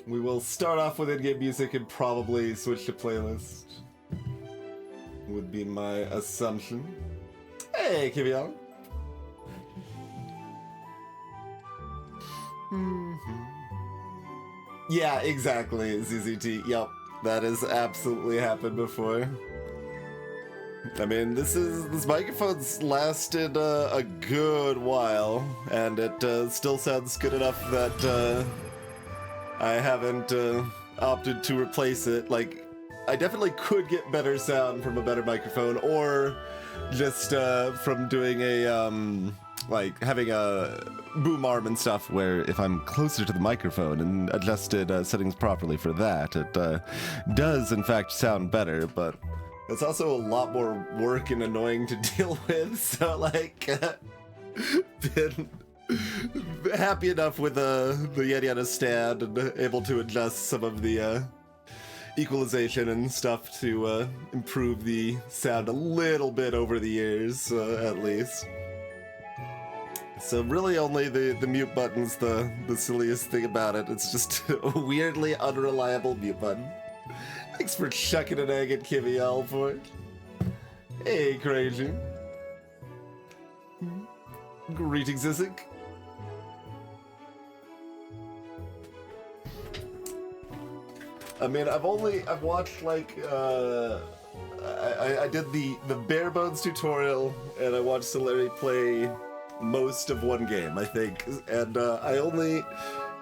We will start off with in-game music and probably switch to playlist. Would be my assumption. Hey, Kivion. Yeah, exactly, ZZT. Yep, that has absolutely happened before. I mean, this microphone's lasted a good while, and it still sounds good enough that I haven't opted to replace it. Like, I definitely could get better sound from a better microphone, or just from doing a like having a boom arm and stuff, where if I'm closer to the microphone and adjusted settings properly for that, it does in fact sound better. But it's also a lot more work and annoying to deal with, so like been happy enough with the Yeti on a stand and able to adjust some of the equalization and stuff to improve the sound a little bit over the years, at least. So really only the mute button's the silliest thing about it. It's just a weirdly unreliable mute button. Thanks for chucking an egg at Kiviel for it. Hey, Crazy. Greetings, Isaac. I mean, I've watched like, I did the bare bones tutorial, and I watched Solari play most of one game, I think, and I only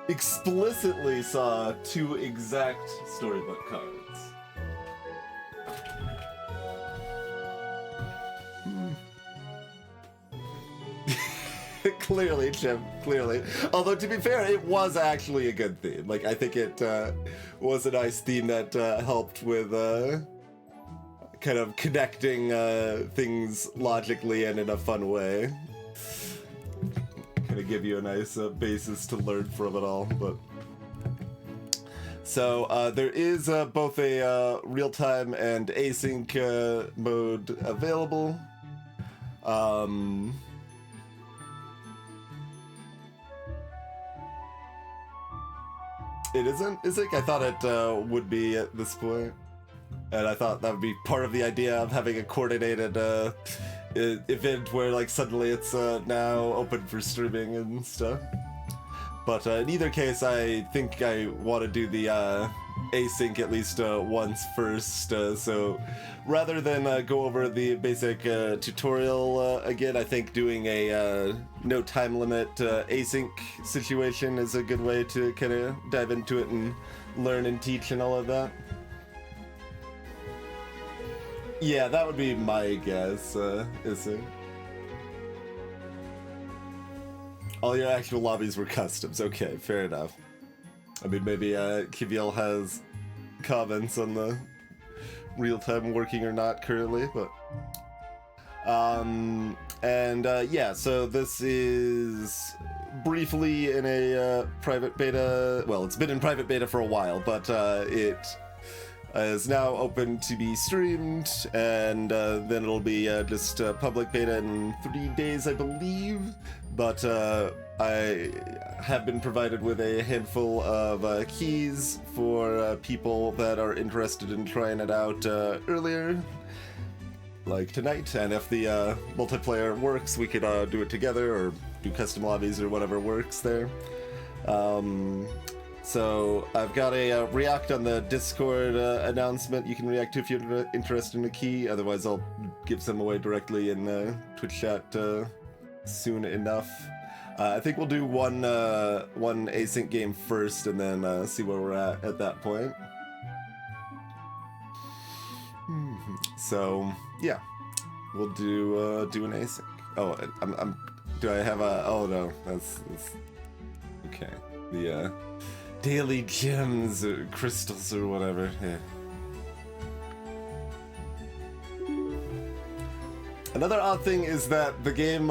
explicitly saw 2 exact storybook cards. Clearly, Jim, clearly. Although, to be fair, it was actually a good theme. Like, I think it was a nice theme that helped with kind of connecting things logically and in a fun way. Kind of give you a nice basis to learn from it all. But so there is both a real-time and async mode available. It isn't, is it? I thought it would be at this point. And I thought that would be part of the idea of having a coordinated event where, like, suddenly it's now open for streaming and stuff. But in either case, I think I want to do the async at least once first. So rather than go over the basic tutorial again, I think doing a no time limit async situation is a good way to kind of dive into it and learn and teach and all of that. Yeah, that would be my guess, Ising. All your actual lobbies were customs. Okay, fair enough. I mean, maybe Kiviel has comments on the real-time working or not currently, but... yeah, so this is briefly in a private beta. Well, it's been in private beta for a while, but it is now open to be streamed, and then it'll be just public beta in 3 days, I believe. But I have been provided with a handful of keys for people that are interested in trying it out earlier, like tonight. And if the multiplayer works, we could do it together or do custom lobbies or whatever works there. So I've got a react on the Discord announcement you can react to if you're interested in a key. Otherwise, I'll give some away directly in Twitch chat soon enough. I think we'll do one async game first, and then see where we're at that point. So yeah, we'll do an async. Oh, do I have a? Oh no, that's okay. The daily gems or crystals or whatever. Yeah. Another odd thing is that the game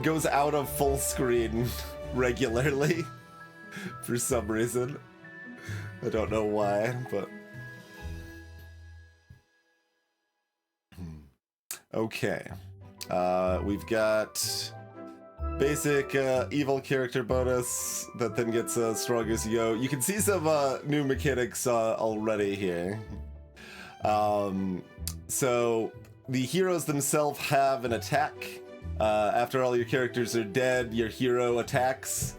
goes out of full screen regularly for some reason. I don't know why, but okay. We've got basic evil character bonus that then gets stronger as you go. You can see some new mechanics already here. So the heroes themselves have an attack. After all your characters are dead, your hero attacks.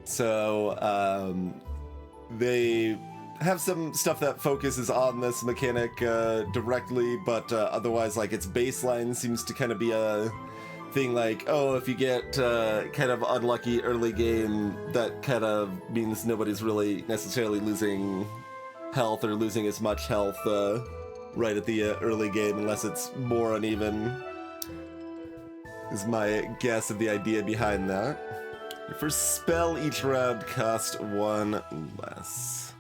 So they have some stuff that focuses on this mechanic directly, but otherwise, like, its baseline seems to kind of be a thing like, oh, if you get kind of unlucky early game, that kind of means nobody's really necessarily losing health or losing as much health right at the early game, unless it's more uneven, is my guess of the idea behind that. Your first spell each round costs 1 less.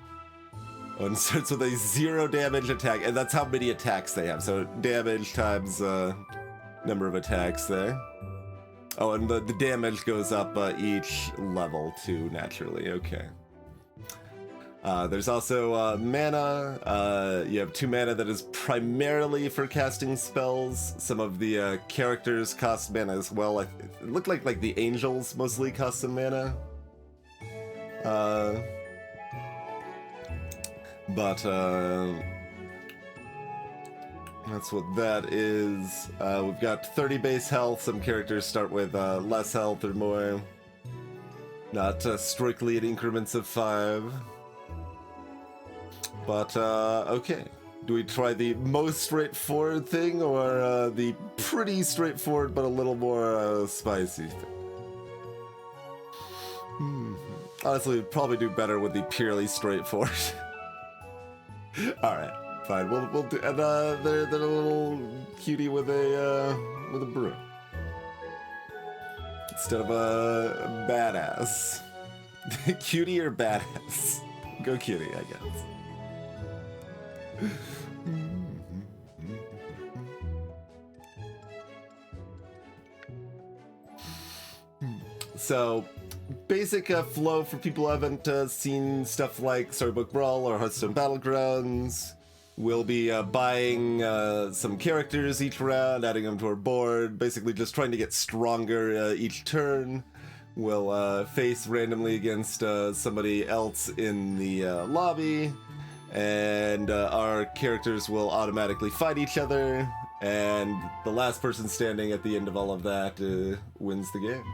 Oh, and starts with a 0 damage attack, and that's how many attacks they have. So damage times number of attacks there. Oh, and the damage goes up each level too, naturally. Okay. There's also mana. You have 2 mana that is primarily for casting spells. Some of the characters cost mana as well. It looked like the angels mostly cost some mana. But that's what that is. We've got 30 base health. Some characters start with less health or more. Not strictly in increments of 5. But, okay. Do we try the most straightforward thing, or the pretty straightforward but a little more spicy thing? Honestly, we'd probably do better with the purely straightforward. Alright, fine. We'll do, and they're a little cutie with a brew. Instead of a badass. Cutie or badass? Go cutie, I guess. So, basic flow for people who haven't seen stuff like Storybook Brawl or Hearthstone Battlegrounds. We'll be buying some characters each round, adding them to our board, basically just trying to get stronger each turn. We'll face randomly against somebody else in the lobby, and our characters will automatically fight each other, and the last person standing at the end of all of that wins the game.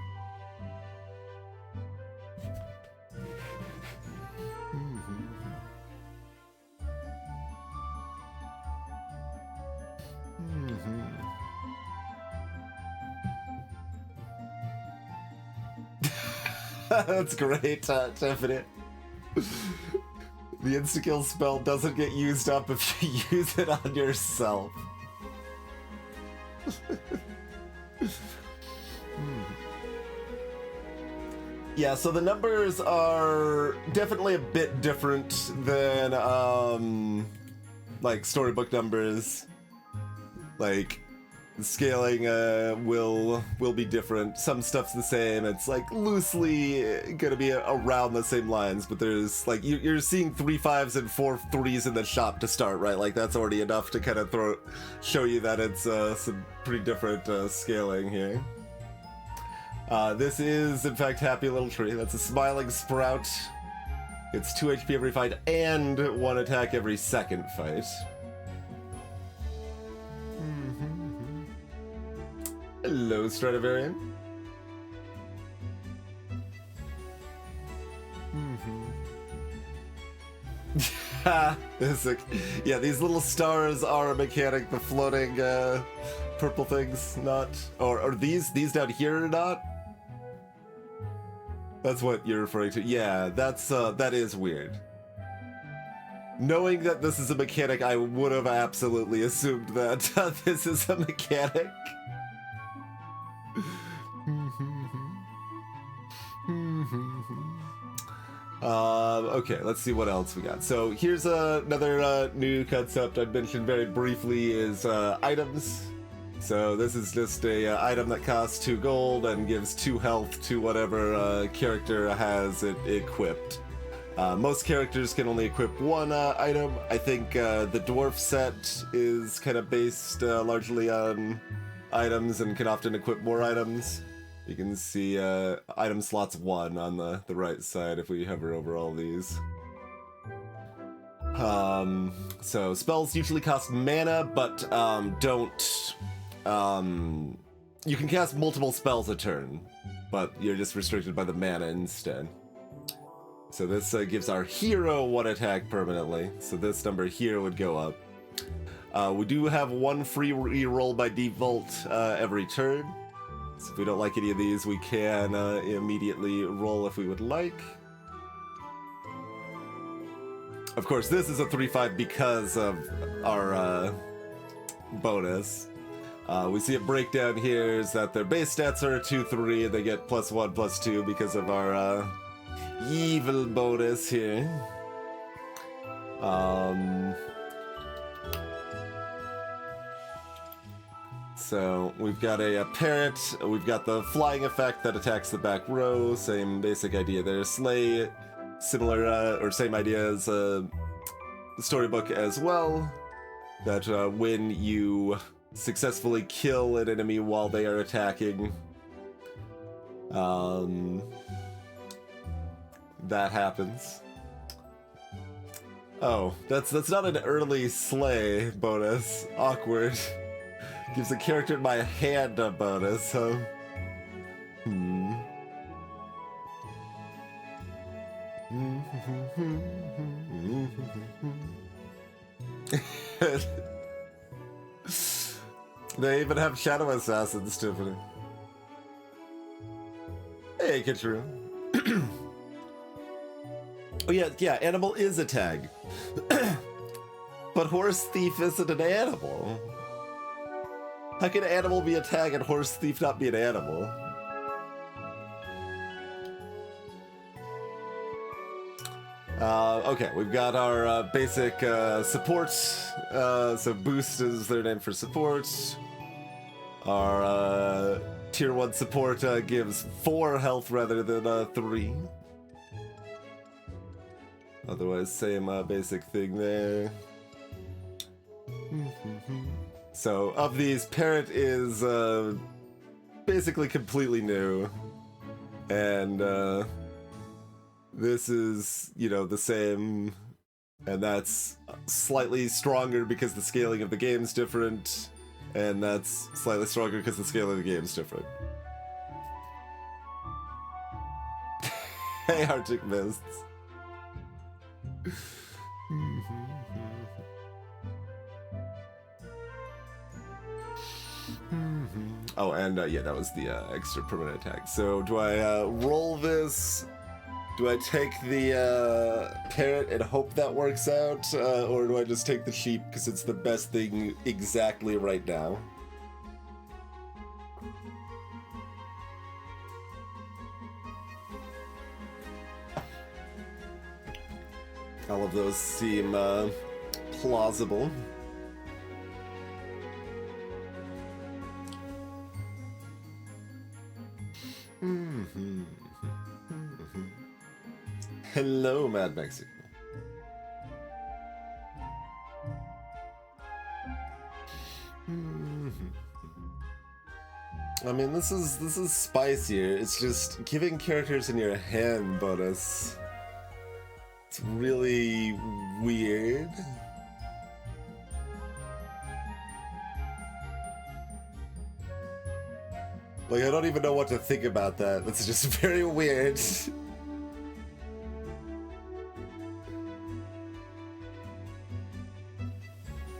That's great, Tiffany. The insta-kill spell doesn't get used up if you use it on yourself. Yeah, so the numbers are definitely a bit different than, like, storybook numbers. Like, the scaling will be different. Some stuff's the same. It's like loosely gonna be around the same lines, but there's like you're seeing 3 5s and 4 3s in the shop to start, right? Like that's already enough to kind of show you that it's some pretty different scaling here. This is in fact Happy Little Tree. That's a smiling sprout. It's 2 HP every fight and 1 attack every second fight. Hello, Stradivarian. Yeah, these little stars are a mechanic. The floating purple things, not, or these down here are not. That's what you're referring to. Yeah, that's that is weird. Knowing that this is a mechanic, I would have absolutely assumed that this is a mechanic. Okay, let's see what else we got. So here's another new concept I mentioned very briefly is items. So this is just a item that costs 2 gold and gives 2 health to whatever character has it equipped. Most characters can only equip 1 item. I think the dwarf set is kind of based largely on items and can often equip more items. You can see item slots 1 on the right side if we hover over all these. So spells usually cost mana, but don't... you can cast multiple spells a turn, but you're just restricted by the mana instead. So this gives our hero 1 attack permanently, so this number here would go up. We do have 1 free reroll by default every turn. So if we don't like any of these, we can immediately roll if we would like. Of course, this is a 3/5 because of our bonus. We see a breakdown here is that their base stats are 2/3, and they get +1, +2 because of our evil bonus here. So we've got a parrot, we've got the flying effect that attacks the back row, same basic idea there. Slay, similar, or same idea as the storybook as well, that when you successfully kill an enemy while they are attacking, that happens. Oh, that's not an early slay bonus. Awkward. Gives a character in my hand a bonus, huh? They even have Shadow Assassins, Tiffany. Hey, Kitcheru. Oh yeah, animal is a tag. But horse thief isn't an animal. How can animal be a tag and horse thief not be an animal? Okay, we've got our basic support. So boost is their name for support. Our tier 1 support gives 4 health rather than 3. Otherwise, same basic thing there. So, of these, Parrot is basically completely new. And this is, you know, the same. And that's slightly stronger because the scaling of the game's different. And that's slightly stronger because the scale of the game's different. Hey, Arctic Mists. Oh, and yeah, that was the extra permanent attack. So do I roll this? Do I take the parrot and hope that works out? Or do I just take the sheep because it's the best thing exactly right now? All of those seem plausible. Hello, Mad Mexico. I mean, this is spicier. It's just giving characters in your hand bonus. It's really weird. Like, I don't even know what to think about that. That's just very weird.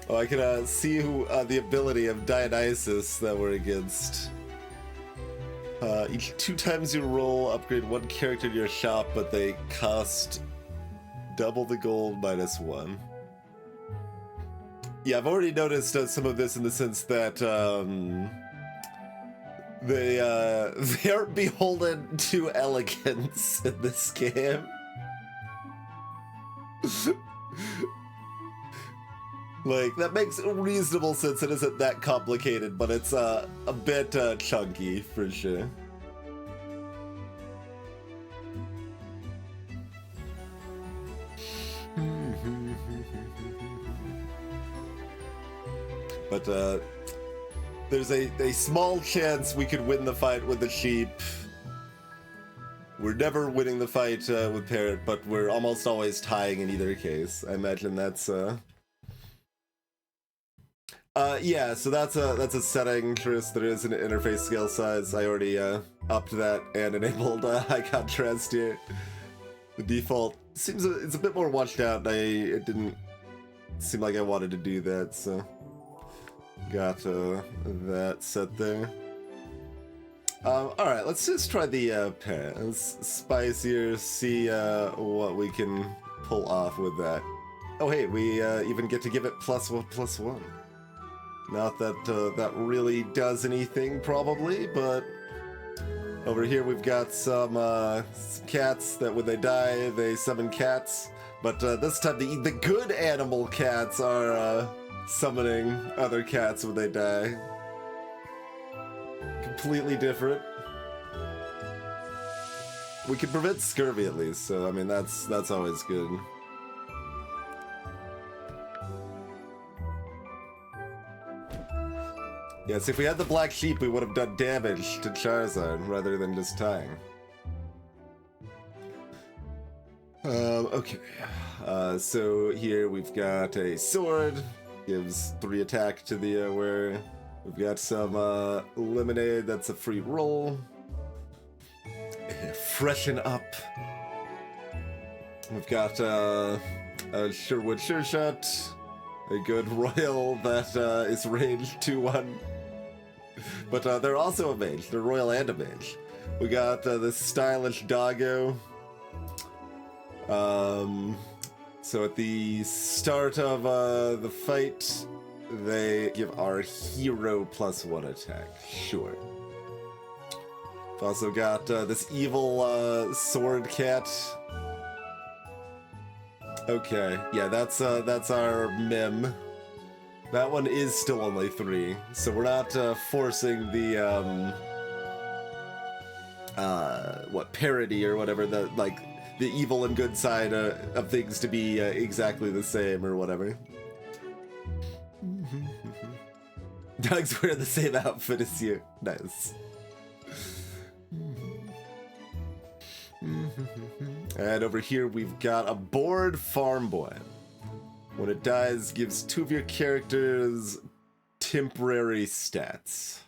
Oh, I can see who, the ability of Dionysus that we're against. Each 2 times you roll, upgrade 1 character to your shop, but they cost double the gold -1. Yeah, I've already noticed some of this in the sense that they aren't beholden to elegance in this game. Like, that makes reasonable sense. It isn't that complicated, but it's a bit chunky for sure. But there's a small chance we could win the fight with the sheep. We're never winning the fight with Parrot, but we're almost always tying in either case. I imagine that's yeah, so that's a setting. Tris, there is an interface scale size. I already upped that and enabled high contrast here. The default seems it's a bit more washed out. It didn't seem like I wanted to do that, so got that set there. Alright, let's just try the Parrot. Let's spicier, see what we can pull off with that. Oh hey, we even get to give it +1/+1. Not that that really does anything, probably, but over here we've got some cats that when they die, they summon cats. But this time the good animal cats are summoning other cats when they die. Completely different. We can prevent scurvy at least, so I mean that's always good. Yes, if we had the black sheep, we would have done damage to Charizard rather than just tying. Okay. So here we've got a sword, gives 3 attack to the wearer. We've got some lemonade, that's a free roll. Freshen up. We've got a Sherwood Sure Shot, a good royal that is range 2/1. But they're also a mage. They're royal and a mage. We got this stylish doggo. So at the start of the fight, they give our hero +1 attack. Sure. We've also got this evil sword cat. Okay, yeah, that's our mem. That one is still only 3, so we're not forcing the what, parody or whatever, the like the evil and good side of things to be exactly the same or whatever. Dogs wear the same outfit as you. Nice. And over here we've got a bored farm boy. When it dies, gives 2 of your characters temporary stats.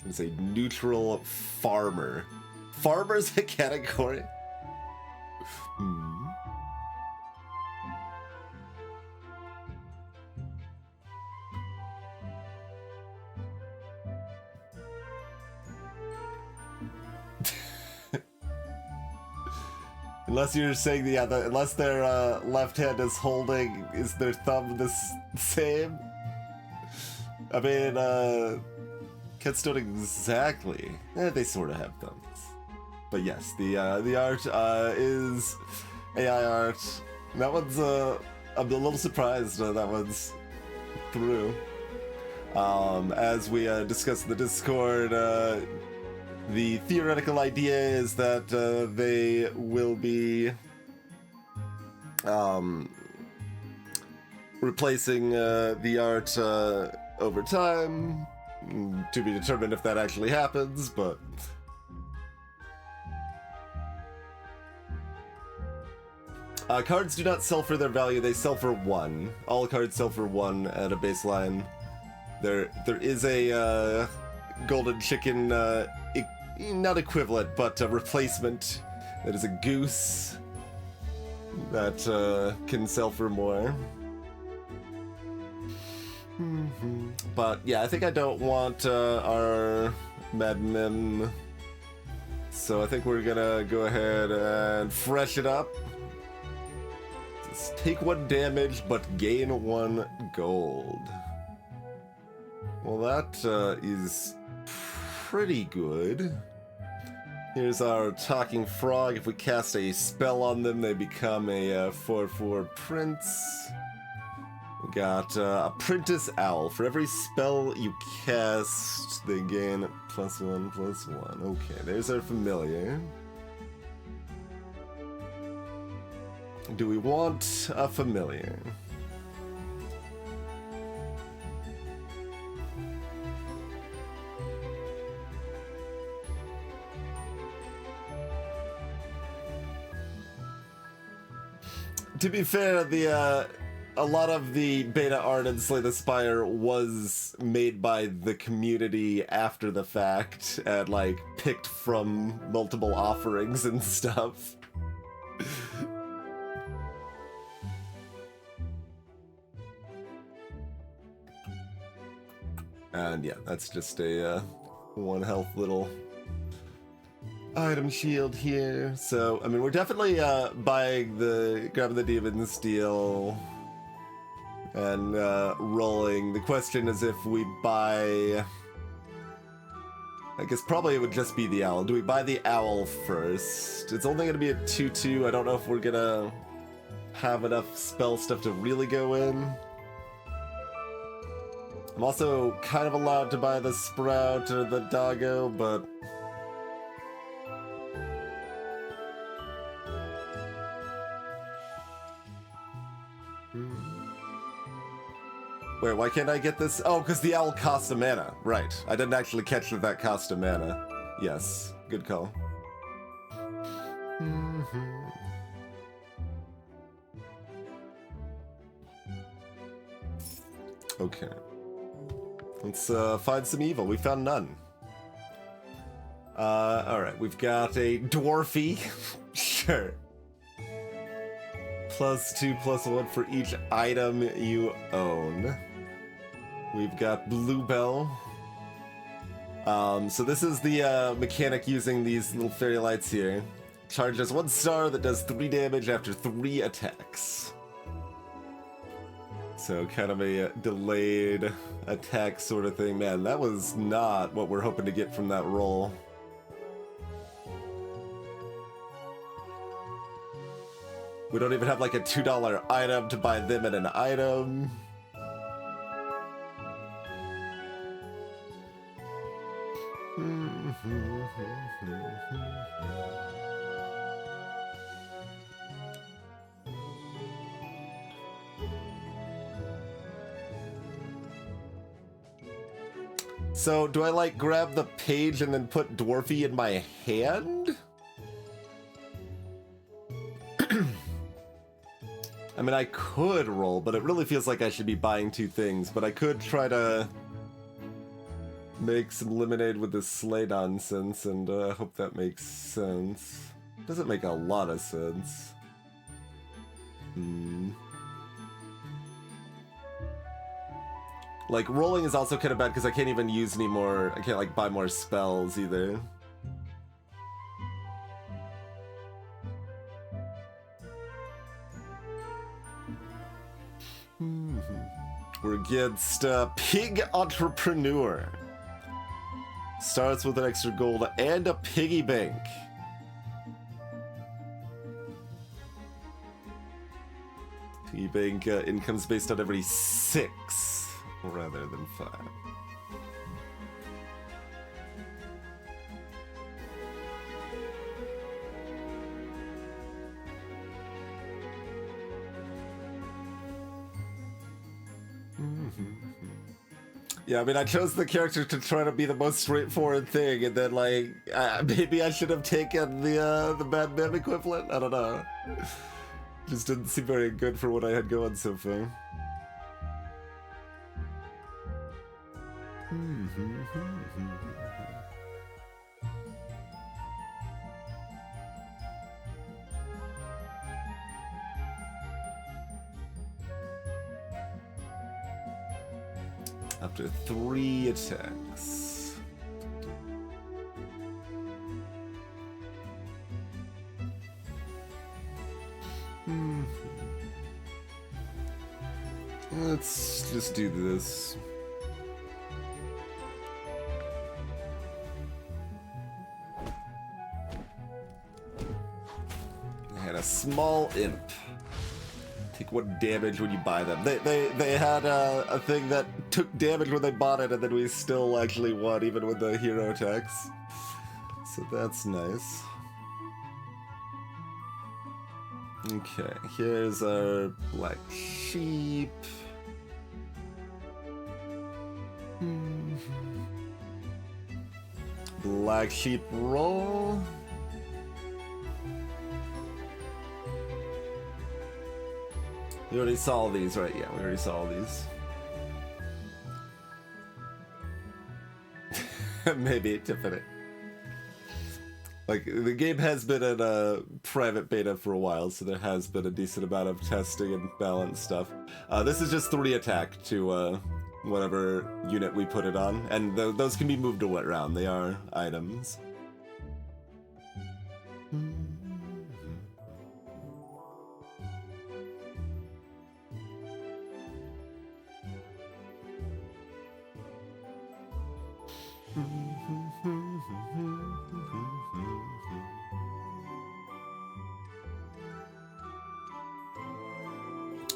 It's a neutral farmer. Farmer's a category? Unless you're saying unless their left hand is their thumb the same? I mean, cats don't exactly. They sort of have thumbs. But yes, the art is AI art. That one's I'm a little surprised that one's through. As we discussed in the Discord, the theoretical idea is that they will be replacing the art over time. To be determined if that actually happens, but cards do not sell for their value, they sell for 1. All cards sell for 1 at a baseline. There is a golden chicken not equivalent, but a replacement. That is a goose that can sell for more. But yeah, I think I don't want our Mad Mem, so I think we're gonna go ahead and fresh it up. Just take 1 damage, but gain 1 gold. Well, that is pretty good. Here's our talking frog. If we cast a spell on them, they become a 4/4 prince. We got apprentice owl. For every spell you cast, they gain +1/+1. Okay, there's our familiar. Do we want a familiar? To be fair, the a lot of the beta art in Slay the Spire was made by the community after the fact and like picked from multiple offerings and stuff. And yeah, that's just a one health little item shield here. So, I mean, we're definitely grabbing the Demon Steel and rolling. The question is if we buy... I guess probably it would just be the owl. Do we buy the owl first? It's only going to be a 2-2. I don't know if we're going to have enough spell stuff to really go in. I'm also kind of allowed to buy the Sprout or the Doggo, but... Wait, why can't I get this? Oh, because the owl costs a mana. Right. I didn't actually catch that that cost a mana. Yes. Good call. Okay. Let's find some evil. We found none. Alright. We've got a Dwarfy. Sure. +2/+1 for each item you own. We've got Bluebell. So this is the mechanic using these little fairy lights here. Charges 1 star that does 3 damage after 3 attacks. So kind of a delayed attack sort of thing. Man, that was not what we're hoping to get from that roll. We don't even have like a $2 item to buy them in an item. So, do I like grab the page and then put Dwarfy in my hand? I mean, I could roll, but it really feels like I should be buying 2 things, but I could try to make some lemonade with this sleigh nonsense, and I hope that makes sense. Doesn't make a lot of sense. Like, rolling is also kind of bad because I can't even use any more, I can't like buy more spells either. We're against Pig Entrepreneur. Starts with an extra gold and a piggy bank. Piggy bank income's based on every 6 rather than 5. Yeah, I mean, I chose the character to try to be the most straightforward thing, and then, like, maybe I should have taken the Bad Mem equivalent? I don't know. Just didn't seem very good for what I had going so far. After 3 attacks. Let's just do this. I had a small imp. Take 1 damage when you buy them. They had a thing that took damage when they bought it, and then we still actually won even with the hero attacks. So that's nice. Okay, here's our black sheep. Black sheep roll. We already saw all these, right? Yeah, we already saw all these. Maybe, Tiffany. Like, the game has been in a private beta for a while, so there has been a decent amount of testing and balance stuff. This is just 3 attack to whatever unit we put it on, and those can be moved around. They are items.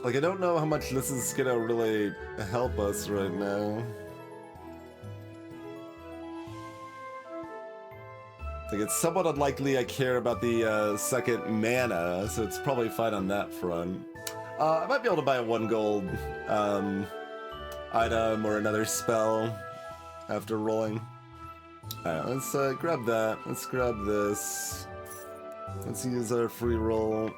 Like, I don't know how much this is gonna really help us right now. Like, it's somewhat unlikely I care about the second mana, so it's probably fine on that front. I might be able to buy a 1 gold item or another spell after rolling. Alright, let's grab that. Let's grab this. Let's use our free roll.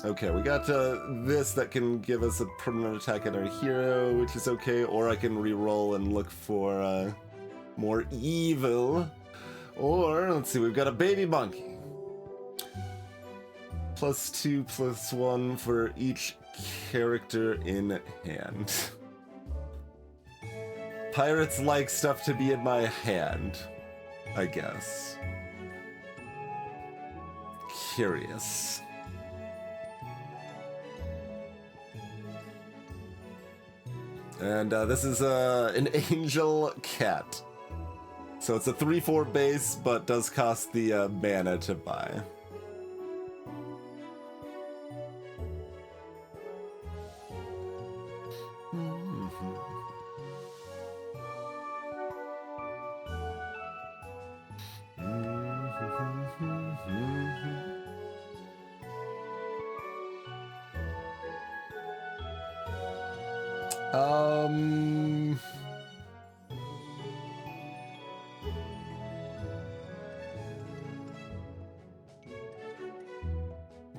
Okay, we got this that can give us a permanent attack on our hero, which is okay, or I can re-roll and look for more evil. Or, let's see, we've got a baby monkey. +2, +1 for each character in hand. Pirates like stuff to be in my hand, I guess. Curious. And this is an angel cat. So it's a 3/4 base, but does cost the mana to buy.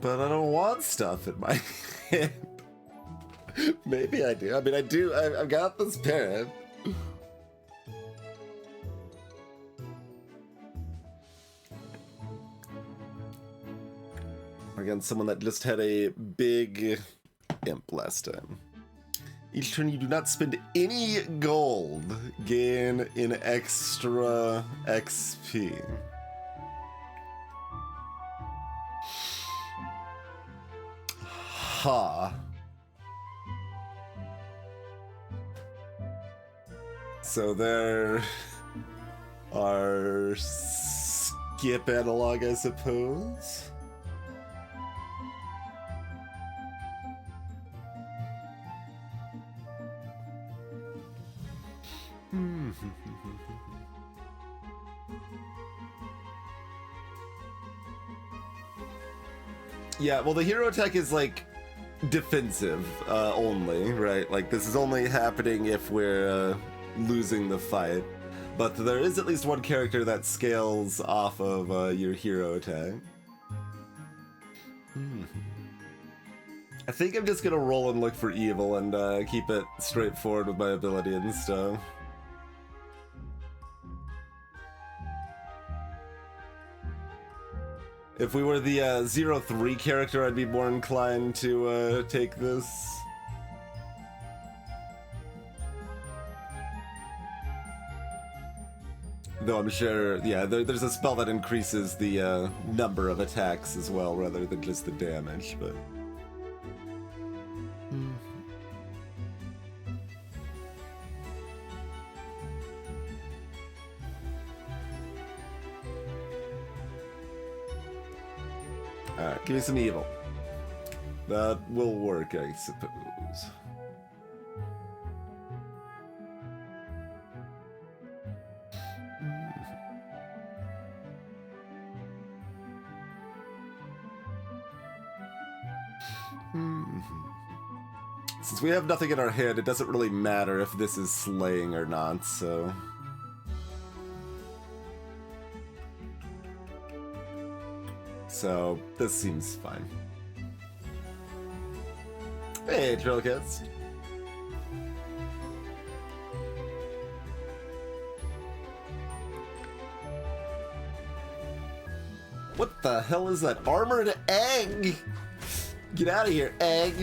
But I don't want stuff in my hand. Maybe I do. I mean, I do. I've got this parrot. Against someone that just had a big imp last time. Each turn you do not spend any gold, gain an extra XP. Ha. So there are skip analog, I suppose. Yeah, well, the hero attack is like defensive only, right? Like, this is only happening if we're losing the fight. But there is at least one character that scales off of your hero attack. I think I'm just gonna roll and look for evil and keep it straightforward with my ability and stuff. If we were the 0-3 character, I'd be more inclined to take this. Though I'm sure, yeah, there's a spell that increases the number of attacks as well, rather than just the damage, but... Alright, give me some evil. That will work, I suppose. Since we have nothing in our hand, it doesn't really matter if this is slaying or not, so... So, this seems fine. Hey, Trillcast. What the hell is that? Armored egg! Get out of here, egg!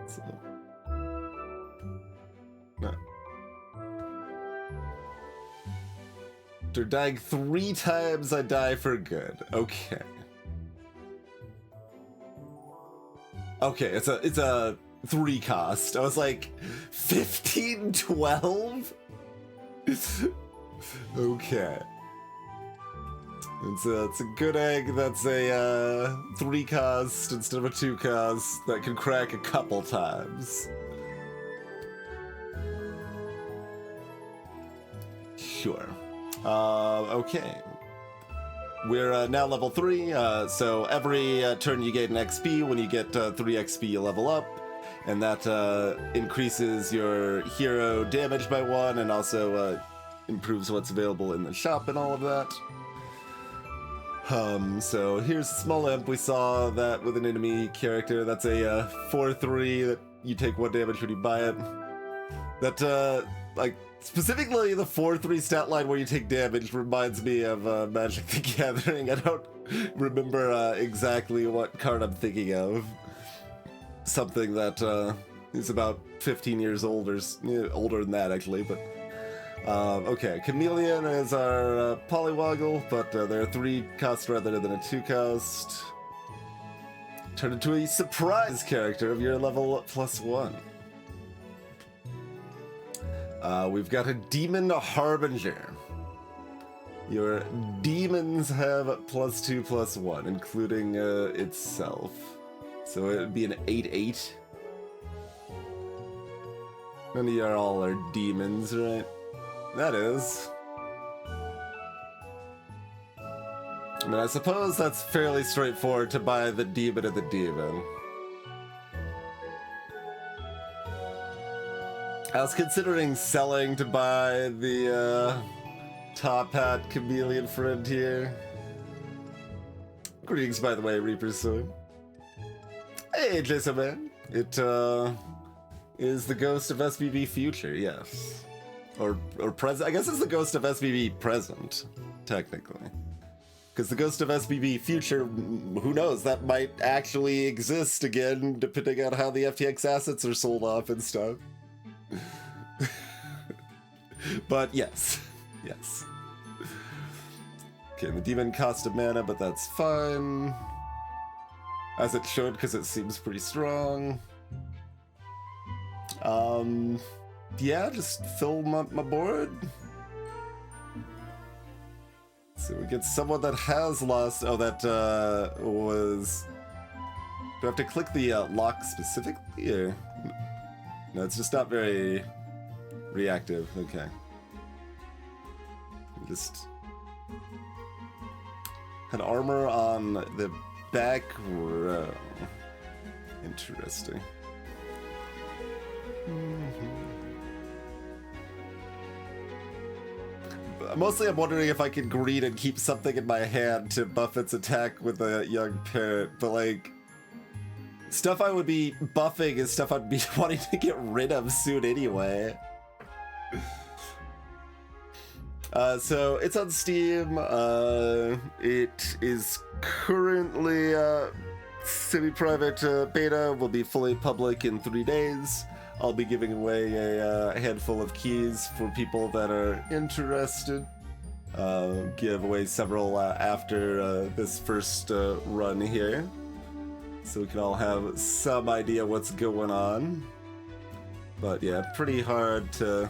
So, no. After dying 3 times, I die for good. Okay. Okay, it's a 3 cost. I was like, 15, 12? Okay. It's a good egg that's a 3 cost instead of a 2 cost that can crack a couple times. Sure. Okay. We're now level 3, so every turn you get an XP. When you get 3 XP, you level up, and that increases your hero damage by 1, and also improves what's available in the shop and all of that. So here's a small imp. We saw that with an enemy character. That's a 4/3 that you take 1 damage when you buy it. That, like, specifically the 4/3 stat line where you take damage reminds me of Magic the Gathering. I don't remember exactly what card I'm thinking of. Something that is about 15 years old, or older than that, actually, but... okay, Chameleon is our Polywoggle, but they're a 3 cost rather than a 2 cost. Turn into a surprise character of your level +1. We've got a Demon Harbinger. Your demons have +2/+1, including itself. So it would be an 8/8. None of y'all are demons, right? That is. I mean, I suppose that's fairly straightforward to buy the demon of the demon. I was considering selling to buy the top hat chameleon friend here. Greetings, by the way, Reaper's Sword. Hey, Jason Man. It is the ghost of SBB Future, yes. Or present. I guess it's the ghost of SBB present, technically. Because the ghost of SBB Future, who knows, that might actually exist again, depending on how the FTX assets are sold off and stuff. But yes, yes. Okay, the demon cost a mana, but that's fine. As it should, because it seems pretty strong. Yeah, just fill my board. So we get someone that has lost. Oh, that was. Do I have to click the lock specifically? Or... No, it's just not very reactive. Okay. Just had armor on the back row. Interesting. Mostly I'm wondering if I can greed and keep something in my hand to buff its attack with a young parrot, but like, stuff I would be buffing is stuff I'd be wanting to get rid of soon anyway. So it's on Steam. It is currently semi-private beta, will be fully public in 3 days. I'll be giving away a handful of keys for people that are interested. Give away several after this first run here, so we can all have some idea what's going on. But yeah, pretty hard to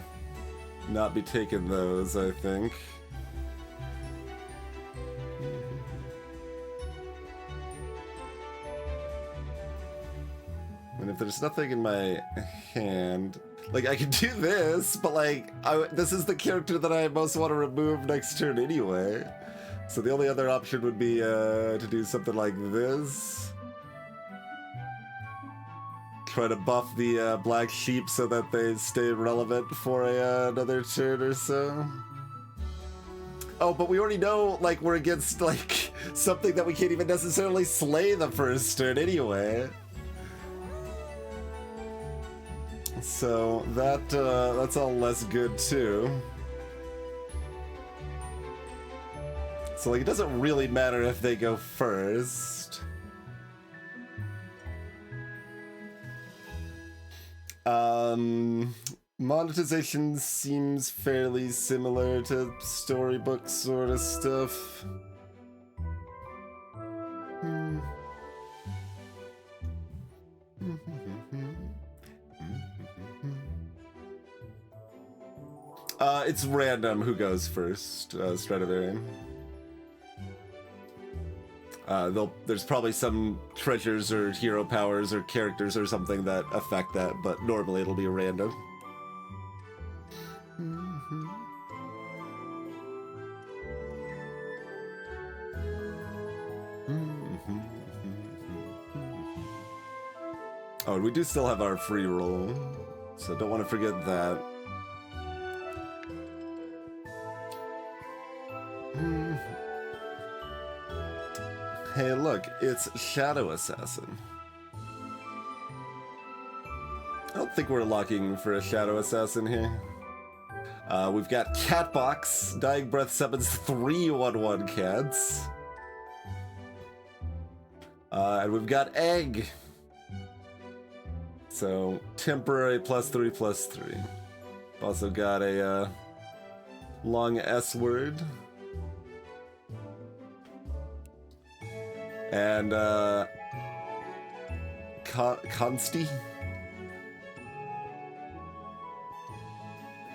not be taking those, I think. And if there's nothing in my hand, like, I can do this, but like, this is the character that I most want to remove next turn anyway. So the only other option would be to do something like this. Try to buff the black sheep so that they stay relevant for another turn or so. Oh, but we already know, like, we're against, like, something that we can't even necessarily slay the first turn anyway. So that's all less good too. So like it doesn't really matter if they go first. Monetization seems fairly similar to storybook sort of stuff. It's random who goes first, Stradivarian. There's probably some treasures or hero powers or characters or something that affect that, but normally it'll be random. Oh, and we do still have our free roll, so don't want to forget that. Hey, look, it's Shadow Assassin. I don't think we're locking for a Shadow Assassin here. We've got Catbox. Dying Breath summons 3 1/1 cats. And we've got Egg. So, temporary +3/+3. Also got a long S word. And Consti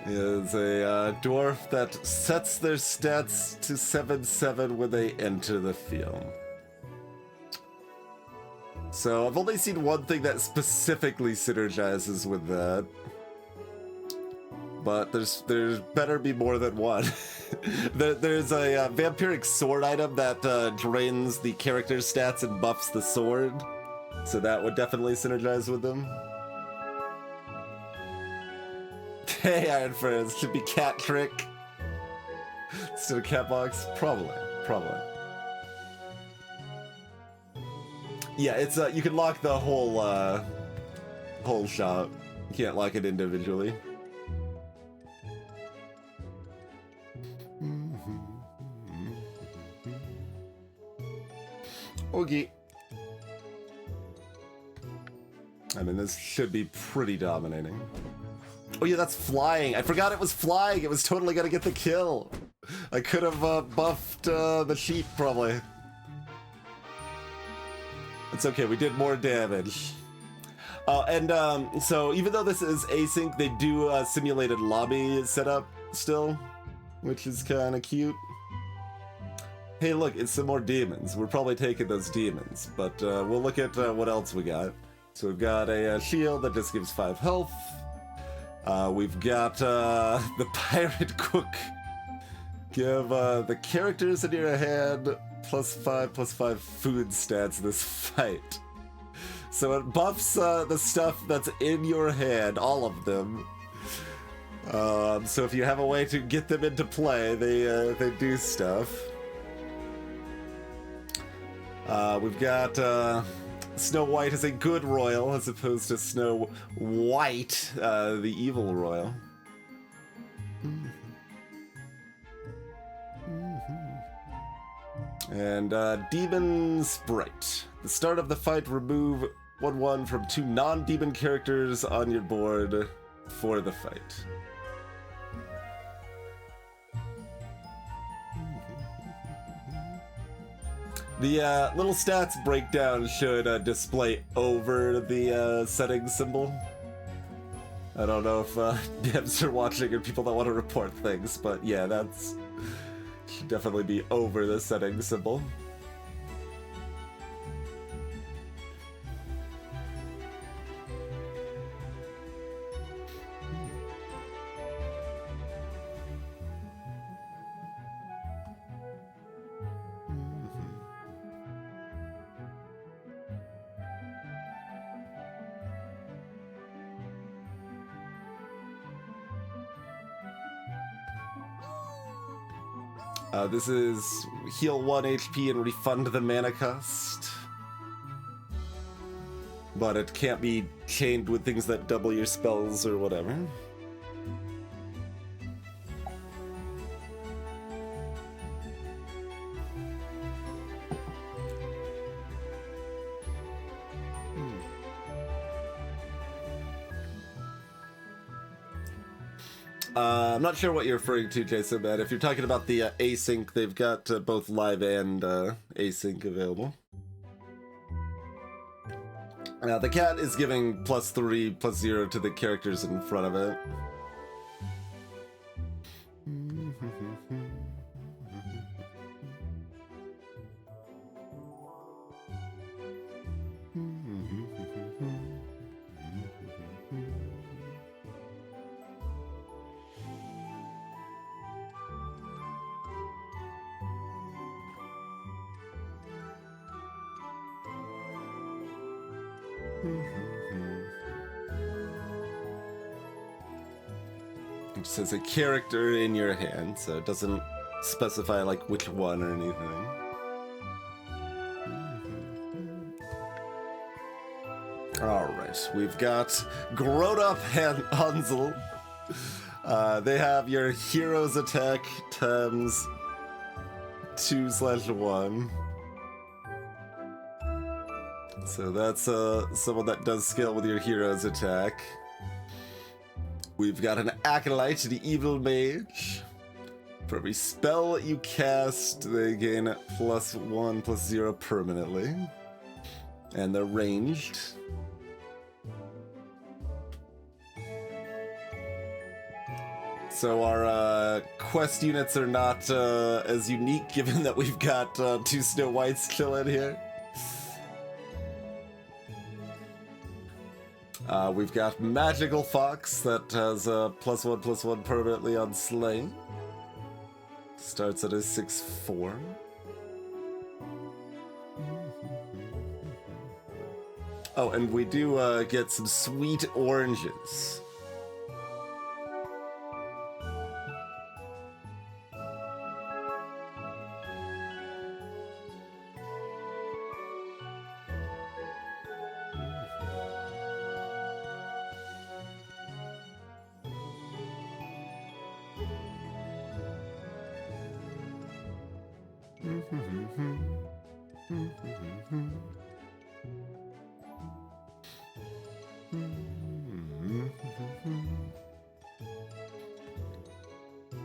is a dwarf that sets their stats to 7/7 when they enter the field. So I've only seen one thing that specifically synergizes with that. But there's better be more than one. There's a vampiric sword item that drains the character's stats and buffs the sword. So that would definitely synergize with them. Hey, Iron Friends, should be Cat Trick instead of Catbox? Probably. Yeah, it's you can lock the whole shop. You can't lock it individually. Okay. I mean, this should be pretty dominating. Oh yeah, that's flying. I forgot it was flying. It was totally gonna get the kill. I could have buffed the sheep, probably. It's okay, we did more damage. So even though this is async, they do a simulated lobby setup still, which is kind of cute. Hey, look, it's some more demons. We're probably taking those demons, but we'll look at what else we got. So we've got a shield that just gives 5 health. We've got the Pirate Cook. Give the characters in your hand +5/+5 food stats this fight. So it buffs the stuff that's in your hand, all of them. So if you have a way to get them into play, they do stuff. We've got Snow White as a good royal as opposed to Snow White, the evil royal. And Demon Sprite. The start of the fight, remove 1/1 from 2 non-demon characters on your board for the fight. The little stats breakdown should display over the settings symbol. I don't know if devs are watching or people that want to report things, but yeah, that's should definitely be over the settings symbol. This is heal 1 HP and refund the mana cost. But it can't be chained with things that double your spells or whatever. I'm not sure what you're referring to, Jason, but if you're talking about the async, they've got both live and async available. The cat is giving +3/+0 to the characters in front of it. It says a character in your hand, so it doesn't specify like which one or anything. Alright, we've got grown-up Hansel. They have your hero's attack times 2/1. So that's someone that does scale with your hero's attack. We've got an Acolyte, the Evil Mage. For every spell you cast, they gain +1/+0 permanently. And they're ranged. So our quest units are not as unique, given that we've got 2 Snow Whites still in here. We've got Magical Fox that has +1/+1 permanently on Slay. Starts at a 6/4. Oh, and we do get some sweet oranges.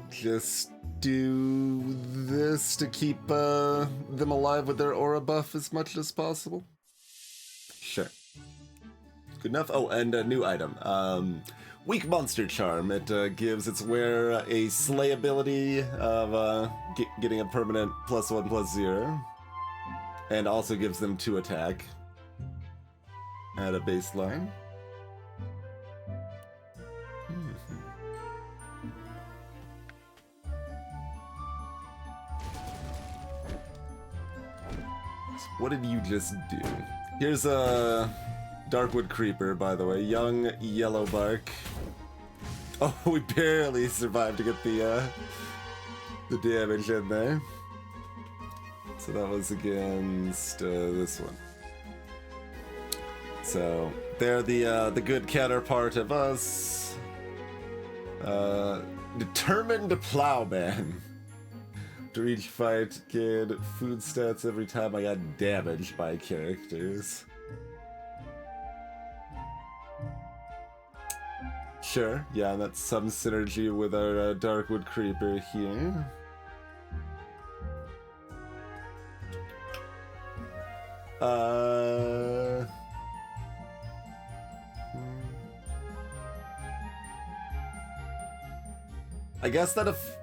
Just do this to keep them alive with their aura buff as much as possible. Sure. Good enough. Oh, and a new item. Weak Monster Charm. It gives its wearer a slay ability of getting a permanent +1/+0. And also gives them 2 attack at a baseline. What did you just do? Here's a Darkwood Creeper, by the way. Young Yellow Bark. Oh, we barely survived to get the damage in there. So that was against this one. So they're the good counterpart of us. Determined Plowman. After each fight, get food stats every time I got damaged by characters. Sure, yeah, and that's some synergy with our Darkwood Creeper here. I guess that if...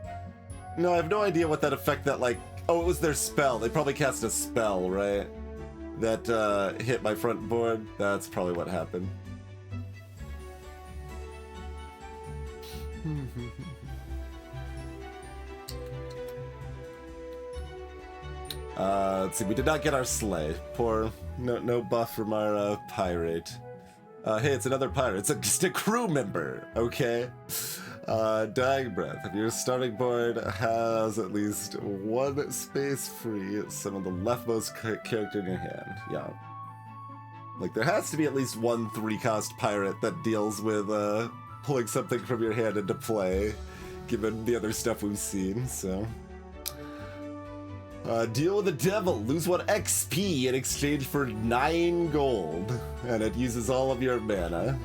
No, I have no idea what that effect that, like... Oh, it was their spell. They probably cast a spell, right? That hit my front board. That's probably what happened. Let's see, we did not get our Slay. Poor, no buff from our pirate. Hey, it's another pirate. It's just a crew member, okay? Dying Breath. If your starting board has at least one space free, summon the leftmost character in your hand. Yeah. Like, there has to be at least one 3-cost pirate that deals with pulling something from your hand into play, given the other stuff we've seen, so... deal with the devil. Lose 1 XP in exchange for 9 gold, and it uses all of your mana.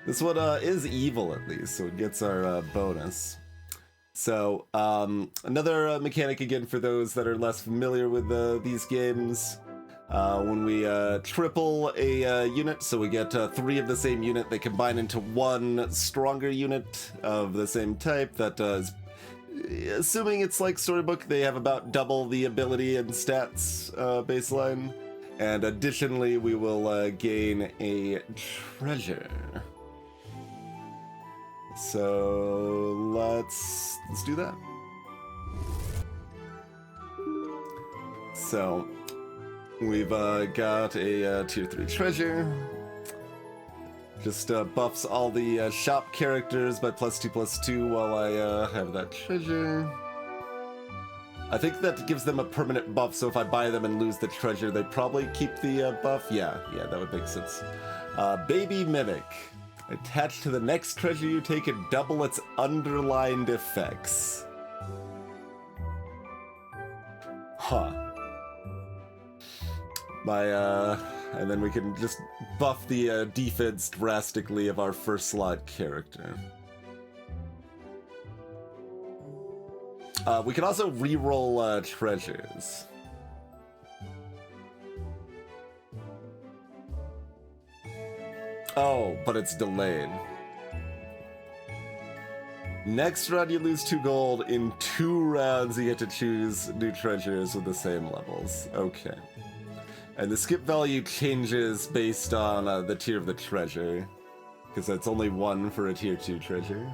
This one is evil, at least, so it gets our bonus. So, another mechanic again for those that are less familiar with these games. When we triple a unit, so we get 3 of the same unit, they combine into 1 stronger unit of the same type that is, assuming it's like Storybook, they have about double the ability and stats baseline. And additionally, we will gain a treasure. So let's do that. So we've got a tier 3 treasure. Just buffs all the shop characters by +2/+2 while I have that treasure. I think that gives them a permanent buff, so if I buy them and lose the treasure, they probably keep the buff. Yeah, that would make sense. Baby Mimic. Attached to the next treasure you take and double its underlined effects. Huh. And then we can just buff the defense drastically of our first slot character. We can also reroll treasures. Oh, but it's delayed. Next round you lose 2 gold. In 2 rounds you get to choose new treasures with the same levels. Okay. And the skip value changes based on the tier of the treasure, because that's only 1 for a tier 2 treasure.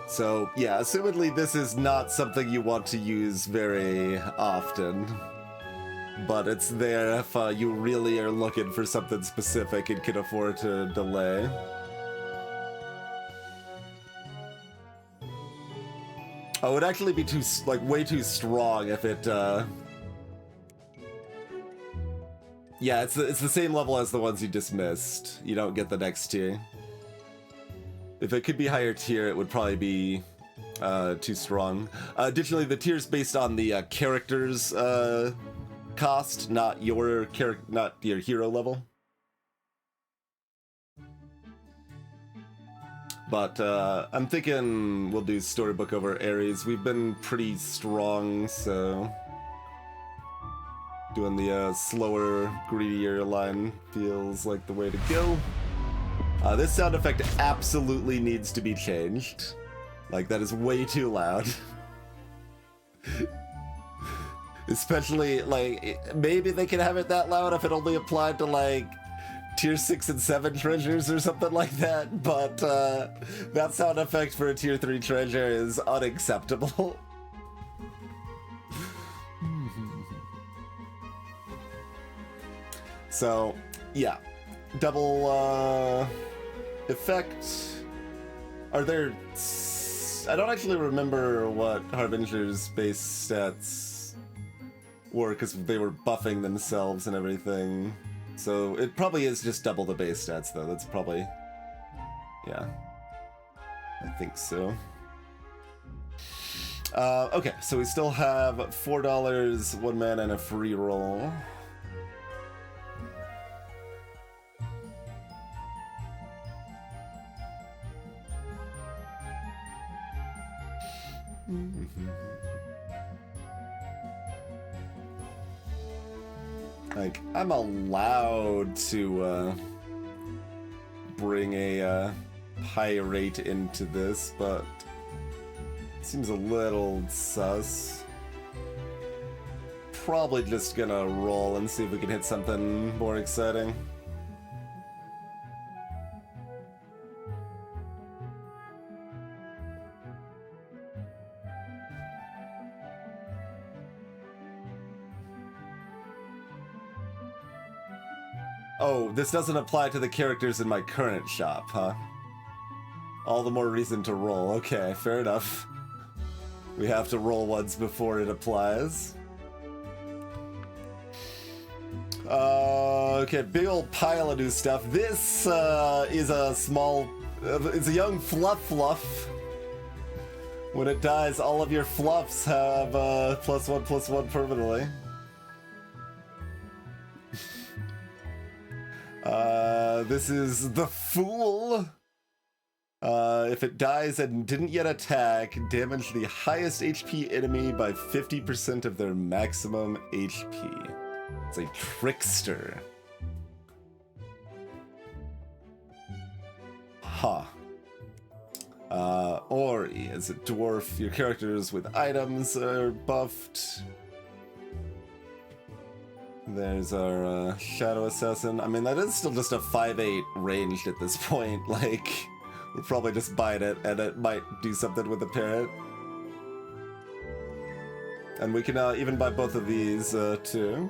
So, yeah, assumedly this is not something you want to use very often, but it's there if you really are looking for something specific and can afford to delay. Oh, it would actually be way too strong if it, Yeah, it's the same level as the ones you dismissed. You don't get the next tier. If it could be higher tier, it would probably be too strong. Additionally, the tier is based on the character's cost, not your hero level. But I'm thinking we'll do Storybook over Ares. We've been pretty strong, so doing the slower, greedier line feels like the way to go. This sound effect absolutely needs to be changed. Like, that is way too loud. Especially, like, maybe they can have it that loud if it only applied to, like, tier 6 and 7 treasures or something like that, but that sound effect for a tier 3 treasure is unacceptable. So, yeah. Double, effect. Are there... I don't actually remember what Harbinger's base stats were, because they were buffing themselves and everything. So it probably is just double the base stats, though. That's probably... yeah. I think so. Okay, so we still have $4, 1 mana, and a free roll. Like, I'm allowed to bring a high rate into this, but it seems a little sus. Probably just gonna roll and see if we can hit something more exciting. Oh, this doesn't apply to the characters in my current shop, huh? All the more reason to roll. Okay, fair enough. We have to roll once before it applies. Okay, big old pile of new stuff. This is a small... it's a young fluff. When it dies, all of your fluffs have +1/+1 permanently. This is the Fool. If it dies and didn't yet attack, damage the highest HP enemy by 50% of their maximum HP. It's a trickster. Huh. Ori, as a dwarf, your characters with items are buffed. There's our Shadow Assassin. I mean, that is still just a 5/8 ranged at this point. Like, we're probably just buying it, and it might do something with the parrot. And we can even buy both of these, too.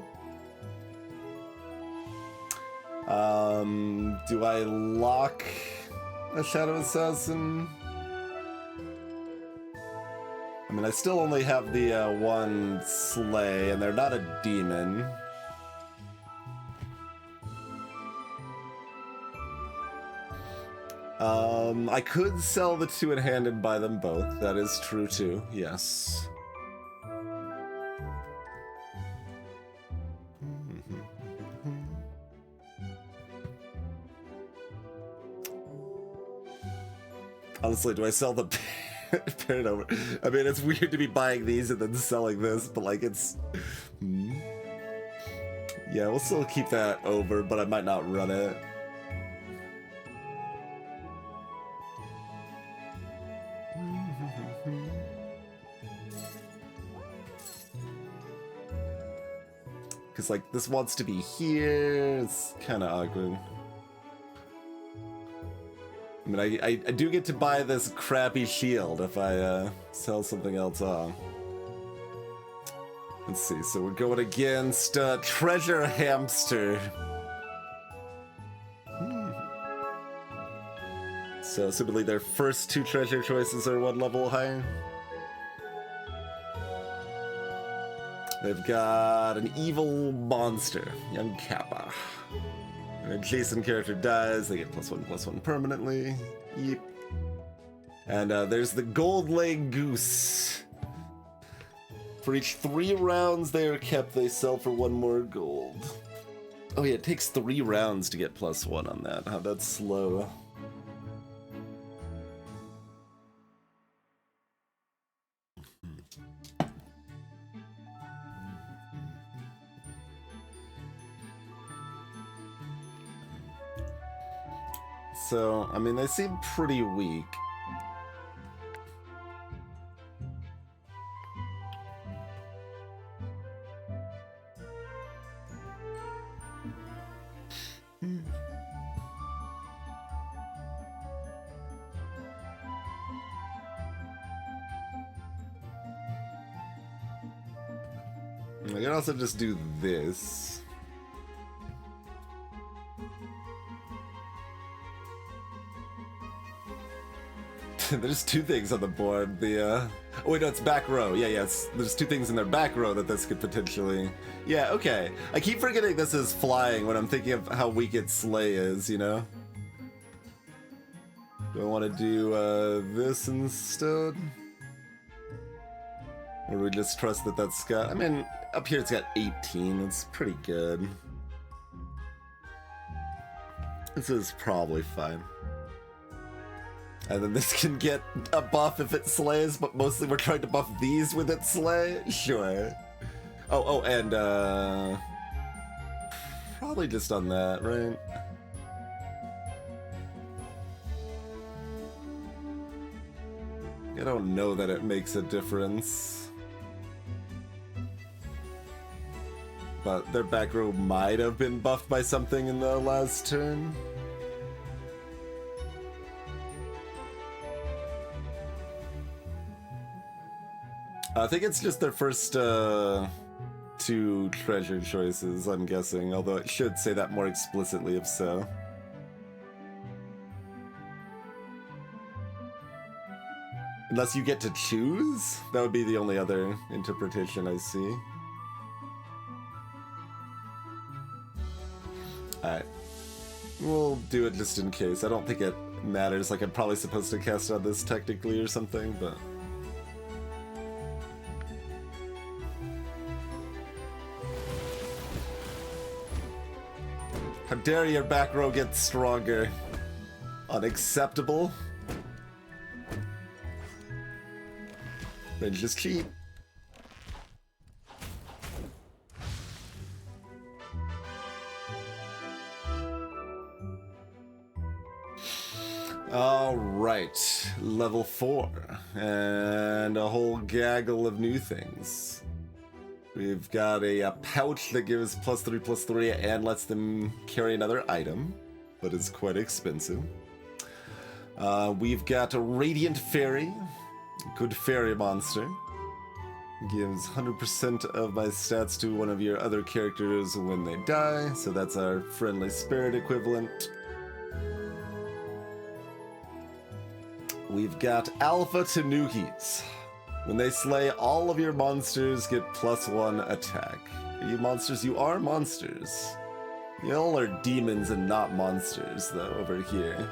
Do I lock a Shadow Assassin? I mean, I still only have the one Slay, and they're not a demon. I could sell the two in hand and buy them both. That is true too, yes. Honestly, do I sell the parrot over? I mean, it's weird to be buying these and then selling this, but like it's... Yeah, we'll still keep that over, but I might not run it. Because, like, this wants to be here. It's kind of awkward. I mean, I do get to buy this crappy shield if I sell something else off. Let's see, so we're going against Treasure Hamster. So, assumably their first two treasure choices are one level higher. They've got an evil monster, young Kappa. An adjacent character dies, they get +1/+1 permanently. Yep. And there's the Gold Leg Goose. For each 3 rounds they are kept, they sell for 1 more gold. Oh yeah, it takes 3 rounds to get +1 on that. Huh? That's slow. So, I mean, they seem pretty weak. I can also just do this. There's 2 things on the board. The oh wait, no, it's back row. Yeah, yes. There's 2 things in their back row that this could potentially. Yeah, okay. I keep forgetting this is flying when I'm thinking of how weak its Slay is, you know? Do I want to do this instead? Or do we just trust that that's got... I mean, up here it's got 18. That's pretty good. This is probably fine. And then this can get a buff if it slays, but mostly we're trying to buff these with its slay? Sure. Oh, and probably just on that, right? I don't know that it makes a difference. But their back row might have been buffed by something in the last turn. I think it's just their first 2 2 treasure choices, I'm guessing, although it should say that more explicitly if so. Unless you get to choose? That would be the only other interpretation I see. Alright. We'll do it just in case. I don't think it matters. Like, I'm probably supposed to cast on this technically or something, but... How dare your back row get stronger? Unacceptable. Range is cheap. Alright, level 4. And a whole gaggle of new things. We've got a pouch that gives +3/+3 and lets them carry another item, but it's quite expensive. We've got a Radiant Fairy, good fairy monster. Gives 100% of my stats to one of your other characters when they die, so that's our friendly spirit equivalent. We've got Alpha Tanukis. When they slay all of your monsters, get +1 attack. Are you monsters? You are monsters. Y'all are demons and not monsters, though, over here.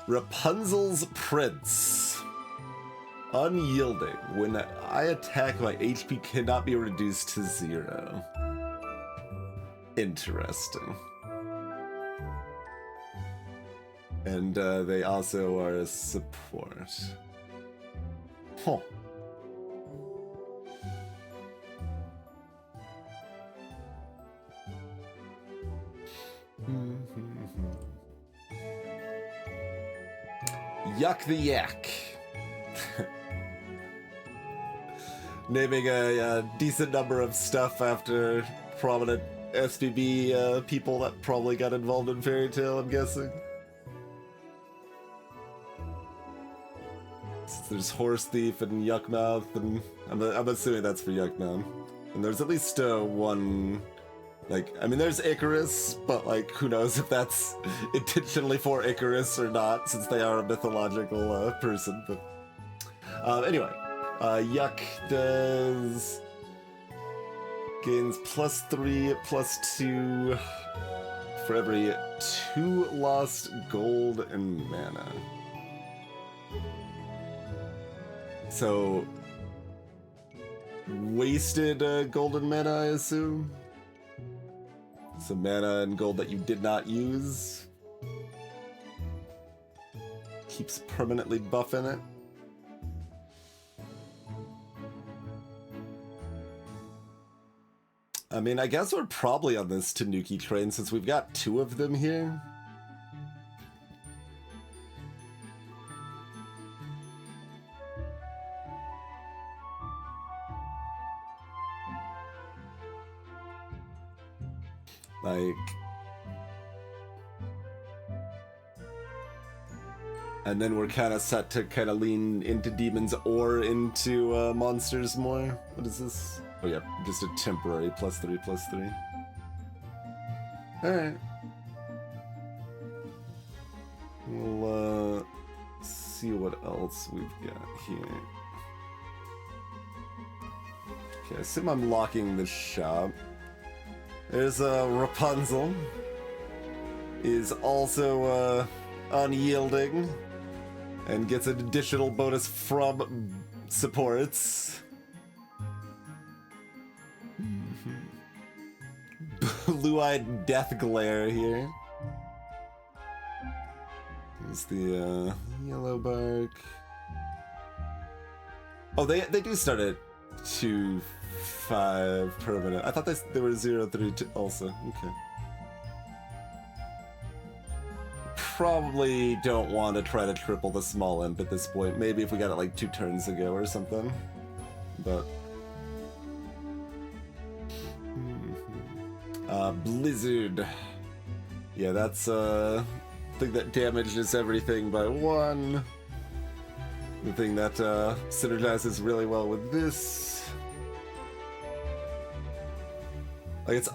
Rapunzel's Prince. Unyielding. When I attack, my HP cannot be reduced to 0. Interesting. And they also are a support. Huh. Yuck the Yak. Naming a decent number of stuff after prominent SPB people that probably got involved in Fairytale, I'm guessing. There's Horse Thief and Yuckmouth, and I'm assuming that's for Yuckmouth. And there's at least one, like, I mean, there's Icarus, but, like, who knows if that's intentionally for Icarus or not, since they are a mythological person, but... anyway, Yuck gains +3/+2 for every 2 lost gold and mana. So, wasted golden mana, I assume? Some mana and gold that you did not use. Keeps permanently buffing it. I mean, I guess we're probably on this Tanuki train since we've got 2 of them here. Like, and then we're kind of set to kind of lean into demons or into monsters more. What is this? Oh yeah, just a temporary +3/+3. All right. We'll see what else we've got here. Okay, I assume I'm locking the shop. There's Rapunzel. Is also unyielding and gets an additional bonus from supports. Blue-eyed Death Glare here. There's the yellow bark. Oh, they do start at 2/5 permanent. I thought they were 0/3 also. Okay. Probably don't want to try to triple the small imp at this point. Maybe if we got it like 2 turns ago or something. But Blizzard. Yeah, that's a thing that damages everything by 1. The thing that synergizes really well with this. Like, it's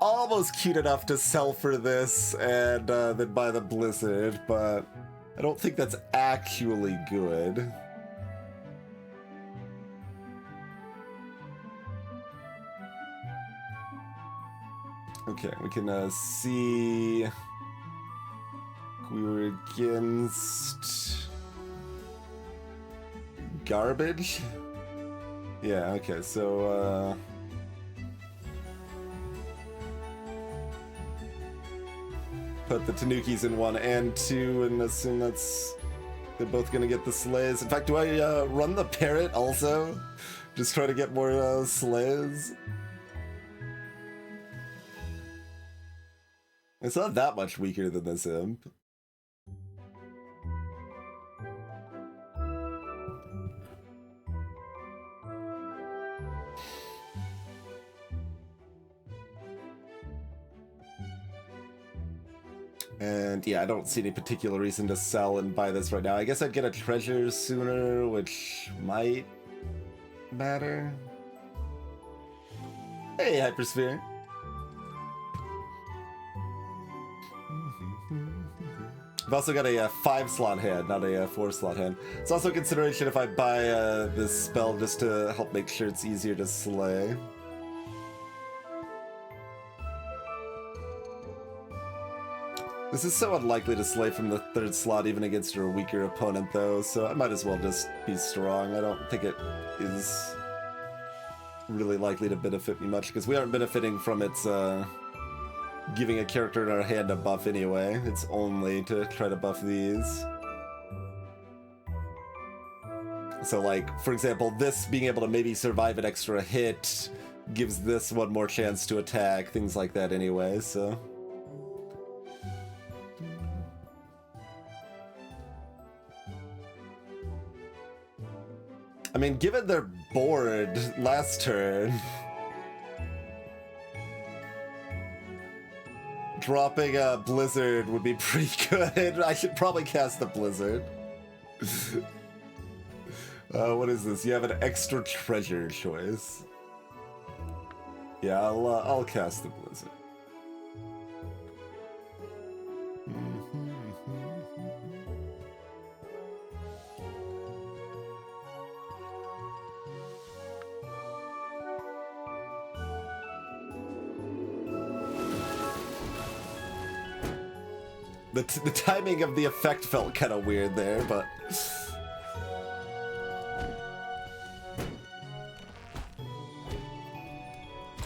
almost cute enough to sell for this and then buy the Blizzard, but I don't think that's actually good. Okay, we can see we were against garbage. Yeah, okay, so put the Tanukis in 1 and 2 and assume they're both gonna get the sleighs. In fact, do I run the parrot also? Just try to get more sleighs? It's not that much weaker than this imp. And yeah, I don't see any particular reason to sell and buy this right now. I guess I'd get a treasure sooner, which might matter. Hey, Hypersphere. I've also got a 5-slot hand, not a 4-slot hand. It's also a consideration if I buy this spell just to help make sure it's easier to slay. This is so unlikely to slay from the 3rd slot even against your weaker opponent though, so I might as well just be strong. I don't think it is really likely to benefit me much, because we aren't benefiting from its giving a character in our hand a buff anyway. It's only to try to buff these. So like, for example, this being able to maybe survive an extra hit gives this one more chance to attack, things like that anyway, so... I mean, given they're bored last turn, dropping a Blizzard would be pretty good. I should probably cast the Blizzard. What is this? You have an extra treasure choice. Yeah, I'll cast the Blizzard. The timing of the effect felt kind of weird there, but...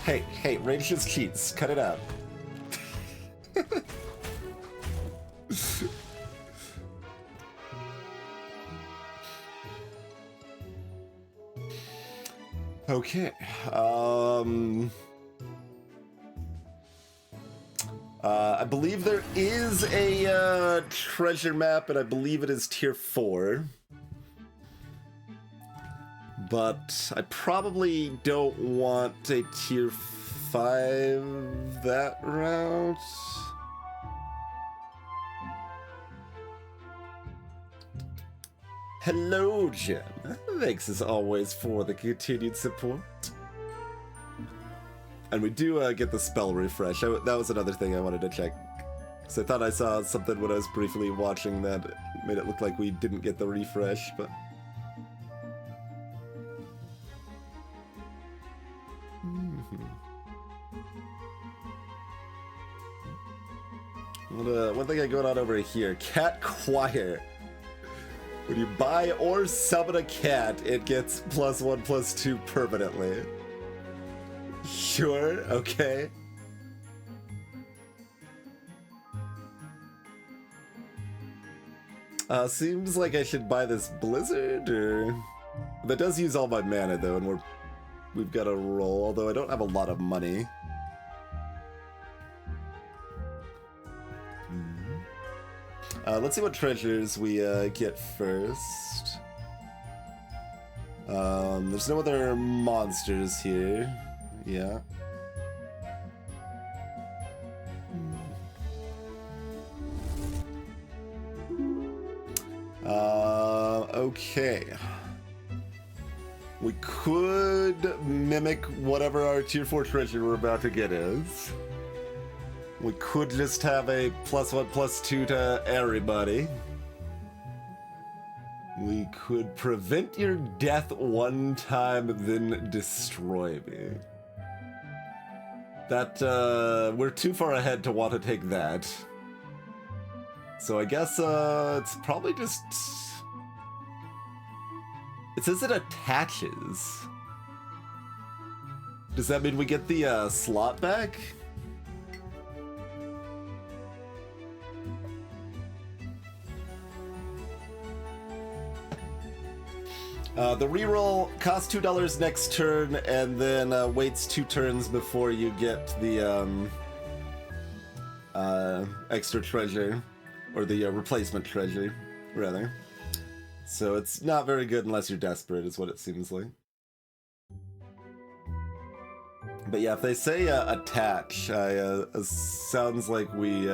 Hey, Rage just cheats. Cut it out. Okay, I believe there is a treasure map, and I believe it is tier 4. But I probably don't want a tier 5 that route. Hello, Jen. Thanks as always for the continued support. And we do get the spell refresh. That was another thing I wanted to check. So I thought I saw something when I was briefly watching that made it look like we didn't get the refresh, but... One thing I got on over here, Cat Choir. When you buy or summon a cat, it gets +1/+2 permanently. Sure, okay. Seems like I should buy this Blizzard, or... That does use all my mana, though, and we've got a roll, although I don't have a lot of money. Let's see what treasures we get first. There's no other monsters here. Yeah. Okay. We could mimic whatever our tier 4 treasure we're about to get is. We could just have a +1/+2 to everybody. We could prevent your death one time, then destroy me. That, we're too far ahead to want to take that. So I guess, it's probably just... It says it attaches. Does that mean we get the, slot back? The reroll costs $2 next turn, and then waits 2 turns before you get the extra treasure, or the replacement treasure, rather. So it's not very good unless you're desperate, is what it seems like. But yeah, if they say attach, sounds like we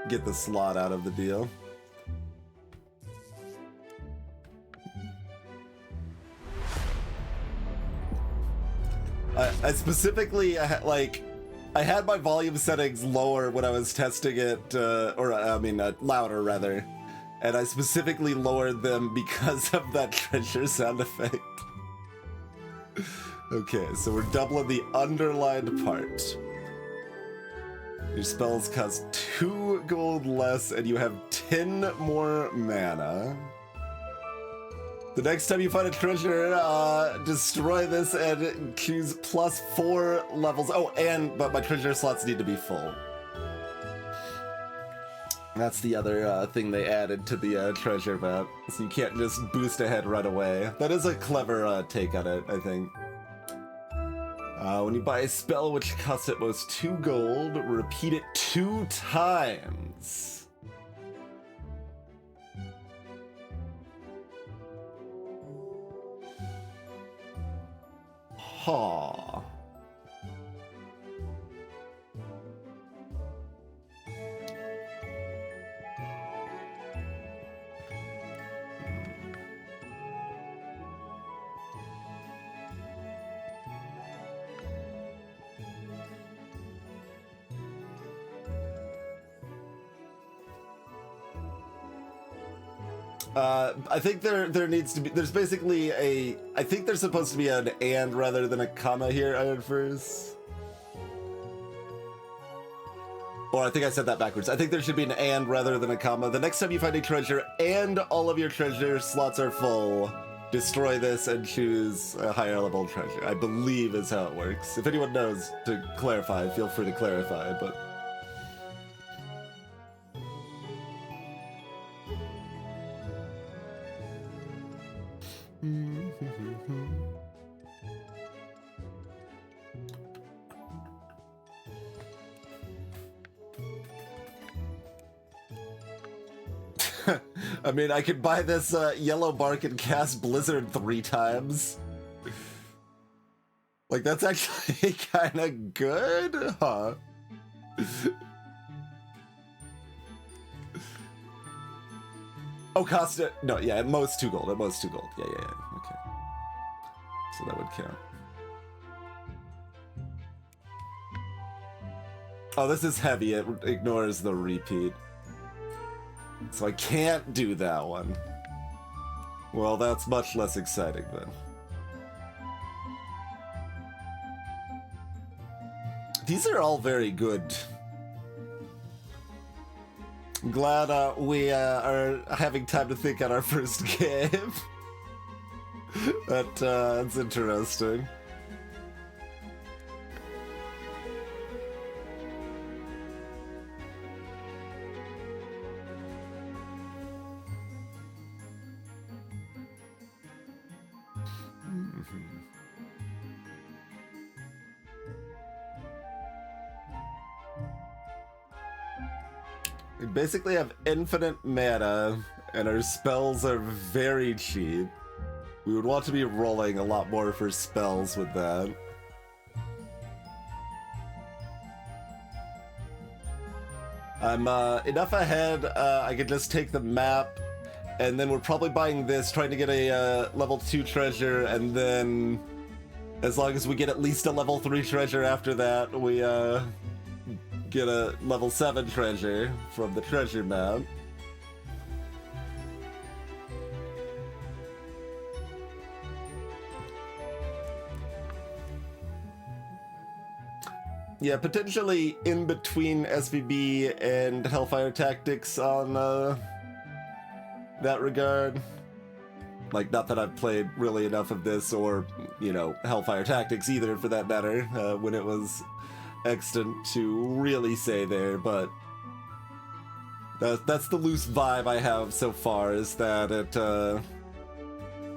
get the slot out of the deal. I specifically, like, I had my volume settings lower when I was testing it, louder rather, and I specifically lowered them because of that treasure sound effect. Okay, so we're doubling the underlined part. Your spells cost 2 gold less, and you have 10 more mana. The next time you find a treasure, destroy this and choose +4 levels. Oh, but my treasure slots need to be full. That's the other thing they added to the treasure map. So you can't just boost ahead right away. That is a clever take on it, I think. When you buy a spell which costs at most 2 gold, repeat it 2 times. Huh. I think there needs to be, there's basically I think there's supposed to be an and rather than a comma here at first. Or I think I said that backwards. I think there should be an and rather than a comma. The next time you find a treasure and all of your treasure slots are full, destroy this and choose a higher level treasure. I believe is how it works. If anyone knows to clarify, feel free to clarify, but... I mean, I could buy this yellow bark and cast Blizzard 3 times. Like, that's actually kind of good, huh? Oh, cost it. No, yeah, at most 2 gold. At most 2 gold. Yeah. Okay. So that would count. Oh, this is heavy. It ignores the repeat. So I can't do that one. Well, that's much less exciting then. These are all very good. I'm glad we are having time to think on our first game. That's interesting. We basically have infinite mana, and our spells are very cheap. We would want to be rolling a lot more for spells with that. I'm enough ahead, I could just take the map and then we're probably buying this, trying to get a level 2 treasure, and then as long as we get at least a level 3 treasure after that, we get a level 7 treasure from the treasure map. Yeah, potentially in between SVB and Hellfire Tactics on that regard. Like, not that I've played really enough of this, or, you know, Hellfire Tactics either, for that matter, when it was extant to really say there, but that's the loose vibe I have so far, is that it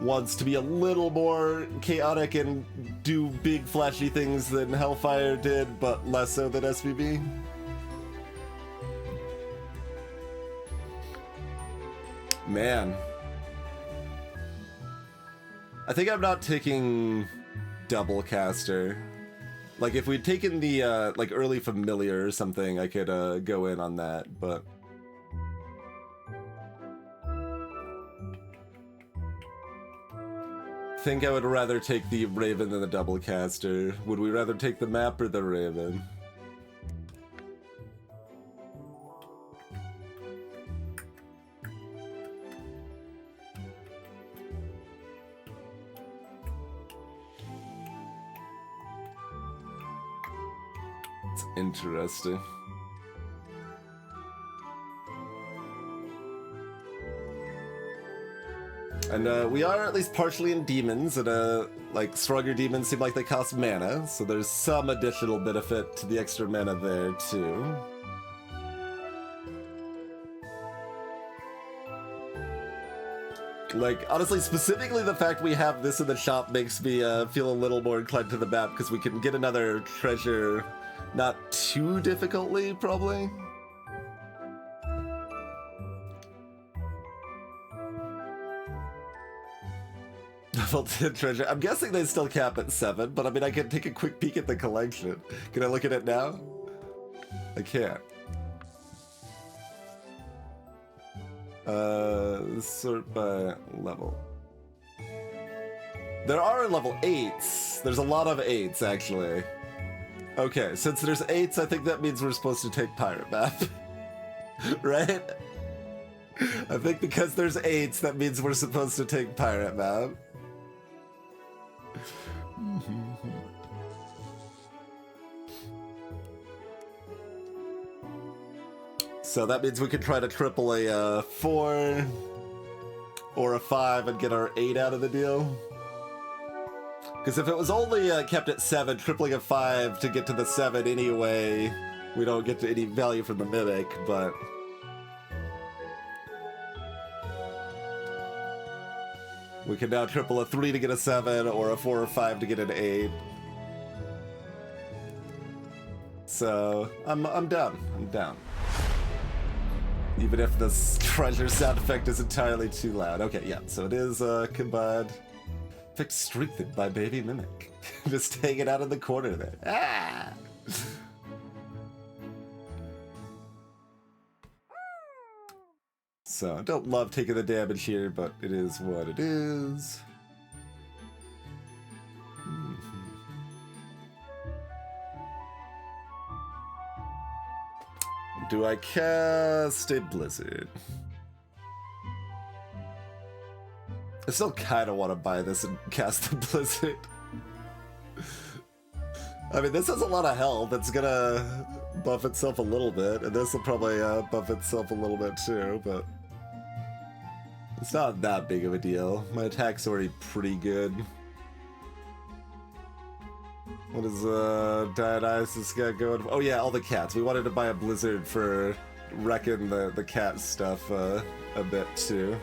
wants to be a little more chaotic and do big flashy things than Hellfire did, but less so than SVB. Man. I think I'm not taking Double Caster. Like, if we'd taken the, like, early Familiar or something, I could, go in on that, but... I think I would rather take the Raven than the Double Caster. Would we rather take the map or the Raven? It's interesting. And we are at least partially in demons, and like stronger demons seem like they cost mana, so there's some additional benefit to the extra mana there too. Like, honestly, specifically the fact we have this in the shop makes me feel a little more inclined to the map, because we can get another treasure not too difficultly, probably. Level 10 treasure. I'm guessing they still cap at 7, but I mean, I can take a quick peek at the collection. Can I look at it now? I can't. Sort by level. There are level 8s. There's a lot of 8s, actually. Okay, since there's 8s, I think that means we're supposed to take Pirate Map. Right? I think because there's 8s, that means we're supposed to take Pirate Map. So that means we could try to triple a 4 or a 5 and get our 8 out of the deal. Because if it was only kept at 7, tripling a 5 to get to the 7 anyway, we don't get to any value from the Mimic, but... we can now triple a 3 to get a 7, or a 4 or 5 to get an 8. So, I'm down. I'm down. Even if this treasure sound effect is entirely too loud. Okay, yeah, so it is combined. Effect strengthened by Baby Mimic. Just hanging out in the corner there. Ah! So, I don't love taking the damage here, but it is what it is. Do I cast a Blizzard? I still kind of want to buy this and cast the Blizzard. I mean, this has a lot of health. It's gonna buff itself a little bit, and this will probably buff itself a little bit too, but it's not that big of a deal. My attack's already pretty good. What is Dionysus got going? Oh yeah, all the cats. We wanted to buy a Blizzard for wrecking the cat stuff a bit too.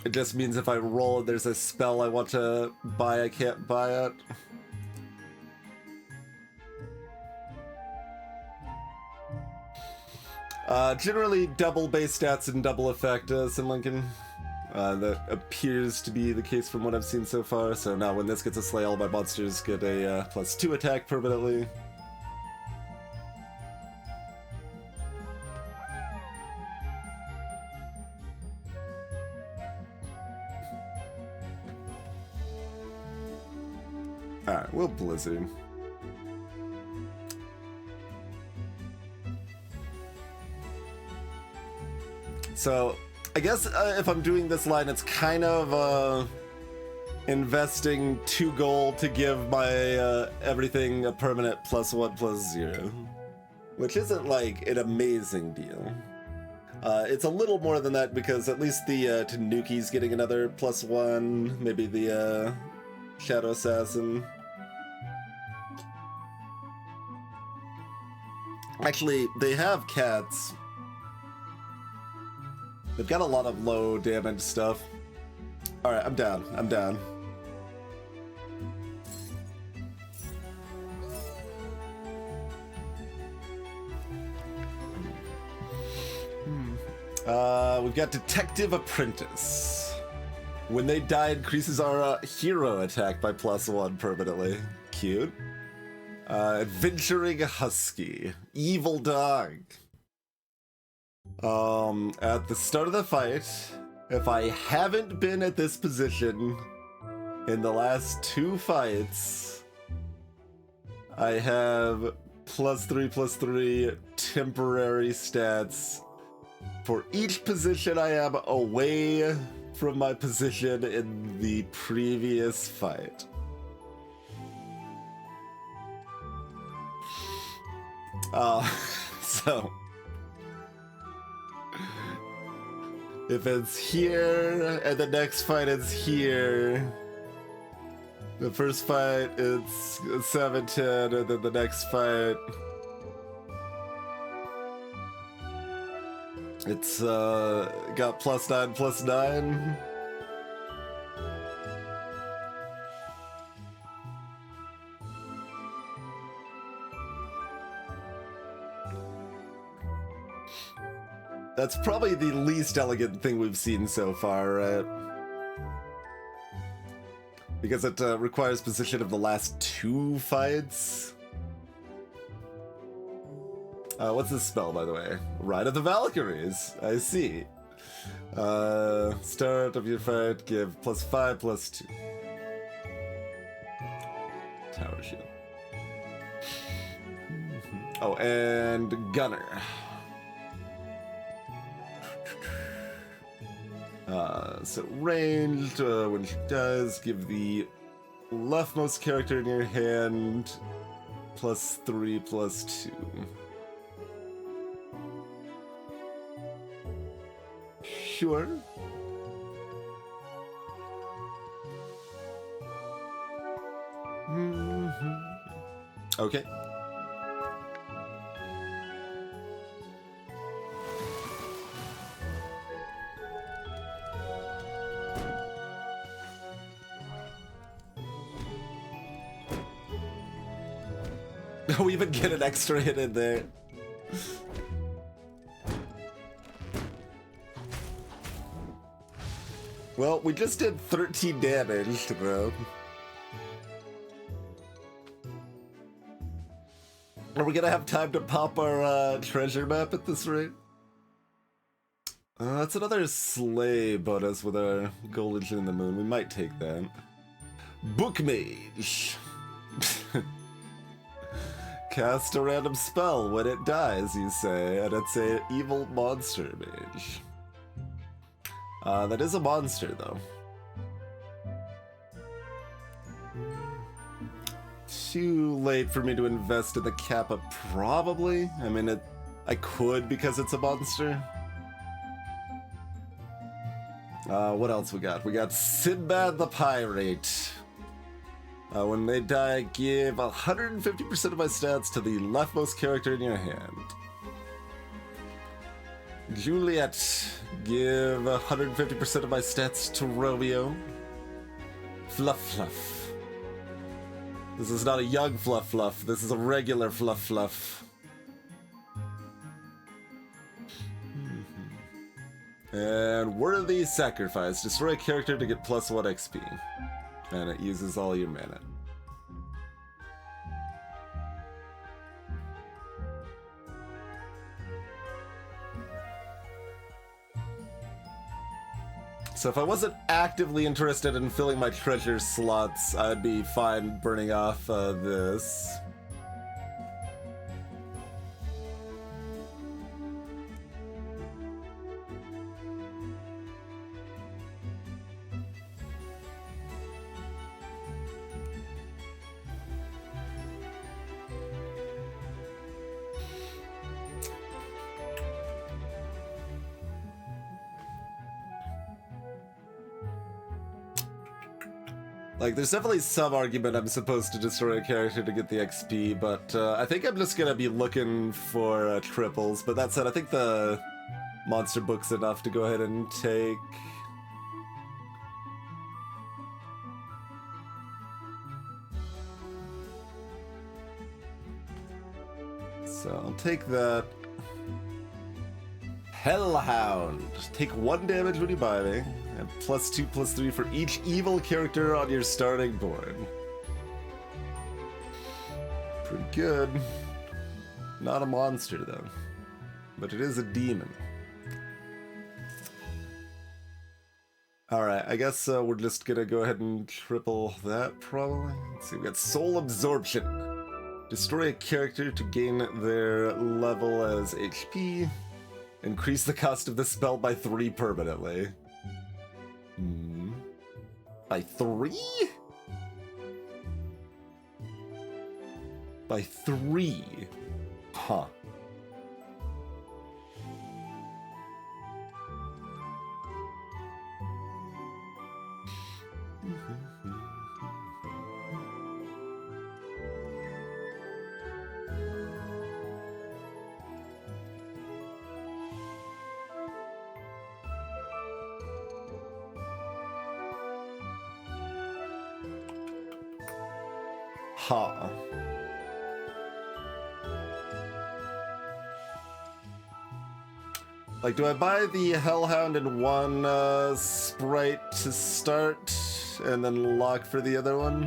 It just means if I roll and there's a spell I want to buy, I can't buy it. Generally double base stats and double effect, Sim Lincoln. That appears to be the case from what I've seen so far. So now when this gets a slay, all my monsters get a +2 attack permanently. Alright, we'll Blizzard. So, I guess if I'm doing this line, it's kind of investing 2 gold to give my everything a permanent +1/+0, which isn't like an amazing deal. It's a little more than that because at least the Tanuki's getting another +1, maybe the Shadow Assassin. Actually, they have cats. They've got a lot of low damage stuff. Alright, I'm down. I'm down. We've got Detective Apprentice. When they die, increases our hero attack by +1 permanently. Cute. Adventuring Husky. Evil Dog. At the start of the fight, if I haven't been at this position in the last 2 fights, I have +3/+3 temporary stats for each position I am away from my position in the previous fight. So if it's here and the next fight is here, the first fight it's 7/10, and then the next fight it's got +9/+9. That's probably the least elegant thing we've seen so far, right? Because it requires position of the last 2 fights. What's this spell, by the way? Ride of the Valkyries. I see. Start of your fight, give +5/+2. Tower shield. Oh, and Gunner. So ranged, when she does, give the leftmost character in your hand +3/+2. Sure. Okay. We even get an extra hit in there. Well, we just did 13 damage, though. Are we gonna have time to pop our treasure map at this rate? That's another sleigh bonus with our Golden in the Moon. We might take that. Bookmage. Cast a random spell when it dies, you say, and it's an evil monster mage. That is a monster, though. Too late for me to invest in the Kappa, probably. I mean, I could because it's a monster. What else we got? We got Sinbad the Pirate. When they die, give 150% of my stats to the leftmost character in your hand. Juliet, give 150% of my stats to Romeo. Fluff Fluff. This is not a young Fluff Fluff, this is a regular Fluff Fluff. And Worthy Sacrifice. Destroy a character to get +1 XP. And it uses all your mana. So if I wasn't actively interested in filling my treasure slots, I'd be fine burning off this. Like, there's definitely some argument I'm supposed to destroy a character to get the XP, but I think I'm just gonna be looking for triples. But that said, I think the monster book's enough to go ahead and take. So I'll take that. Hellhound. Take 1 damage when you buy me, and +2/+3 for each evil character on your starting board. Pretty good. Not a monster though, but it is a demon. Alright, I guess we're just gonna go ahead and triple that probably. Let's see, we got Soul Absorption. Destroy a character to gain their level as HP. Increase the cost of the spell by 3 permanently. By 3? By 3. Huh. Huh. Like, do I buy the Hellhound in one sprite to start and then lock for the other one?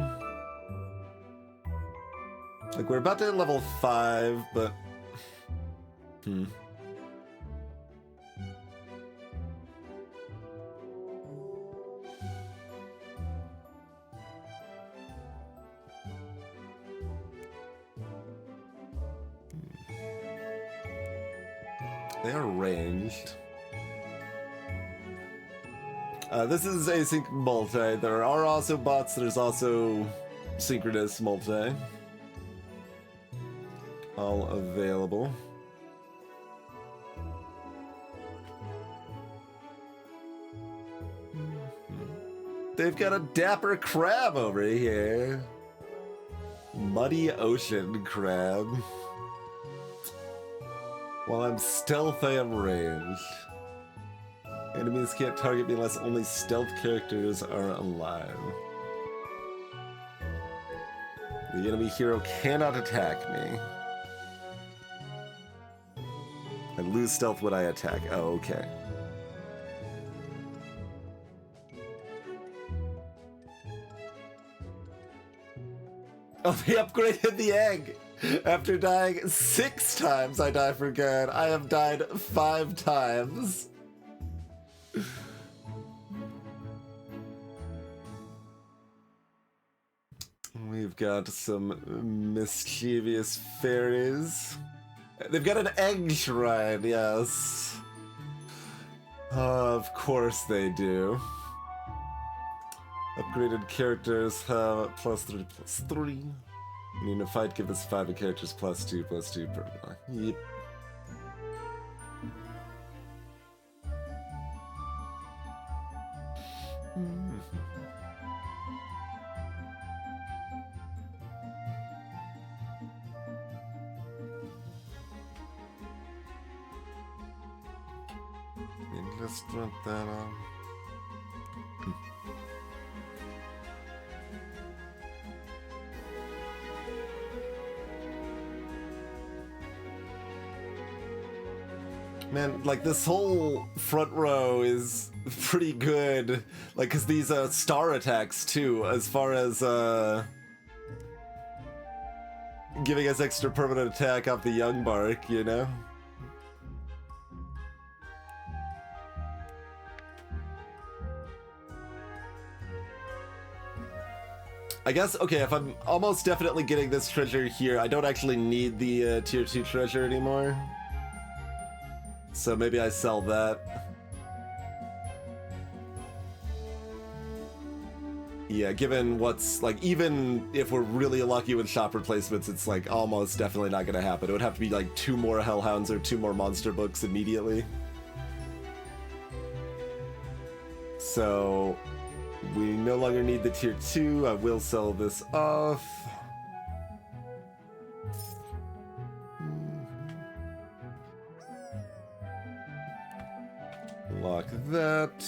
Like, we're about to hit level 5, but... They are ranged. This is async multi. There are also bots, there's also synchronous multi. All available. They've got a dapper crab over here. Muddy ocean crab. While I'm stealth, I am ranged. Enemies can't target me unless only stealth characters are alive. The enemy hero cannot attack me. I lose stealth when I attack. Oh, okay. Oh, they upgraded the egg! After dying 6 times, I die for good. I have died 5 times. We've got some mischievous fairies. They've got an egg shrine, yes. Of course they do. Upgraded characters have +3/+3. In unified, give us 5 characters +2/+2 permanently. Yep. And just put that on. Man, like, this whole front row is pretty good. Like, cause these star attacks too, as far as giving us extra permanent attack off the young bark, you know? I guess, okay, if I'm almost definitely getting this treasure here, I don't actually need the tier 2 treasure anymore. So maybe I sell that. Yeah, given what's, like, even if we're really lucky with shop replacements, it's, like, almost definitely not gonna happen. It would have to be, like, 2 more Hellhounds or 2 more monster books immediately. So, we no longer need the tier 2. I will sell this off. Lock that.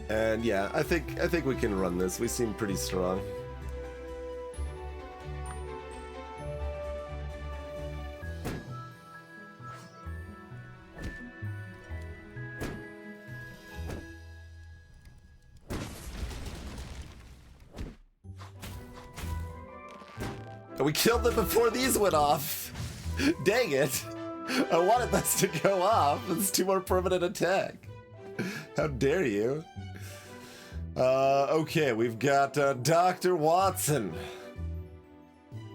And yeah, I think we can run this. We seem pretty strong. We killed them before these went off. Dang it. I wanted this to go off. It's 2 more permanent attack. How dare you? Okay, we've got Dr. Watson.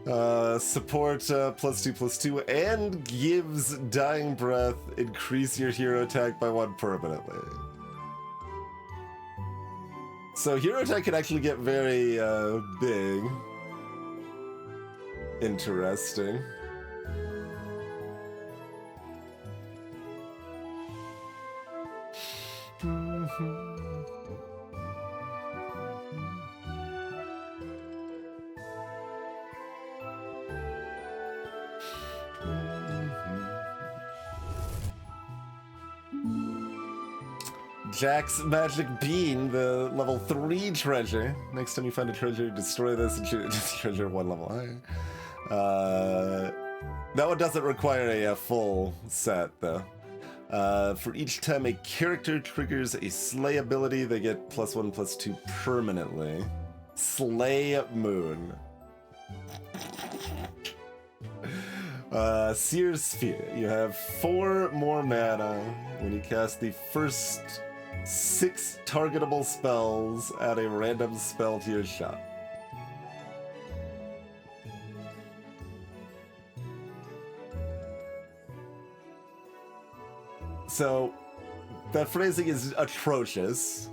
Support +2/+2 and gives Dying Breath, increase your hero attack by 1 permanently. So hero attack can actually get very big. Interesting. Jack's Magic Bean, the level 3 treasure. Next time you find a treasure, destroy this and choose a treasure 1 level higher. That one doesn't require a full set, though. For each time a character triggers a Slay ability, they get +1/+2 permanently. Slay Moon. Seer Sphere. You have 4 more mana when you cast the first 6 targetable spells, add a random spell to your shop. So, that phrasing is atrocious.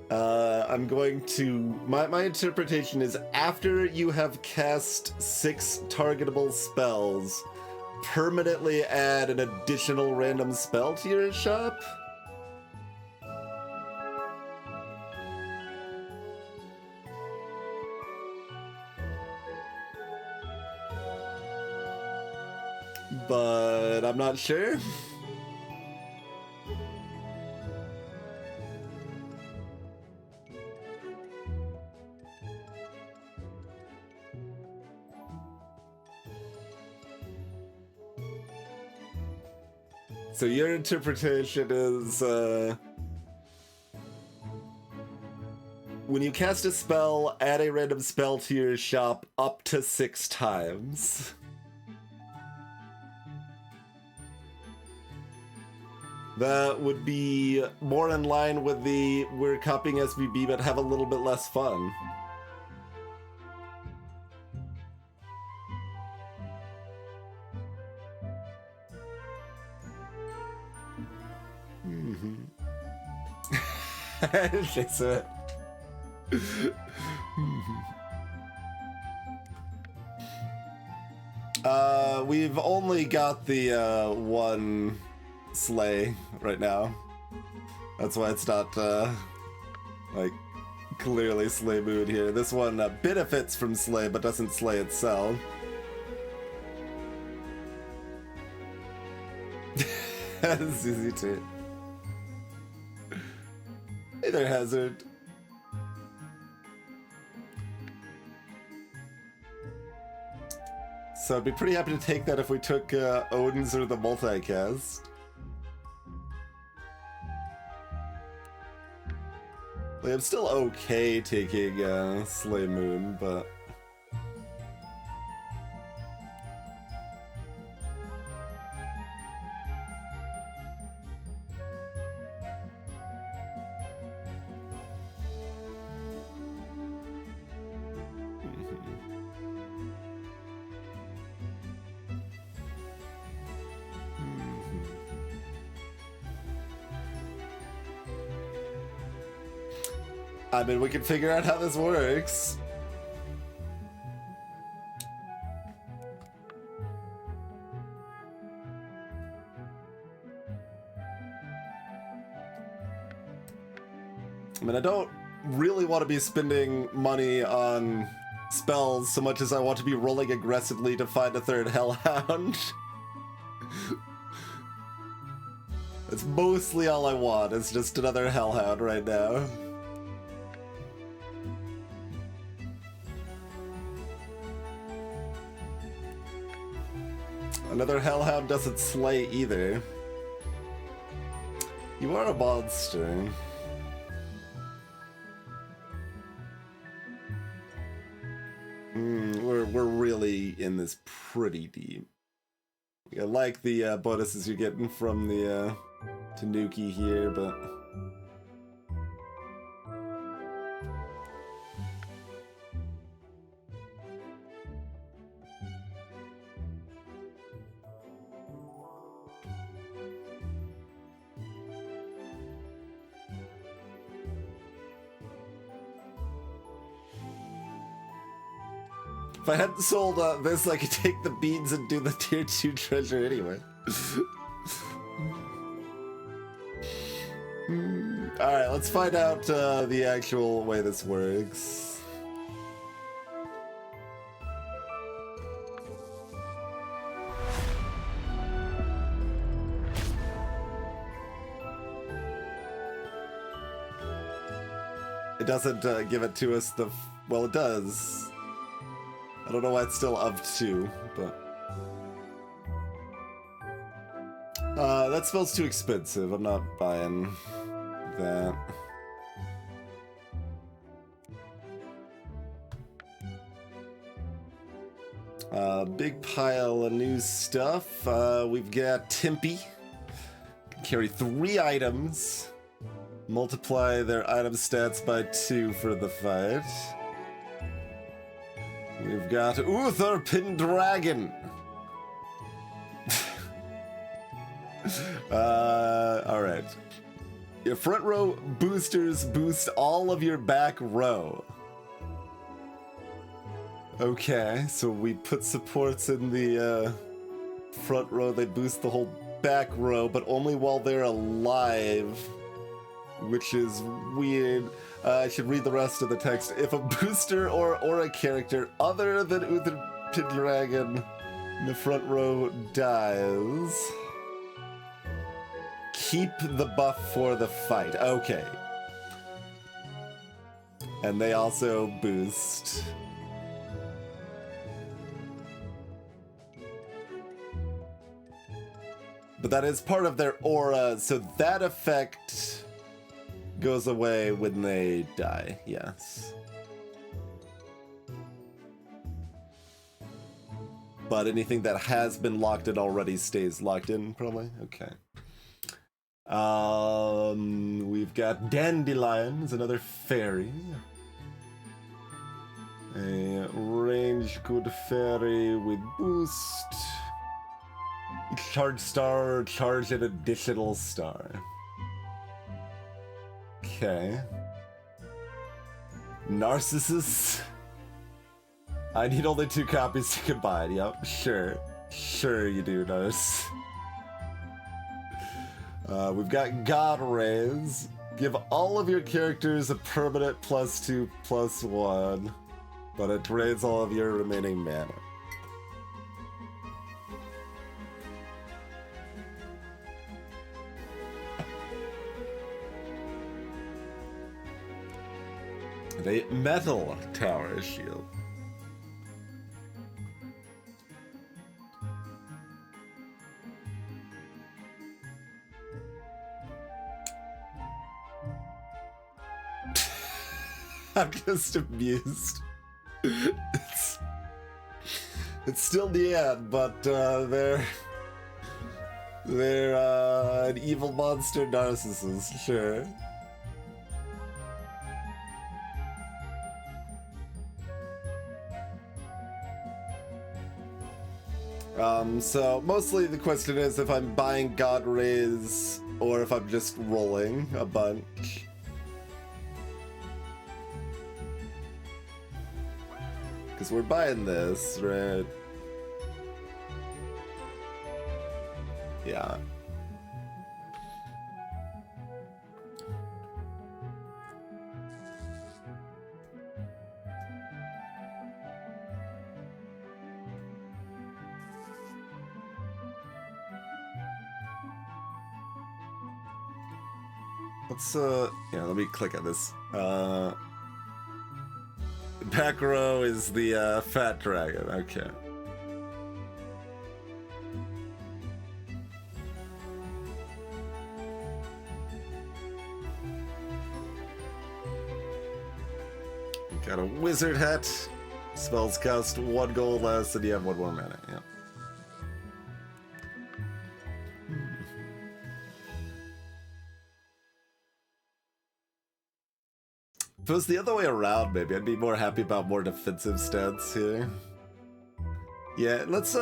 I'm going to... My interpretation is after you have cast 6 targetable spells, permanently add an additional random spell to your shop? But I'm not sure. So your interpretation is, when you cast a spell, add a random spell to your shop up to 6 times. That would be more in line with the we're copying SVB but have a little bit less fun. I didn't think so. We've only got the 1 Slay right now. That's why it's not like clearly Slay mood here. This one benefits from Slay but doesn't slay itself. That's easy too. Hey there, Hazard. So I'd be pretty happy to take that if we took Odin's or the multicast. Like, I'm still okay taking Slay Moon, but... I mean, we can figure out how this works. I mean, I don't really want to be spending money on spells so much as I want to be rolling aggressively to find a third Hellhound. That's mostly all I want, is just another Hellhound right now. Another Hellhound doesn't slay either. You are a monster. We're really in this pretty deep. I like the bonuses you're getting from the Tanuki here, but... If I hadn't sold this, I could take the beans and do the tier 2 treasure anyway. Alright, let's find out the actual way this works. It doesn't give it to us well, it does. I don't know why it's still up to, but... that spell's too expensive. I'm not buying that. Big pile of new stuff. We've got Timpy. Carry 3 items. Multiply their item stats by 2 for the fight. We've got Uther Pendragon. Alright. Your front row boosters boost all of your back row. Okay, so we put supports in the front row, they boost the whole back row, but only while they're alive, which is weird. I should read the rest of the text. If a booster or aura character other than Uther Pendragon in the front row dies, keep the buff for the fight. Okay. And they also boost. But that is part of their aura, so that effect goes away when they die, yes. But anything that has been locked in already stays locked in, probably? Okay. We've got Dandelions, another fairy. A range good fairy with boost. Each charge star, charge an additional star. Okay. Narcissus. I need only 2 copies to combine. Yep, sure. Sure you do, Nars. We've got God Rays. Give all of your characters a permanent +2/+1, but it drains all of your remaining mana. A metal tower shield. I'm just amused. It's still the end, but they're an evil monster narcissist, sure. So mostly the question is if I'm buying God Rays or if I'm just rolling a bunch. Because we're buying this, right? Yeah. Let's, yeah, let me click on this. Back row is the, fat dragon, okay. Got a wizard hat. Spells cost 1 gold less, and you have 1 more mana, yeah. If it was the other way around, maybe I'd be more happy about more defensive stats here. Yeah, let's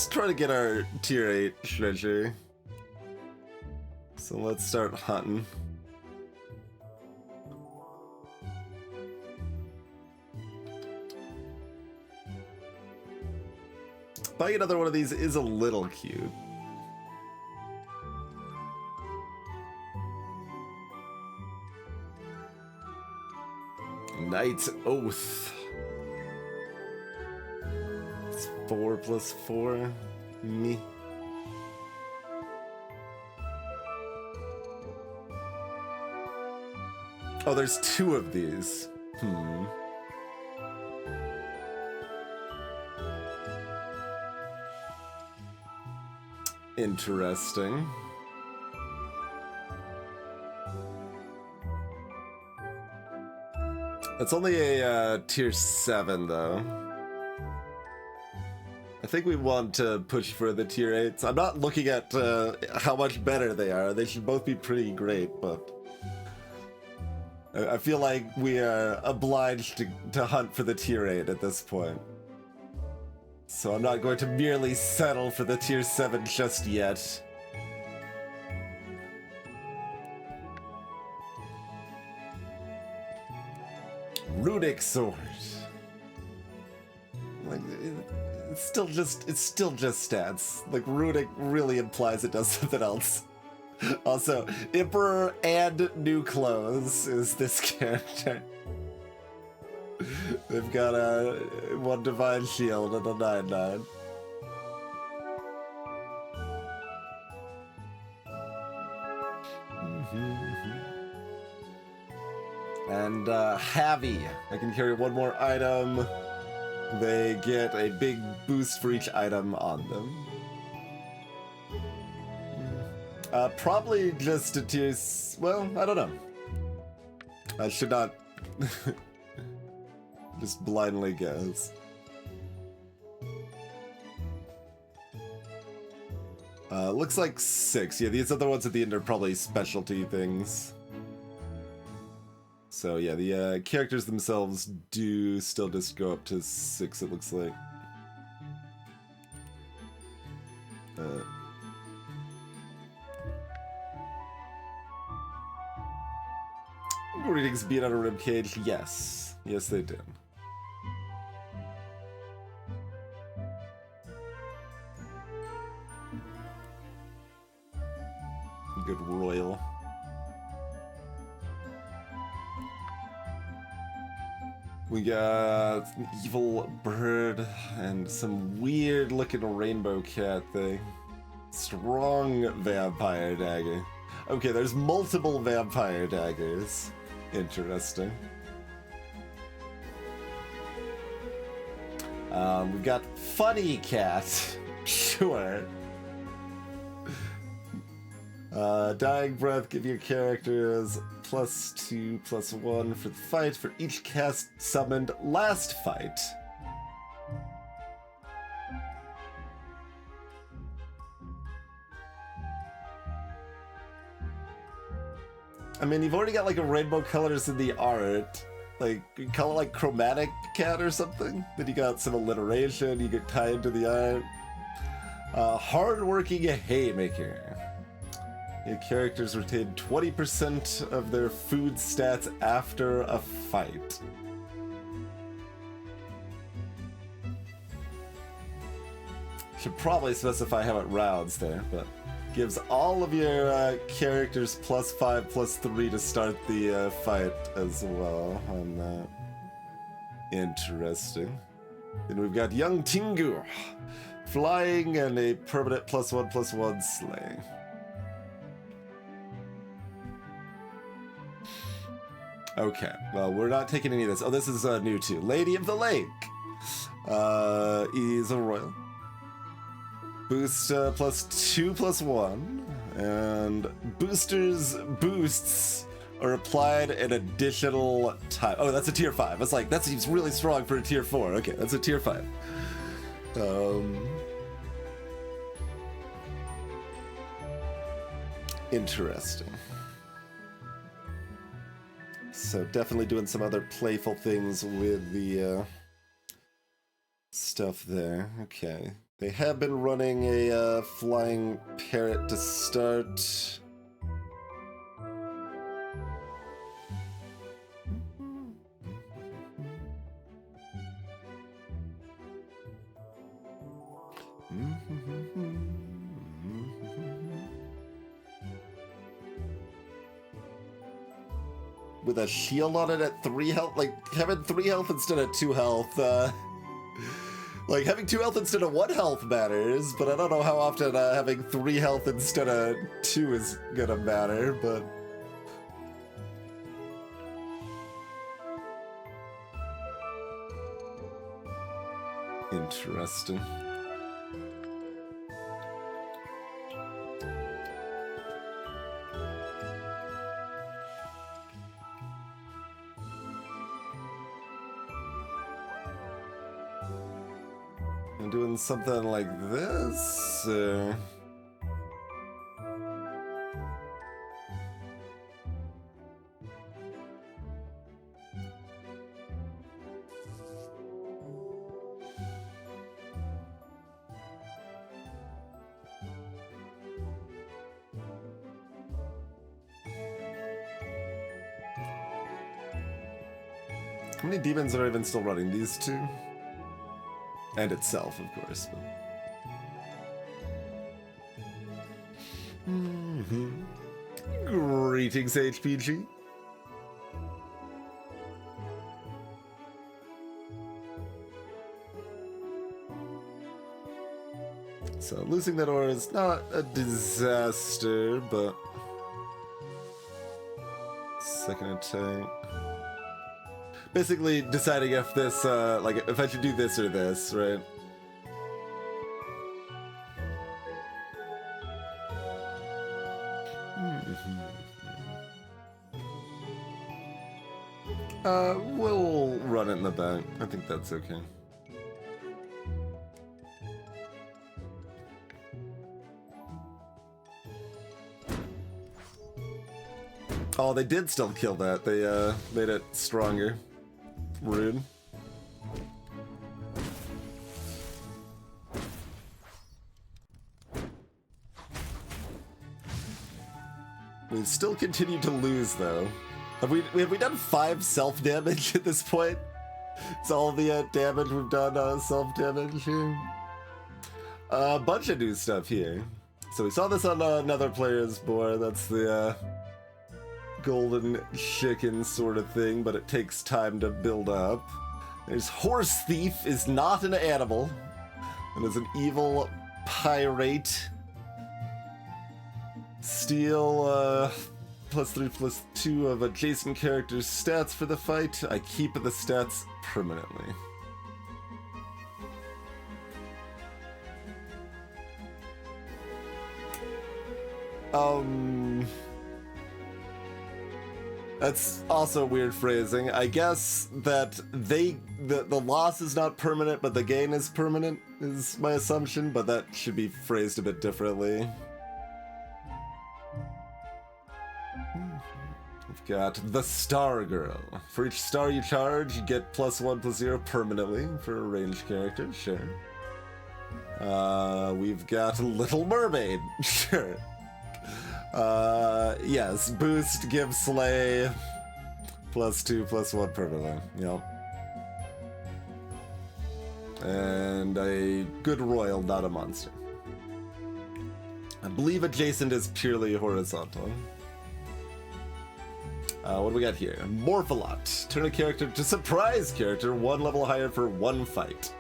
try to get our tier 8 treasure. So let's start hunting. Buying another one of these is a little cute. Knight's Oath. It's 4 plus 4. Me. Oh, there's 2 of these. Interesting. It's only a tier 7 though. I think we want to push for the tier 8s. I'm not looking at how much better they are. They should both be pretty great, but I feel like we are obliged to hunt for the tier 8 at this point. So I'm not going to merely settle for the tier 7 just yet. Runic sword. Like it's still just stats. Like runic really implies it does something else. Also, Emperor and new clothes is this character. They've got a 1 divine shield and a 9/9. And Havi. I can carry 1 more item. They get a big boost for each item on them. Probably just a tier... Well, I don't know. I should not just blindly guess. Looks like 6. Yeah, these other ones at the end are probably specialty things. So yeah, the characters themselves do still just go up to 6, it looks like. Greetings beat out a ribcage. Yes. Yes, they did. Good royal. We got an evil bird and some weird looking rainbow cat thing. Strong vampire dagger. Okay, there's multiple vampire daggers. Interesting. We've got funny cat. Sure. Dying breath, give your characters +2/+1 for the fight for each cast summoned last fight. I mean, you've already got like a rainbow colors in the art. Like, you call it like chromatic cat or something? Then you got some alliteration, you get tied to the art. Hard-working haymaker. Your characters retain 20% of their food stats after a fight. Should probably specify how it rounds there, but gives all of your characters +5/+3 to start the fight as well on that. Interesting. Then we've got Young Tingu, flying and a permanent +1/+1 sleigh. Okay, well, we're not taking any of this. Oh, this is new too. Lady of the Lake is a royal. Boost +2/+1, and boosts are applied an additional time. Oh, that's a tier 5. That's like, that seems really strong for a tier 4. Okay, that's a tier 5. Interesting. So definitely doing some other playful things with the stuff there. Okay. They have been running a flying parrot to start. With a shield on it at 3 health, like having 3 health instead of 2 health, like having 2 health instead of 1 health matters, but I don't know how often having 3 health instead of 2 is gonna matter, but... Interesting. I'm doing something like this. How many demons are even still running? These 2? And itself, of course. But... Greetings, HPG. So losing that aura is not a disaster, but... Second attack... Basically deciding if this, like, if I should do this or this, right? We'll run it in the back. I think that's okay. Oh, they did still kill that. They, made it stronger. Rude. We still continue to lose, though. Have we done 5 self-damage at this point? It's all the damage we've done, self-damage here. A bunch of new stuff here. So we saw this on another player's board. That's the golden chicken sort of thing, but it takes time to build up. There's Horse Thief is not an animal and is an evil pirate. Steal +3/+2 of adjacent character's stats for the fight. I keep the stats permanently. That's also weird phrasing. I guess that the loss is not permanent, but the gain is permanent, is my assumption, but that should be phrased a bit differently. We've got the Star Girl. For each star you charge, you get +1/+0 permanently for a ranged character, sure. We've got Little Mermaid, sure. Yes, boost, give slay, +2/+1 permanently, yep. And a good royal, not a monster. I believe adjacent is purely horizontal. What do we got here? Morpholot. Turn a character to surprise character 1 level higher for 1 fight.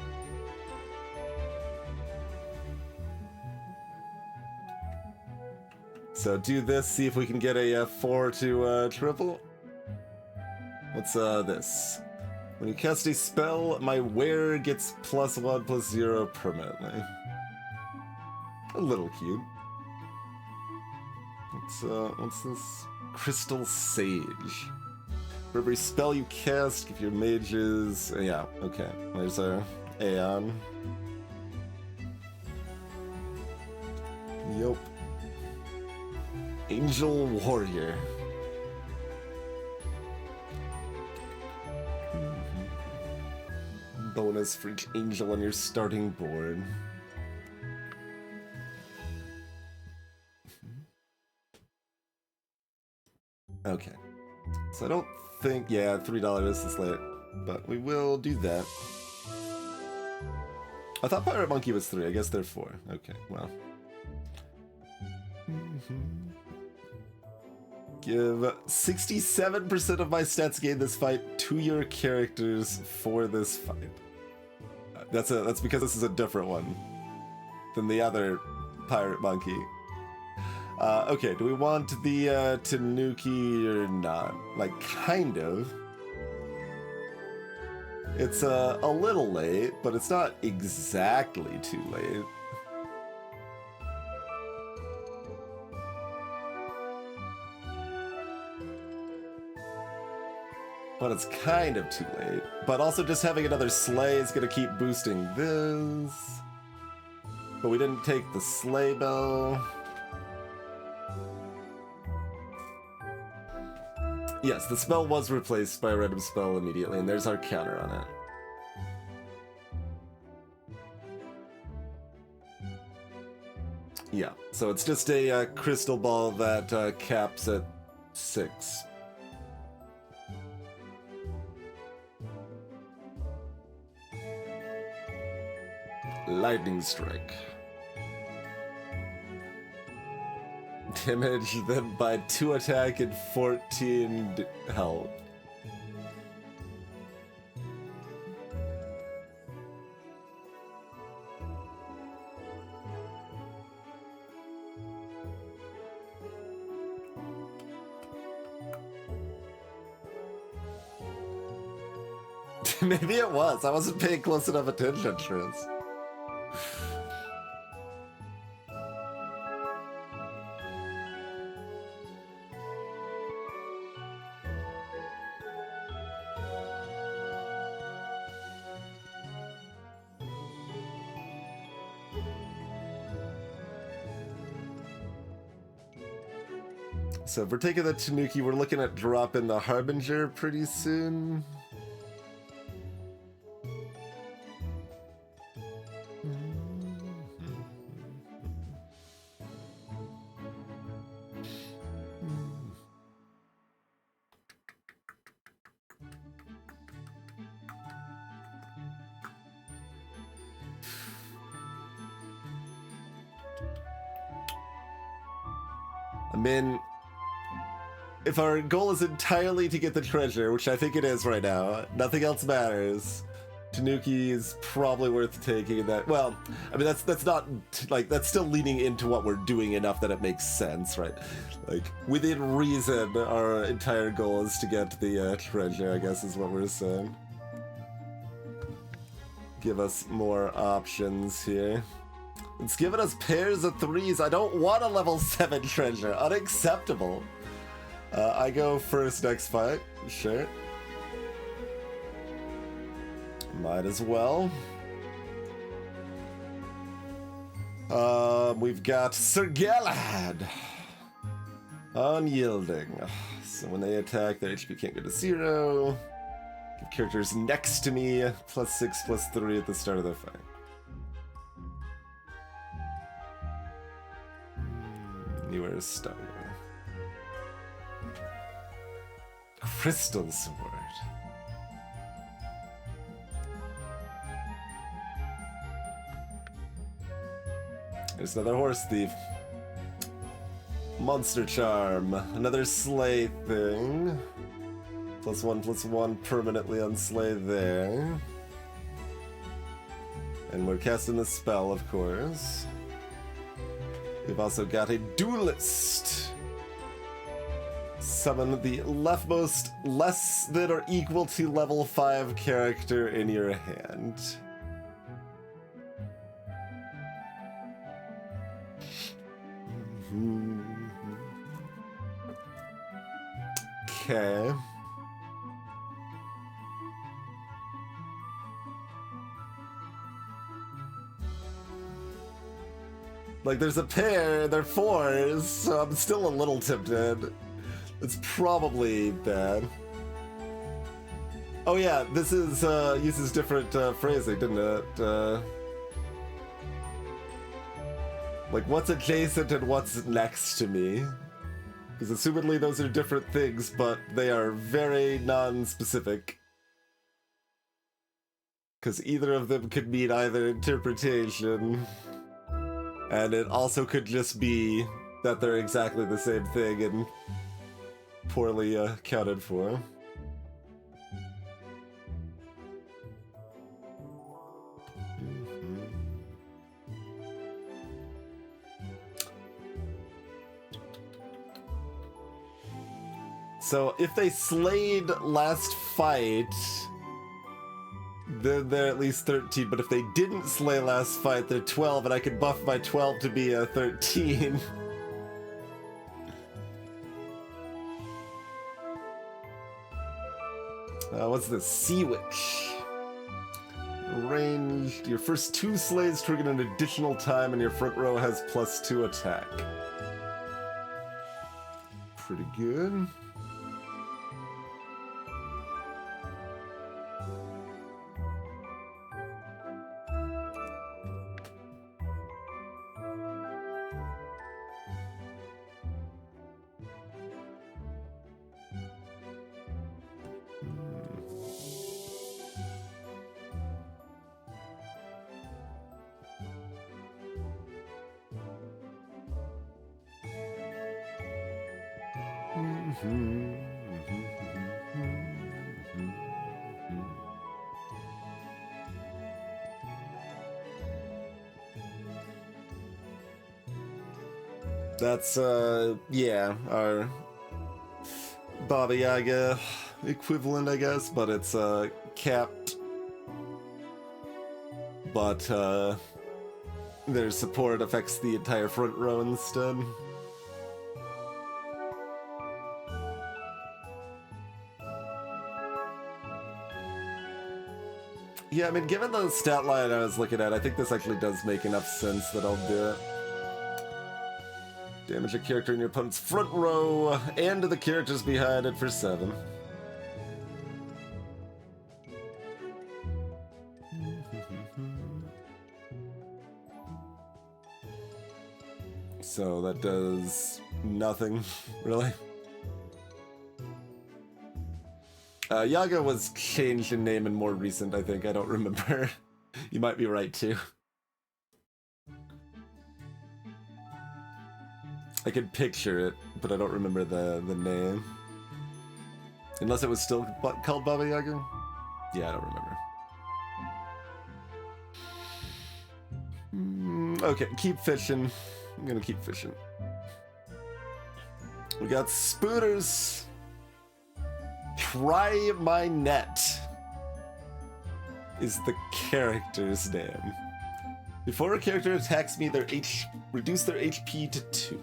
So do this, see if we can get a 4 to triple. What's this? When you cast a spell, my wearer gets +1/+0 permanently. A little cute. What's this? Crystal Sage. For every spell you cast, give your mages... yeah, okay. There's our Aeon. Yup. Angel Warrior. Bonus for each angel on your starting board. Okay. So I don't think... yeah, $3 is late. But we will do that. I thought Pirate Monkey was 3. I guess they're 4. Okay, well. Give 67% of my stats gain this fight to your characters for this fight. That's because this is a different one than the other Pirate Monkey. Okay, do we want the Tanuki or not? Like, kind of. It's a little late, but it's not exactly too late. But it's kind of too late. But also just having another sleigh is gonna keep boosting this. But we didn't take the sleigh bell. Yes, the spell was replaced by a random spell immediately, and there's our counter on it. Yeah, so it's just a crystal ball that caps at 6. Lightning Strike. Damage them by 2 attack and 14 health. Maybe it was. I wasn't paying close enough attention, Tris. So if we're taking the Tanuki, we're looking at dropping the Harbinger pretty soon. I mean, if our goal is entirely to get the treasure, which I think it is right now, nothing else matters. Tanuki is probably worth taking that. Well, I mean, that's not, like, that's still leaning into what we're doing enough that it makes sense, right? Like, within reason, our entire goal is to get the treasure, I guess is what we're saying. Give us more options here. It's giving us pairs of 3s. I don't want a level 7 treasure. Unacceptable. I go first next fight. Sure. Might as well. We've got Sir Galahad. Unyielding. So when they attack, their HP can't go to 0. Give characters next to me +6/+3 at the start of the fight. Newer starter. Crystal Sword. There's another horse thief. Monster Charm. Another slay thing. +1/+1 permanently on slay there. And we're casting the spell, of course. We've also got a duelist. Summon the leftmost less than or equal to level 5 character in your hand. Okay. Like, there's a pair, they're 4s, so I'm still a little tempted. It's probably bad. Oh yeah, this is, uses different phrasing, didn't it? Like, what's adjacent and what's next to me? Because assumedly those are different things, but they are very non-specific. Because either of them could mean either interpretation, and it also could just be that they're exactly the same thing and poorly accounted for. So if they slayed last fight, then they're at least 13, but if they didn't slay last fight, they're 12, and I could buff my 12 to be a 13. What's this? Sea Witch. Ranged. Your first 2 slays trigger an additional time, and your front row has +2 attack. Pretty good. That's, yeah, our Baba Yaga equivalent, I guess, but it's, capped. But, their support affects the entire front row instead. Yeah, I mean, given the stat line I was looking at, I think this actually does make enough sense that I'll do it. Damage a character in your opponent's front row and the characters behind it for 7. So that does nothing, really. Yaga was changed in name and more recent, I think. I don't remember. You might be right, too. I can picture it, but I don't remember the name. Unless it was still called Baba Yaga? Yeah, I don't remember. Okay, keep fishing. I'm gonna keep fishing. We got Spooters. Try My Net is the character's name. Before a character attacks me, reduce their HP to 2.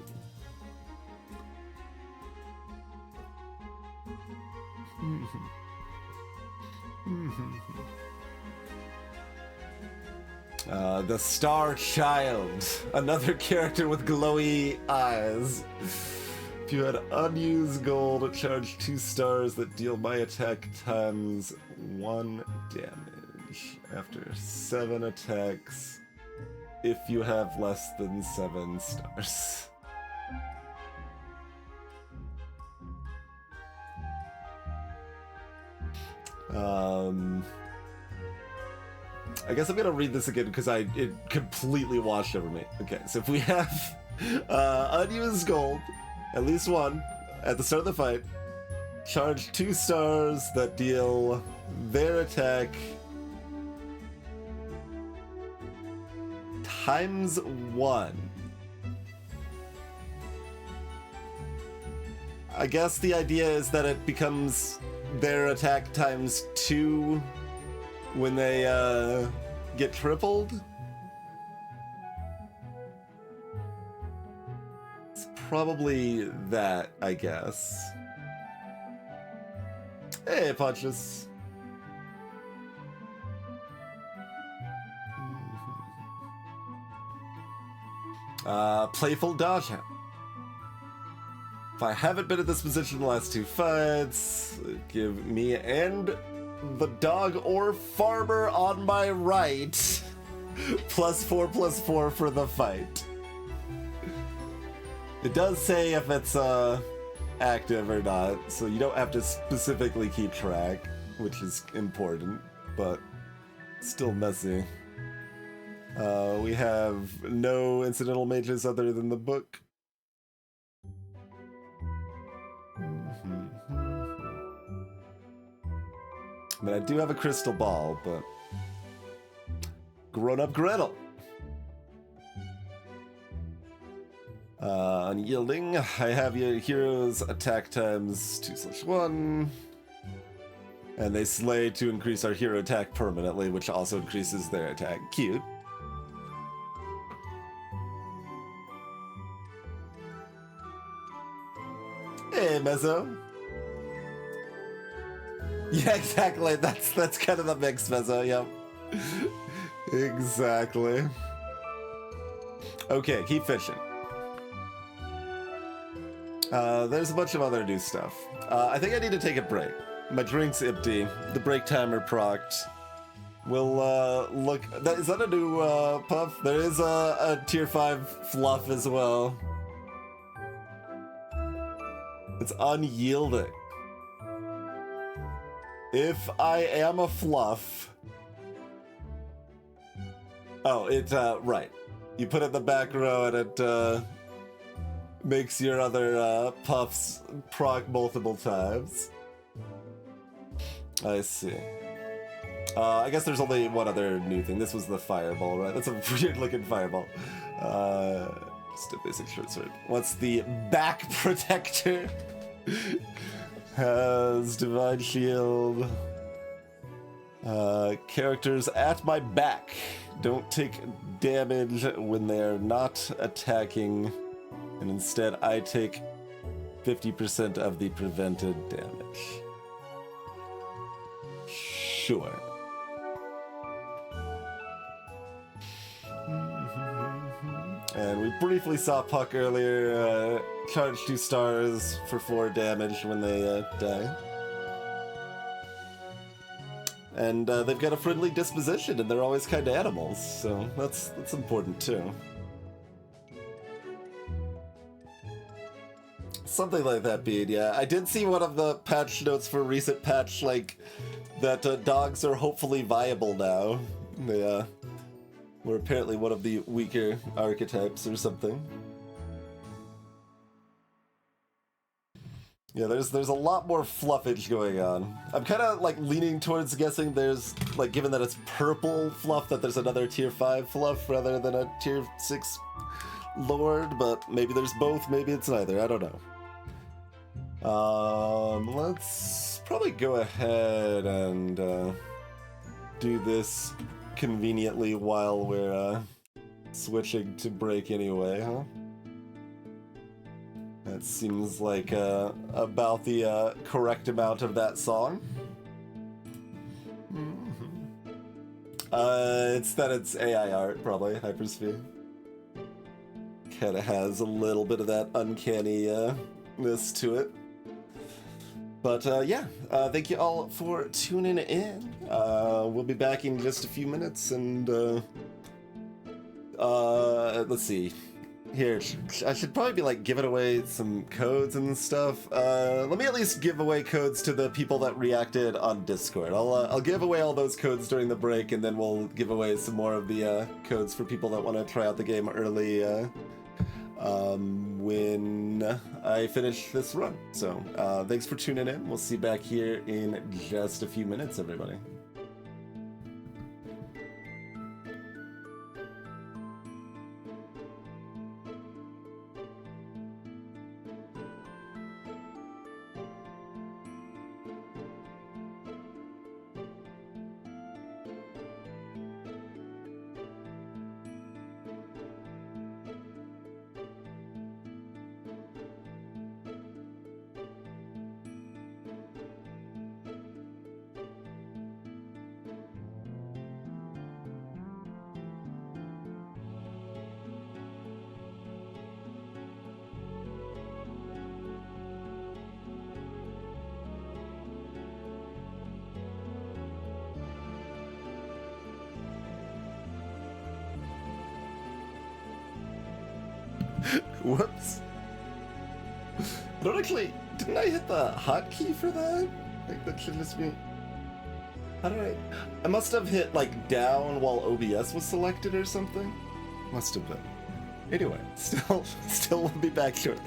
The Star Child, another character with glowy eyes. If you had unused gold, charge 2 stars that deal my attack times 1 damage after 7 attacks if you have less than 7 stars. I guess I'm gonna read this again because it completely washed over me. Okay, so if we have unused gold, at least 1, at the start of the fight, charge 2 stars that deal their attack times 1. I guess the idea is that it becomes their attack times 2 when they get tripled. It's probably that, I guess. Hey, Punches. Playful dodge. If I haven't been in this position the last 2 fights, give me and the dog or farmer on my right +4/+4 for the fight. It does say if it's active or not, so you don't have to specifically keep track, which is important, but still messy. We have no incidental mages other than the book. I mean, I do have a crystal ball, but grown-up Gretel. Unyielding, I have your heroes attack times 2/1. And they slay to increase our hero attack permanently, which also increases their attack. Cute. Hey, Mezzo. Yeah, exactly. That's kind of the mix, Mezzo. Yep. Exactly. Okay, keep fishing. There's a bunch of other new stuff. I think I need to take a break. My drink's empty. The break timer procced. We'll look. Is that a new puff? There is a tier 5 fluff as well. It's unyielding. If I am a fluff... Oh, right. You put it in the back row and it makes your other puffs proc multiple times. I see. I guess there's only one other new thing. This was the fireball, right? That's a weird looking fireball. Just a basic short sword. What's the back protector? Has divine shield. Characters at my back don't take damage when they're not attacking, and instead I take 50% of the prevented damage. Sure. And we briefly saw Puck earlier charge 2 stars for 4 damage when they die. And they've got a friendly disposition, and they're always kind of animals, so that's important too. Something like that, Bean, yeah. I did see one of the patch notes for a recent patch, like, that dogs are hopefully viable now. They were apparently one of the weaker archetypes or something. Yeah, there's a lot more fluffage going on. I'm kind of like leaning towards guessing there's, like, given that it's purple fluff, that there's another tier 5 fluff rather than a tier 6 lord, but maybe there's both, maybe it's neither, I don't know. Let's probably go ahead and do this conveniently while we're switching to break anyway, huh? That seems like about the correct amount of that song. It's AI art, probably, Hypersphere. Kinda has a little bit of that uncanny-ness to it. But yeah, thank you all for tuning in. We'll be back in just a few minutes, and let's see. Here, I should probably be like giving away some codes and stuff. Let me at least give away codes to the people that reacted on Discord. I'll give away all those codes during the break, and then we'll give away some more of the codes for people that want to try out the game early when I finish this run. So thanks for tuning in. We'll see you back here in just a few minutes, everybody. Whoops. I don't actually... Didn't I hit the hotkey for that? Like, that should just be... How did I... I must have hit, like, down while OBS was selected or something? Must have been. Anyway, still we'll be back shortly.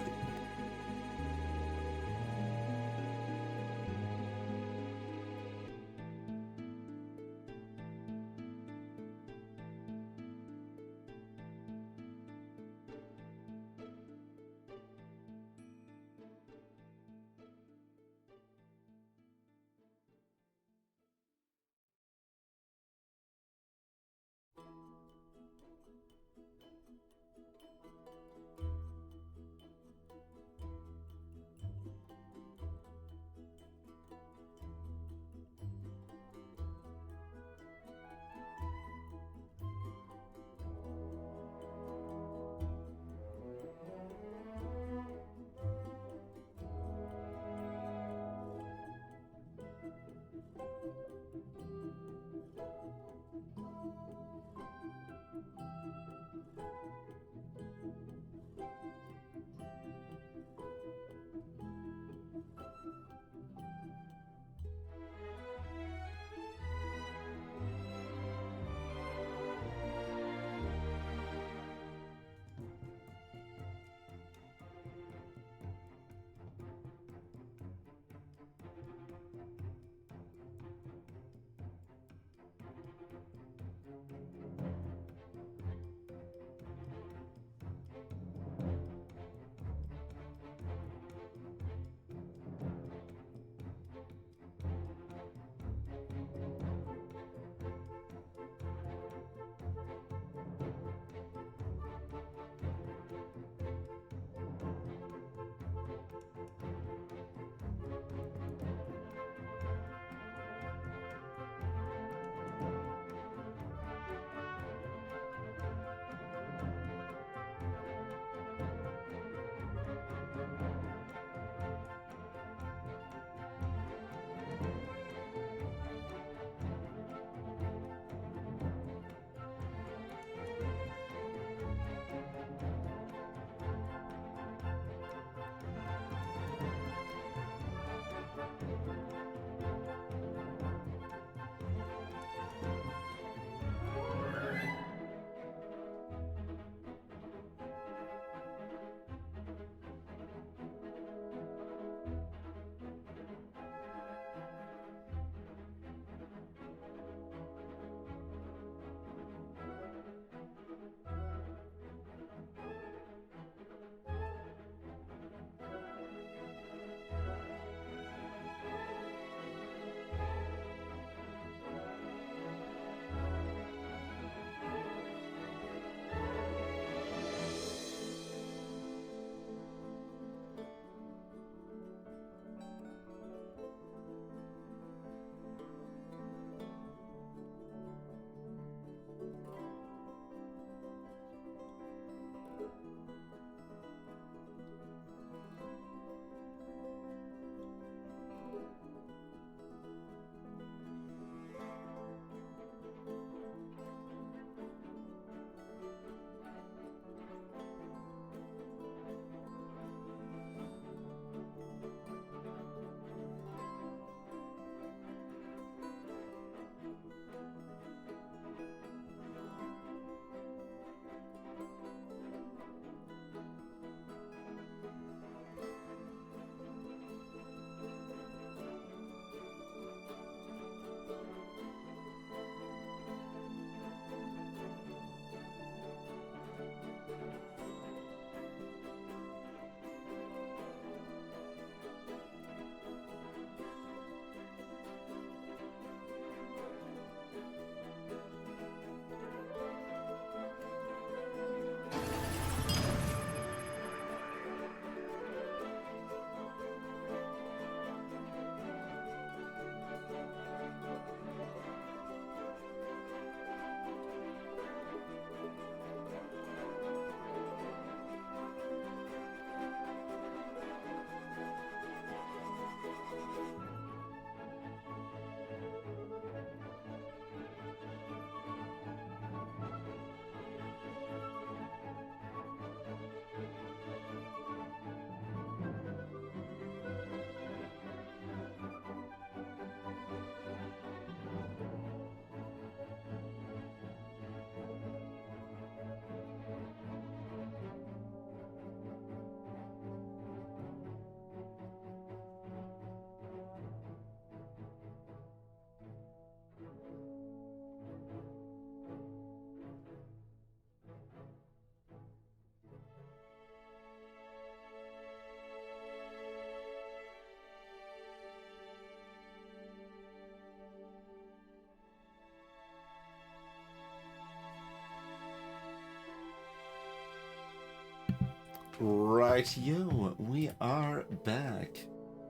Right-yo, we are back.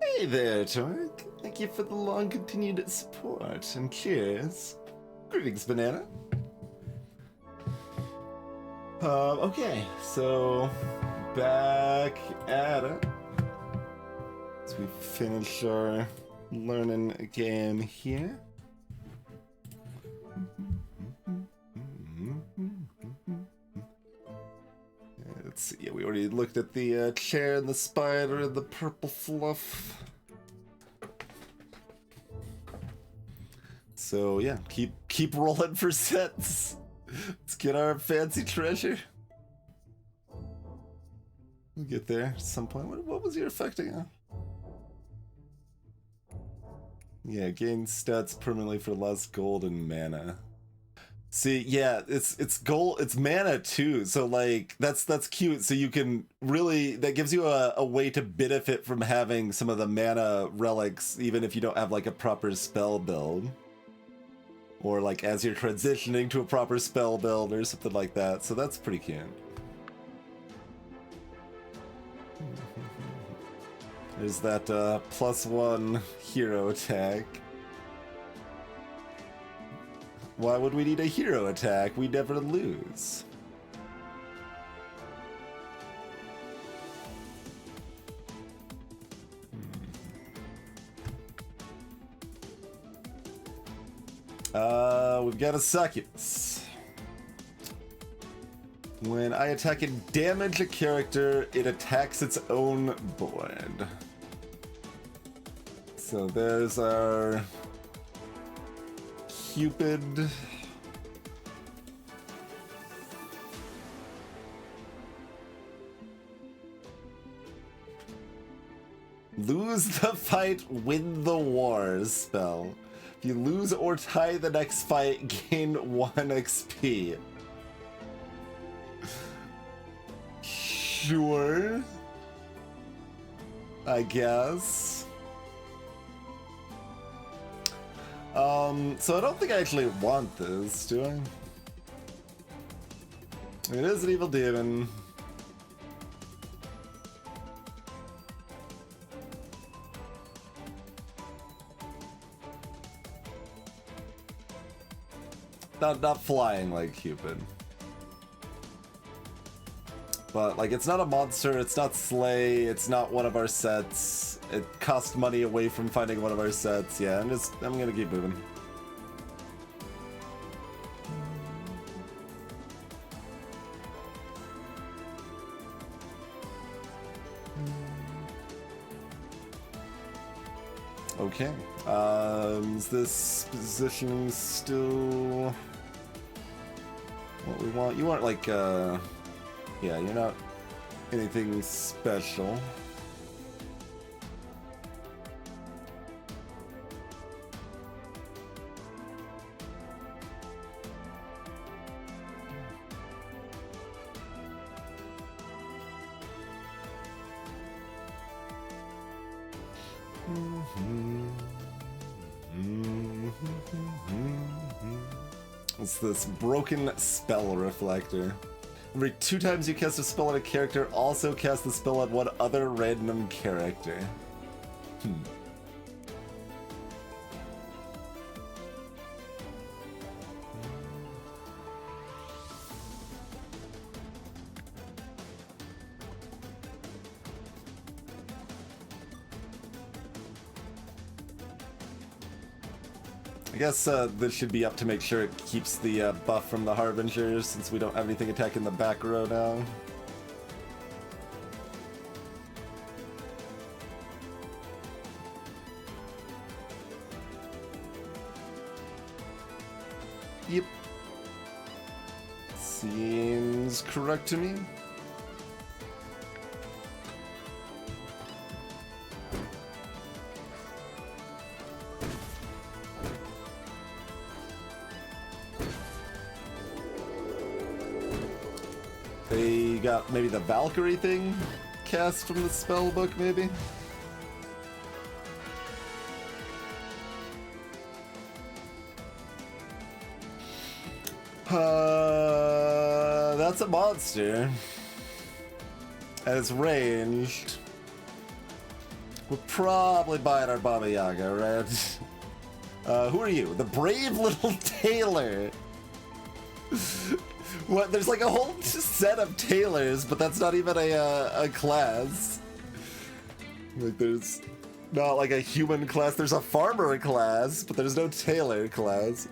Hey there, Torque. Thank you for the long continued support and cheers. Greetings, Banana. Okay, so back at it. As we finish our learning game here. Let's see, yeah, we already looked at the chair and the spider and the purple fluff. So yeah, keep rolling for sets. Let's get our fancy treasure. We'll get there at some point. What was your effect again? Yeah, gain stats permanently for less gold and mana. See, yeah, it's gold, it's mana too. So like that's cute. So you can really, that gives you a way to benefit from having some of the mana relics, even if you don't have like a proper spell build, or like as you're transitioning to a proper spell build or something like that. So that's pretty cute. There's that +1 hero attack. Why would we need a hero attack? We never lose. We've got a succubus. When I attack and damage a character, it attacks its own board. So there's our Cupid. Lose the fight, win the war spell. If you lose or tie the next fight, gain 1 XP. Sure. I guess. So I don't think I actually want this, do I? It is an evil demon. Not flying like Cupid. But like, it's not a monster, it's not Slay, it's not one of our sets. It cost money away from finding one of our sets. Yeah, I'm gonna keep moving. Okay. Is this positioning still what we want? You aren't like, yeah, you're not anything special. What's this? Broken Spell Reflector. Every 2 times you cast a spell on a character, also cast the spell on one other random character. I guess this should be up to make sure it keeps the buff from the Harbingers, since we don't have anything attacking the back row now. Yep. Seems correct to me. They got maybe the Valkyrie thing cast from the spell book, maybe? That's a monster. and it's ranged, we're probably buying our Baba Yaga, right? Who are you? The brave little tailor. What? There's like a whole set of tailors, but that's not even a class. Like there's not like a human class. There's a farmer class, but there's no tailor class.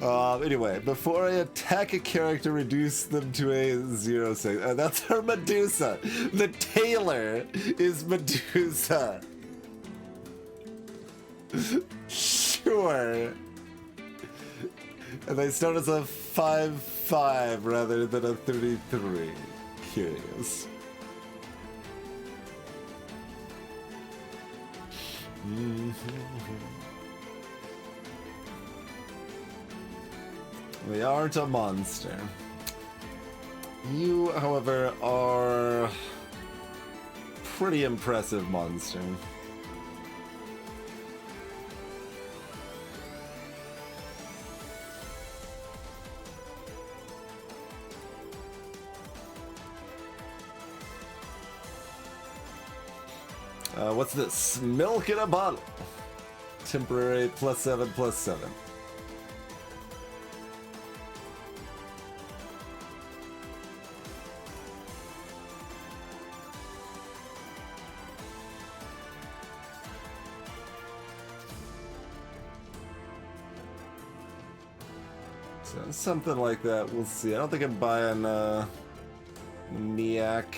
Anyway, before I attack a character, reduce them to a 0-6. That's her Medusa. The tailor is Medusa. Sure. And they start as a 5-5 rather than a 33. Curious. They aren't a monster. You, however, are pretty impressive monster. What's this? Milk in a bottle. Temporary +7/+7. So something like that. We'll see. I don't think I'm buying Niak.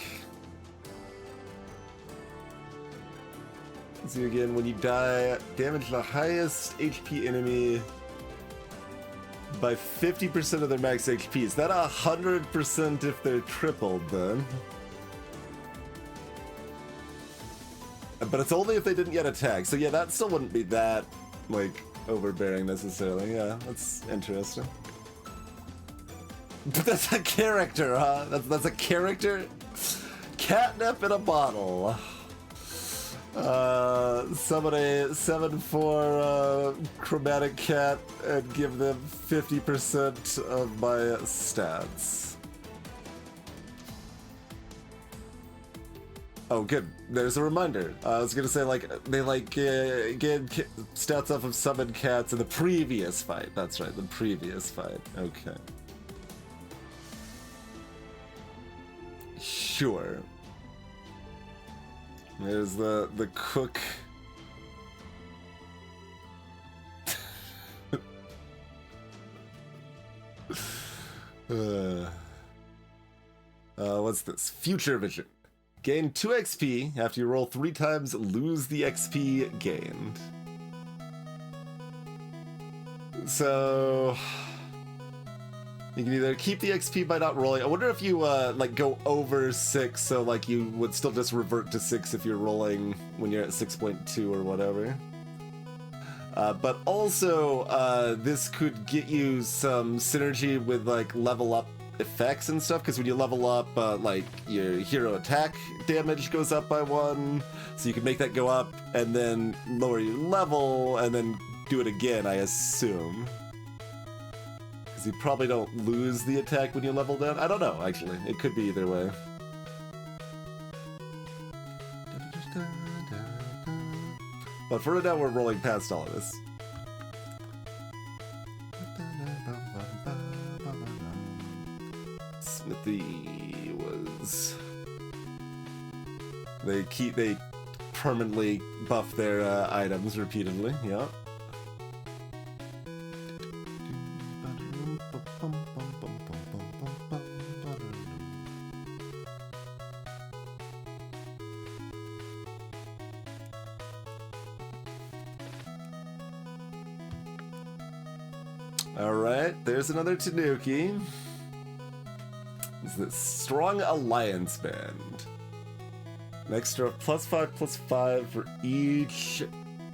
See again, when you die, damage the highest HP enemy by 50% of their max HP. Is that 100% if they're tripled then? But it's only if they didn't get attacked. So yeah, that still wouldn't be that, like, overbearing necessarily. Yeah, that's interesting. But that's a character, huh? That's a character? Catnip in a bottle. Summon a 7/4 chromatic cat and give them 50% of my stats. Oh, good. There's a reminder. I was gonna say, like, they, like, get stats off of summoned cats in the previous fight. That's right, the previous fight. Okay. Sure. There's the cook. What's this? Future Vision. Gain 2 XP. After you roll 3 times, lose the XP gained. So you can either keep the XP by not rolling. I wonder if you like go over 6, so like you would still just revert to 6 if you're rolling when you're at 6.2 or whatever. But also, this could get you some synergy with like level up effects and stuff, because when you level up, like your hero attack damage goes up by 1, so you can make that go up and then lower your level and then do it again, I assume. Because you probably don't lose the attack when you level down. I don't know, actually. It could be either way. But for right now, we're rolling past all of this. Smithy was... They permanently buff their items repeatedly, yeah. Alright, there's another Tanuki. It's the Strong Alliance Band. An extra +5/+5 for each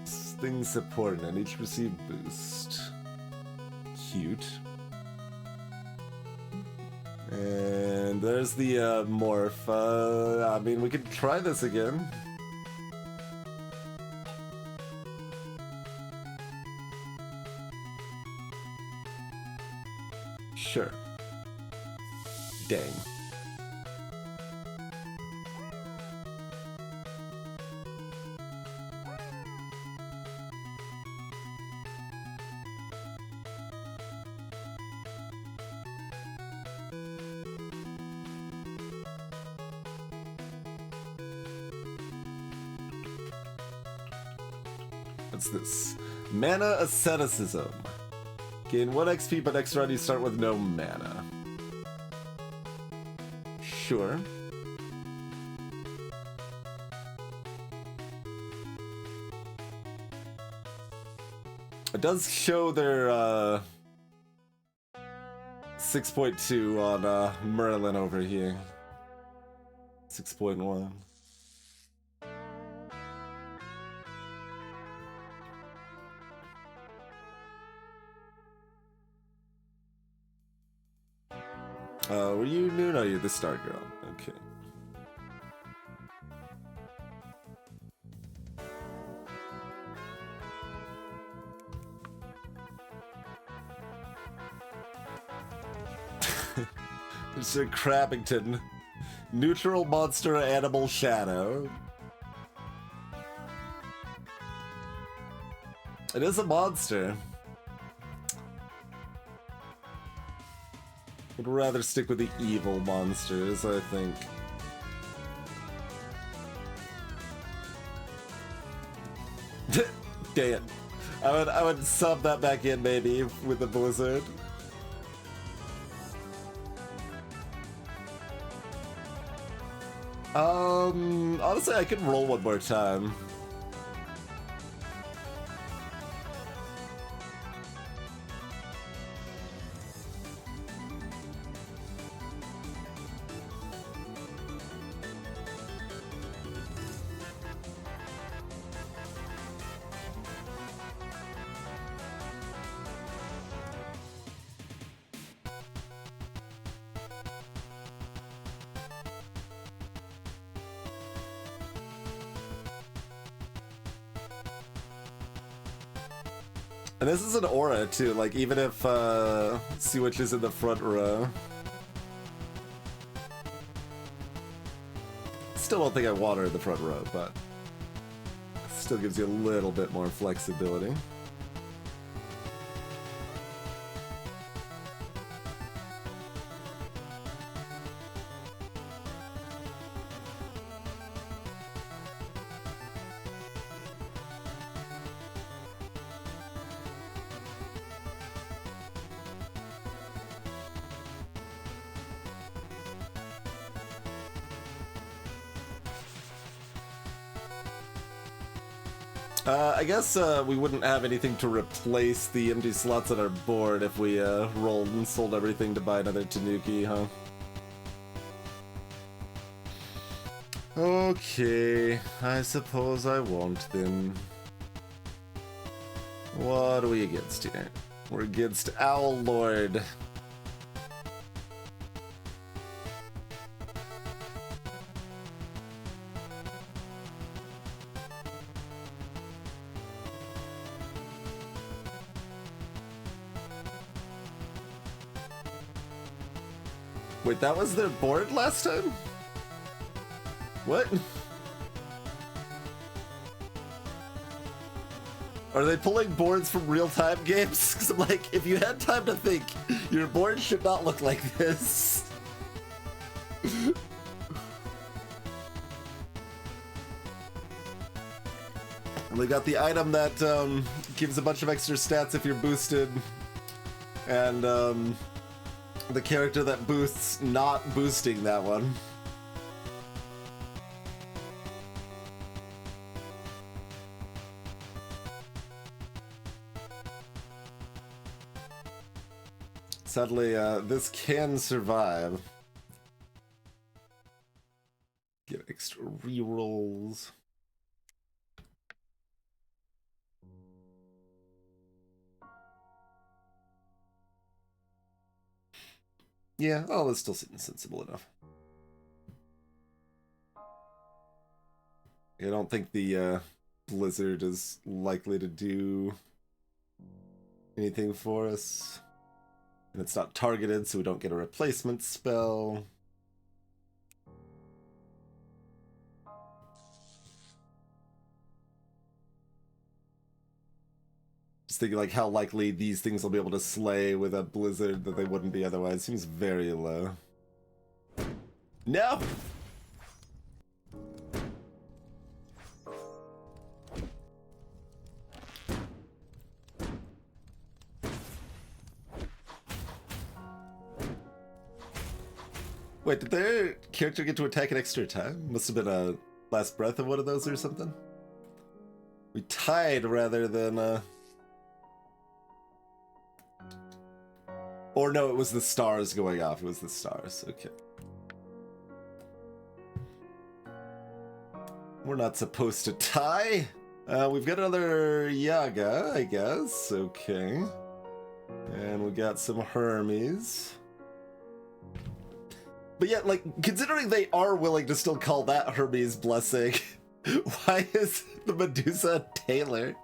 thing supported and each received boost. Cute. And there's the morph. I mean, we could try this again. Sure. Dang. What's this? Mana Asceticism. Gain 1 XP, but next round you start with no mana. Sure. It does show their 6.2 on Merlin over here. 6.1. Were you new? No, you're the star girl. Okay. Mr. Crabbington. Neutral monster animal shadow. It is a monster. I'd rather stick with the evil monsters, I think. Dang it. I would sub that back in maybe with the blizzard. Honestly, I can roll one more time. And this is an aura too, like even if Switch is in the front row. Still don't think I want her in the front row, but still gives you a little bit more flexibility. I guess we wouldn't have anything to replace the empty slots on our board if we rolled and sold everything to buy another Tanuki, huh? Okay, I suppose I won't then. What are we against here? We're against Owl Lord. Wait, that was their board last time? What? Are they pulling boards from real-time games? Because I'm like, if you had time to think, your board should not look like this. And they got the item that gives a bunch of extra stats if you're boosted. And the character that boosts not boosting that one. Sadly, this can survive. Get extra rerolls. Yeah, oh, it's still sensible enough. I don't think the blizzard is likely to do anything for us. And it's not targeted, so we don't get a replacement spell. Just thinking like how likely these things will be able to slay with a blizzard that they wouldn't be otherwise. Seems very low. No! Wait, did their character get to attack an extra time? Must have been a last breath of one of those or something. We tied rather than or no, it was the stars going off. It was the stars. Okay. We're not supposed to tie. We've got another Yaga, I guess. Okay. And we got some Hermes. But yet, like, considering they are willing to still call that Hermes blessing, why is the Medusa a tailor?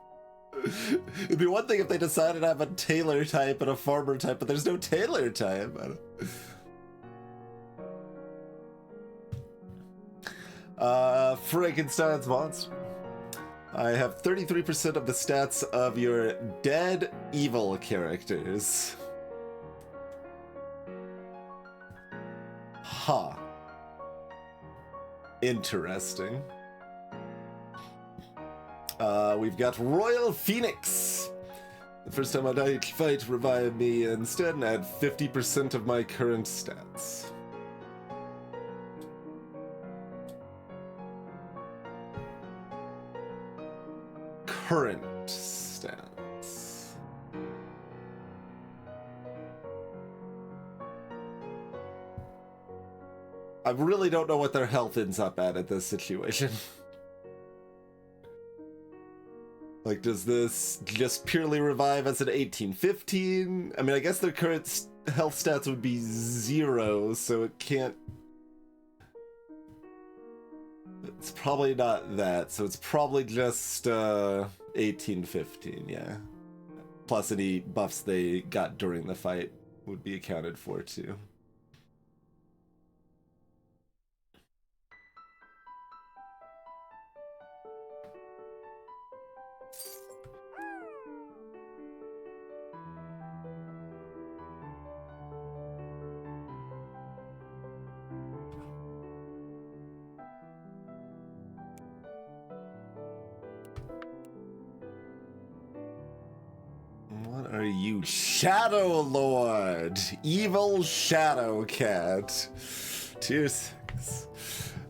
It'd be one thing if they decided to have a tailor type and a farmer type, but there's no tailor type. Frankenstein's monster. I have 33% of the stats of your dead evil characters. Huh. Interesting. We've got Royal Phoenix. The first time I die each fight, revive me instead and add 50% of my current stats. Current stats. I really don't know what their health ends up at this situation. Like, does this just purely revive as an 1815? I mean, I guess their current health stats would be 0, so it can't... It's probably not that, so it's probably just 1815, yeah. Plus any buffs they got during the fight would be accounted for, too. What are you? Shadow Lord! Evil Shadow Cat. Tier 6.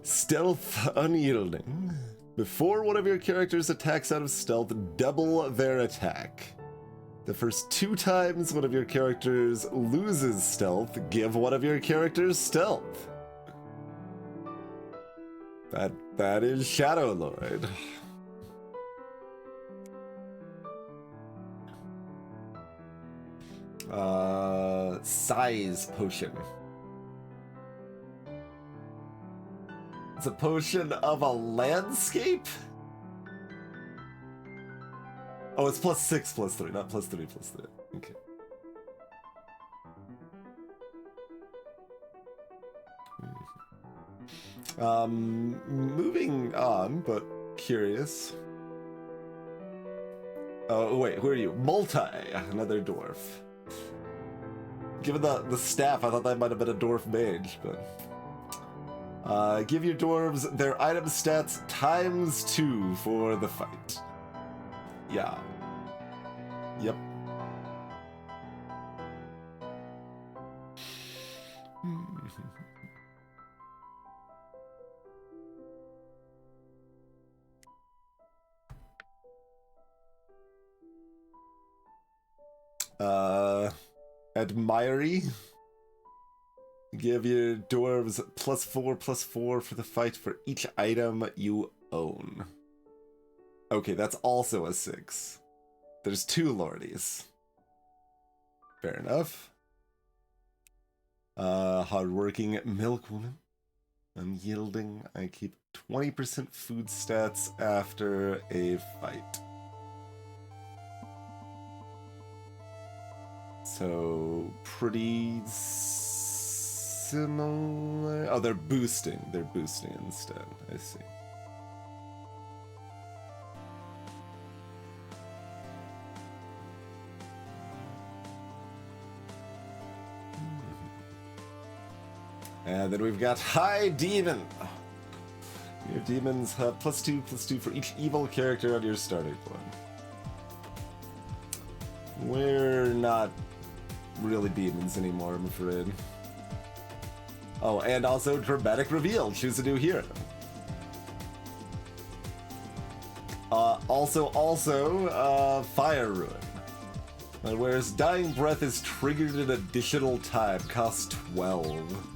Stealth Unyielding. Before one of your characters attacks out of stealth, double their attack. The first 2 times one of your characters loses stealth, give one of your characters stealth. That is Shadow Lord. Size potion. It's a potion of a landscape? Oh, it's +6/+3, not +3/+3. Okay. Moving on, but curious. Oh, wait, who are you? Multi, another dwarf. Given the staff, I thought that might have been a dwarf mage, but... give your dwarves their item stats ×2 for the fight. Yeah. Yep. Admirey. Give your dwarves +4/+4 for the fight for each item you own. Okay, that's also a 6. There's 2 lordies. Fair enough. Hardworking milkwoman. Unyielding. I keep 20% food stats after a fight. So, pretty similar. Oh, they're boosting. They're boosting instead. I see. And then we've got High Demon. Your demons have +2/+2 for each evil character on your starting point. We're not really demons anymore, I'm afraid. Oh, and also dramatic reveal. Choose a new hero. Also, Fire Ruin. Whereas Dying Breath is triggered an additional time, costs 12.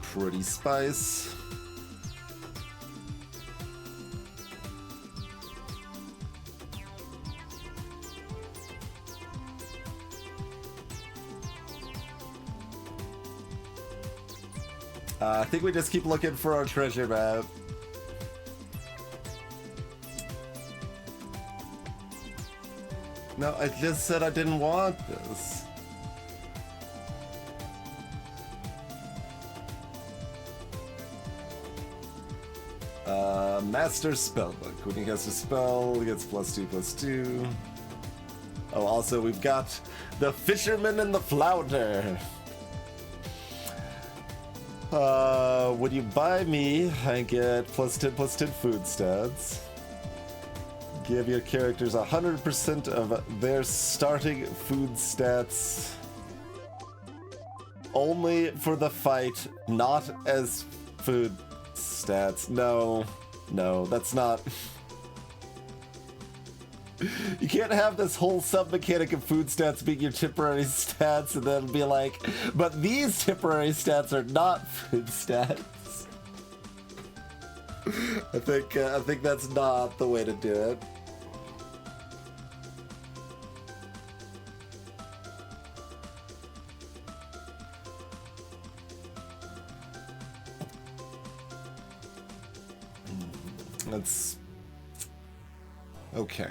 Pretty spice. I think we just keep looking for our treasure map. No, I just said I didn't want this. Master Spellbook. When he casts a spell, he gets +2/+2. Oh, also we've got the Fisherman and the Flounder. When you buy me, I get +10/+10 food stats. Give your characters 100% of their starting food stats. Only for the fight, not as food stats. No, that's not... You can't have this whole sub-mechanic of food stats being your temporary stats and then be like, but these temporary stats are not food stats. I think that's not the way to do it. That's... Okay.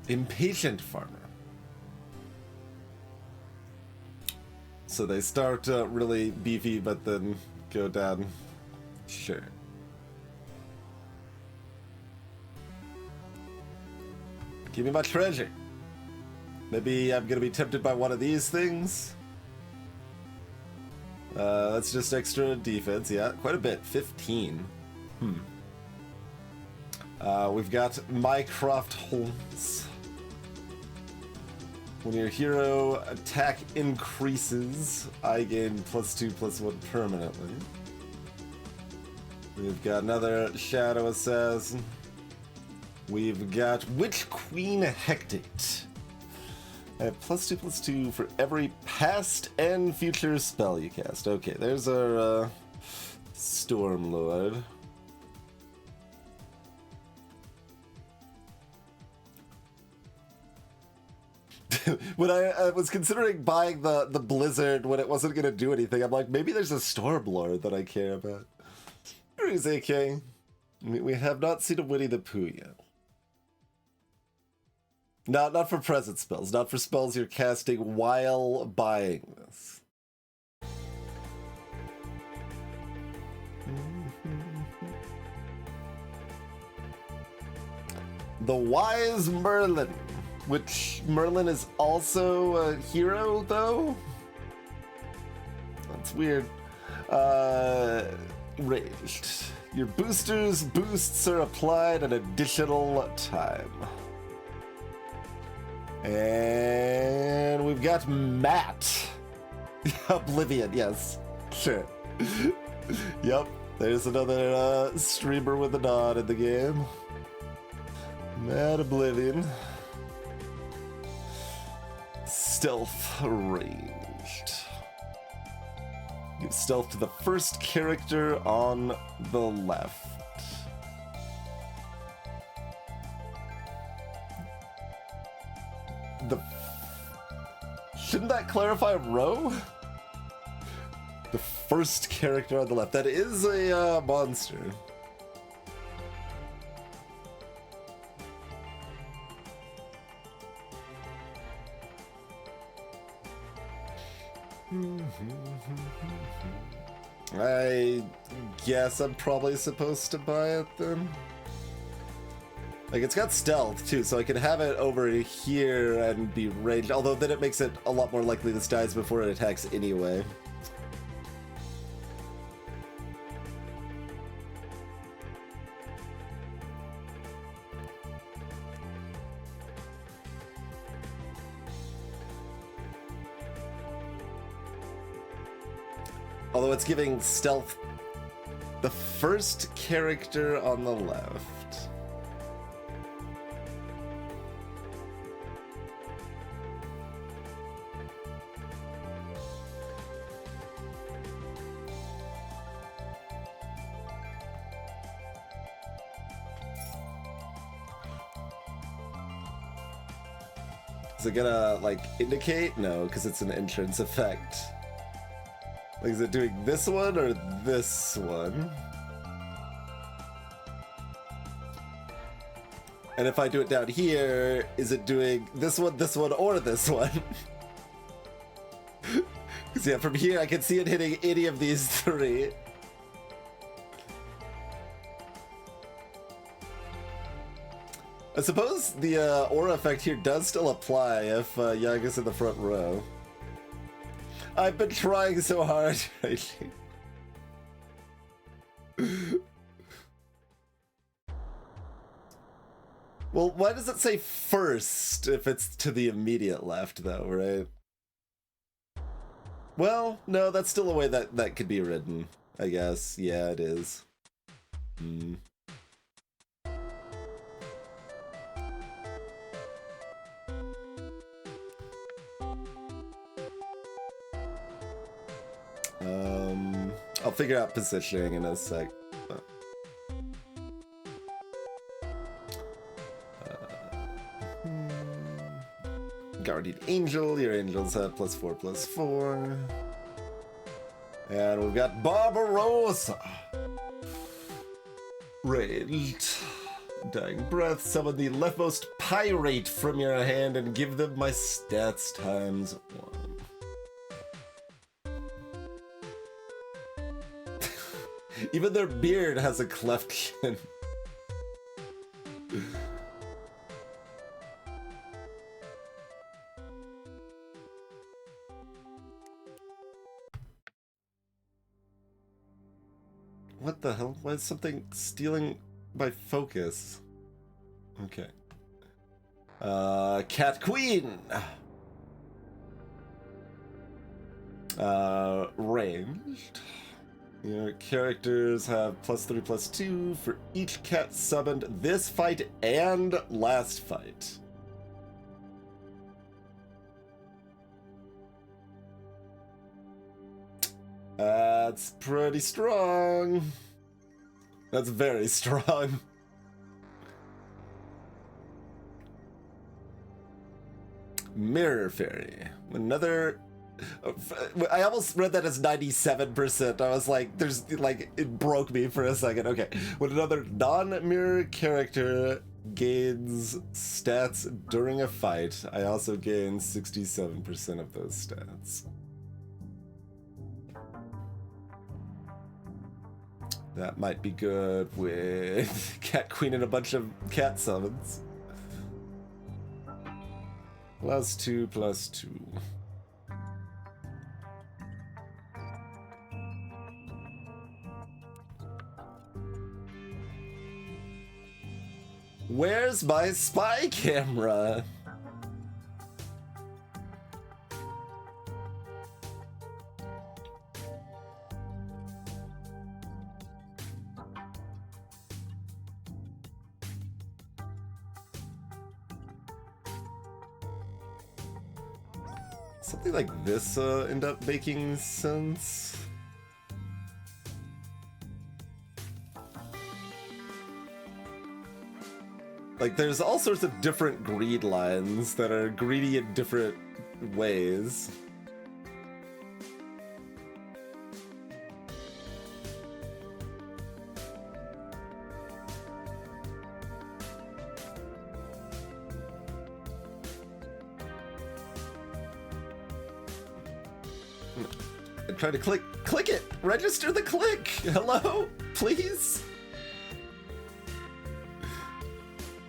Impatient Farmer. So they start really beefy, but then go down. Sure. Give me my treasure. Maybe I'm gonna be tempted by one of these things. That's just extra defense. Yeah, quite a bit. 15. We've got Mycroft Holmes. When your hero attack increases, I gain +2/+1 permanently. We've got another Shadow Assassin. We've got Witch Queen Hectate. I have +2/+2 for every past and future spell you cast. Okay, there's our Stormlord. When I was considering buying the Blizzard when it wasn't going to do anything, I'm like, maybe there's a Stormlord that I care about. Where is AK? We have not seen a Winnie the Pooh yet. Not for present spells, not for spells you're casting while buying this. The Wise Merlin. Which Merlin is also a hero, though? That's weird. Ranged. Your boosters' boosts are applied an additional time. And we've got Matt. Oblivion, yes. Sure. Yep, there's another streamer with a nod in the game. Matt Oblivion. Stealth ranged. Give stealth to the first character on the left. Shouldn't that clarify row? The first character on the left. That is a monster. I guess I'm probably supposed to buy it then. Like, it's got stealth too, so I can have it over here and be ranged, although then it makes it a lot more likely this dies before it attacks anyway. Although it's giving stealth the first character on the left. Is it gonna, like, indicate? No, because it's an entrance effect. Like, is it doing this one or this one? And if I do it down here, is it doing this one, or this one? Because, yeah, from here I can see it hitting any of these three. I suppose the aura effect here does still apply if Yaga's in the front row. I've been trying so hard lately. Well, why does it say first if it's to the immediate left, though, right? Well, no, that's still a way that could be written, I guess. Yeah, it is. Hmm. I'll figure out positioning in a sec. Guardian Angel, your angels have +4/+4. And we've got Barbarossa. Raged. Dying Breath, summon the leftmost pirate from your hand and give them my stats ×1. Even their beard has a cleft chin. What the hell? Why is something stealing my focus? Okay. Cat Queen! Ranged. Your characters have +3/+2 for each cat summoned this fight and last fight. That's pretty strong. That's very strong. Mirror Fairy. Another... I almost read that as 97%. I was like, there's, like, it broke me for a second. Okay. When another non-mirror character gains stats during a fight, I also gain 67% of those stats. That might be good with Cat Queen and a bunch of cat summons. +2/+2. Where's my spy camera? Something like this end up making sense. Like, there's all sorts of different greed lines that are greedy in different ways. I tried to click it! Register the click! Hello? Please?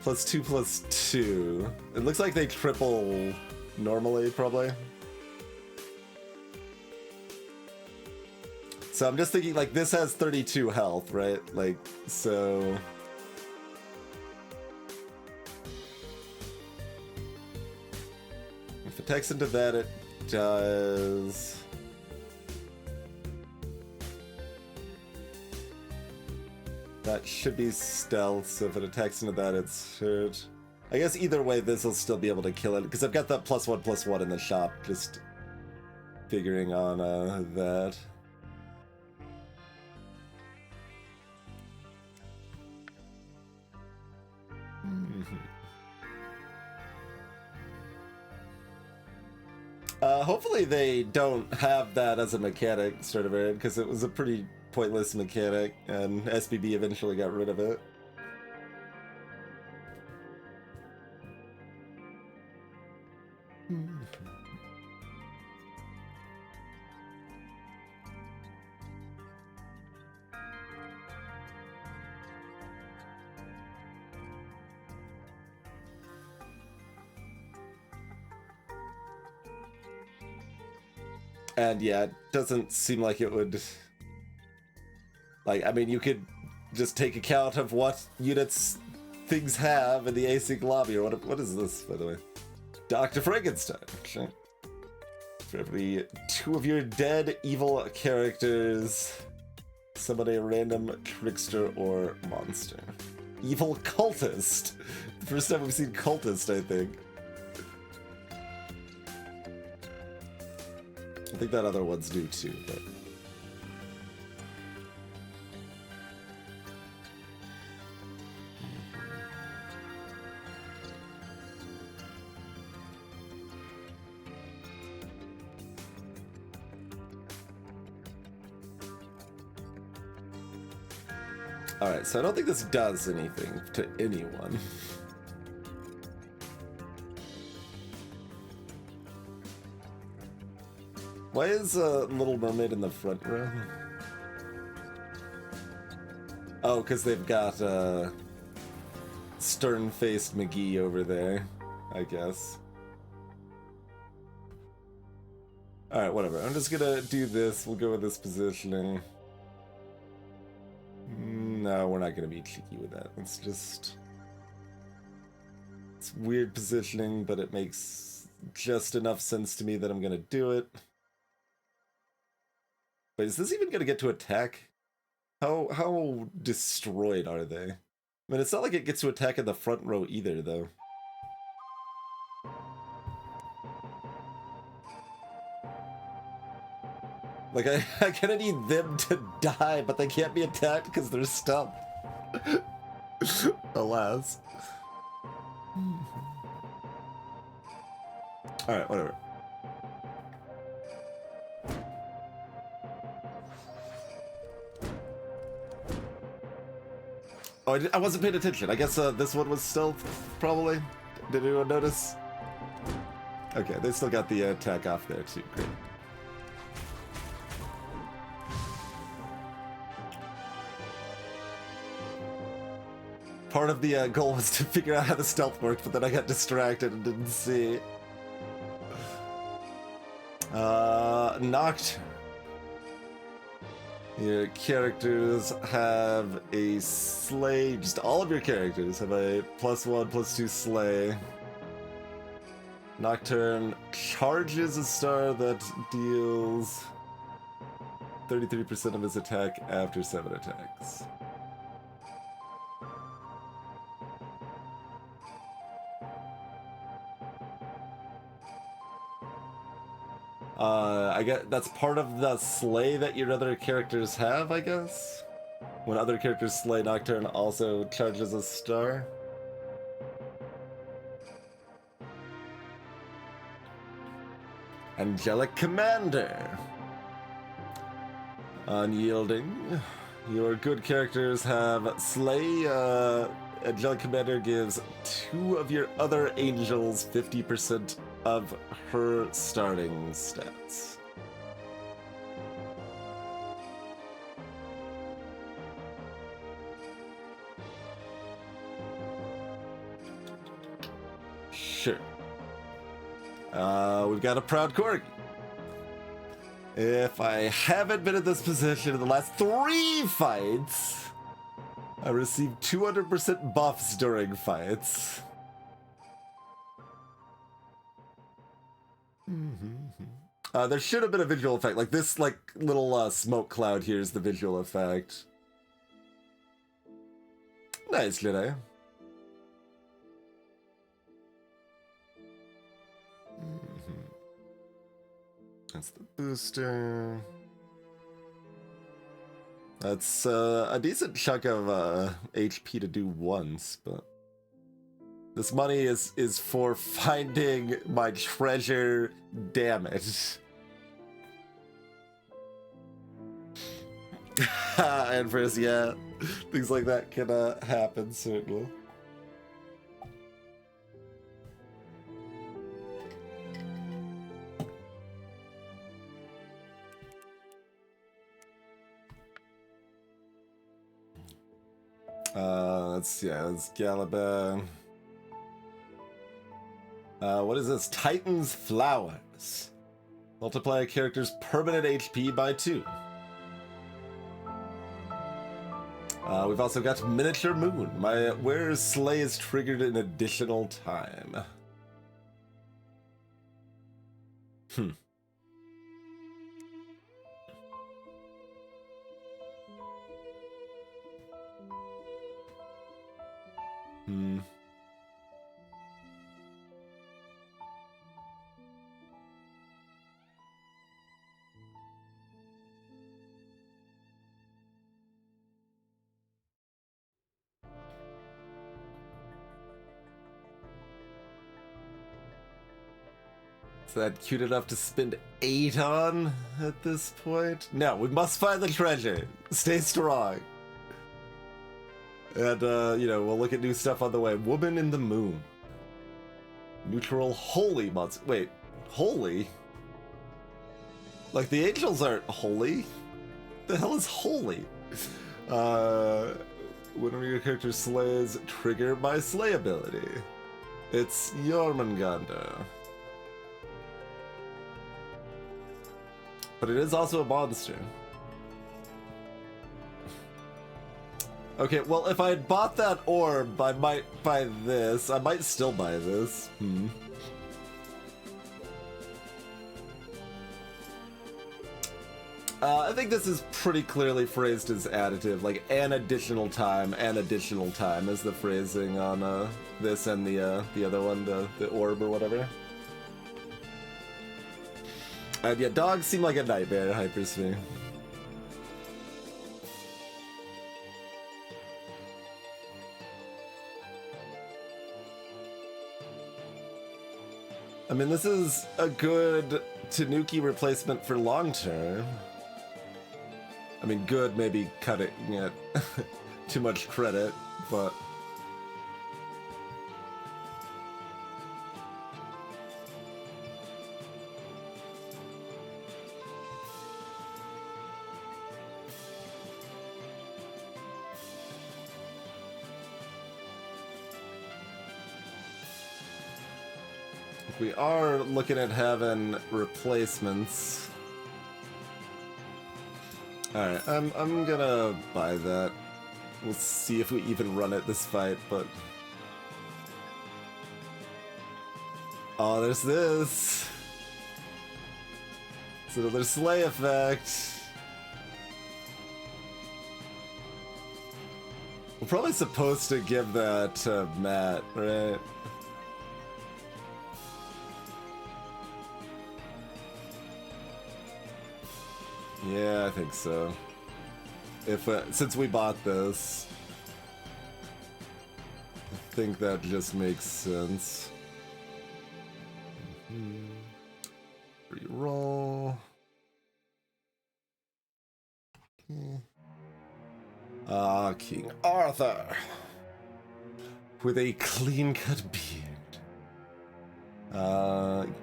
+2/+2. It looks like they triple normally, probably. So I'm just thinking, like, this has 32 health, right? Like, so... If it attacks into that, it does... That should be stealth, so if it attacks into that, it's hurt. I guess either way, this will still be able to kill it, because I've got that +1/+1 in the shop, just figuring on that. Hopefully they don't have that as a mechanic, sort of, because it was a pretty pointless mechanic, and SBB eventually got rid of it. And yeah, it doesn't seem like it would... Like, I mean, you could just take account of what units things have in the async lobby, or what is this, by the way? Dr. Frankenstein. Okay. For every 2 of your dead evil characters, summon a random trickster or monster. Evil cultist. The first time we've seen cultist, I think. I think that other ones do too, but... Alright, so I don't think this does anything to anyone. Why is Little Mermaid in the front row? Oh, because they've got stern-faced McGee over there, I guess. Alright, whatever. I'm just gonna do this. We'll go with this positioning. No, we're not gonna be cheeky with that. It's just... It's weird positioning, but it makes just enough sense to me that I'm gonna do it. Wait, is this even gonna get to attack? How destroyed are they? I mean, it's not like it gets to attack in the front row either, though. Like, I kinda need them to die, but they can't be attacked because they're stumped. Alas. Alright, whatever. Oh, I wasn't paying attention. I guess this one was stealth, probably. Did anyone notice? Okay, they still got the attack off there, too. Great. Part of the goal was to figure out how the stealth worked, but then I got distracted and didn't see. Nocturne. Your characters have a slay. Just all of your characters have a +1/+2 slay. Nocturne charges a star that deals 33% of his attack after 7 attacks. I get that's part of the slay that your other characters have, I guess? When other characters slay, Nocturne also charges a star. Angelic Commander. Unyielding. Your good characters have slay. Angelic Commander gives 2 of your other angels 50% of her starting stats. Sure. We've got a proud corgi. If I haven't been in this position in the last 3 fights, I received 200% buffs during fights. There should have been a visual effect. Like this, like little smoke cloud here is the visual effect. nice, Jedi. That's the booster. That's a decent chunk of HP to do once, but this money is for finding my treasure. Damn it. And first, yeah, things like that can happen, certainly. Let's Galaban. What is this? Titan's Flowers. Multiply a character's permanent HP by 2. We've also got Miniature Moon. My Wearer's Slay is triggered an additional time. Is that cute enough to spend 8 on at this point? No, we must find the treasure. Stay strong. And, we'll look at new stuff on the way. Woman in the Moon. Neutral holy monster. Wait, holy? Like, the angels aren't holy? The hell is holy? Whenever your character slays, trigger my slay ability. It's Jormungandr. But it is also a monster. Okay, well, if I had bought that orb, I might buy this. I might still buy this. I think this is pretty clearly phrased as additive, like an additional time is the phrasing on this and the other one, the orb or whatever. And yeah, dogs seem like a nightmare, Hypersphere. I mean, this is a good Tanuki replacement for long term. I mean, good, maybe cutting it too much credit, but... We are looking at having replacements. Alright, I'm gonna buy that. We'll see if we even run it this fight, but... Oh, there's this! It's another slay effect. We're probably supposed to give that to Matt, right? Yeah, I think so. If since we bought this, I think that just makes sense. Reroll. King Arthur with a clean-cut beard.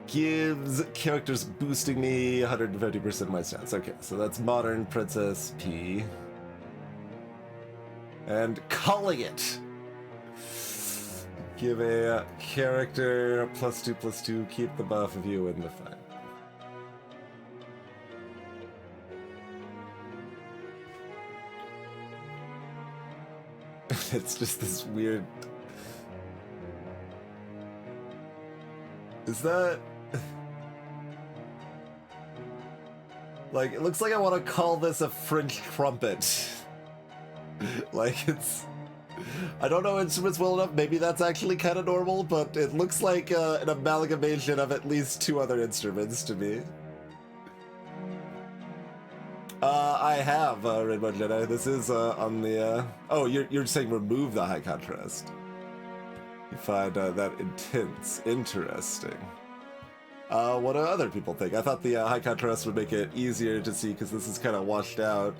Gives characters boosting me 150% my stats. Okay, so that's Modern Princess P. And calling it! Give a character +2/+2, keep the buff if you win the fight. It's just this weird... Is that... Like, it looks like I want to call this a French trumpet. Like, it's I don't know instruments well enough. Maybe that's actually kind of normal, but it looks like an amalgamation of at least 2 other instruments to me. I have Rainbow Jedi. This is on the. Oh, you're saying remove the high contrast. You find that intense, interesting. What do other people think? I thought the high contrast would make it easier to see because this is kind of washed out.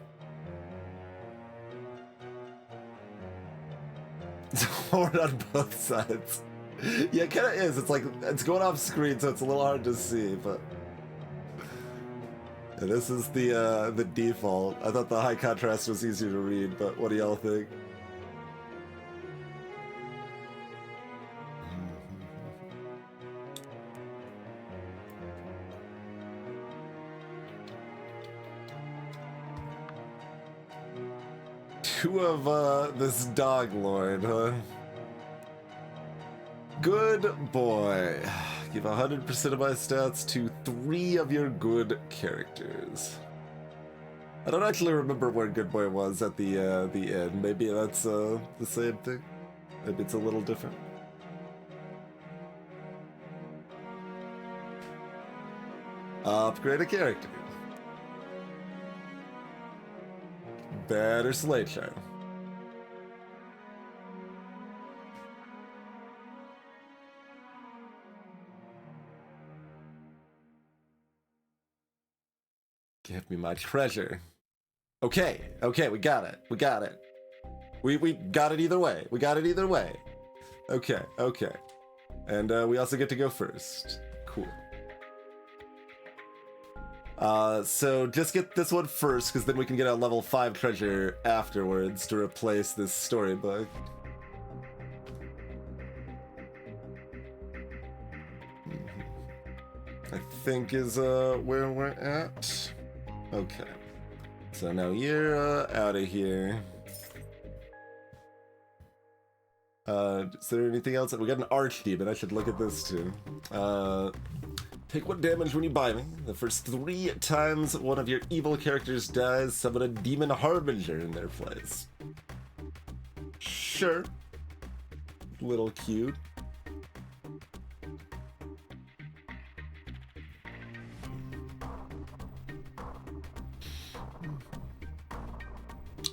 It's hard on both sides. Yeah, it kind of is. It's like it's going off screen, so it's a little hard to see. But yeah, this is the default. I thought the high contrast was easier to read, but what do y'all think? Two of this dog lord, huh? Good boy. Give 100% of my stats to 3 of your good characters. I don't actually remember where good boy was at the end. Maybe that's the same thing. Maybe it's a little different. Upgrade a character. Better slate charm. Give me my treasure. Okay, we got it. We got it. We got it either way. We got it either way. Okay. And we also get to go first. Cool. So just get this one first, because then we can get a level 5 treasure afterwards to replace this storybook. I think is where we're at. Okay. So now you're out of here. Is there anything else? We got an archdemon. I should look at this too. Take 1 damage when you buy me. The first 3 times one of your evil characters dies, summon a demon harbinger in their place. Sure. Little cute.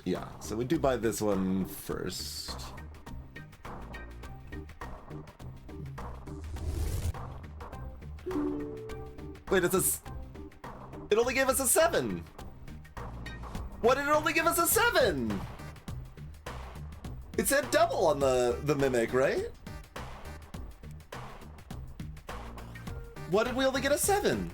Yeah, so we do buy this one first. Wait, it only gave us a 7. What did it only give us a 7? It said double on the mimic, right? What did we only get a 7?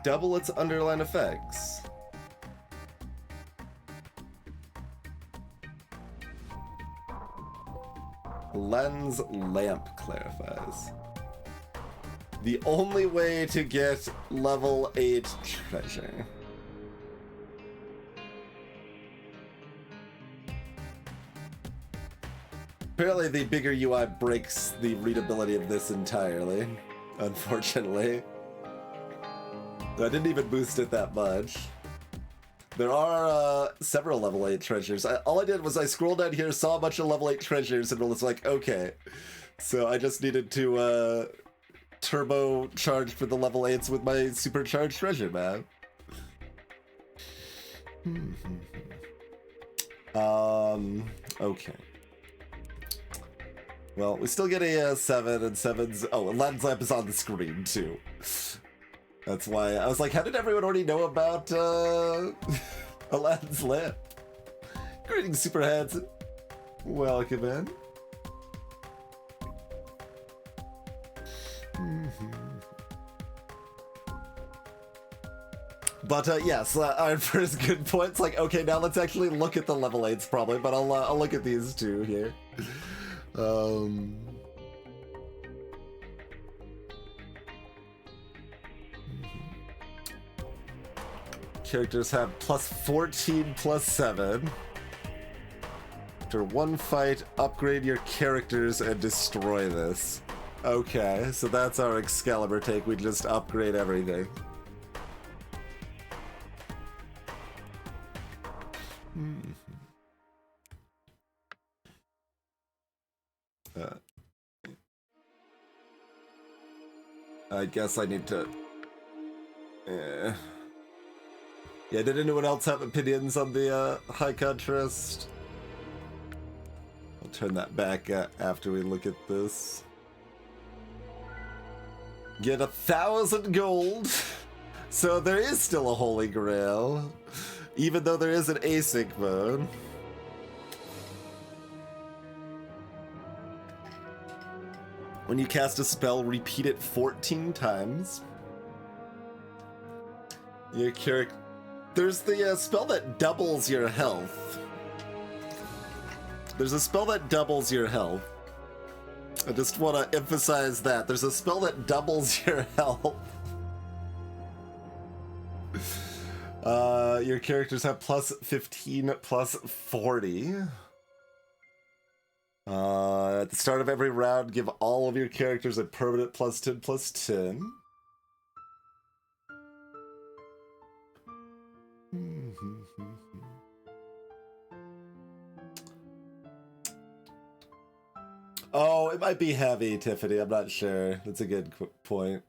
Double its underline effects. Lens lamp clarifies. The only way to get level 8 treasure. Apparently the bigger UI breaks the readability of this entirely, unfortunately. I didn't even boost it that much. There are several level 8 treasures. All I did was I scrolled down here, saw a bunch of level 8 treasures, and was like, okay. So I just needed to turbo charge for the level 8s with my supercharged treasure map. Okay. Well, we still get a 7, and 7's... Oh, and lens lamp is on the screen, too. That's why I was like, how did everyone already know about Aladdin's lamp? Greetings, Superheads. Welcome in. But yes, our first good point's like, okay, now let's actually look at the level 8s probably, but I'll look at these two here. Characters have plus 14 plus 7. After 1 fight, upgrade your characters and destroy this. Okay, so that's our Excalibur take. We just upgrade everything. I guess I need to... Yeah, did anyone else have opinions on the high contrast? I'll turn that back after we look at this. Get 1,000 gold. So there is still a holy grail, even though there is an async mode. When you cast a spell, repeat it 14 times. Your character... There's the spell that doubles your health. There's a spell that doubles your health. I just want to emphasize that. There's a spell that doubles your health. Your characters have plus 15, plus 40. At the start of every round, give all of your characters a permanent plus 10, plus 10. Oh, it might be heavy, Tiffany. I'm not sure. That's a good point.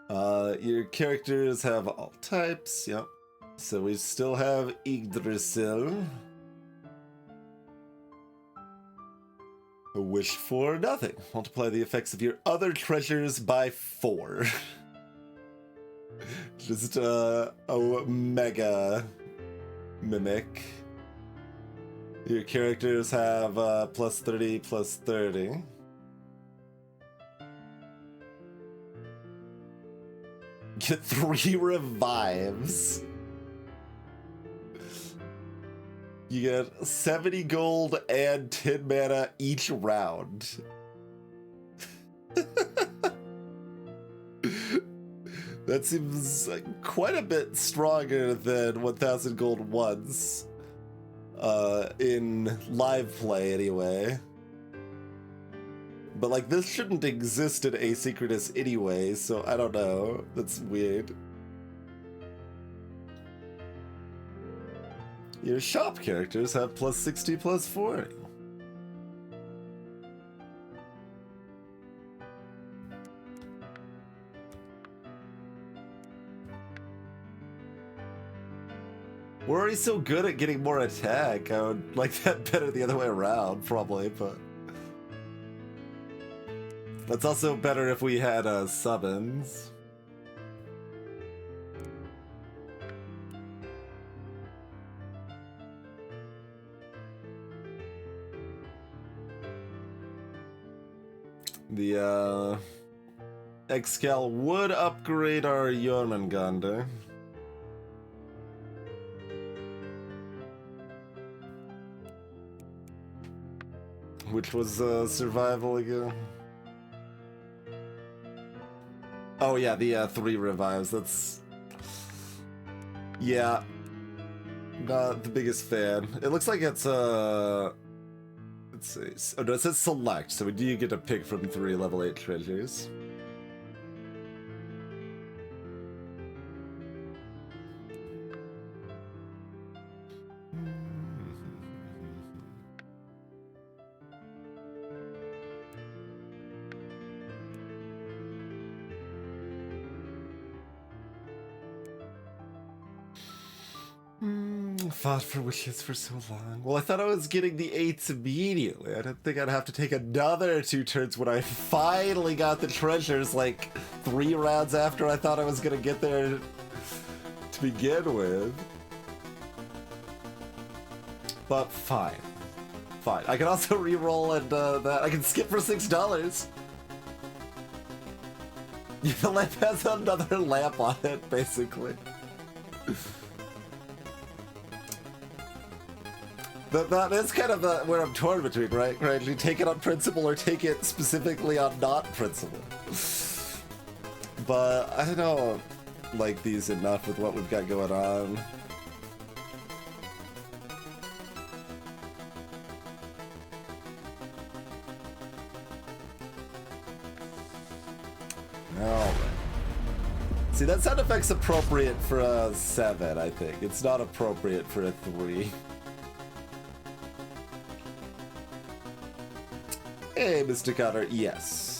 Your characters have all types. Yep. So we still have Yggdrasil. A wish for nothing. Multiply the effects of your other treasures by 4. Just a mega mimic. Your characters have plus 30, plus 30. Get 3 revives. You get 70 gold and 10 mana each round. That seems quite a bit stronger than 1,000 gold once. In live play, anyway. But, like, this shouldn't exist in asynchronous anyway, so I don't know. That's weird. Your shop characters have plus 60, plus 40. We're already so good at getting more attack. I would like that better the other way around, probably, but... That's also better if we had summons. The Excal would upgrade our Jormungandr. Which was survival again. Oh yeah, the 3 revives, that's... Yeah. Not the biggest fan. It looks like it's let's see. Oh no, it says select, so we do get to pick from 3 level 8 treasures. Fought for wishes for so long. Well, I thought I was getting the 8s immediately. I didn't think I'd have to take another 2 turns when I finally got the treasures, like 3 rounds after I thought I was gonna get there to begin with. But fine. Fine. I can also re-roll and that I can skip for $6. Yeah, the lamp has another lamp on it, basically. That is kind of where I'm torn between, right? Right? You take it on principle or take it specifically on not principle. But I don't like these enough with what we've got going on. Alright. See, that sound effect's appropriate for a 7, I think. It's not appropriate for a 3. Hey, Mr. Connor, yes.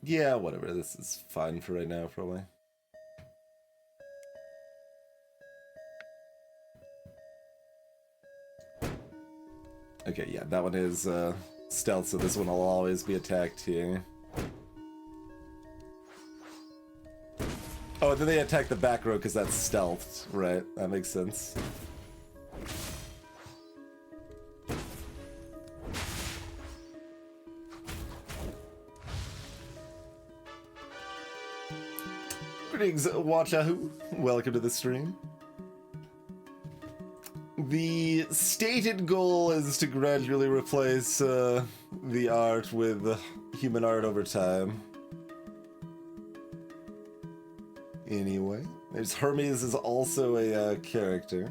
Yeah, whatever. This is fine for right now, probably. Okay, yeah, that one is stealth, so this one will always be attacked here. Oh, and then they attack the back row because that's stealth, right? That makes sense. Greetings, Watchahoo. Welcome to the stream. The stated goal is to gradually replace the art with human art over time. Anyway, there's Hermes is also a character.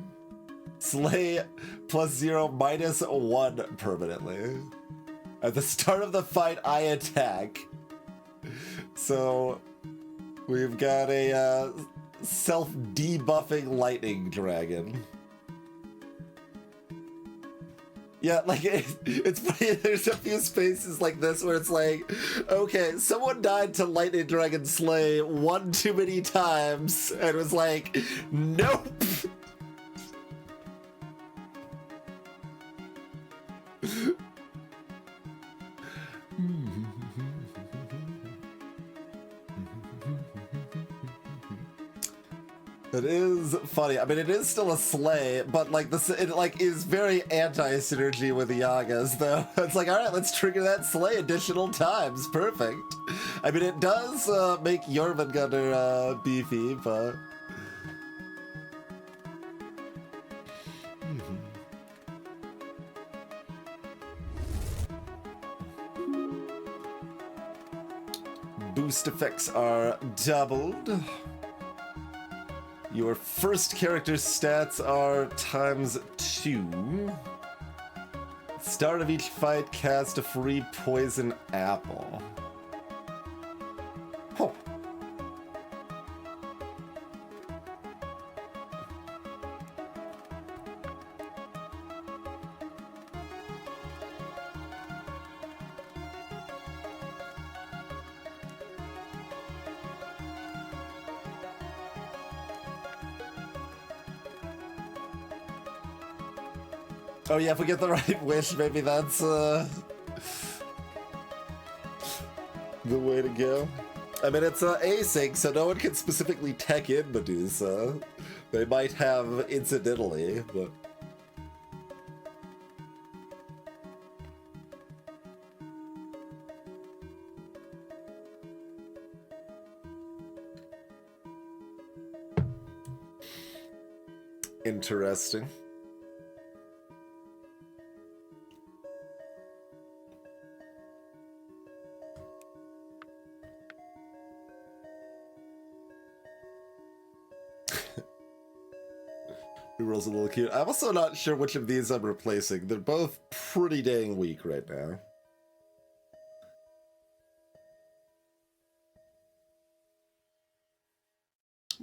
Slay +0 -1 permanently. At the start of the fight, I attack. So we've got a self-debuffing lightning dragon. Yeah, like, it's funny, there's a few spaces like this where it's like, okay, someone died to Lightning Dragon Slay one too many times, and was like, nope! It is funny. I mean, it is still a slay, but like this, it like is very anti-synergy with the Yagas, though. It's like, all right, let's trigger that slay additional times. Perfect. I mean, it does make Jormungandr beefy, but boost effects are doubled. Your first character's stats are ×2. Start of each fight, cast a free poison apple. Huh. Oh yeah, if we get the right wish, maybe that's the way to go. I mean, it's async, so no one can specifically tech in Medusa. They might have incidentally, but interesting. Rerolls a little cute. I'm also not sure which of these I'm replacing. They're both pretty dang weak right now.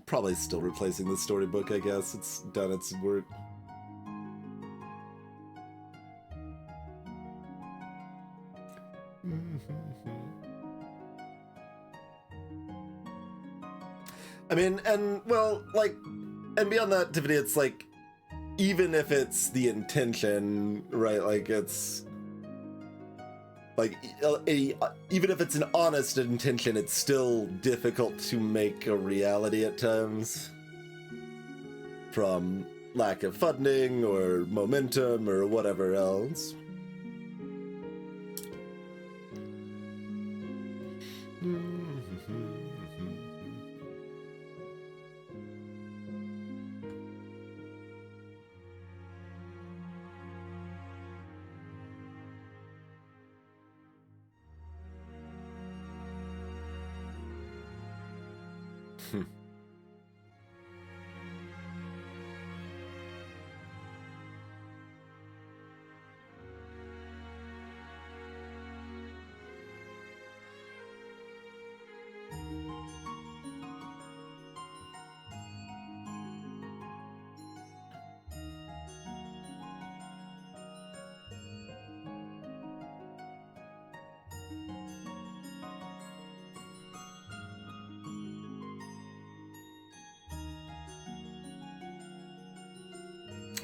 Probably still replacing the storybook, I guess. It's done its work. I mean, and, well, like, and beyond that, Tiffany, it's like, even if it's the intention, right, like, it's, like, even if it's an honest intention, it's still difficult to make a reality at times. From lack of funding, or momentum, or whatever else.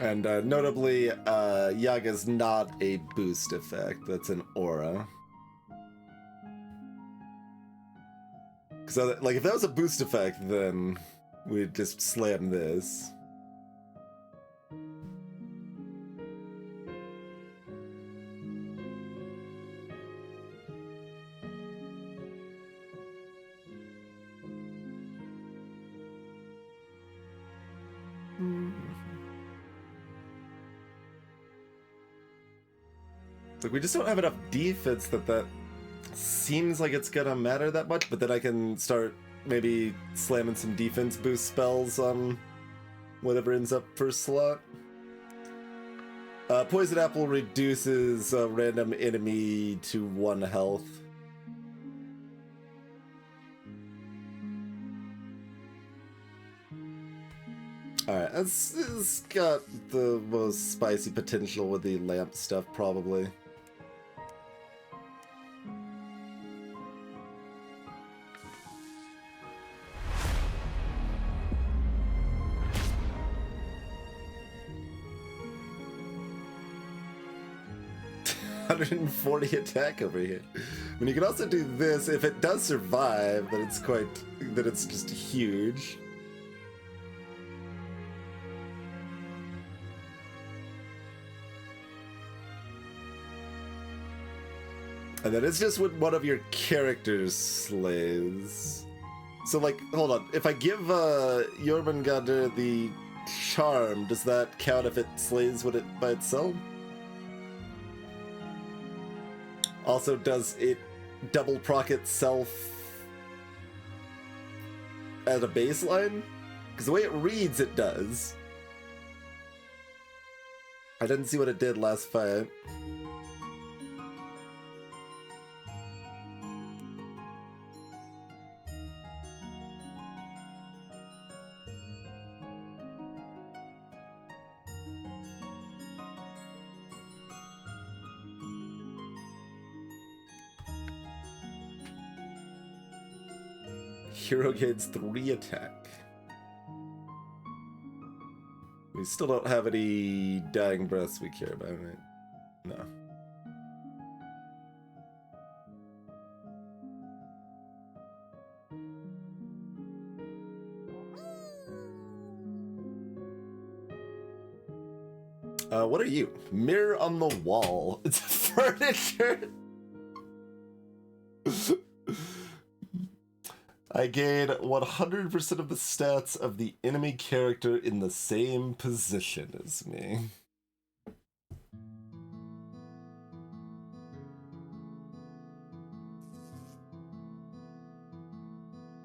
And notably, Yaga's not a boost effect, that's an aura. Because, like, if that was a boost effect, then we'd just slam this. Like, we just don't have enough defense that seems like it's gonna matter that much, but then I can start maybe slamming some defense boost spells on whatever ends up first slot. Poison Apple reduces a random enemy to 1 health. Alright, it's got the most spicy potential with the lamp stuff, probably. $140 attack over here. I mean, you can also do this. If it does survive, then it's just huge. And then it's just when one of your characters slays. So, like, hold on. If I give Jormungandr the charm, does that count if it slays with it by itself? Also, does it double proc itself at a baseline? Because the way it reads, it does. I didn't see what it did last fight. Hero gains 3 attack. We still don't have any dying breaths we care about, right? No. What are you? Mirror on the wall. It's furniture. I gain 100% of the stats of the enemy character in the same position as me.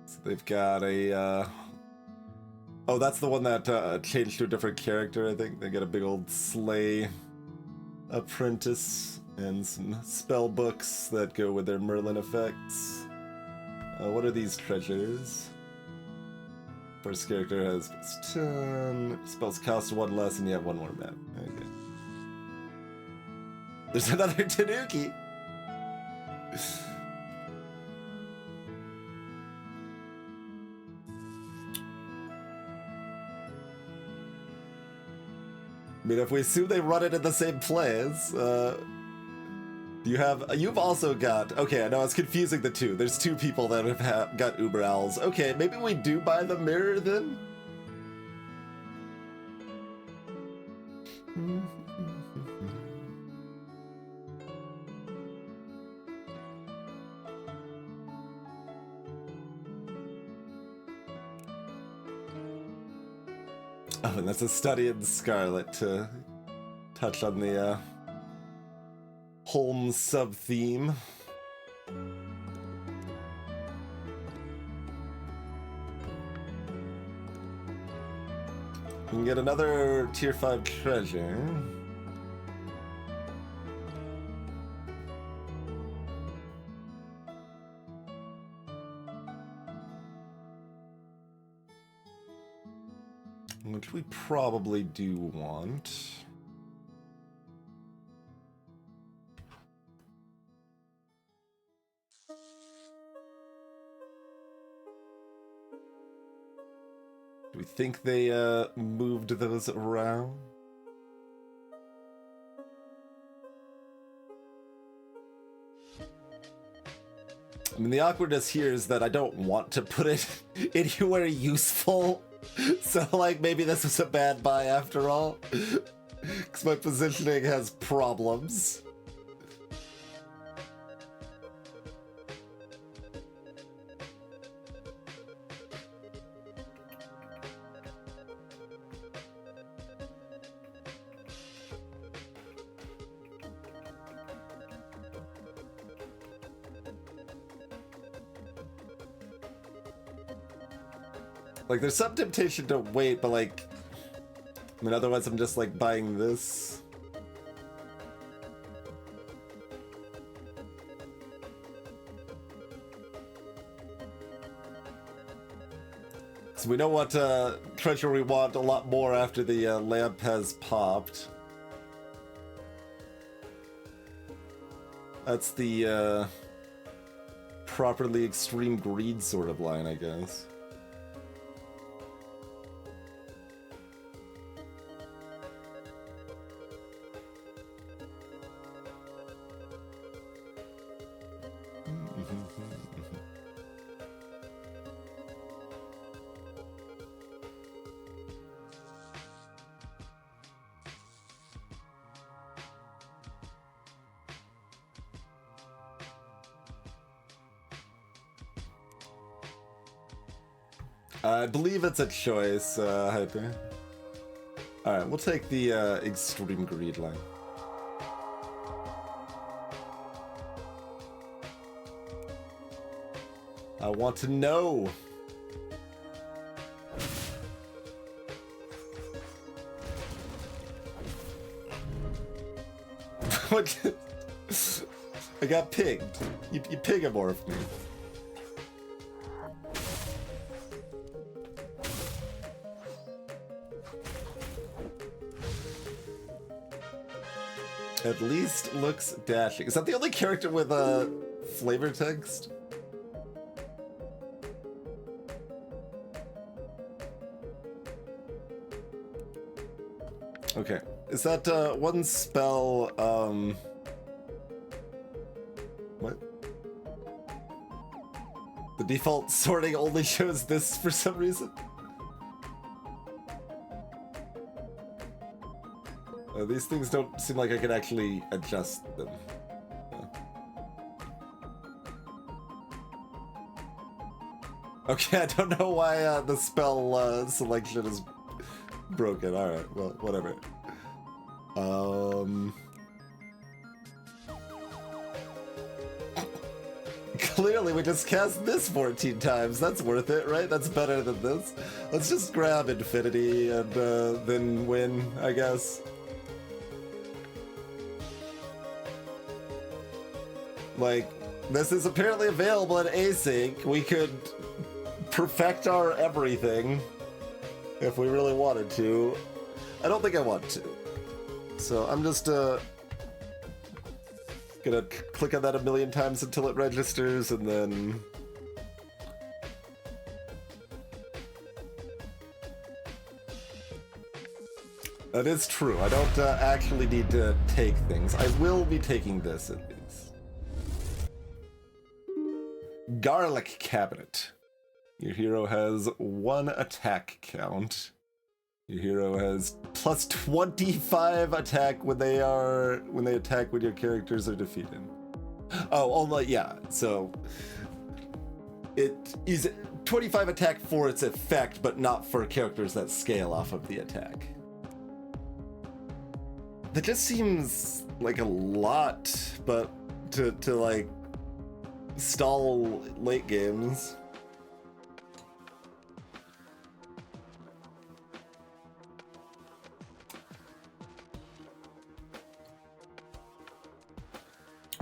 So they've got a... Oh, that's the one that changed to a different character, I think. They got a big old sleigh apprentice and some spell books that go with their Merlin effects. What are these treasures? First character has +10. Spells cost 1 less and you have 1 more map. Okay. There's another Tanuki! I mean, if we assume they run it in the same place, you've also got, okay, I know it's confusing the two. There's 2 people that have got Uber Owls. Okay, maybe we do buy the mirror then? Oh, and that's a study in Scarlet to touch on the Holmes sub-theme. We can get another tier 5 treasure. Which we probably do want. Do we think they moved those around? I mean, the awkwardness here is that I don't want to put it anywhere useful. So, like, maybe this was a bad buy after all. Because my positioning has problems. Like, there's some temptation to wait, but like, I mean, otherwise I'm just like buying this. So we know what treasure we want a lot more after the lamp has popped. That's the properly extreme greed sort of line, I guess. I believe it's a choice, Hyper. Alright, we'll take the extreme greed line. I want to know. What? I got pigged. You pigamorphed me. At least looks dashing. Is that the only character with a flavor text? Okay. Is that one spell, what? The default sorting only shows this for some reason? These things don't seem like I can actually adjust them. Okay, I don't know why the spell selection is broken. Alright, well, whatever. Clearly we just cast this 14 times. That's worth it, right? That's better than this. Let's just grab Infinity and then win, I guess. Like, this is apparently available in async. We could perfect our everything if we really wanted to. I don't think I want to. So I'm just gonna click on that a million times until it registers, and then that is true. I don't actually need to take things. I will be taking this at least. Garlic Cabinet. Your hero has 1 attack count. Your hero has plus 25 attack when they attack when your characters are defeated. Oh, only, yeah. So it is 25 attack for its effect, but not for characters that scale off of the attack. That just seems like a lot, but to like stall late games.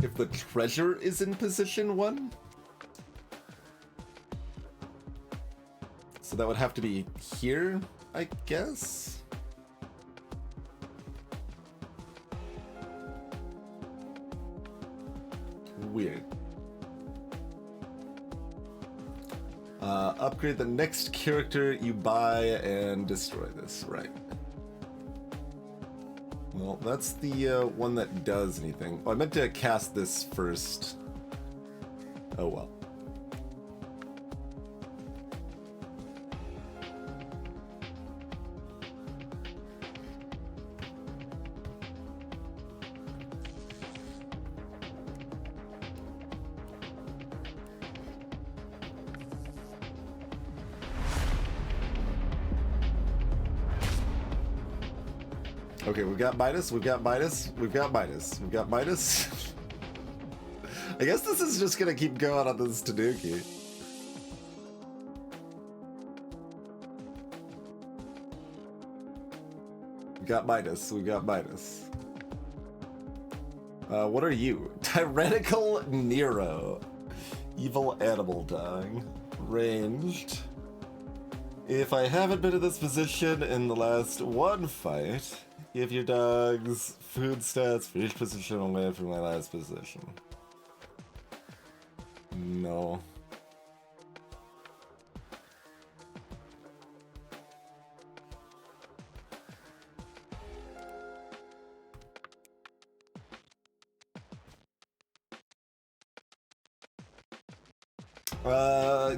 If the treasure is in position 1? So that would have to be here, I guess? Weird. Upgrade the next character you buy and destroy this, right. Well, that's the one that does anything. Oh, I meant to cast this first. Oh well. Okay, we've got Midas, we've got Midas, we've got Midas, we've got Midas. I guess this is just gonna keep going on this Tanuki. We got Midas, we got Midas. What are you? Tyrannical Nero. Evil animal dog. Ranged. If I haven't been in this position in the last one fight, give your dogs food stats for each position away from my last position. No.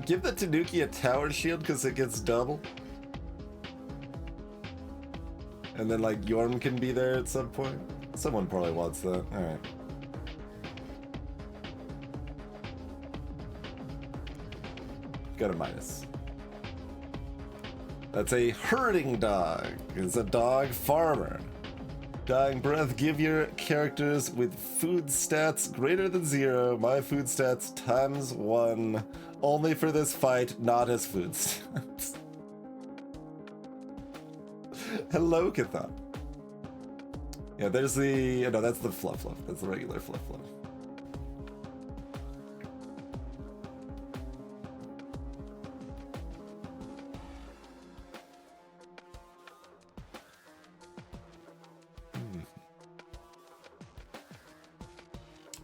Give the Tanuki a tower shield because it gets double. And then like Yorm can be there at some point. Someone probably wants that. Alright. Got a Midas. That's a herding dog. It's a dog farmer. Dying Breath, give your characters with food stats greater than 0 my food stats times 1. Only for this fight, not as food stats. Hello, Katha. Yeah, there's the... no, that's the Fluff. That's the regular Fluff.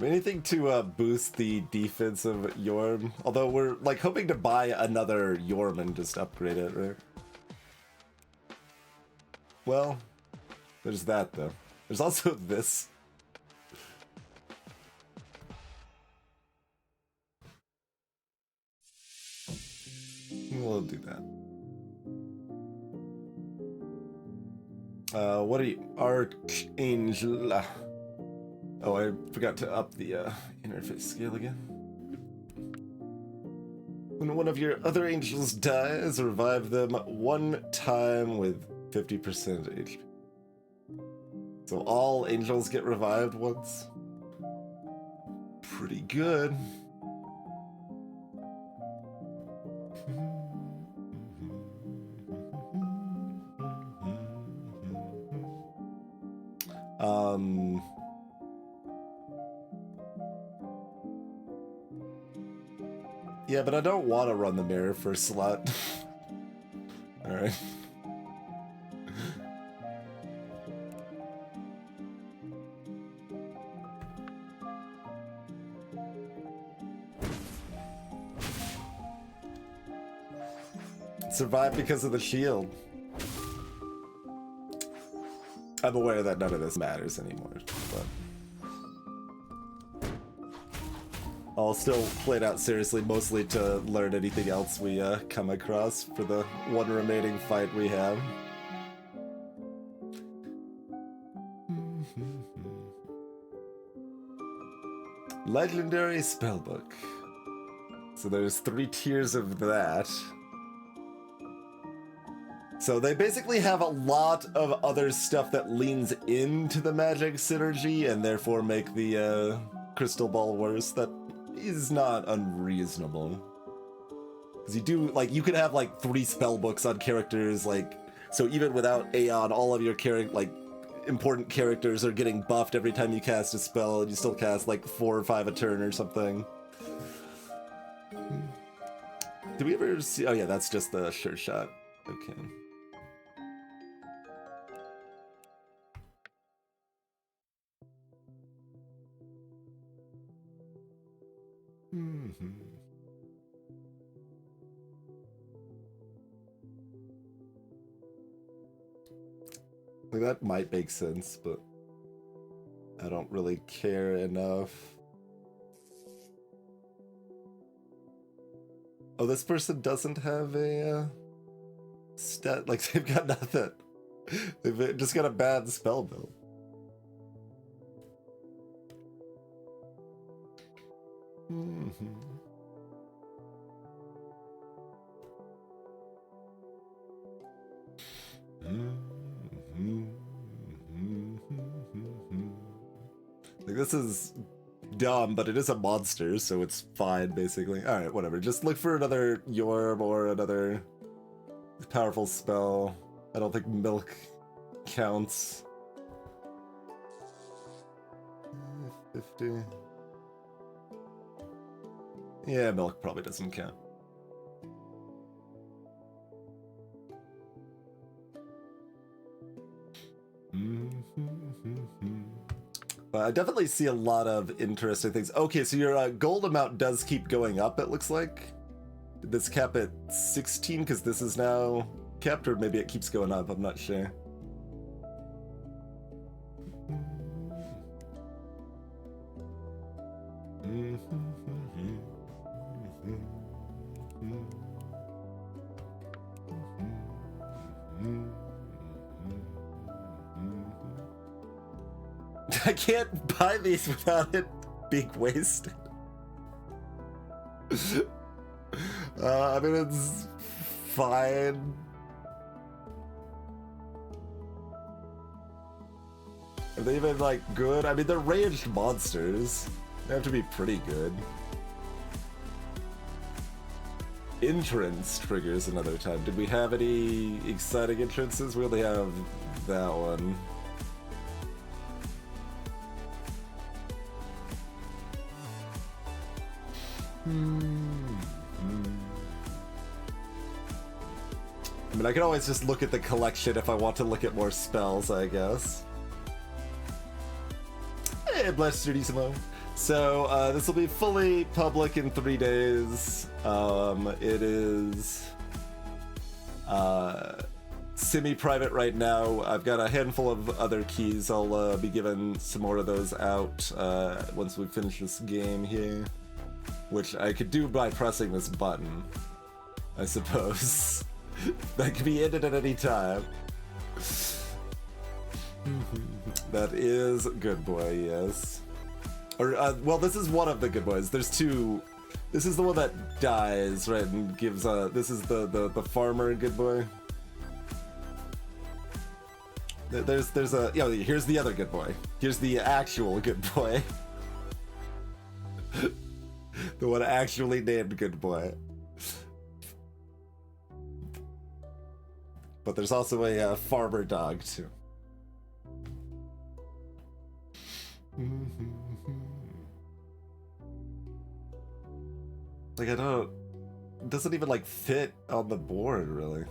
Anything to boost the defense of Yorm? Although we're like hoping to buy another Yorm and just upgrade it, right? Well, there's that though. There's also this. We'll do that. What are you? Archangel. Oh, I forgot to up the interface scale again. When one of your other angels dies, revive them one time with 50% HP. So all angels get revived once. Pretty good. Yeah, but I don't want to run the mirror first slot. Alright. Survive because of the shield. I'm aware that none of this matters anymore, but I'll still play it out seriously, mostly to learn anything else we come across for the one remaining fight we have. Legendary Spellbook. So there's 3 tiers of that. So they basically have a lot of other stuff that leans into the magic synergy and therefore make the crystal ball worse. That is not unreasonable. Because you do, like, you could have like 3 spell books on characters, like, so even without Aeon, all of your important characters are getting buffed every time you cast a spell, and you still cast like 4 or 5 a turn or something. Did we ever see? Oh yeah, that's just the sure shot. Okay. Like, that might make sense, but I don't really care enough. Oh, this person doesn't have a stat, like, they've got nothing. They've just got a bad spell build. Like, this is dumb, but it is a monster, so it's fine, basically. Alright, whatever. Just look for another Yorm or another powerful spell. I don't think milk counts. 50. Yeah, milk probably doesn't count. I definitely see a lot of interesting things. Okay, so your gold amount does keep going up, it looks like. Did this cap at 16? Because this is now capped, or maybe it keeps going up, I'm not sure. I can't buy these without it being wasted. I mean, it's fine. Are they even, like, good? I mean, they're ranged monsters. They have to be pretty good. Entrance triggers another time. Did we have any exciting entrances? We only have that one. I mean, I can always just look at the collection if I want to look at more spells, I guess. Hey, Blasterdissimo. So, this will be fully public in 3 days. It is semi-private right now. I've got a handful of other keys. I'll be giving some more of those out once we finish this game here. Which I could do by pressing this button, I suppose. That could be ended at any time. That is Good Boy, yes. Or, well, this is one of the Good Boys. There's 2. This is the one that dies, right, and gives, this is the farmer Good Boy. There's a, yeah, here's the other Good Boy. Here's the actual Good Boy. The one actually named Good Boy. But there's also a farmer dog, too. Like, I don't... It doesn't even, like, fit on the board, really.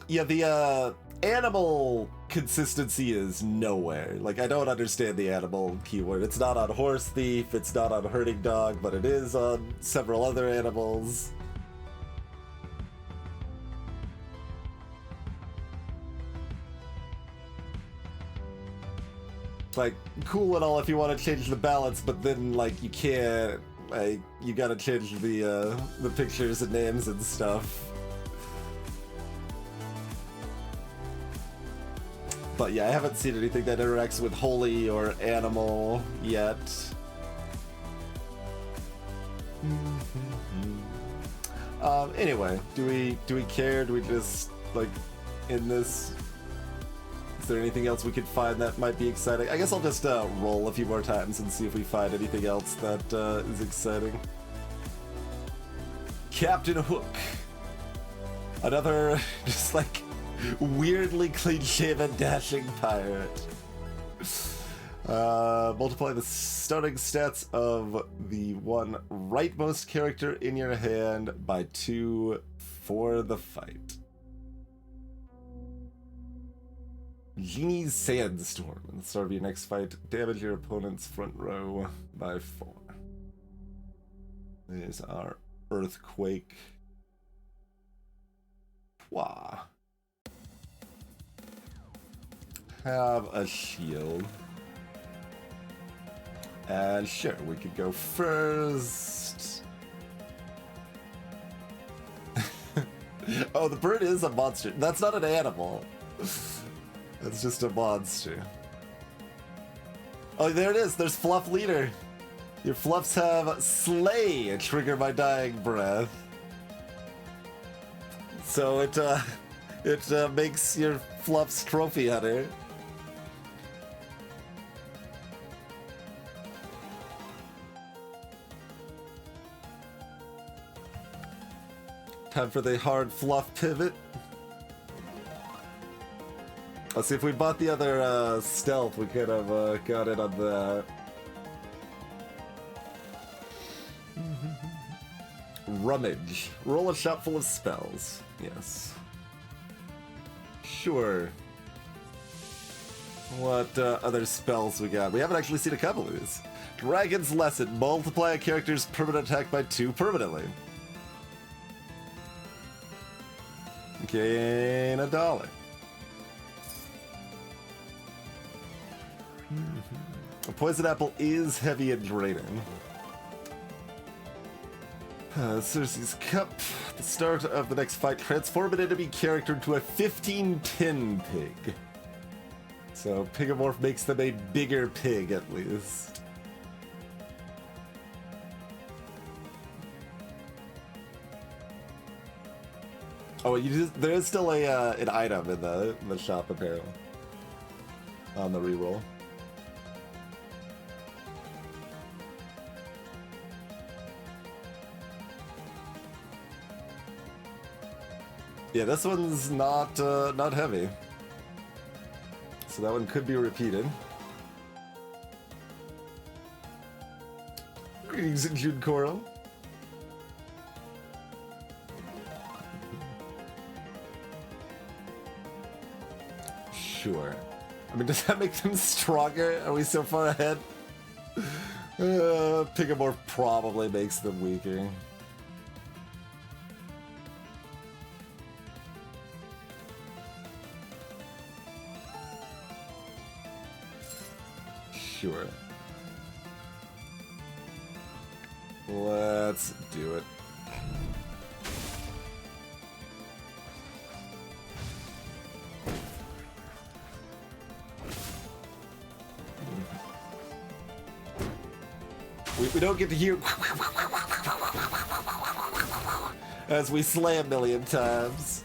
Yeah, the animal consistency is nowhere. Like, I don't understand the animal keyword. It's not on horse thief, it's not on herding dog, but it is on several other animals. Like, cool and all if you want to change the balance, but then, like, you can't. Like, you gotta change the pictures and names and stuff. But yeah, I haven't seen anything that interacts with holy or animal yet. Anyway, do we care? Do we just, like, in this? Is there anything else we could find that might be exciting? I guess I'll just roll a few more times and see if we find anything else that is exciting. Captain Hook. Another, just like, weirdly clean-shaven, dashing pirate. Multiply the starting stats of the one rightmost character in your hand by 2 for the fight. Genie's Sandstorm. At the start of your next fight, damage your opponent's front row by 4. There's our Earthquake. Wah. Have a shield. And sure, we could go first. Oh, the bird is a monster. That's not an animal. That's just a monster. Oh, there it is. There's Fluff Leader. Your fluffs have Slay, trigger my dying breath. So it makes your fluffs trophy hunter. Time for the hard fluff pivot. Let's see if we bought the other stealth, we could have got it on that. Rummage. Roll a shot full of spells. Yes. Sure. What other spells we got? We haven't actually seen a couple of these. Dragon's Lesson. Multiply a character's permanent attack by 2 permanently. Gain $1. A poison apple is heavy and draining. Circe's Cup. At the start of the next fight, transform an enemy character into a 15-pin pig. So Pigomorph makes them a bigger pig, at least. Oh, there is still an item in the shop, apparently. On the reroll. Yeah, this one's not heavy, so that one could be repeated. Greetings, Jude Coral. Sure. I mean, does that make them stronger? Are we so far ahead? Pigomorph probably makes them weaker. Sure. Let's do it. We don't get to hear as we slay a million times.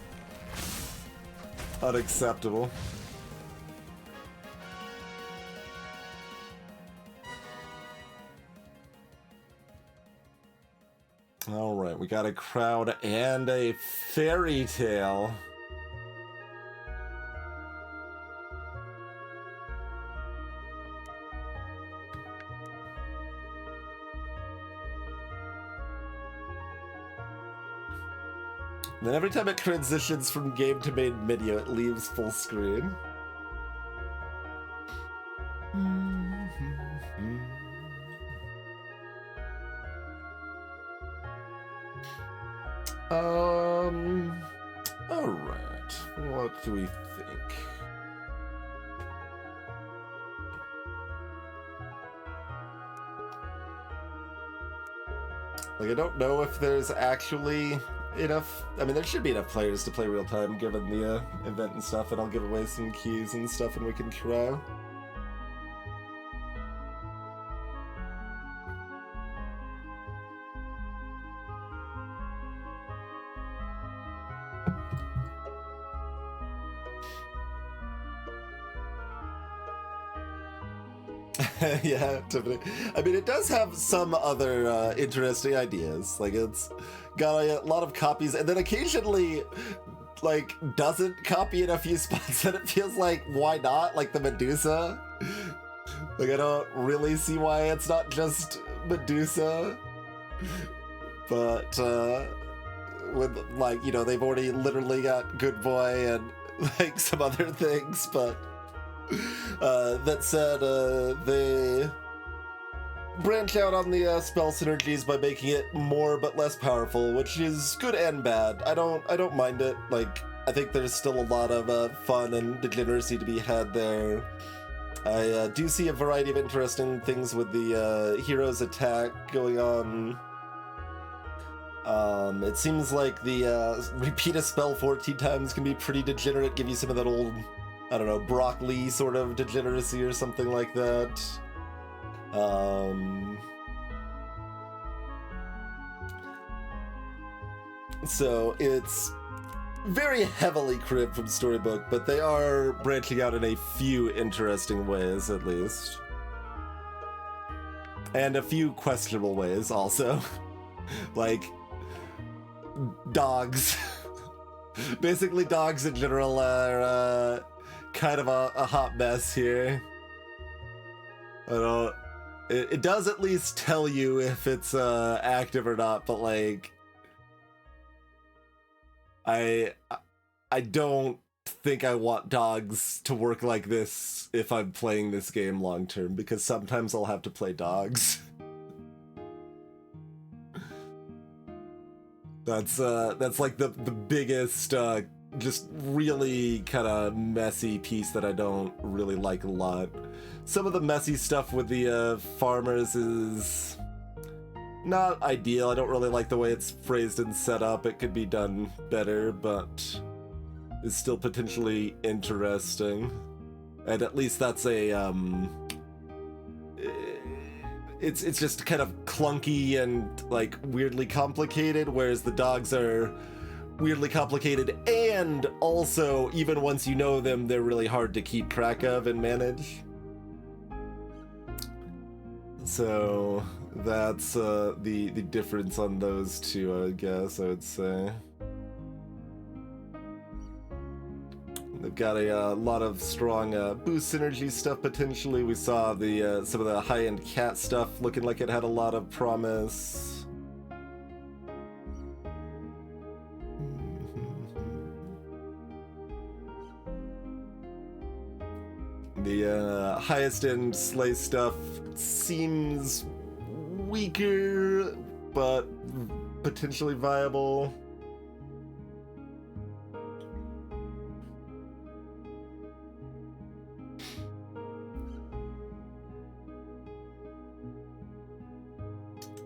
Unacceptable. All right, we got a crowd and a fairy tale. Then every time it transitions from game to main menu, it leaves full screen. Alright. What do we think? Like, I don't know if there's actually enough. I mean, there should be enough players to play real time given the event and stuff, and I'll give away some keys and stuff and we can try. Yeah, Tiffany. I mean, it does have some other interesting ideas. Like, it's got a lot of copies, and then occasionally, like, doesn't copy in a few spots, and it feels like, why not? Like, the Medusa? Like, I don't really see why it's not just Medusa. But, with, like, you know, they've already literally got Good Boy and, like, some other things, but... that said, they branch out on the spell synergies by making it more but less powerful, which is good and bad. I don't mind it. Like, I think there's still a lot of fun and degeneracy to be had there. I do see a variety of interesting things with the hero's attack going on. It seems like the repeat a spell 14 times can be pretty degenerate, give you some of that old, I don't know, Brock Lee sort of degeneracy or something like that. So it's very heavily cribbed from Storybook, but they are branching out in a few interesting ways, at least. And a few questionable ways, also. Like, dogs. Basically, dogs in general are, kind of a hot mess here. I don't... It does at least tell you if it's active or not, but like... I don't think I want dogs to work like this if I'm playing this game long term, because sometimes I'll have to play dogs. That's like the biggest just really kind of messy piece that I don't really like a lot. Some of the messy stuff with the farmers is not ideal. I don't really like the way it's phrased and set up. It could be done better, but is still potentially interesting. And at least that's a it's just kind of clunky and like weirdly complicated, whereas the dogs are weirdly complicated, and also, even once you know them, they're really hard to keep track of and manage. So that's the difference on those two, I guess, I would say. They've got a lot of strong boost synergy stuff, potentially. We saw the some of the high-end cat stuff looking like it had a lot of promise. The highest end Slay stuff seems weaker, but potentially viable.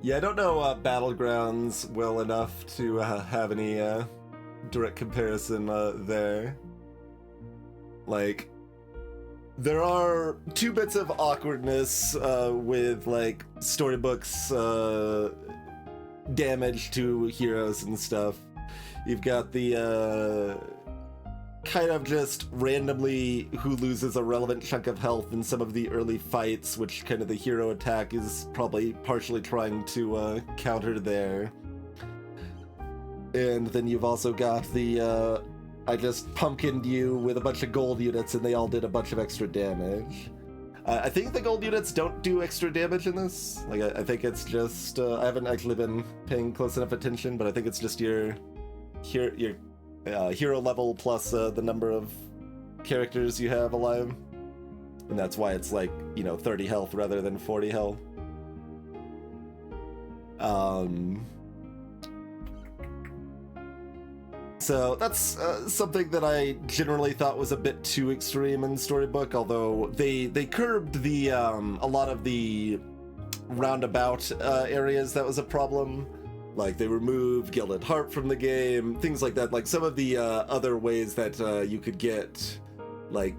Yeah, I don't know Battlegrounds well enough to have any direct comparison there. Like, there are two bits of awkwardness with, like, Storybooks damage to heroes and stuff. You've got the kind of just randomly who loses a relevant chunk of health in some of the early fights, which kind of the hero attack is probably partially trying to counter there. And then you've also got the I just pumpkined you with a bunch of gold units and they all did a bunch of extra damage. I think the gold units don't do extra damage in this. Like, I think it's just, I haven't actually been paying close enough attention, but I think it's just your hero level plus the number of characters you have alive. And that's why it's like, 30 health rather than 40 health. So that's something that I generally thought was a bit too extreme in Storybook, although they curbed the a lot of the roundabout areas that was a problem. Like, they removed Gilded Harp from the game, things like that. Like, some of the other ways that you could get, like,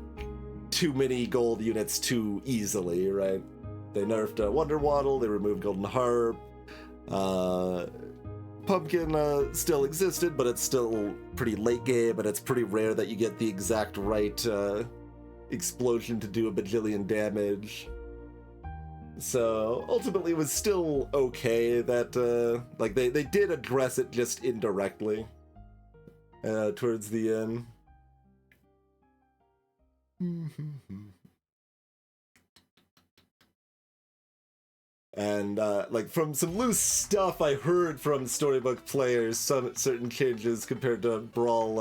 too many gold units too easily, right? They nerfed Wonder Waddle, they removed Golden Harp. Pumpkin still existed, but it's still pretty late game, and it's pretty rare that you get the exact right explosion to do a bajillion damage. So ultimately it was still okay that like they did address it just indirectly towards the end. And like from some loose stuff I heard from storybook players, some certain changes compared to Brawl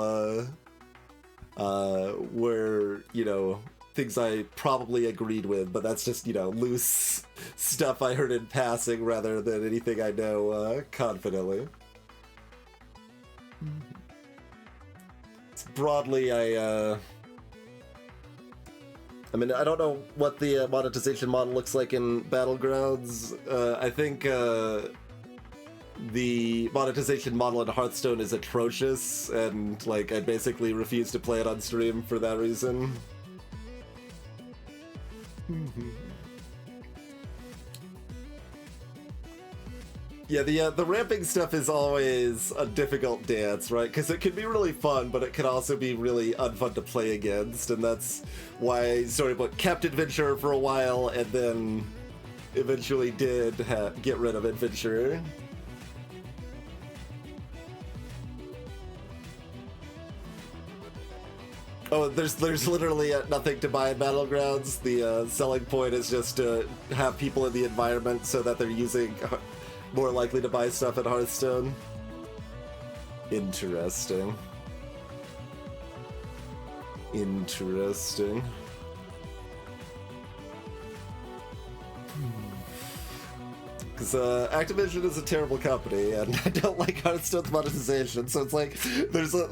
were, you know, things I probably agreed with, but that's just, you know, loose stuff I heard in passing rather than anything I know confidently. Broadly, I mean, I don't know what the monetization model looks like in Battlegrounds. I think the monetization model in Hearthstone is atrocious, and like I basically refuse to play it on stream for that reason. Yeah, the ramping stuff is always a difficult dance, right? Because it can be really fun, but it can also be really unfun to play against, and that's why Storybook kept Adventurer for a while, and then eventually did get rid of Adventurer. Oh, there's literally nothing to buy in Battlegrounds. The selling point is just to have people in the environment so that they're using more likely to buy stuff at Hearthstone. Interesting. Interesting. Because Activision is a terrible company, and I don't like Hearthstone's monetization. So it's like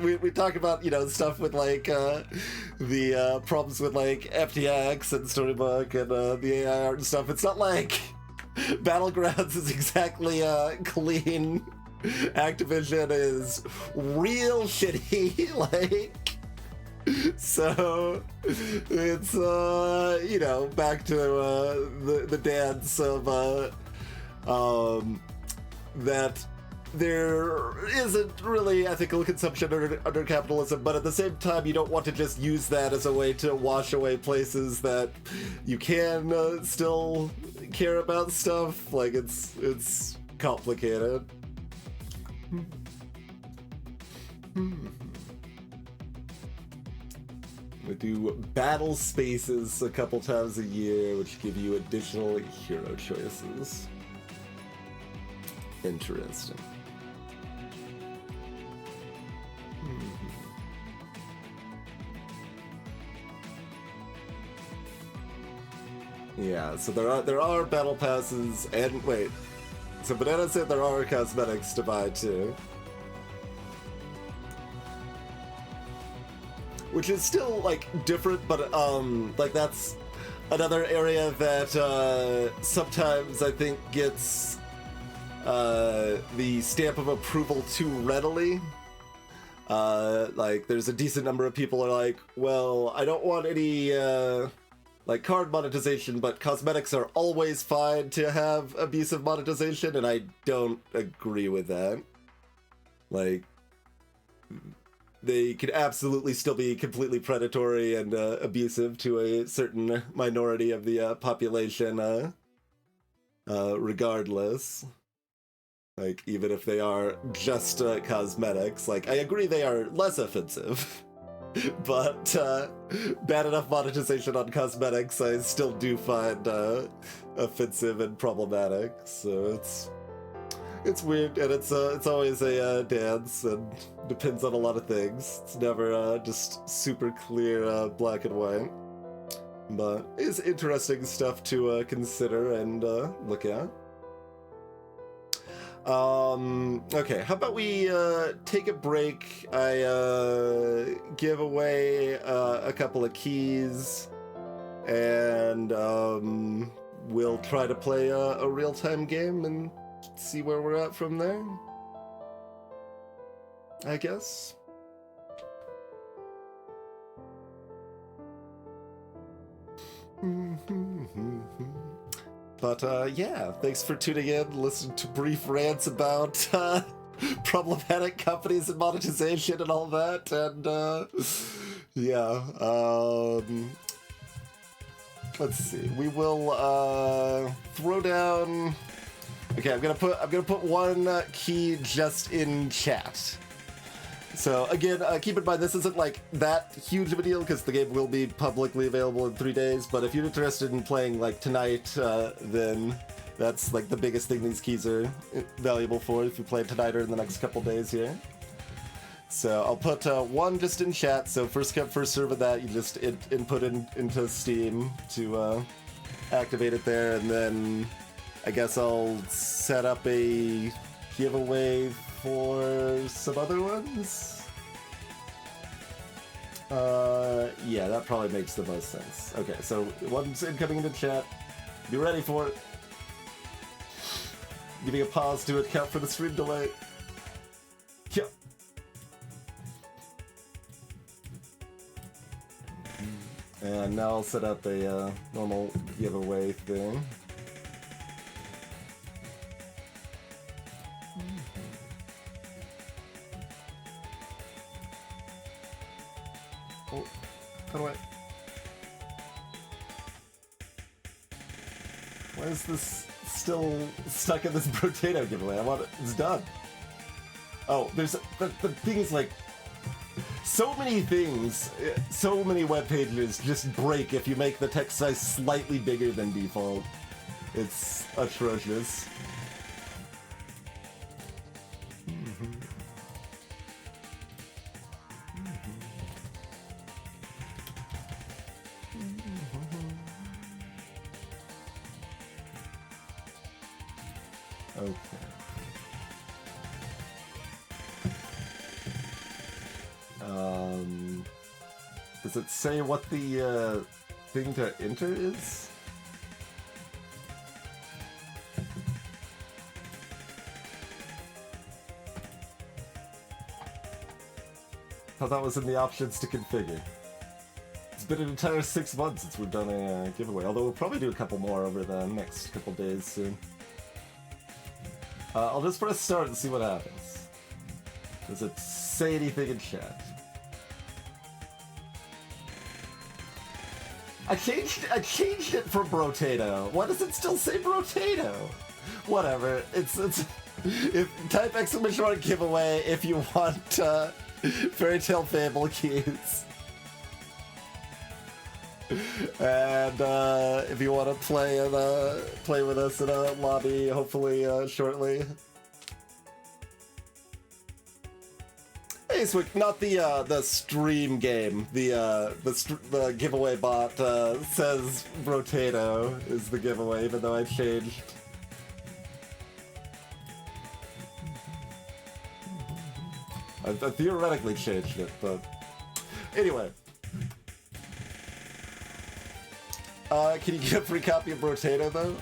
we talk about, you know, stuff with like the problems with like FTX and Storybook and the AI art and stuff. It's not like Battlegrounds is exactly clean. Activision is real shitty, like. So it's you know, back to the dance of that there isn't really ethical consumption under capitalism, but at the same time you don't want to just use that as a way to wash away places that you can still care about stuff. Like it's complicated. We do battle spaces a couple times a year, which give you additional hero choices. Interesting. Yeah, so there are battle passes, and wait, so Banana said there are cosmetics to buy too, which is still like different, but like that's another area that sometimes I think gets the stamp of approval too readily. Like there's a decent number of people are like, well, I don't want any like card monetization, but cosmetics are always fine to have abusive monetization, and I don't agree with that. Like, they could absolutely still be completely predatory and abusive to a certain minority of the population, regardless. Like, even if they are just cosmetics. Like, I agree they are less offensive. But bad enough monetization on cosmetics I still do find offensive and problematic. So it's weird, and it's always a dance, and depends on a lot of things. It's never just super clear black and white. But it's interesting stuff to consider and look at. Okay, how about we take a break? I give away a couple of keys, and we'll try to play a real-time game and see where we're at from there. I guess. But yeah, thanks for tuning in, listening to brief rants about problematic companies and monetization and all that, and yeah, let's see. We will throw down. Okay, I'm gonna put one key just in chat. So again, keep in mind this isn't like that huge of a deal because the game will be publicly available in 3 days. But if you're interested in playing like tonight, then that's like the biggest thing these keys are valuable for. If you play tonight or in the next couple days here. So I'll put one just in chat. So first come first serve of that. You just input into Steam to activate it there, and then I guess I'll set up a giveaway for some other ones. Yeah, that probably makes the most sense. Okay, so one's incoming into chat. Be ready for it. Giving a pause to account for the stream delay. Yep. And now I'll set up a normal giveaway thing. Oh, how do I... Why is this still stuck in this potato giveaway? I want it... It's done. Oh, there's... The thing is, like... So many things, so many web pages just break if you make the text size slightly bigger than default. It's atrocious. Okay. Does it say what the thing to enter is? Thought that was in the options to configure. It's been an entire 6 months since we've done a giveaway, although we'll probably do a couple more over the next couple days soon. I'll just press start and see what happens. Does it say anything in chat? I changed it from Brotato. Why does it still say Brotato? Whatever. It's type exclamation mark giveaway if you want Fairytale Fable keys. And if you want to play with us in a lobby, hopefully shortly. Hey, Swick, not the stream game. The giveaway bot says Brotato is the giveaway, even though I changed. I theoretically changed it, but anyway. Can you get a free copy of Brotato though?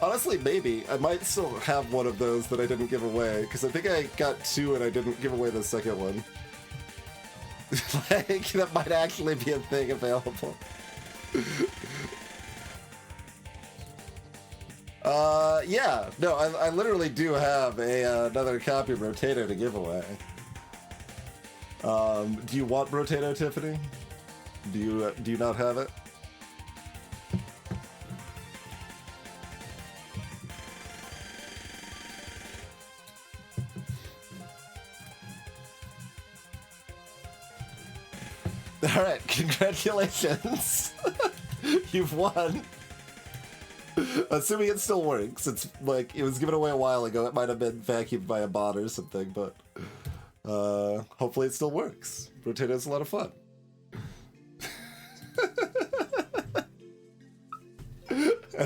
Honestly, maybe. I might still have one of those that I didn't give away, because I think I got 2 and I didn't give away the second one. Like, that might actually be a thing available. Yeah. No, I literally do have another copy of Brotato to give away. Do you want Brotato, Tiffany? Do you not have it? Alright, congratulations! You've won! Assuming it still works. It's like, it was given away a while ago. It might have been vacuumed by a bot or something, but hopefully it still works. Brotato's a lot of fun.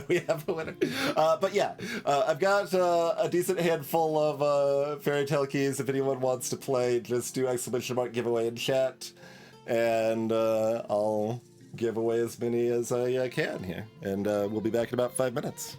We have a winner. But yeah, I've got a decent handful of Fairytale keys. If anyone wants to play, just do exclamation mark giveaway in chat. And I'll give away as many as I can here. And we'll be back in about 5 minutes.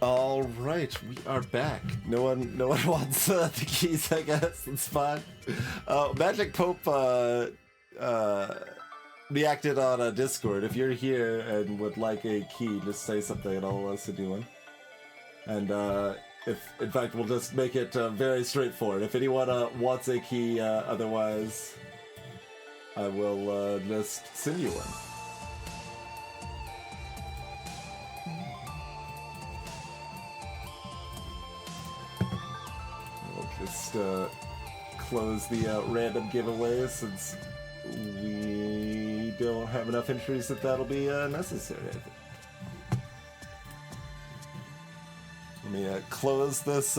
All right, we are back. No one wants the keys, I guess. It's fine. Magic Pope reacted on Discord. If you're here and would like a key, just say something and I'll send you one. And if, in fact, we'll just make it very straightforward. If anyone wants a key, otherwise, I will just send you one. Just close the random giveaway since we don't have enough entries that'll be necessary, I think. Let me close this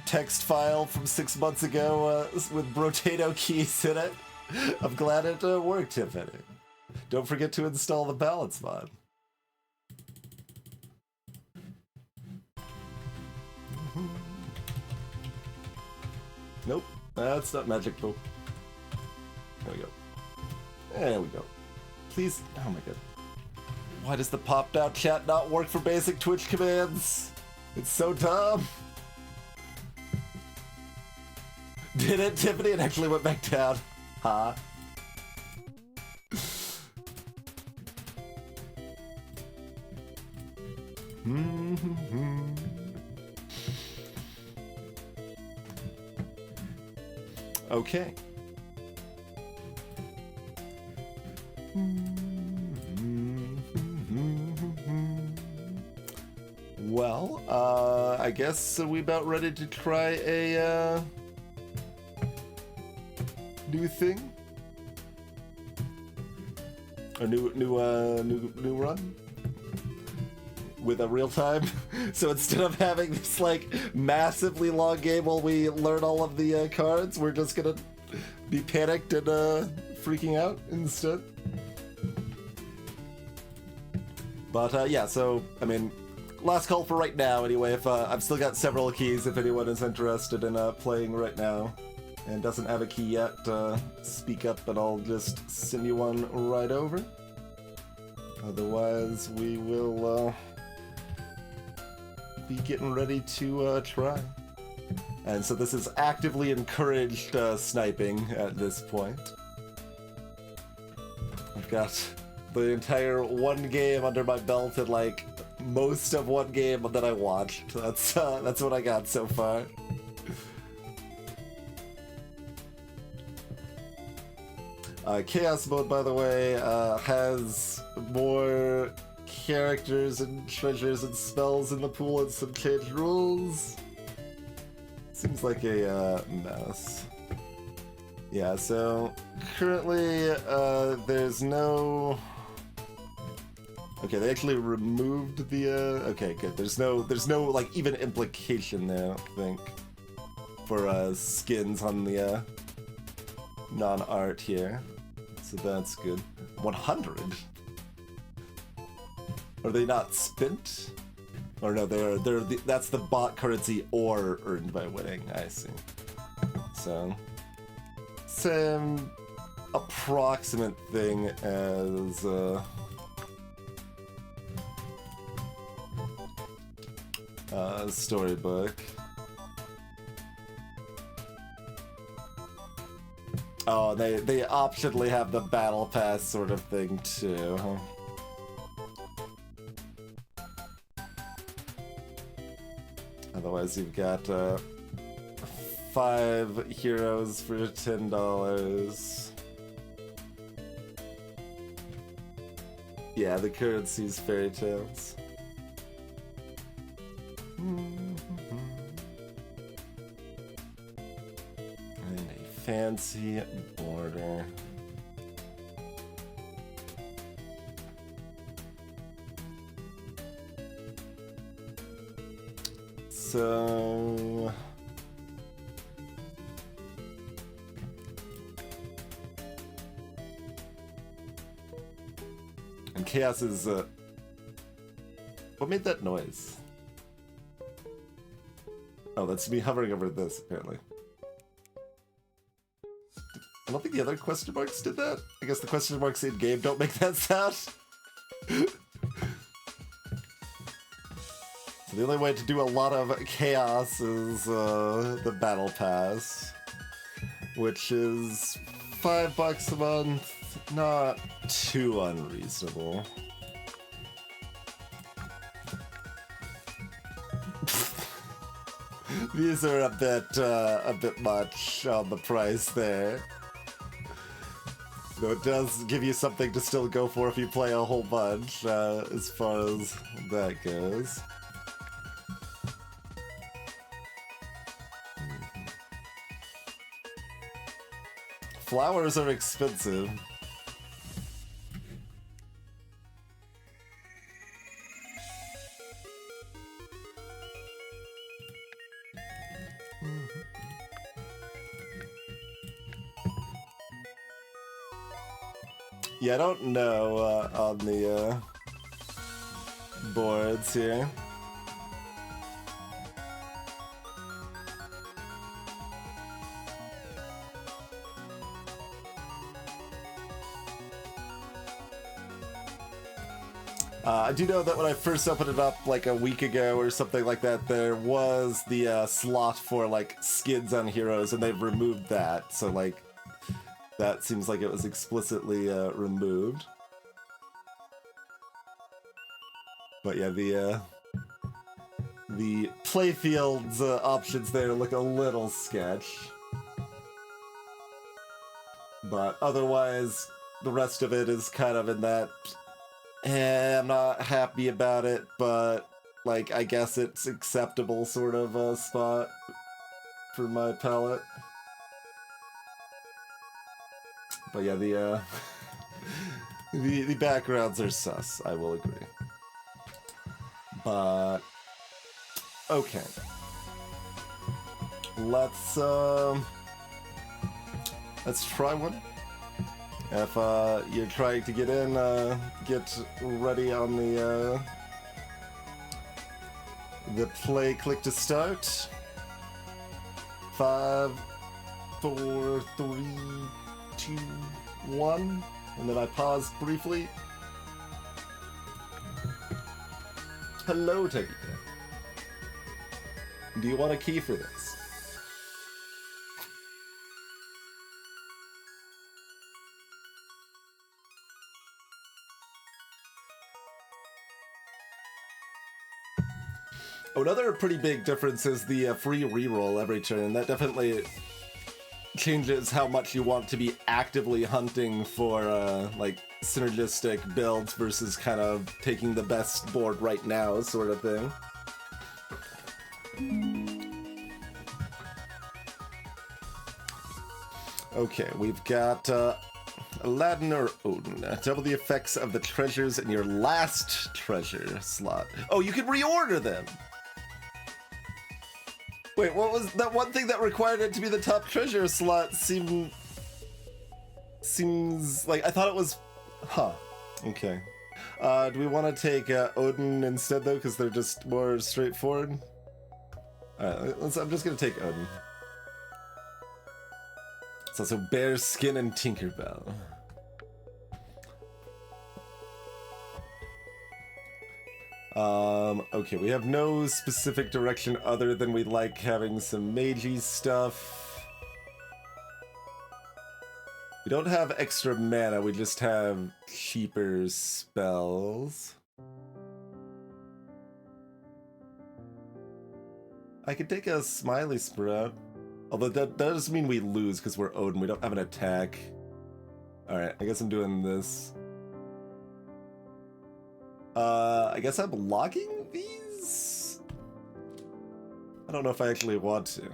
text file from 6 months ago with Brotato keys in it. I'm glad it worked, Tiffany. Don't forget to install the balance mod. Nope, that's not Magic Pope. There we go. There we go. Please, oh my god. Why does the pop-down chat not work for basic Twitch commands? It's so dumb. Did it, Tiffany? It actually went back down. Huh? Okay. Well, I guess we about ready to try a new thing, a new run with a real time. So instead of having this like massively long game while we learn all of the cards, we're just gonna be panicked and freaking out instead. But yeah, so I mean, last call for right now anyway. If I've still got several keys if anyone is interested in playing right now and doesn't have a key yet, speak up and I'll just send you one right over. Otherwise, we will be getting ready to try. And so this is actively encouraged sniping at this point. I've got the entire one game under my belt and like most of one game that I watched. That's what I got so far. Chaos mode, by the way, has more characters and treasures and spells in the pool and some changed rules. Seems like a mess. Yeah, so currently there's no... Okay, they actually removed the okay, good. There's no like even implication there, I don't think, for skins on the non-art here. So that's good. 100? Are they not spent? Or no, that's the bot currency or earned by winning. I see. So same approximate thing as storybook. Oh, they optionally have the battle pass sort of thing too, huh? Otherwise, you've got 5 heroes for $10. Yeah, the currency's Fairytales. And a fancy border. So... And Chaos is, what made that noise? Oh, that's me hovering over this, apparently. I don't think the other question marks did that. I guess the question marks in-game don't make that sound. So the only way to do a lot of chaos is the battle pass, which is $5 a month. Not too unreasonable. These are a bit much on the price there. Though it does give you something to still go for if you play a whole bunch, as far as that goes. Flowers are expensive. Yeah, I don't know on the boards here. I do know that when I first opened it up like a week ago or something like that, there was the slot for like skids on heroes, and they've removed that. So like that seems like it was explicitly removed. But yeah, the playfield's options there look a little sketch. But otherwise, the rest of it is kind of in that, I'm not happy about it, but like I guess it's acceptable sort of spot for my palette. But yeah, the backgrounds are sus, I will agree. But okay, let's try one. If you're trying to get in, get ready on the play click to start. 5, 4, 3, 2, 1, and then I pause briefly. Hello, Techie. Do you want a key for this? Oh, another pretty big difference is the free reroll every turn. That definitely changes how much you want to be actively hunting for like synergistic builds versus kind of taking the best board right now sort of thing. Okay, we've got Aladdin or Odin. Double the effects of the treasures in your last treasure slot. Oh, you can reorder them! Wait, what was that one thing that required it to be the top treasure slot? Seems like I thought it was. Huh. Okay. Do we want to take Odin instead though, because they're just more straightforward? All right, I'm just gonna take Odin. It's also Bear Skin and Tinkerbell. Okay, we have no specific direction other than we like having some magey stuff. We don't have extra mana, we just have cheaper spells. I could take a Smiley Sprout. Although that does mean we lose because we're Odin, we don't have an attack. Alright, I guess I'm doing this. I guess I'm blocking these? I don't know if I actually want to.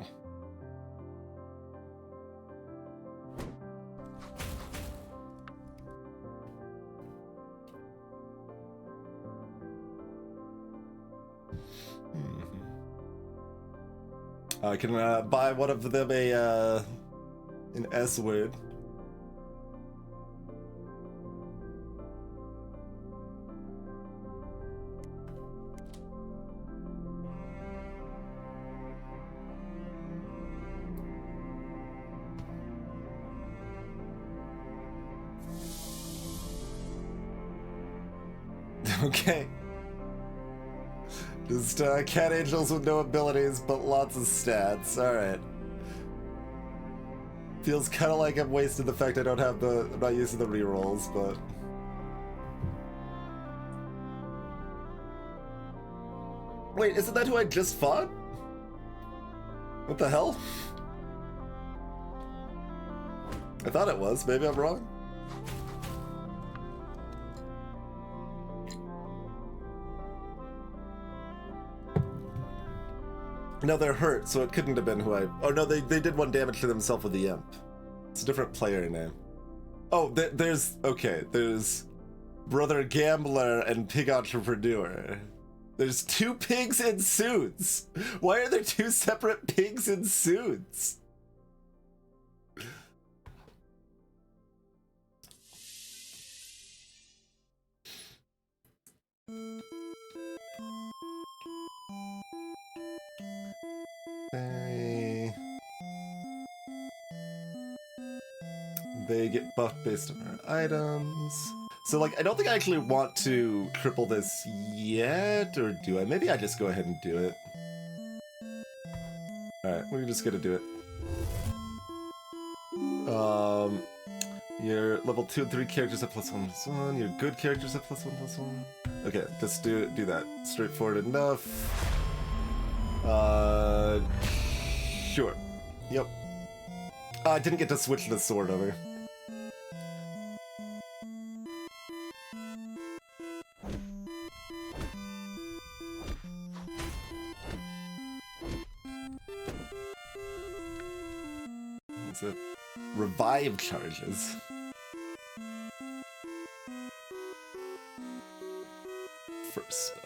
I can buy one of them an S word. Okay. Just cat angels with no abilities, but lots of stats. Alright. Feels kind of like I'm wasting the fact I don't have I'm not using the rerolls, but... Wait, isn't that who I just fought? What the hell? I thought it was. Maybe I'm wrong. No, they're hurt, so it couldn't have been who I... Oh, no, they did 1 damage to themselves with the imp. It's a different player name. Oh, there's... Okay, there's Brother Gambler and Pig Entrepreneur. There's 2 pigs in suits. Why are there 2 separate pigs in suits? They get buffed based on our items. So, like, I don't think I actually want to cripple this yet, or do I? Maybe I just go ahead and do it. Alright, we're just gonna do it. Your level 2 and 3 characters have +1/+1. Your good characters have +1/+1. Okay, just do that. Straightforward enough. Sure. Yep. I didn't get to switch the sword over. What's it? Revive charges. First spell.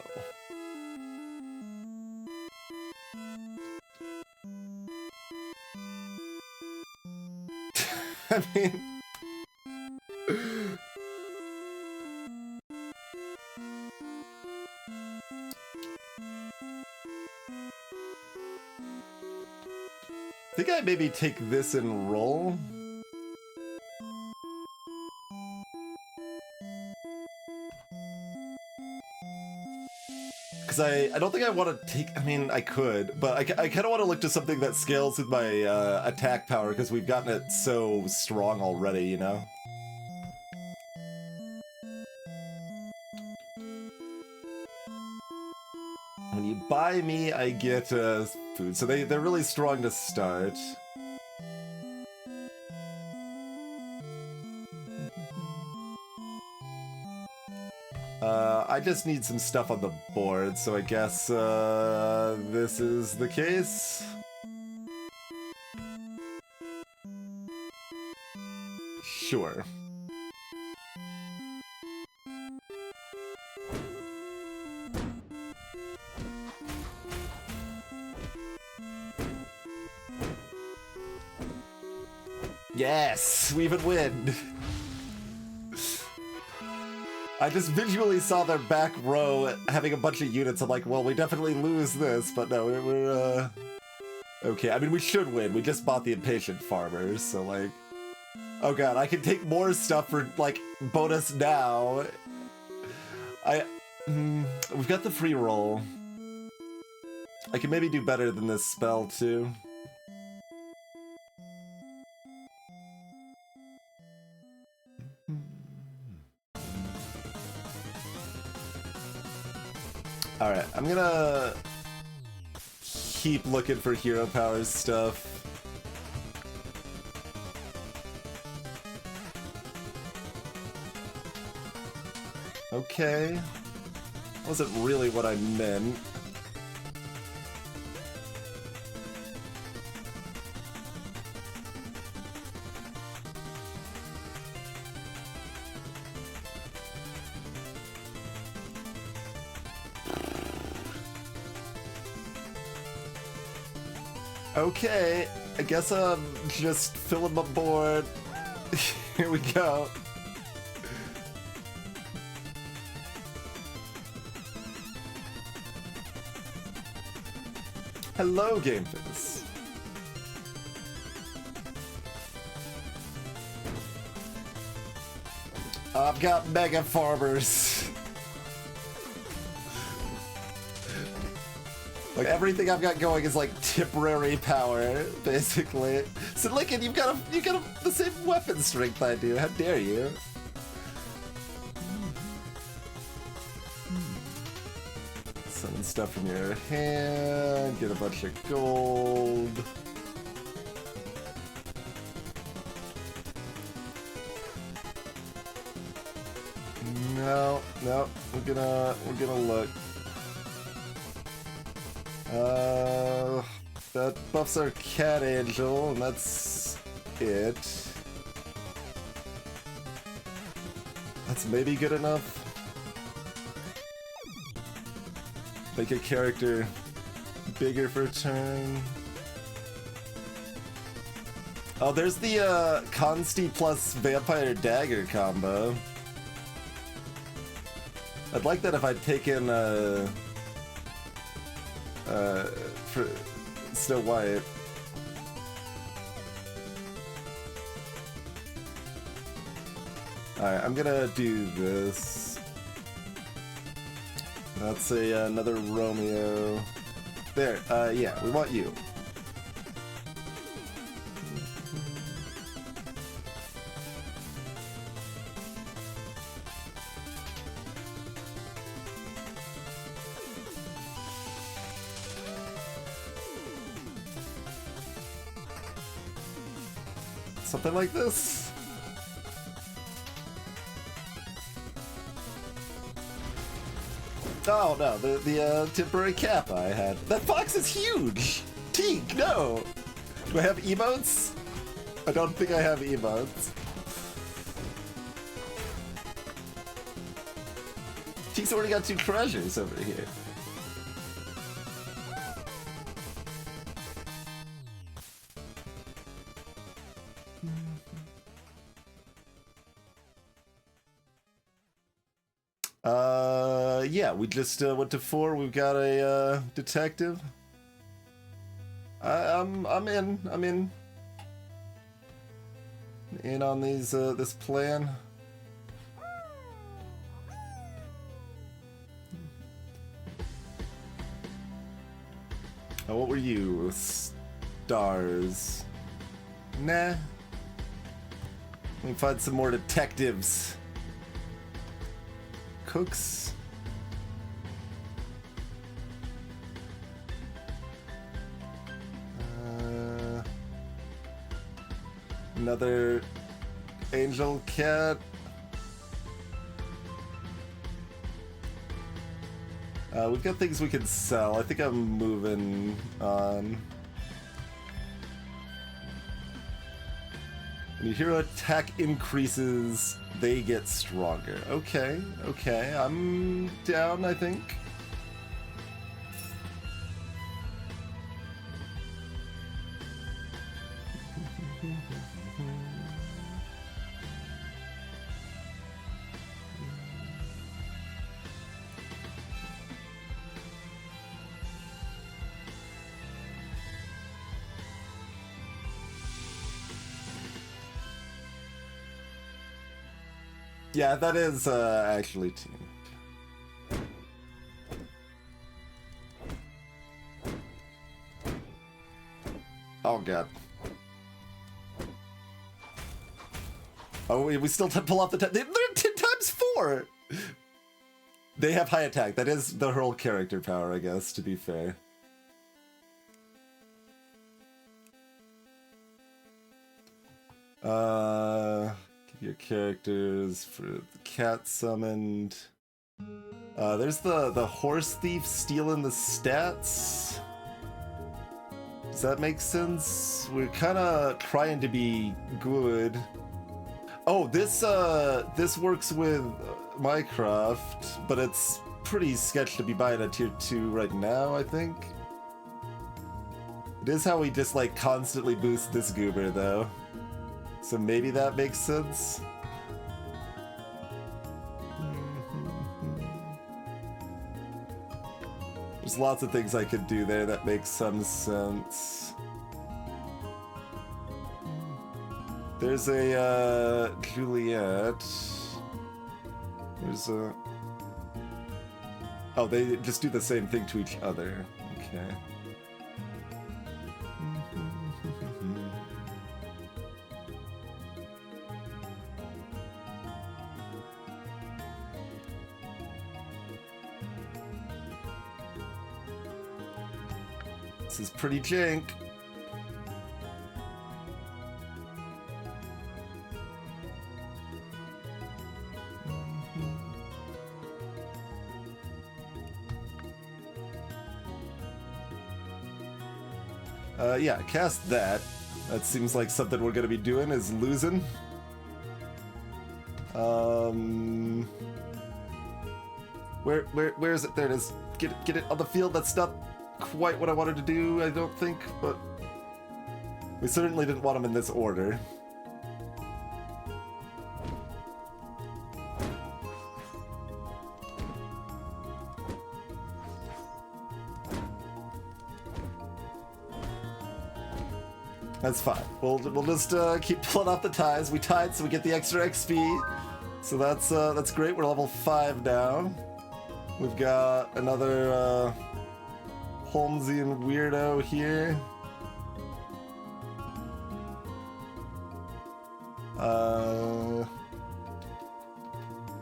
I mean... I think I maybe take this and roll. Because I don't think I want to take... I mean, I could, but I kind of want to look to something that scales with my attack power, because we've gotten it so strong already, you know? When you buy me, I get food. So they're really strong to start. I just need some stuff on the board, so I guess this is the case. Sure. Yes, we even win. I just visually saw their back row having a bunch of units. I'm like, well, we definitely lose this, but no, we're okay. I mean, we should win. We just bought the impatient farmers, so like, oh god, I can take more stuff for like bonus now. We've got the free roll. I can maybe do better than this spell too. Alright, I'm gonna keep looking for hero powers stuff. Okay. Wasn't really what I meant. Okay, I guess I'm just filling my board. Here we go. Hello, Game Face. I've got mega farmers. Like, everything I've got going is like temporary power, basically. So Lincoln, you've got the same weapon strength I do. How dare you? Summon stuff from your hand, get a bunch of gold. No, we're gonna look. That buffs our cat angel, and that's it. That's maybe good enough. Make a character bigger for a turn. Oh, there's the Consti plus Vampire Dagger combo. I'd like that if I'd taken for Snow White. Alright, I'm gonna do this. That's another Romeo. There, yeah, we want you. Something like this. Oh no, the temporary cap I had. That fox is huge! Teague, no! Do I have emotes? I don't think I have emotes. Teague's already got 2 treasures over here. Yeah, we just went to 4. We've got a detective. I'm in on these this plan. Oh, what were you? Stars. Nah. Let me find some more detectives. Cooks. Another angel cat. We've got things we can sell. I think I'm moving on. When your hero attack increases, they get stronger. Okay, okay, I'm down, I think. Yeah, that is actually team. Oh god. Oh, we still pull off the they're 10 times 4! They have high attack. That is the whole character power, I guess, to be fair. Your characters for the cat summoned. There's the horse thief stealing the stats. Does that make sense? We're kind of trying to be good. Oh, this works with Minecraft, but it's pretty sketch to be buying a tier 2 right now, I think. It is how we just like constantly boost this goober though. So maybe that makes sense. There's lots of things I could do there that make some sense. There's a Juliet. There's a... Oh, they just do the same thing to each other. Okay. Okay. This is pretty jank. Yeah, cast that. That seems like something we're gonna be doing, is losing. Where is it? There it is. Get it on the field. That's not quite what I wanted to do, I don't think, but we certainly didn't want him in this order. That's fine. We'll just keep pulling off the ties. We tied, so we get the extra XP. So that's great. We're level 5 now. We've got another Holmesian weirdo here.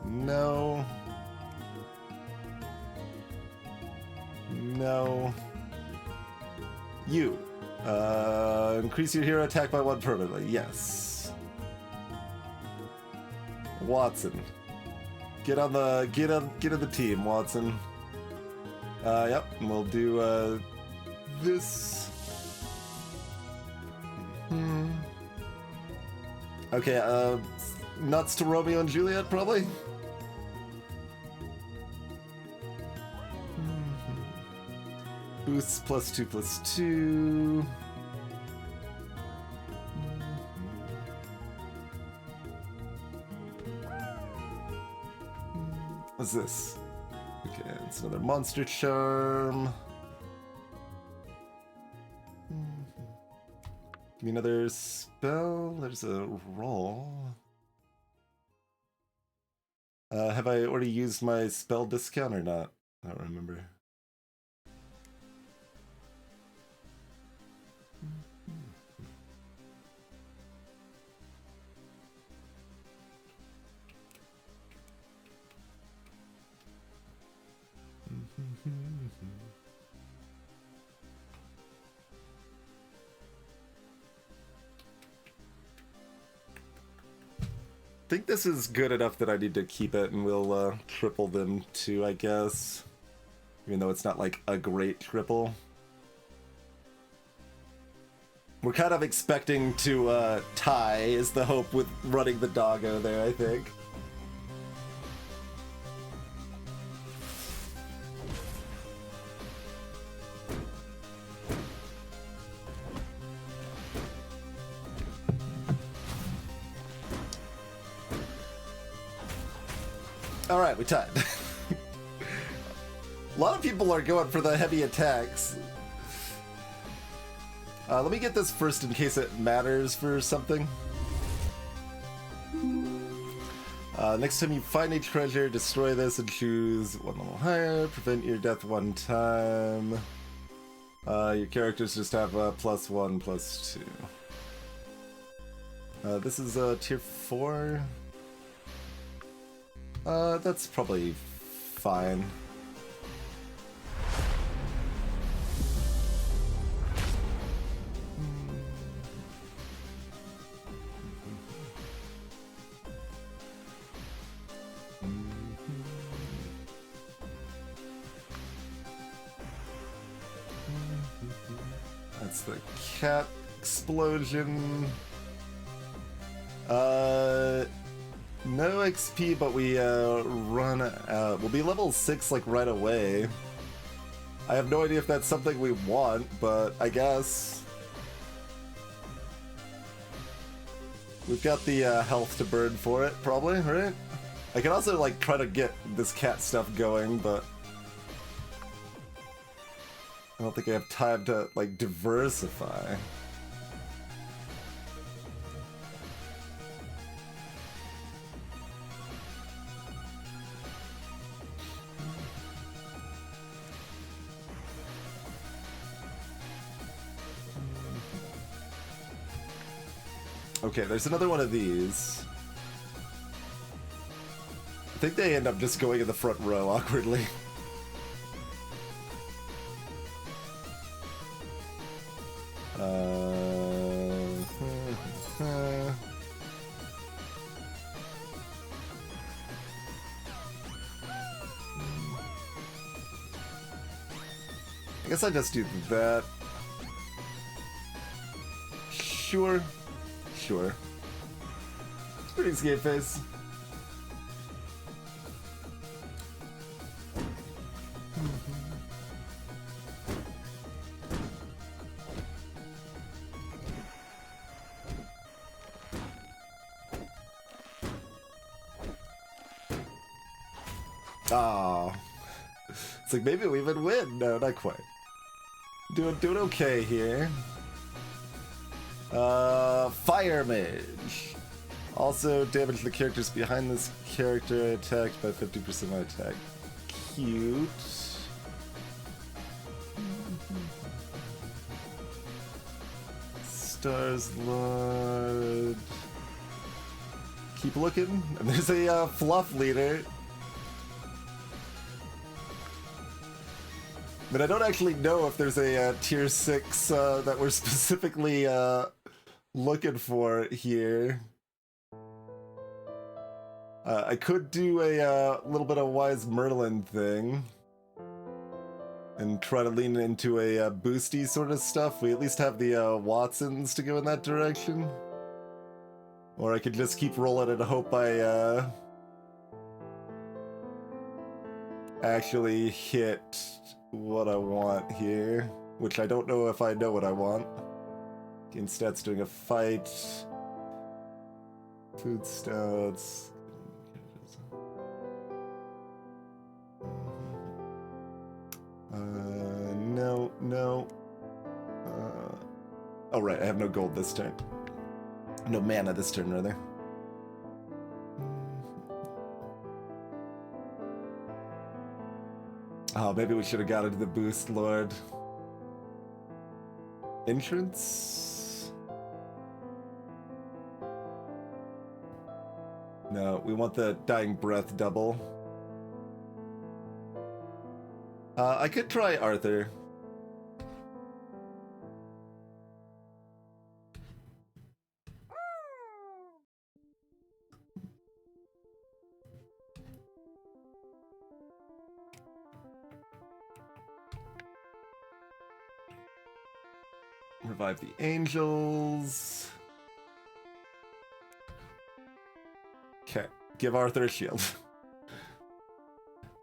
No. No. You. Increase your hero attack by 1 permanently. Yes. Watson. Get on the team, Watson. Yep, and we'll do this. Okay, nuts to Romeo and Juliet, probably. Boosts +2/+2. What's this? Okay, it's another monster charm. Give me another spell. There's a roll. Have I already used my spell discount or not? I don't remember. I think this is good enough that I need to keep it, and we'll triple them too, I guess. Even though it's not like a great triple. We're kind of expecting to tie, is the hope with running the doggo there, I think. Alright, we tied. A lot of people are going for the heavy attacks. Let me get this first in case it matters for something. Next time you find a treasure, destroy this and choose 1 level higher. Prevent your death 1 time. Your characters just have +1/+2. This is tier 4. That's probably fine. That's the cat explosion. No XP, but we run out. We'll be level 6 like right away. I have no idea if that's something we want, but I guess. We've got the health to burn for it, probably, right? I can also like try to get this cat stuff going, but I don't think I have time to like diversify. Okay, there's another one of these. I think they end up just going in the front row awkwardly. I guess I just do that. Sure. Sure. It's pretty escape face. Ah, it's like maybe we even win. No, not quite. Doing okay here. Fire Mage. Also damage the characters behind this character attacked by 50% my attack. Cute. Stars Lord. Keep looking. And there's a fluff leader. But I don't actually know if there's a tier 6 that we're specifically looking for here. I could do a little bit of Wise Merlin thing and try to lean into a boosty sort of stuff. We at least have the Watsons to go in that direction. Or I could just keep rolling and hope I actually hit what I want here, which I don't know if I know what I want. Gain stats during a fight. Food stats. No. Oh right, I have no gold this turn. No mana this turn, rather. Oh, maybe we should have got into the boost, Lord. Entrance? No, we want the Dying Breath double. I could try Arthur. Revive the angels. Okay, give Arthur a shield.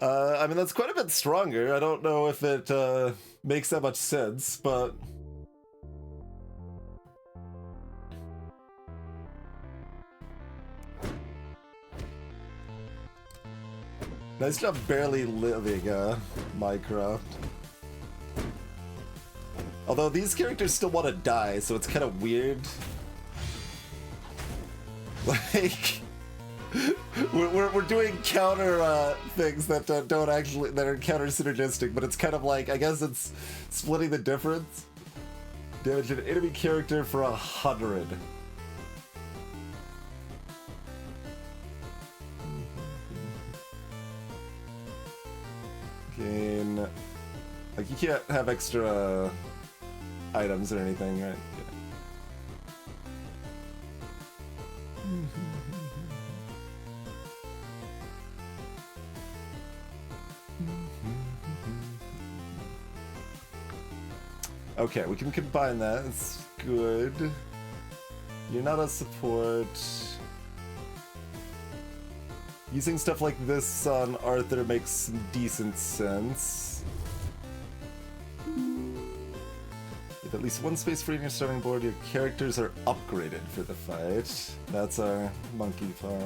I mean, that's quite a bit stronger. I don't know if it makes that much sense, but... Nice job barely living, Minecraft. Although these characters still want to die, so it's kind of weird. Like... We're doing counter things that don't actually that are counter synergistic, but it's kind of like, I guess it's splitting the difference. Damage an enemy character for 100. Gain, like, you can't have extra items or anything, right? Yeah. Okay, we can combine that. It's good. You're not a support. Using stuff like this on Arthur makes some decent sense. With at least one space free in your starting board, your characters are upgraded for the fight. That's our monkey paw.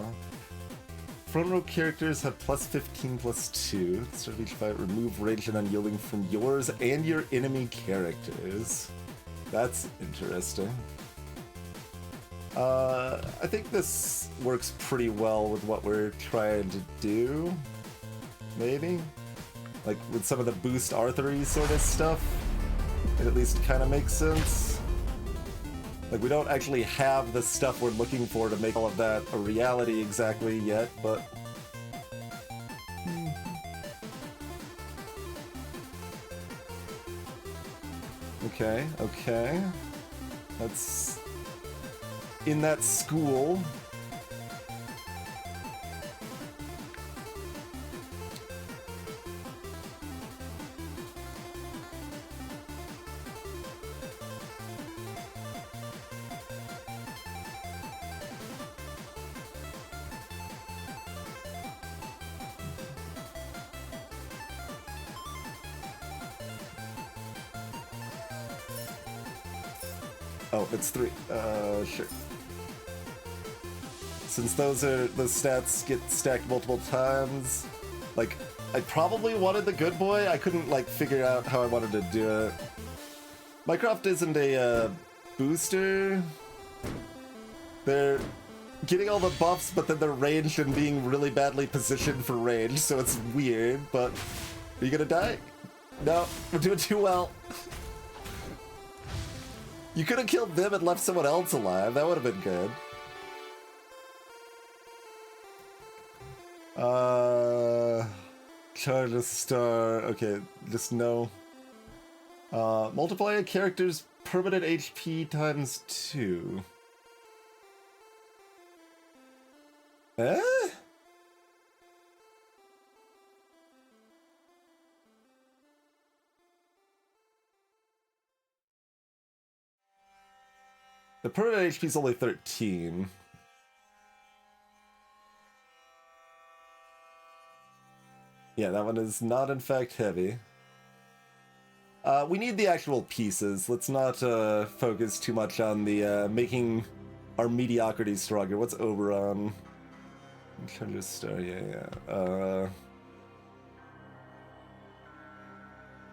Front row characters have plus 15, plus 2. At the start of each fight, remove rage and unyielding from yours and your enemy characters. That's interesting. I think this works pretty well with what we're trying to do. Maybe? Like, with some of the boost Arthur-y sort of stuff. It at least kind of makes sense. Like, we don't actually have the stuff we're looking for to make all of that a reality exactly yet, but... Okay, okay. That's... in that school. Oh, it's 3. Sure. Since the stats get stacked multiple times, like, I probably wanted the good boy. I couldn't, like, figure out how I wanted to do it. Mycroft isn't a, booster. They're getting all the buffs, but then they're ranged and being really badly positioned for range, so it's weird, but... Are you gonna die? No, we're doing too well. You could have killed them and left someone else alive. That would have been good. Charge a star. Okay, just no. Multiply a character's permanent HP times 2. Eh? The permanent HP is only 13. Yeah, that one is not in fact heavy. We need the actual pieces. Let's not focus too much on the making our mediocrity stronger. What's Oberon? Charger Star, yeah.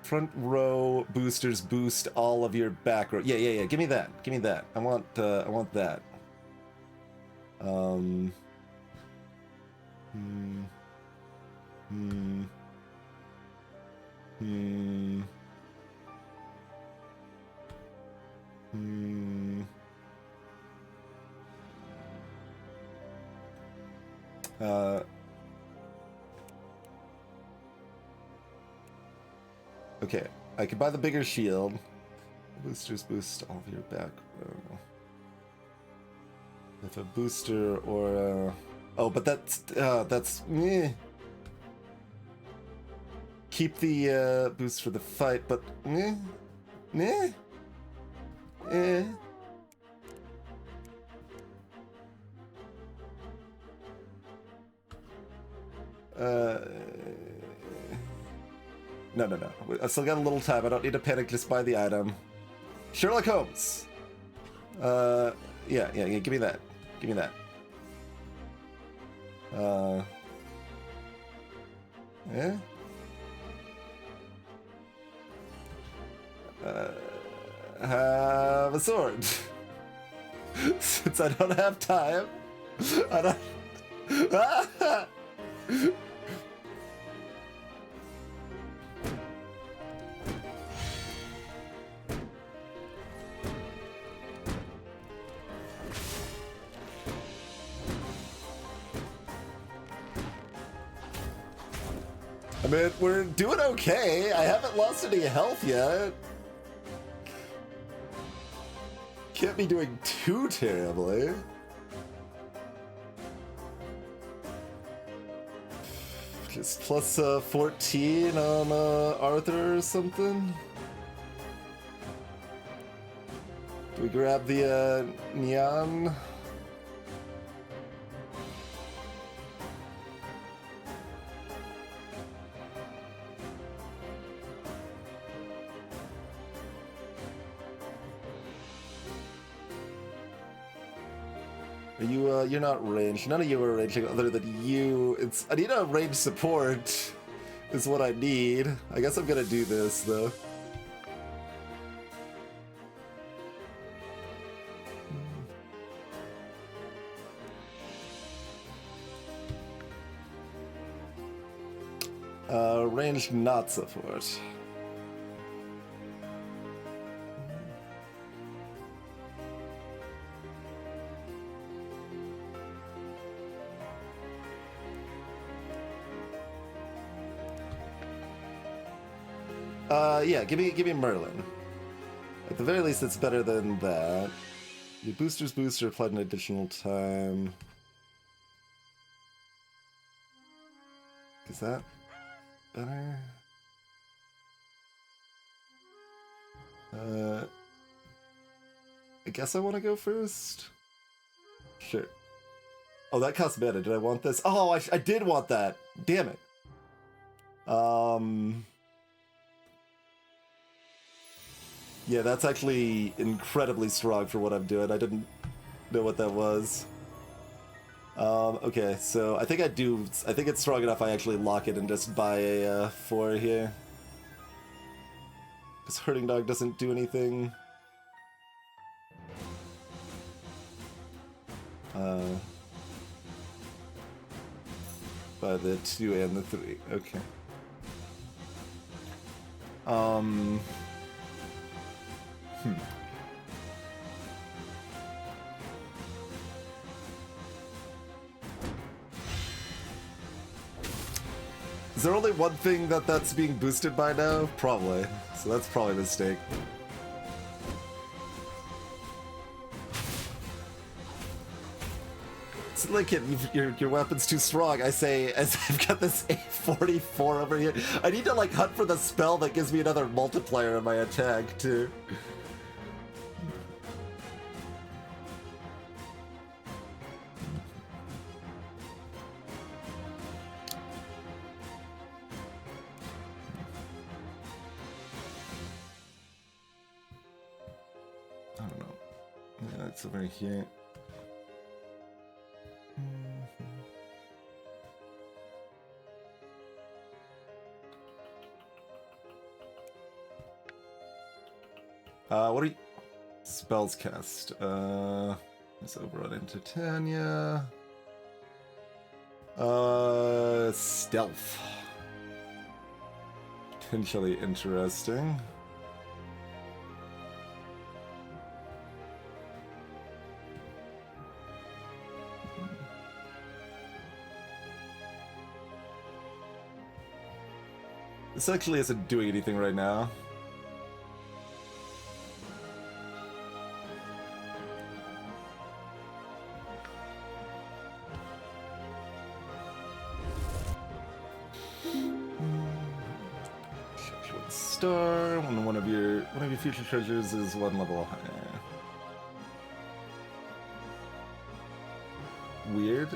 Front row boosters boost all of your back row. Yeah. Give me that. Give me that. I want that. Okay, I could buy the bigger shield. Boosters boost all of your back row. If a booster or oh, but that's meh. Keep the boost for the fight, but meh. No. I still got a little time. I don't need to panic. Just buy the item. Sherlock Holmes. Yeah. Give me that. Give me that. Yeah. Have a sword. Since I don't have time, I don't. I mean, we're doing okay. I haven't lost any health yet. Can't be doing too terribly. Just plus 14 on Arthur or something. Do we grab the neon? Are you, you're not ranged. None of you are ranged other than you. I need a ranged support is what I need. I guess I'm gonna do this, though. Ranged not support. Yeah, give me Merlin. At the very least, it's better than that. Your booster's booster applied an additional time. Is that better? I guess I want to go first. Sure. Oh, that costs mana. Did I want this? Oh, I did want that. Damn it. Yeah, that's actually incredibly strong for what I'm doing. I didn't know what that was. Okay, so I think I think it's strong enough I actually lock it and just buy a 4 here. Because Hurting Dog doesn't do anything. By the 2 and the 3. Okay. Is there only one thing that's being boosted by now? Probably. So that's probably a mistake. It's like your weapon's too strong. I say, as I've got this A44 over here. I need to like hunt for the spell that gives me another multiplier in my attack too. I don't know. Yeah, it's over here. What are you... Spells cast. Let's overrun into Tanya. Stealth. Potentially interesting. This actually isn't doing anything right now. Star when one of your future treasures is 1 level higher. Weird.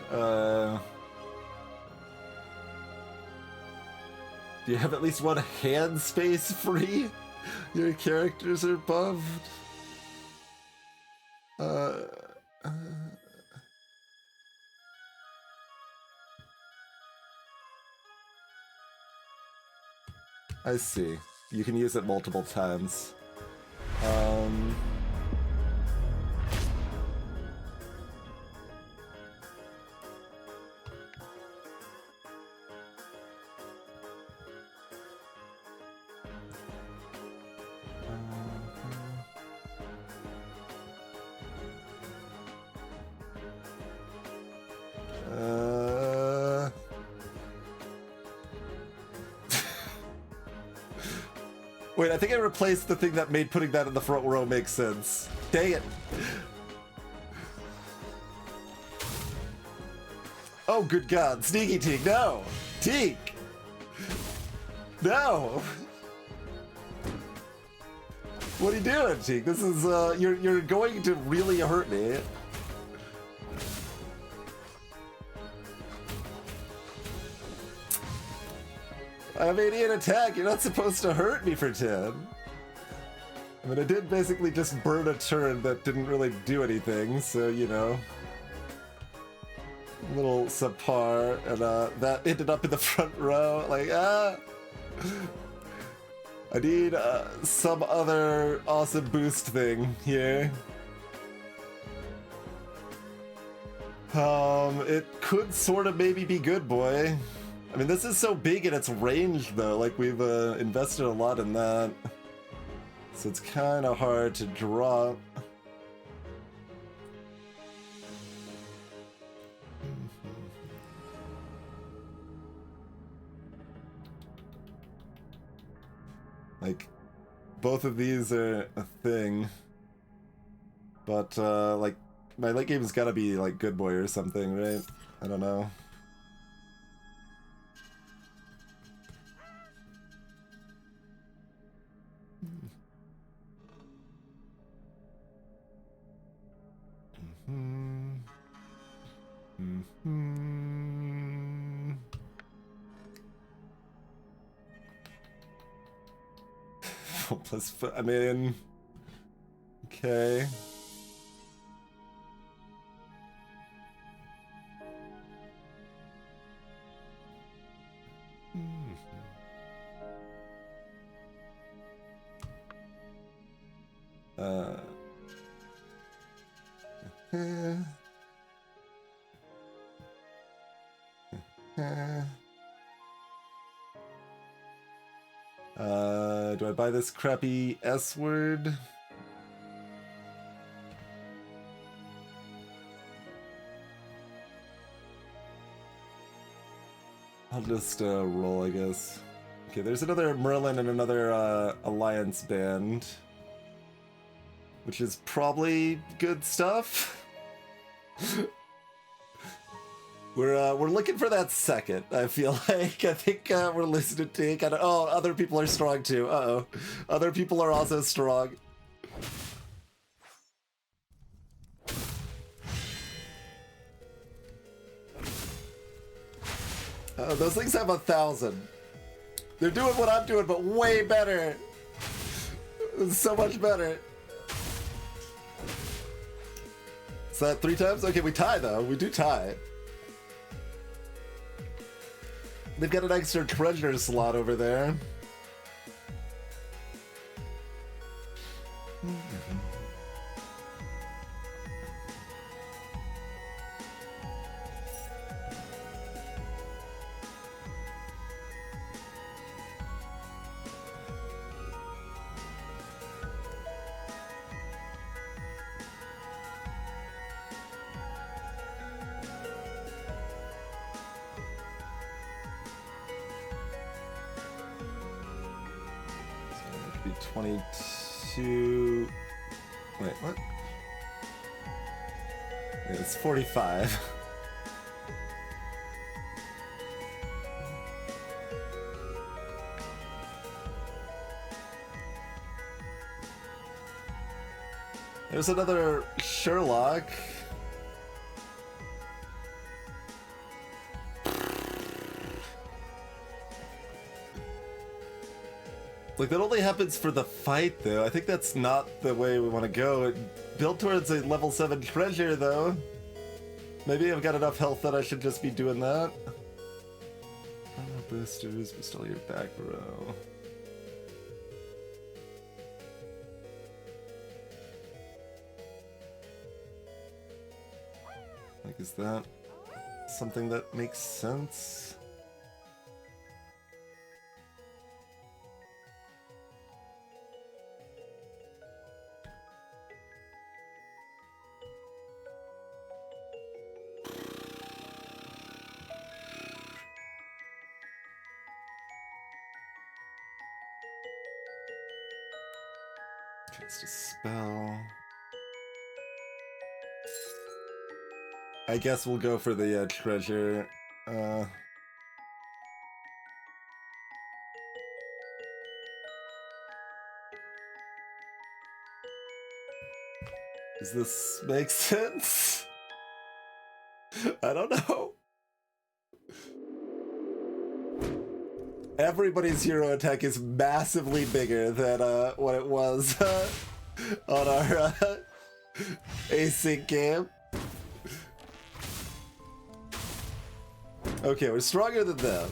Do you have at least 1 hand space free? Your characters are buffed. I see. You can use it multiple times. Wait, I think I replaced the thing that made putting that in the front row make sense. Dang it. Oh, good God. Sneaky Teak, no! Teak! No! What are you doing, Teak? This is, you're going to really hurt me. I made an attack. You're not supposed to hurt me for 10. I mean, I did basically just burn a turn that didn't really do anything, so, you know. A little subpar, and that ended up in the front row. Like, I need some other awesome boost thing here. It could sort of maybe be good, boy. I mean, this is so big in its range, though. Like, we've invested a lot in that. So it's kind of hard to drop. Like, both of these are a thing. But, like, my late game's gotta be, like, Good Boy or something, right? I don't know. Plus, I mean, okay. Do I buy this crappy S word? I'll just roll, I guess. Okay, there's another Merlin and another Alliance band, which is probably good stuff. We're looking for that second. I feel like I think we're listening to kind of. Oh, other people are strong too. Uh-oh, other people are also strong. Those things have 1,000. They're doing what I'm doing, but way better. So much better. Is that 3 times? Okay, we tie though. We do tie. They've got an extra treasure slot over there. Be 22. Wait, what? Yeah, it's 45. There's another Sherlock. Like, that only happens for the fight, though. I think that's not the way we want to go. Build towards a level 7 treasure, though. Maybe I've got enough health that I should just be doing that. Boosters, restore your back row. Like, is that something that makes sense? Cast a spell. I guess we'll go for the treasure. Does this make sense? I don't know. Everybody's hero attack is massively bigger than what it was on our async game. Okay, we're stronger than them.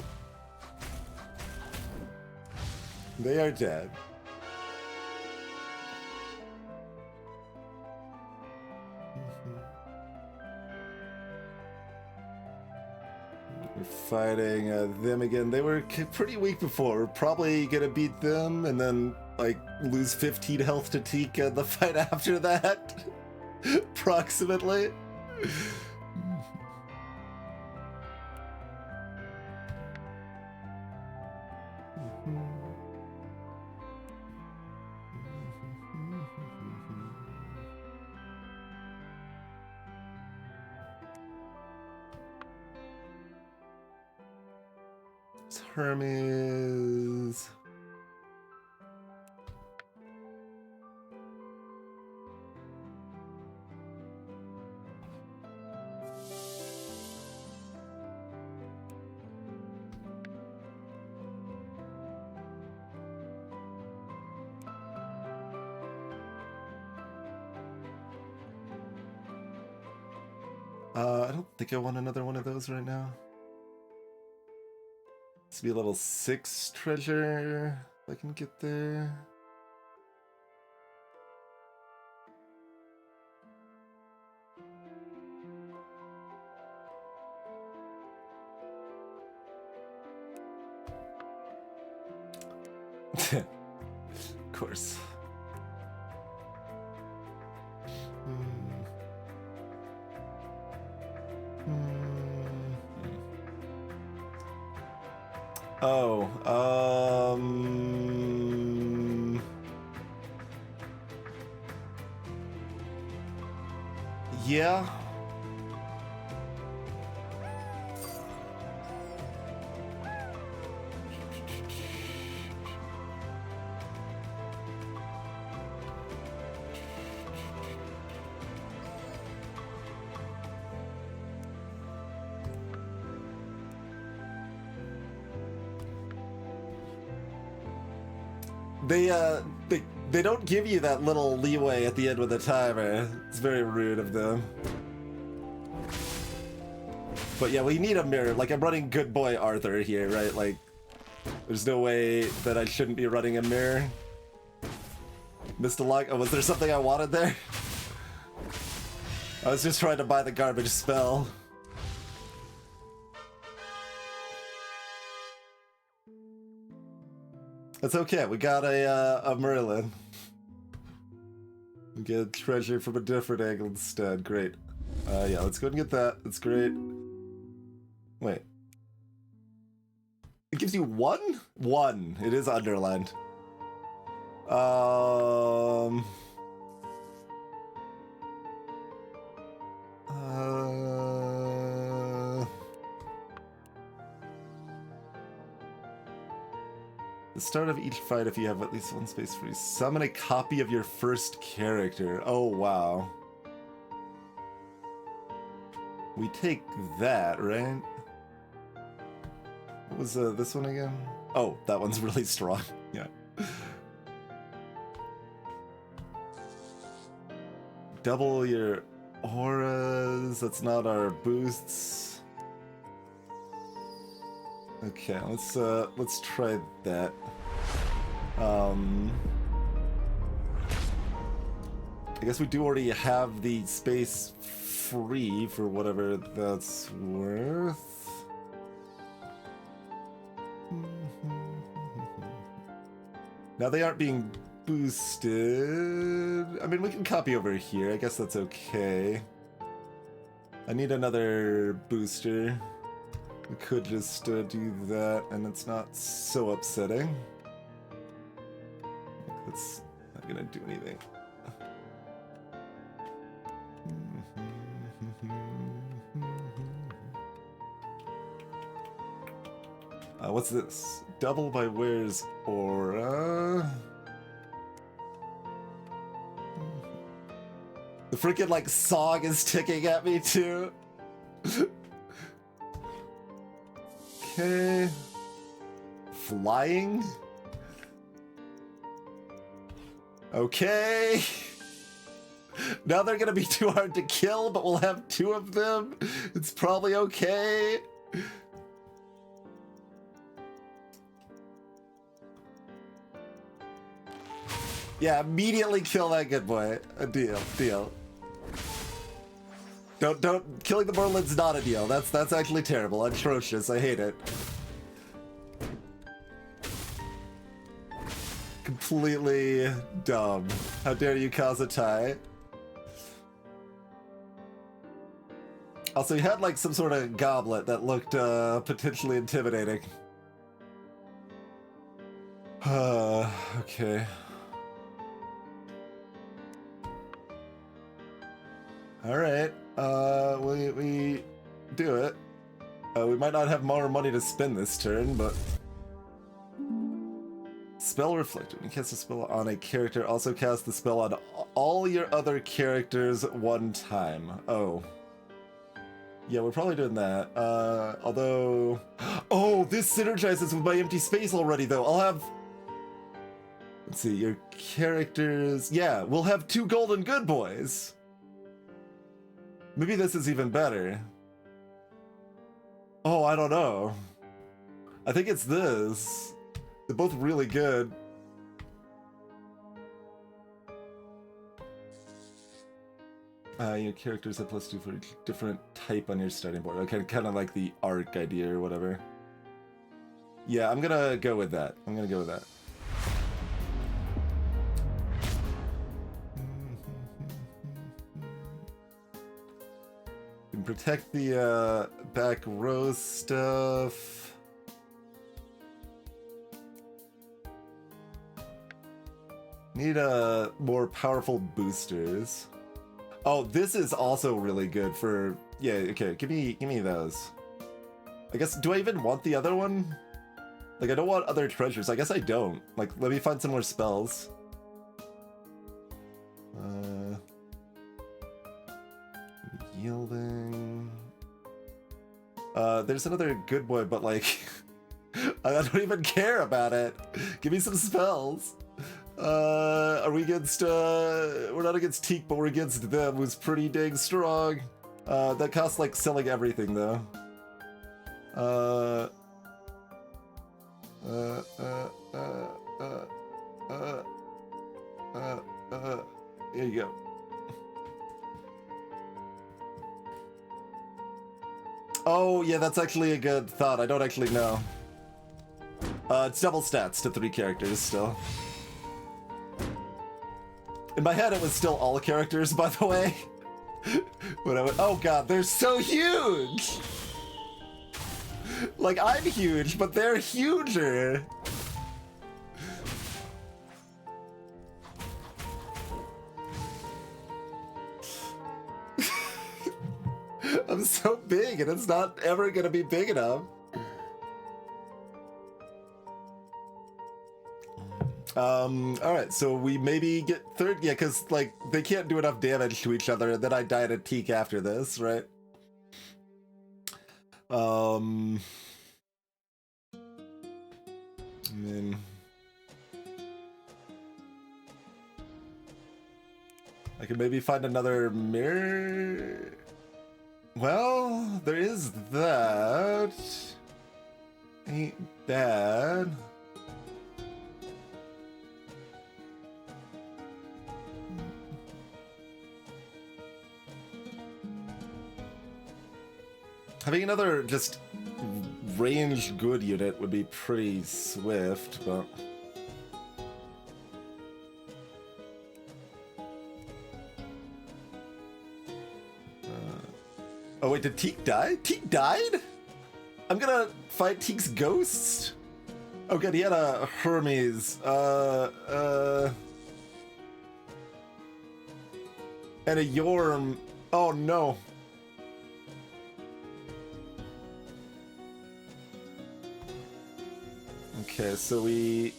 They are dead. We're fighting them again. They were pretty weak before. We're probably gonna beat them and then, like, lose 15 health to Tika in the fight after that. Approximately. It's Hermes. I don't think I want another one of those right now. This will be a level 6 treasure if I can get there. Of course. Oh, yeah. They don't give you that little leeway at the end with the timer. It's very rude of them. But yeah, we need a mirror. Like, I'm running good boy Arthur here, right? Like, there's no way that I shouldn't be running a mirror. Missed a luck. Oh, was there something I wanted there? I was just trying to buy the garbage spell. It's okay, we got a Merlin. We get treasure from a different angle instead, great. Yeah, let's go and get that, that's great. Wait. It gives you one? One, it is underlined. The start of each fight, if you have at least one space free, summon a copy of your first character. Oh, wow. We take that, right? What was this one again? Oh, that one's really strong. Yeah. Double your auras. That's not our boosts. Okay, let's try that. I guess we do already have the space free for whatever that's worth. Now they aren't being boosted. I mean, we can copy over here. I guess that's okay. I need another booster. We could just do that, and it's not so upsetting. That's not gonna do anything. What's this? Double by Where's Aura? The freaking, like, song is ticking at me, too. Okay. Flying? Okay. Now they're gonna be too hard to kill, but we'll have two of them. It's probably okay. Yeah, immediately kill that good boy. A deal, deal. Don't, killing the Merlin's not a deal. That's actually terrible, atrocious, I hate it. Completely dumb. How dare you cause a tie? Also, he had like some sort of goblet that looked potentially intimidating. Okay. All right. We do it. We might not have more money to spend this turn, but... Spell Reflector. When you cast a spell on a character, also cast the spell on all your other characters one time. Oh. Yeah, we're probably doing that. Although... Oh, this synergizes with my empty space already, though. I'll have... Let's see, your characters... Yeah, we'll have 2 golden good boys. Maybe this is even better. Oh, I don't know. I think it's this. They're both really good. Your characters have +2 for each different type on your starting board. Okay, kind of like the arc idea or whatever. Yeah, I'm gonna go with that. I'm gonna go with that. Can protect the back row stuff. Need more powerful boosters. Oh, this is also really good for... Yeah, okay, give me those. I guess, do I even want the other one? Like, I don't want other treasures. I guess I don't. Like, let me find some more spells. Yielding... there's another good boy, but like... I don't even care about it. Give me some spells. Are we against, we're not against Teak, but we're against them, who's pretty dang strong. That costs, like, selling everything, though. Here you go. Oh, yeah, that's actually a good thought. I don't actually know. It's double stats to 3 characters, still. In my head, it was still all characters, by the way. When I went, oh god, they're so huge! Like, I'm huge, but they're huger! I'm so big, and it's not ever gonna be big enough. Alright, so we maybe get third, yeah, because, like, they can't do enough damage to each other, and then I die to Teak after this, right? I mean... I could maybe find another mirror... Well, there is that... Ain't bad... Having another just ranged good unit would be pretty swift, but... Oh wait, did Teak die? Teak died? I'm gonna fight Teak's ghost? Oh god, he had a Hermes. And a Yorm. Oh no. Okay, so we...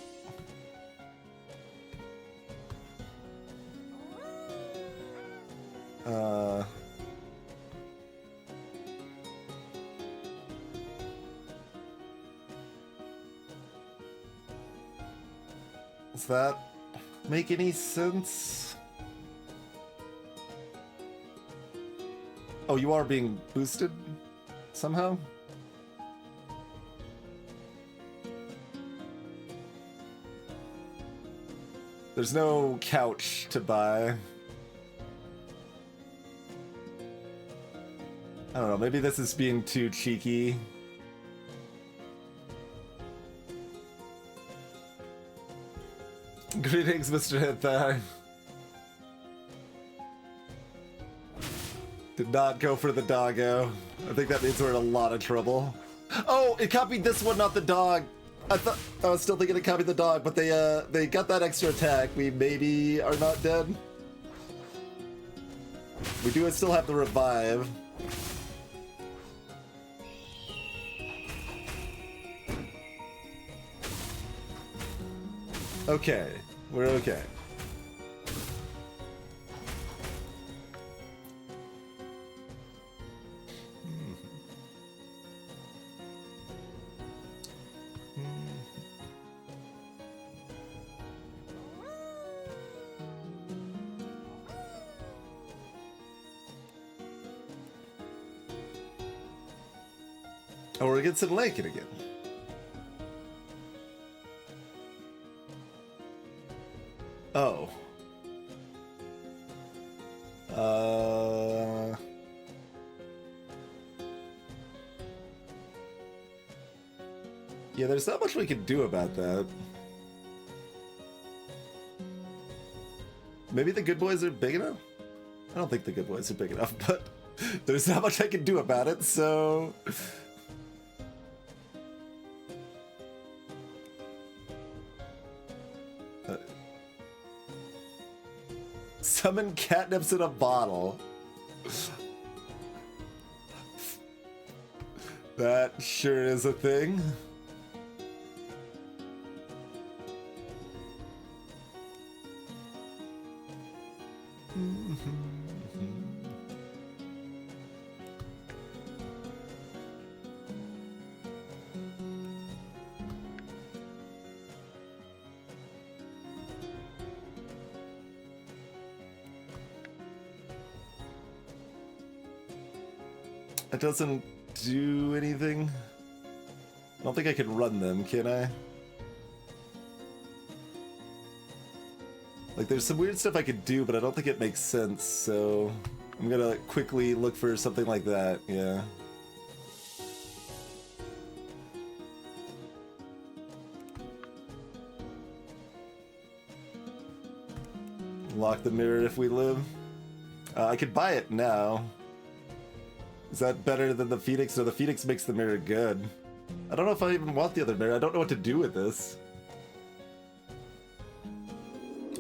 Does that make any sense? Oh, you are being boosted somehow? There's no couch to buy. I don't know, maybe this is being too cheeky. Greetings, Mr. Hitthar. Did not go for the doggo. I think that means we're in a lot of trouble. Oh, it copied this one, not the dog. I was still thinking it copied the dog, but they got that extra attack. We maybe are not dead. We do still have the revive. Okay, we're okay. Oh, we're against Lincoln again. Oh. Yeah, there's not much we can do about that. Maybe the good boys are big enough? I don't think the good boys are big enough, but there's not much I can do about it, so... Summon catnips in a bottle. That sure is a thing. It doesn't do anything. I don't think I can run them, can I? Like, there's some weird stuff I could do, but I don't think it makes sense, so... I'm gonna quickly look for something like that, yeah. Lock the mirror if we live. I could buy it now. Is that better than the Phoenix? No, the Phoenix makes the mirror good. I don't know if I even want the other mirror. I don't know what to do with this.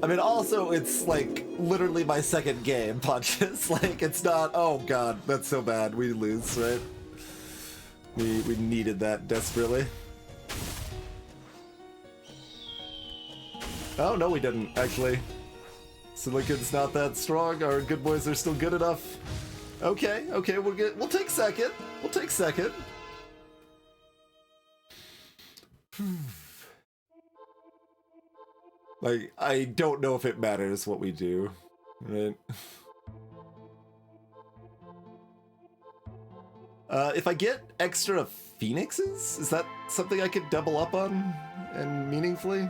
I mean, also, it's, like, literally my second game, Punches. Like, it's not... Oh, God, that's so bad. We lose, right? We needed that desperately. Oh, no, we didn't, actually. Silicon's not that strong. Our good boys are still good enough. Okay, okay, we'll take second. We'll take second. Like, I don't know if it matters what we do, right? If I get extra phoenixes, is that something I could double up on and meaningfully?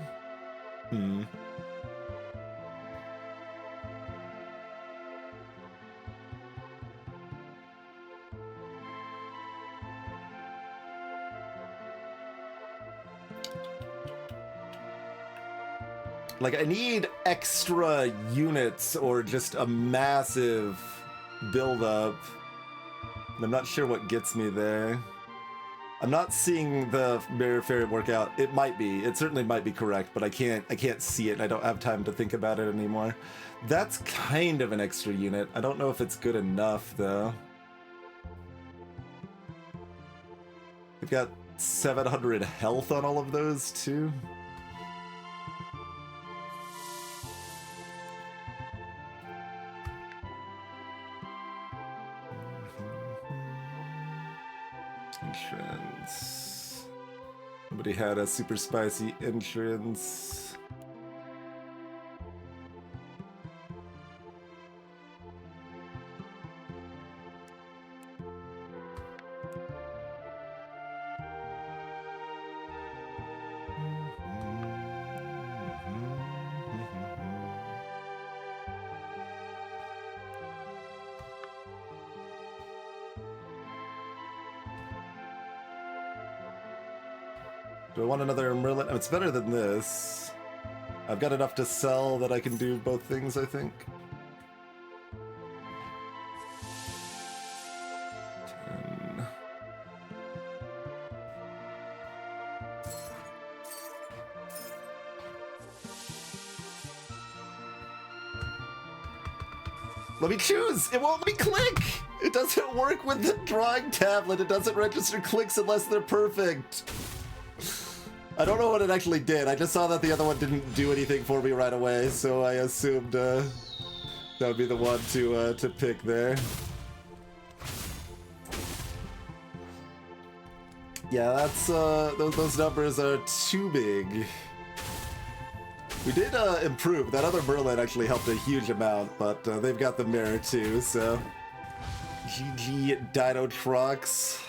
Like, I need extra units or just a massive build-up. And I'm not sure what gets me there. I'm not seeing the Mirror Fairy work out. It might be. It certainly might be correct, but I can't see it, and I don't have time to think about it anymore. That's kind of an extra unit. I don't know if it's good enough, though. We've got 700 health on all of those, too. Entrance. Somebody had a super spicy entrance. Do I want another Merlin? Oh, it's better than this. I've got enough to sell that I can do both things, I think. 10. Let me choose! It won't let me click! It doesn't work with the drawing tablet. It doesn't register clicks unless they're perfect. I don't know what it actually did. I just saw that the other one didn't do anything for me right away, so I assumed that would be the one to pick there. Yeah, that's those numbers are too big. We did improve. That other Merlin actually helped a huge amount, but they've got the mirror too, so GG Dino Trucks.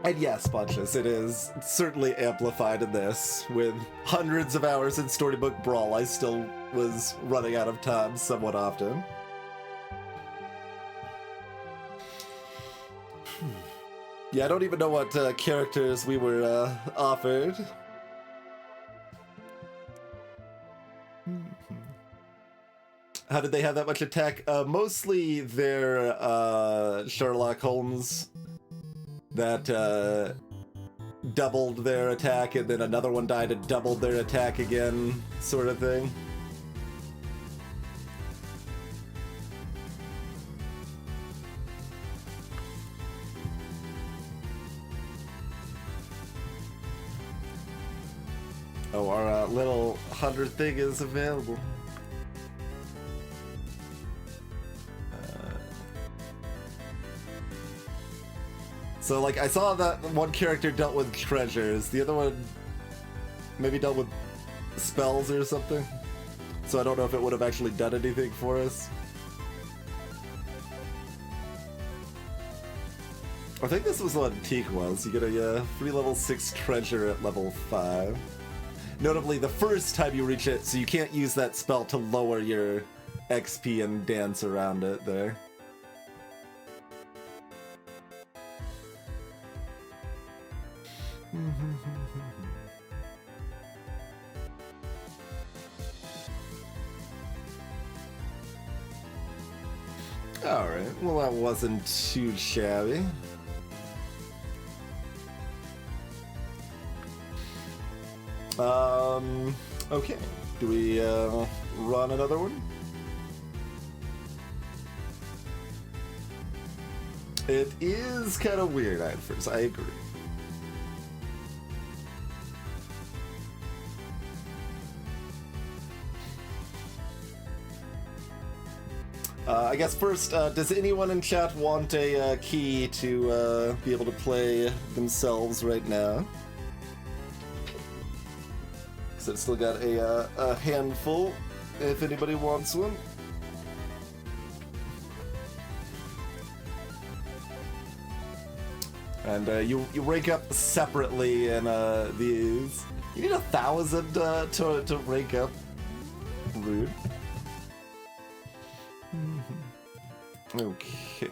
And yes, Bunches, it is certainly amplified in this. With hundreds of hours in Storybook Brawl, I still was running out of time somewhat often. Yeah, I don't even know what characters we were offered. How did they have that much attack? Mostly their Sherlock Holmes that doubled their attack, and then another one died and doubled their attack again, sort of thing. Oh, our little 100 thing is available. So, like, I saw that one character dealt with treasures, the other one maybe dealt with spells or something. So I don't know if it would have actually done anything for us. I think this was what Teak was. You get a free level 6 treasure at level 5. Notably, the first time you reach it, so you can't use that spell to lower your XP and dance around it there. Alright, well that wasn't too shabby. Okay. Do we run another one? It is kind of weird at first, I agree. I guess first, does anyone in chat want a key to be able to play themselves right now? Because I've still got a handful, if anybody wants one. And you rank up separately in these. You need 1,000 to rank up. Rude. Okay.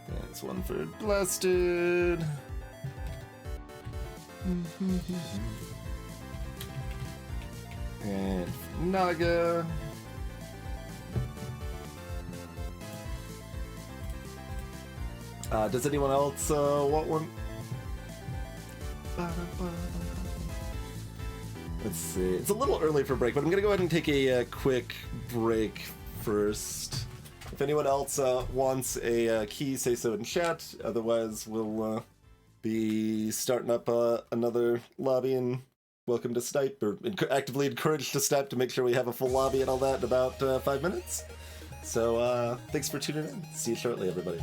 That's one for Blasted. And Naga. Does anyone else want one? Let's see. It's a little early for break, but I'm gonna go ahead and take a quick break first. If anyone else wants a key, say so in chat. Otherwise, we'll be starting up another lobby, and welcome to Snipe, or actively encouraged to Snipe to make sure we have a full lobby and all that in about 5 minutes. So thanks for tuning in. See you shortly, everybody.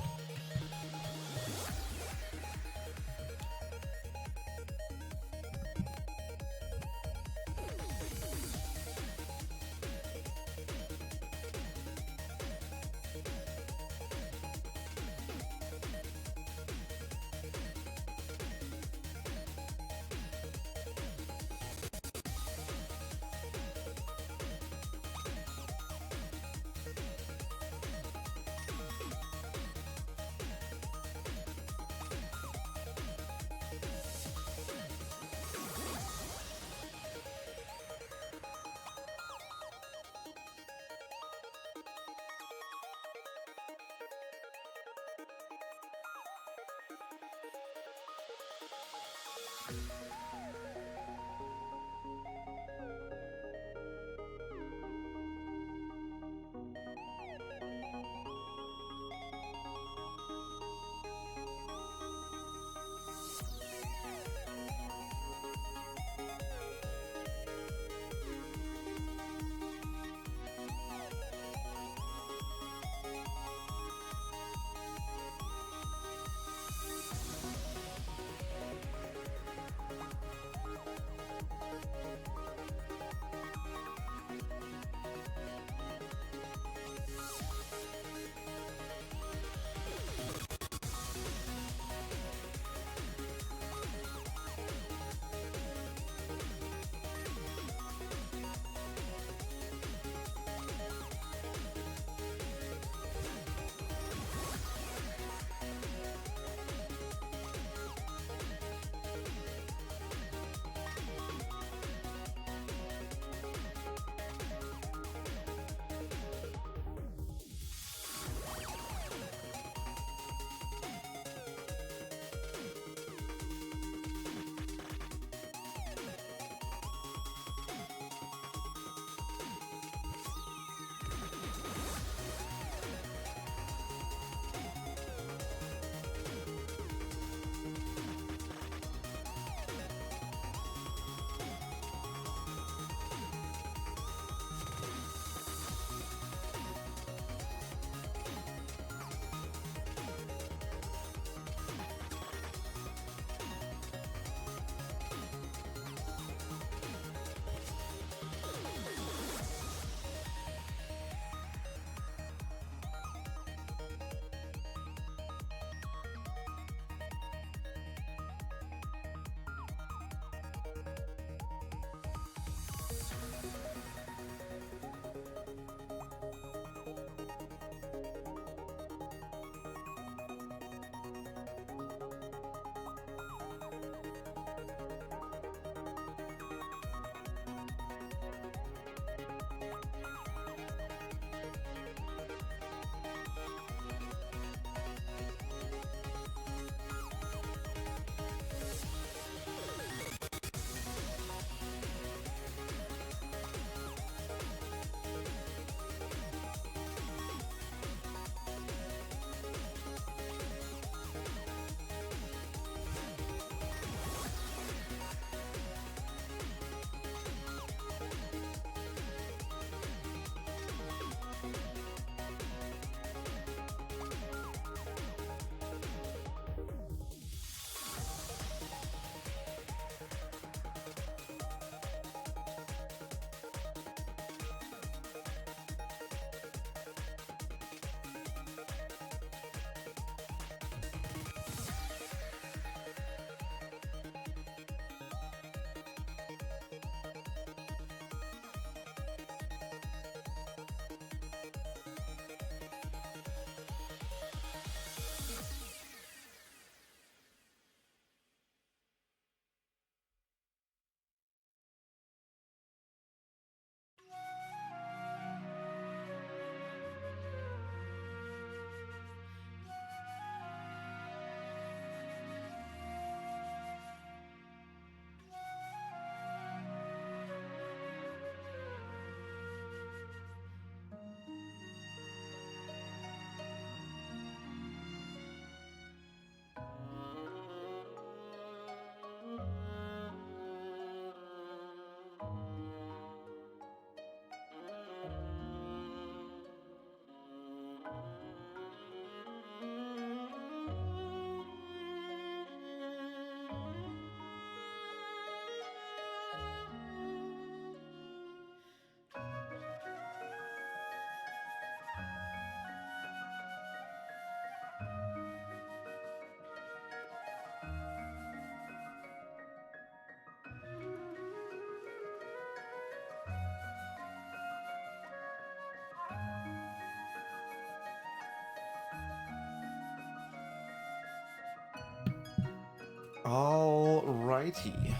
Alrighty.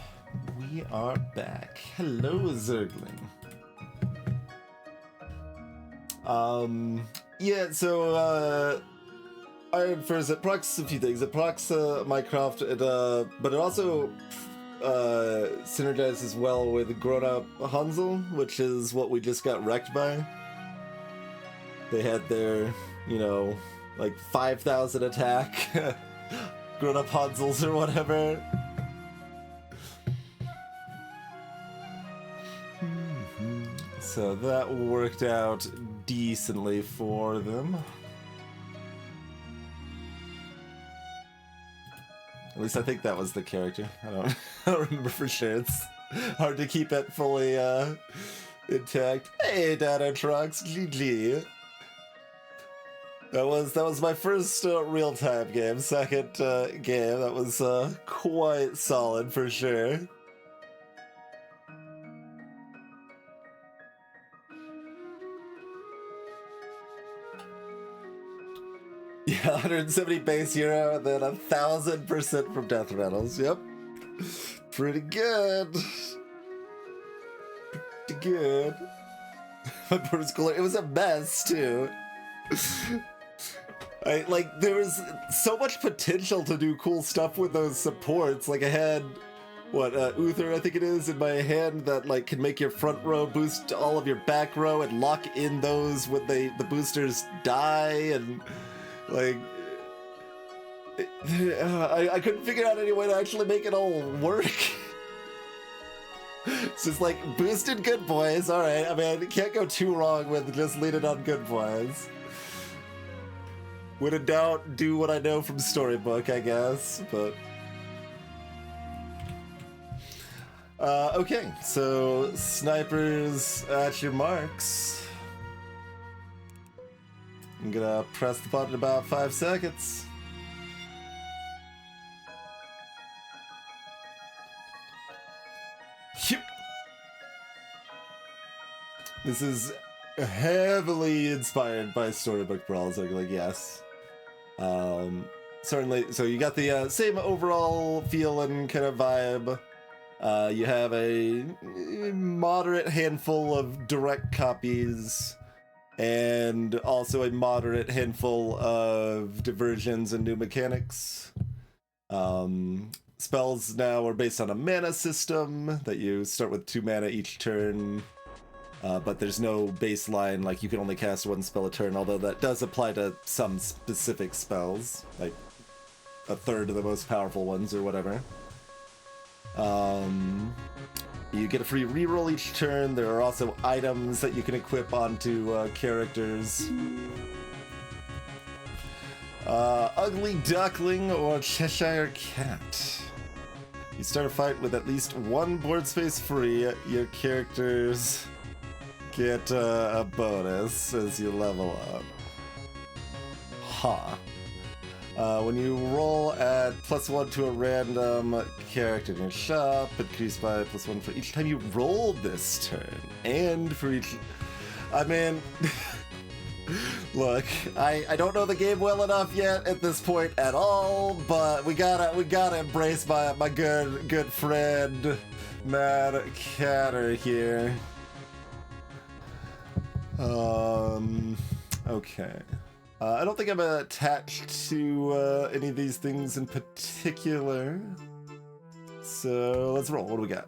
We are back. Hello, Zergling. Yeah, so, Iron First, it procs a few things. It procs Minecraft, but it also synergizes well with grown-up Hansel, which is what we just got wrecked by. They had their, you know, like 5,000 attack grown-up Hansels or whatever. So that worked out decently for them. At least I think that was the character. I don't remember for sure. It's hard to keep it fully intact. Hey, Data Trucks, GG. That was my first real-time game. Second game. That was quite solid for sure. Yeah, 170 base hero, and then 1,000% from death rattles. Yep, pretty good. Pretty good. It was a mess too. There was so much potential to do cool stuff with those supports. Like I had Uther, I think it is, in my hand that like can make your front row boost all of your back row and lock in those when the boosters die, and like I couldn't figure out any way to actually make it all work. It's just like boosted good boys. All right, I mean, can't go too wrong with just leaning on good boys. When in doubt, do what I know from Storybook, I guess, but... okay, so snipers at your marks. I'm gonna press the button in about 5 seconds. This is heavily inspired by Storybook Brawls, like yes. Certainly, so you got the same overall feel and kind of vibe. You have a moderate handful of direct copies, and also a moderate handful of diversions and new mechanics. Spells now are based on a mana system that you start with 2 mana each turn. But there's no baseline, like you can only cast 1 spell a turn, although that does apply to some specific spells, like a third of the most powerful ones or whatever. You get a free reroll each turn. There are also items that you can equip onto characters. Ugly Duckling or Cheshire Cat. You start a fight with at least 1 board space free. Your characters get a bonus as you level up. When you roll at +1 to a random character in your shop, increased by +1 for each time you roll this turn, and for each... I mean... Look, I don't know the game well enough yet at this point at all, but we gotta embrace my good friend Mad Catter here. Okay. I don't think I'm attached to any of these things in particular. So let's roll. What do we got?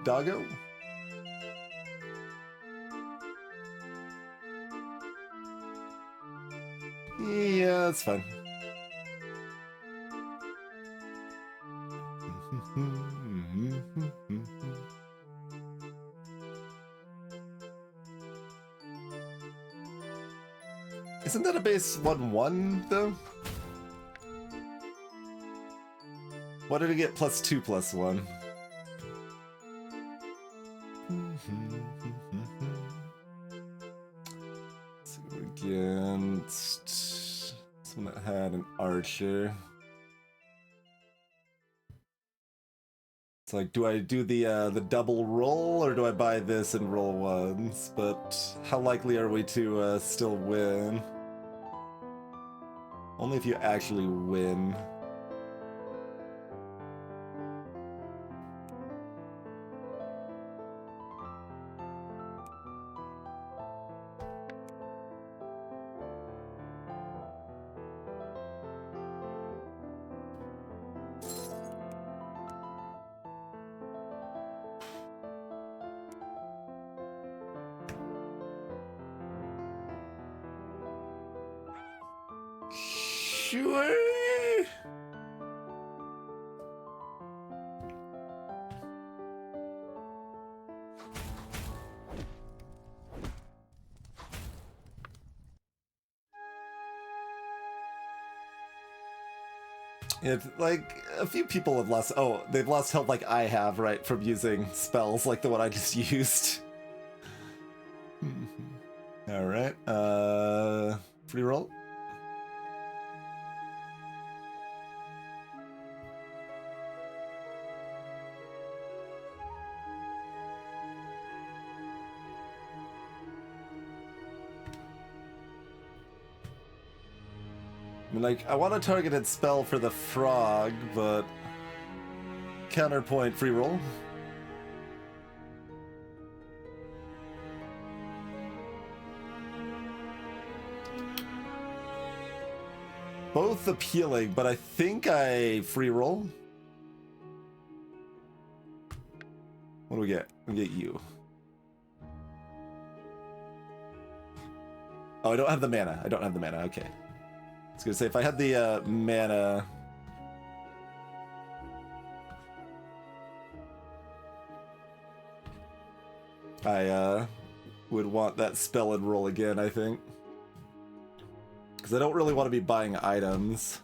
Doggo? Yeah, that's fine. Isn't that a base 1/1 though? Why did it get +2/+1? So against someone that had an archer. It's like, do I do the double roll, or do I buy this and roll once? But how likely are we to still win? Only if you actually win. Sure. It's like a few people have lost. Oh, they've lost health like I have, right, from using spells like the one I just used. All right. Free roll. I mean, like, I want a targeted spell for the frog, but counterpoint free roll. Both appealing, but I think I free roll. What do we get? We get you. Oh, I don't have the mana. I don't have the mana. Okay. I was gonna say, if I had the mana... I would want that spell and roll again, I think. Because I don't really want to be buying items.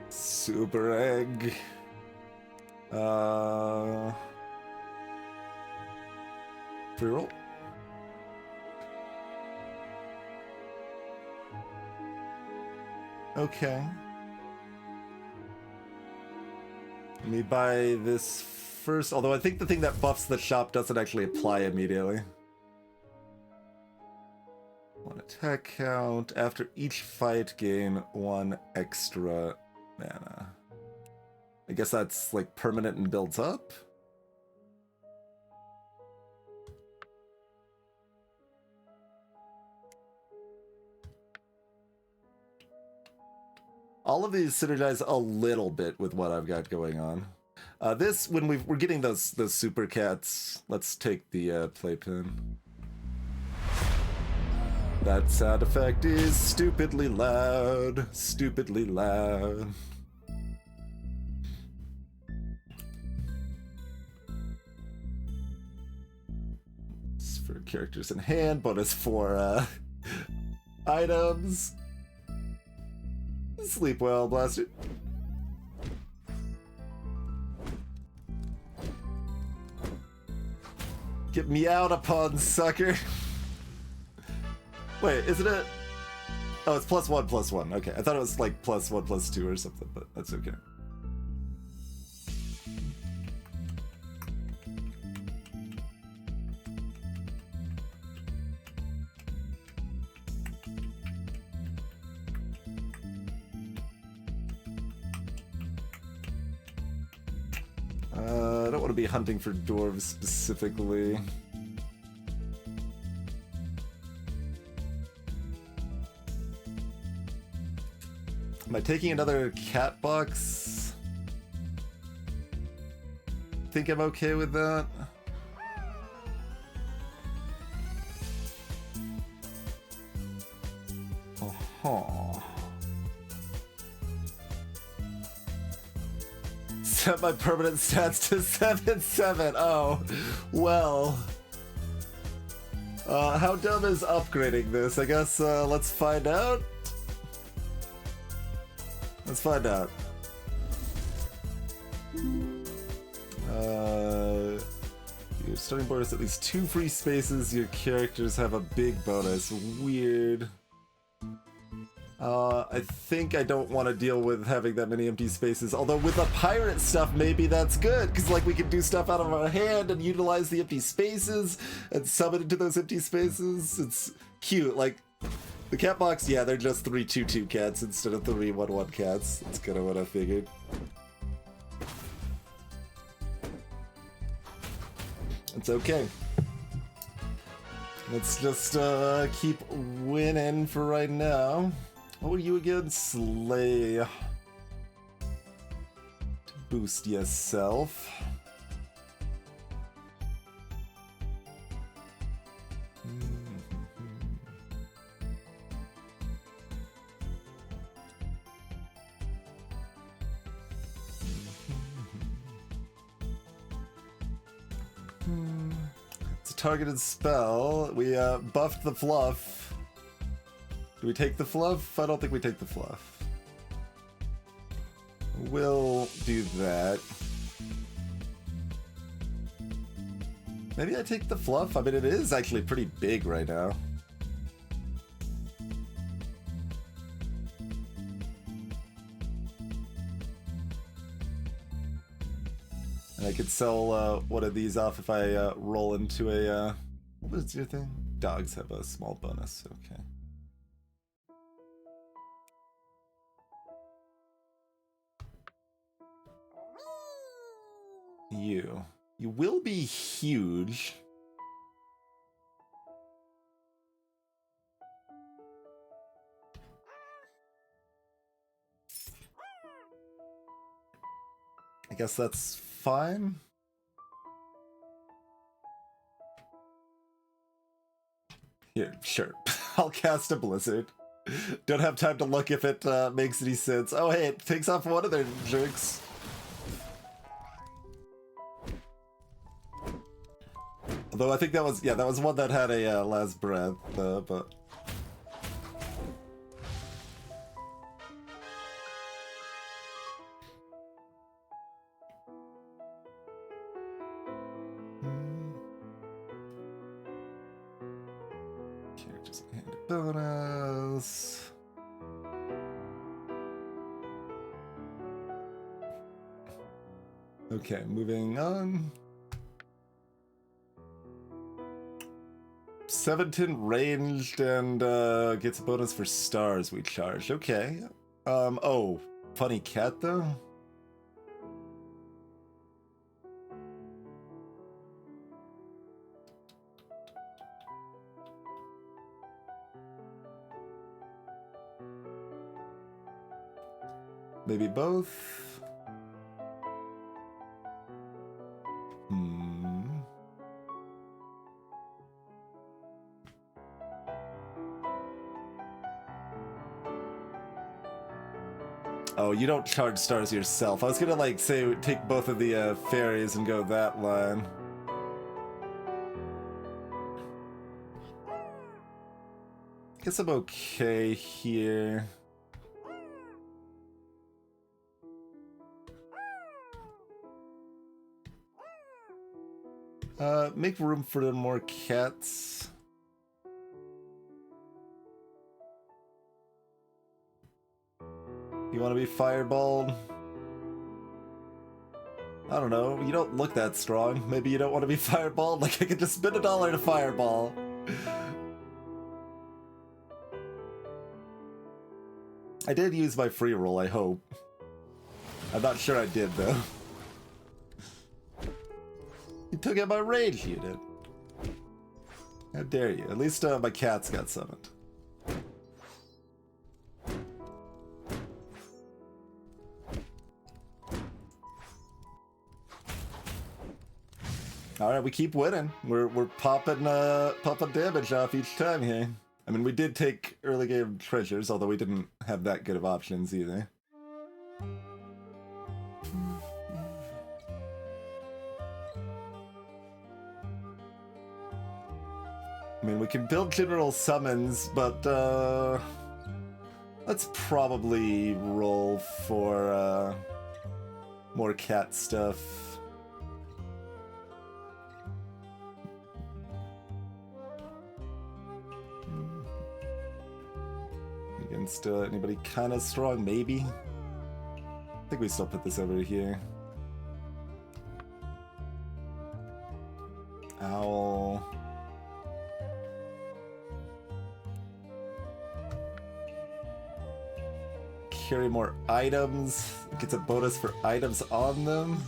Super egg. Free roll. Okay. Let me buy this first, although I think the thing that buffs the shop doesn't actually apply immediately. One attack count. After each fight, gain 1 extra mana. I guess that's like permanent and builds up? All of these synergize a little bit with what I've got going on. This, when we're getting those super cats, let's take the playpen. That sound effect is stupidly loud. Stupidly loud. It's for characters in hand, bonus for items. Sleep well, Blaster. Get meowed upon, sucker. Wait, isn't it? Oh, it's +1/+1. Okay, I thought it was like +1/+2 or something, but that's okay. I don't want to be hunting for dwarves specifically. Am I taking another cat box? Think I'm okay with that? Oh. Set my permanent stats to 7/7. Oh, well. How dumb is upgrading this? I guess let's find out. Let's find out. Your starting board is at least 2 free spaces. Your characters have a big bonus. Weird. I think I don't want to deal with having that many empty spaces. Although with the pirate stuff, maybe that's good. Because like we can do stuff out of our hand and utilize the empty spaces and summon into those empty spaces. It's cute. Like the cat box, yeah, they're just 3 2/2 cats instead of 3 1/1 cats. That's kind of what I figured. It's okay. Let's just keep winning for right now. What were you again? Slay. boost yourself. It's a targeted spell. We buffed the fluff. Do we take the fluff? I don't think we take the fluff. We'll do that. Maybe I take the fluff? I mean, it is actually pretty big right now. And I could sell one of these off if I roll into a... what was your thing? Dogs have a small bonus, okay. You will be huge. I guess that's fine. Here, sure. I'll cast a blizzard. Don't have time to look if it makes any sense. Oh hey, it takes off one of their jerks. Although I think that was, yeah, that was one that had a last breath, but... Characters and bonus... Okay, moving on. 17 ranged and gets a bonus for stars we charge. Okay. Oh, funny cat though? Maybe both? Oh, you don't charge stars yourself. I was gonna like say take both of the fairies and go that line. Guess I'm okay here. Make room for more cats. You want to be fireballed? I don't know. You don't look that strong. Maybe you don't want to be fireballed? Like, I could just spend $1 to fireball. I did use my free roll, I hope. I'm not sure I did, though. You took out my rage, you did. How dare you? At least my cat's got summoned. All right, we keep winning. We're popping damage off each time here. I mean, we did take early game treasures, although we didn't have that good of options either. I mean, we can build general summons, but let's probably roll for more cat stuff. Against anybody kind of strong, maybe? I think we still put this over here. Owl. Carry more items. Gets a bonus for items on them.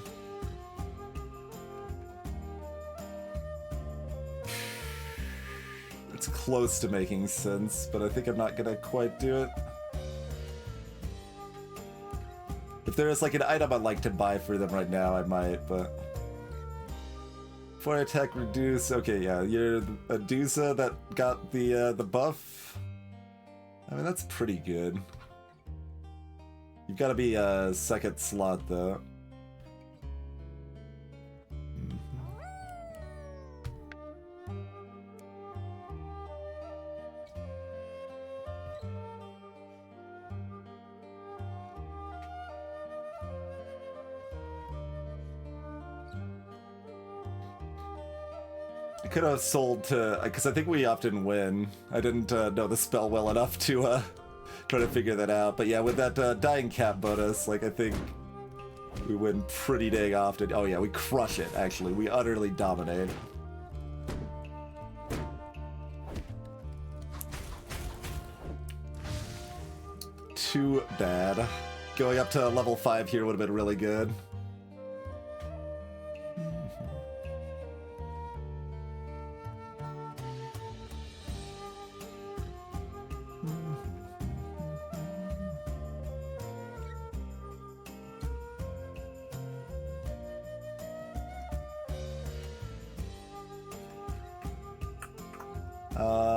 It's close to making sense, but I think I'm not gonna quite do it. If there is like an item I'd like to buy for them right now, I might, but... Before I attack, reduce... Okay, yeah, you're a Dusa that got the buff. I mean, that's pretty good. You've got to be a second slot, though. I could have sold to, because I think we often win. I didn't know the spell well enough to try to figure that out. But yeah, with that dying cat bonus, like I think we win pretty dang often. Oh yeah, we crush it, actually. We utterly dominate. Too bad. Going up to level 5 here would have been really good.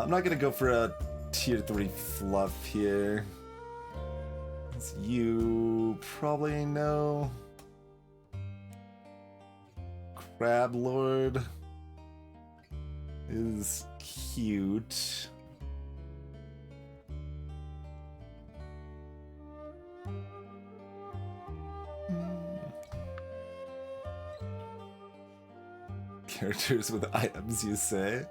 I'm not gonna go for a tier 3 fluff here. As you probably know, Crab Lord is cute. Characters with items, you say?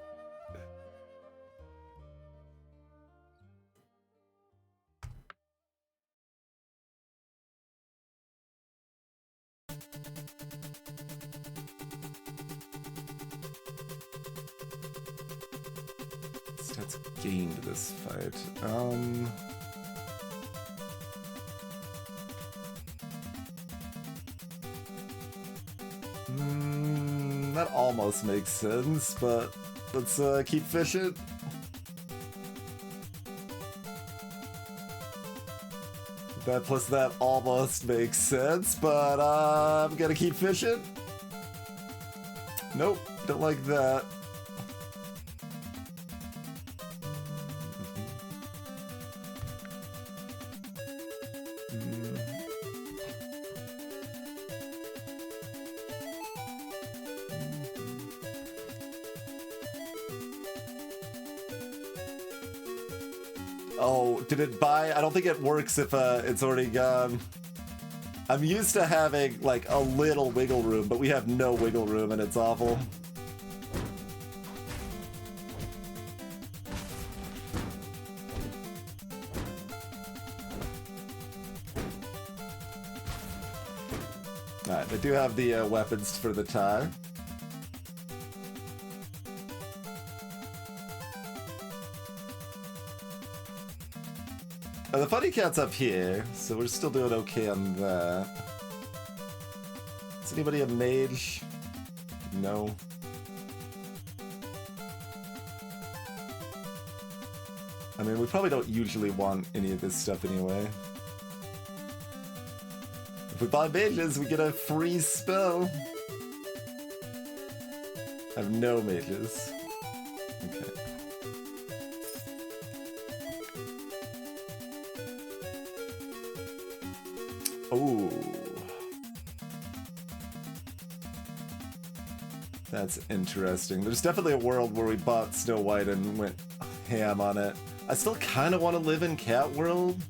Stats gained this fight. That almost makes sense, but let's keep fishing. That plus that almost makes sense, but I'm gonna keep fishing. Nope, don't like that. Oh, did it buy? I don't think it works if it's already gone. I'm used to having like a little wiggle room, but we have no wiggle room and it's awful. Alright, I do have the weapons for the time. The funny cat's up here, so we're still doing okay on that. Is anybody a mage? No. I mean, we probably don't usually want any of this stuff anyway. If we buy mages, we get a free spell. I have no mages. Okay. Oh, that's interesting. There's definitely a world where we bought Snow White and went ham on it. I still kind of want to live in Cat World.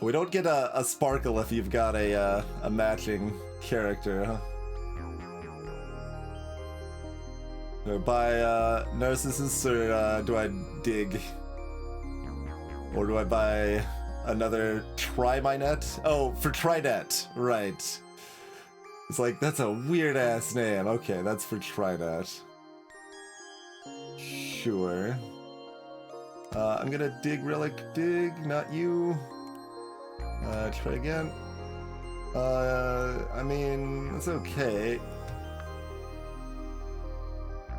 We don't get a sparkle if you've got a matching character, huh? Do I buy Narcissus or do I dig? Or do I buy another Try My Net? Oh, for Trident, right. It's like, that's a weird-ass name. Okay, that's for Trinot. Sure. I'm gonna dig relic, dig, not you. Try again. I mean, it's okay.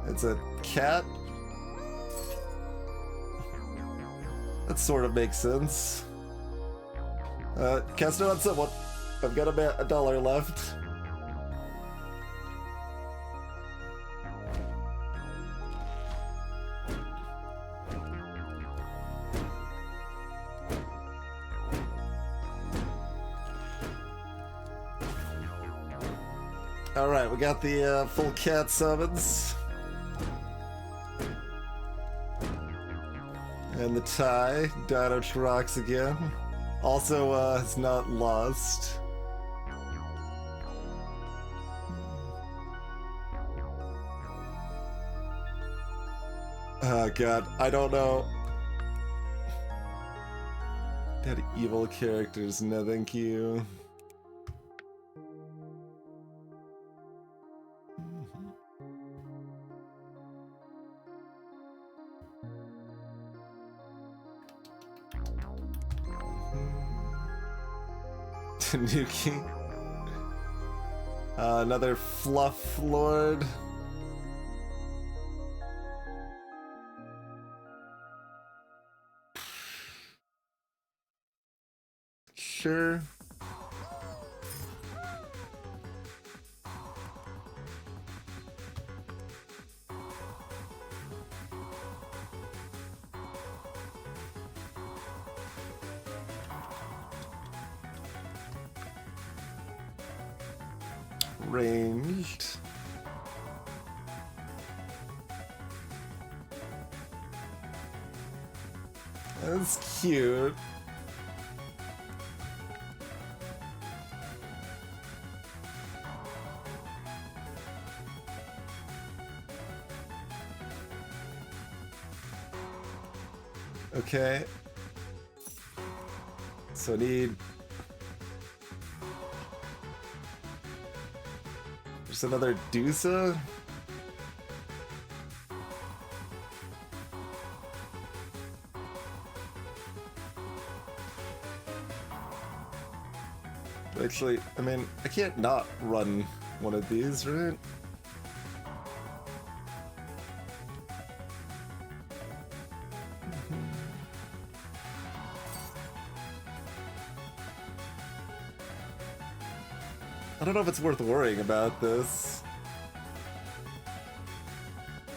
It's a cat? That sort of makes sense. Cast it on someone. I've got about $1 left. Alright, we got the full cat summons. And the tie, Dino rocks again. Also, it's not lost. Oh god, I don't know. That evil characters, no thank you. Tanuki. Another fluff lord. Sure. Ranged. That's cute. Okay. So I need... There's another Dusa? Actually, I mean, I can't not run one of these, right? I don't know if it's worth worrying about this.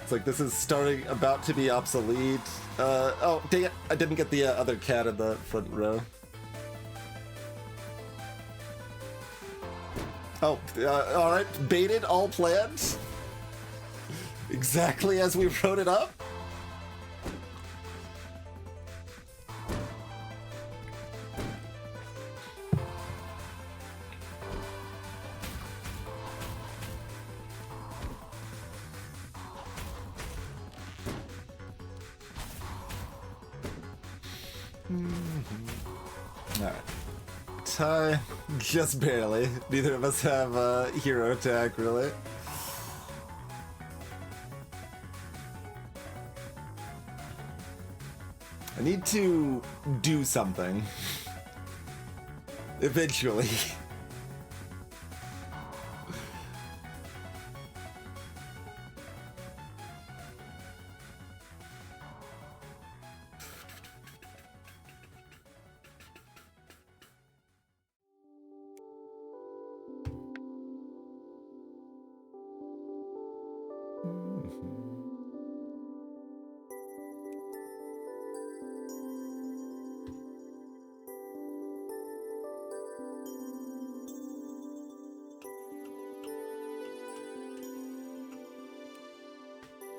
It's like this is about to be obsolete. Oh, dang it, I didn't get the other cat in the front row. Oh, alright, baited, all planned. Exactly as we wrote it up. Alright. Tie, just barely. Neither of us have a hero attack, really. I need to do something. Eventually.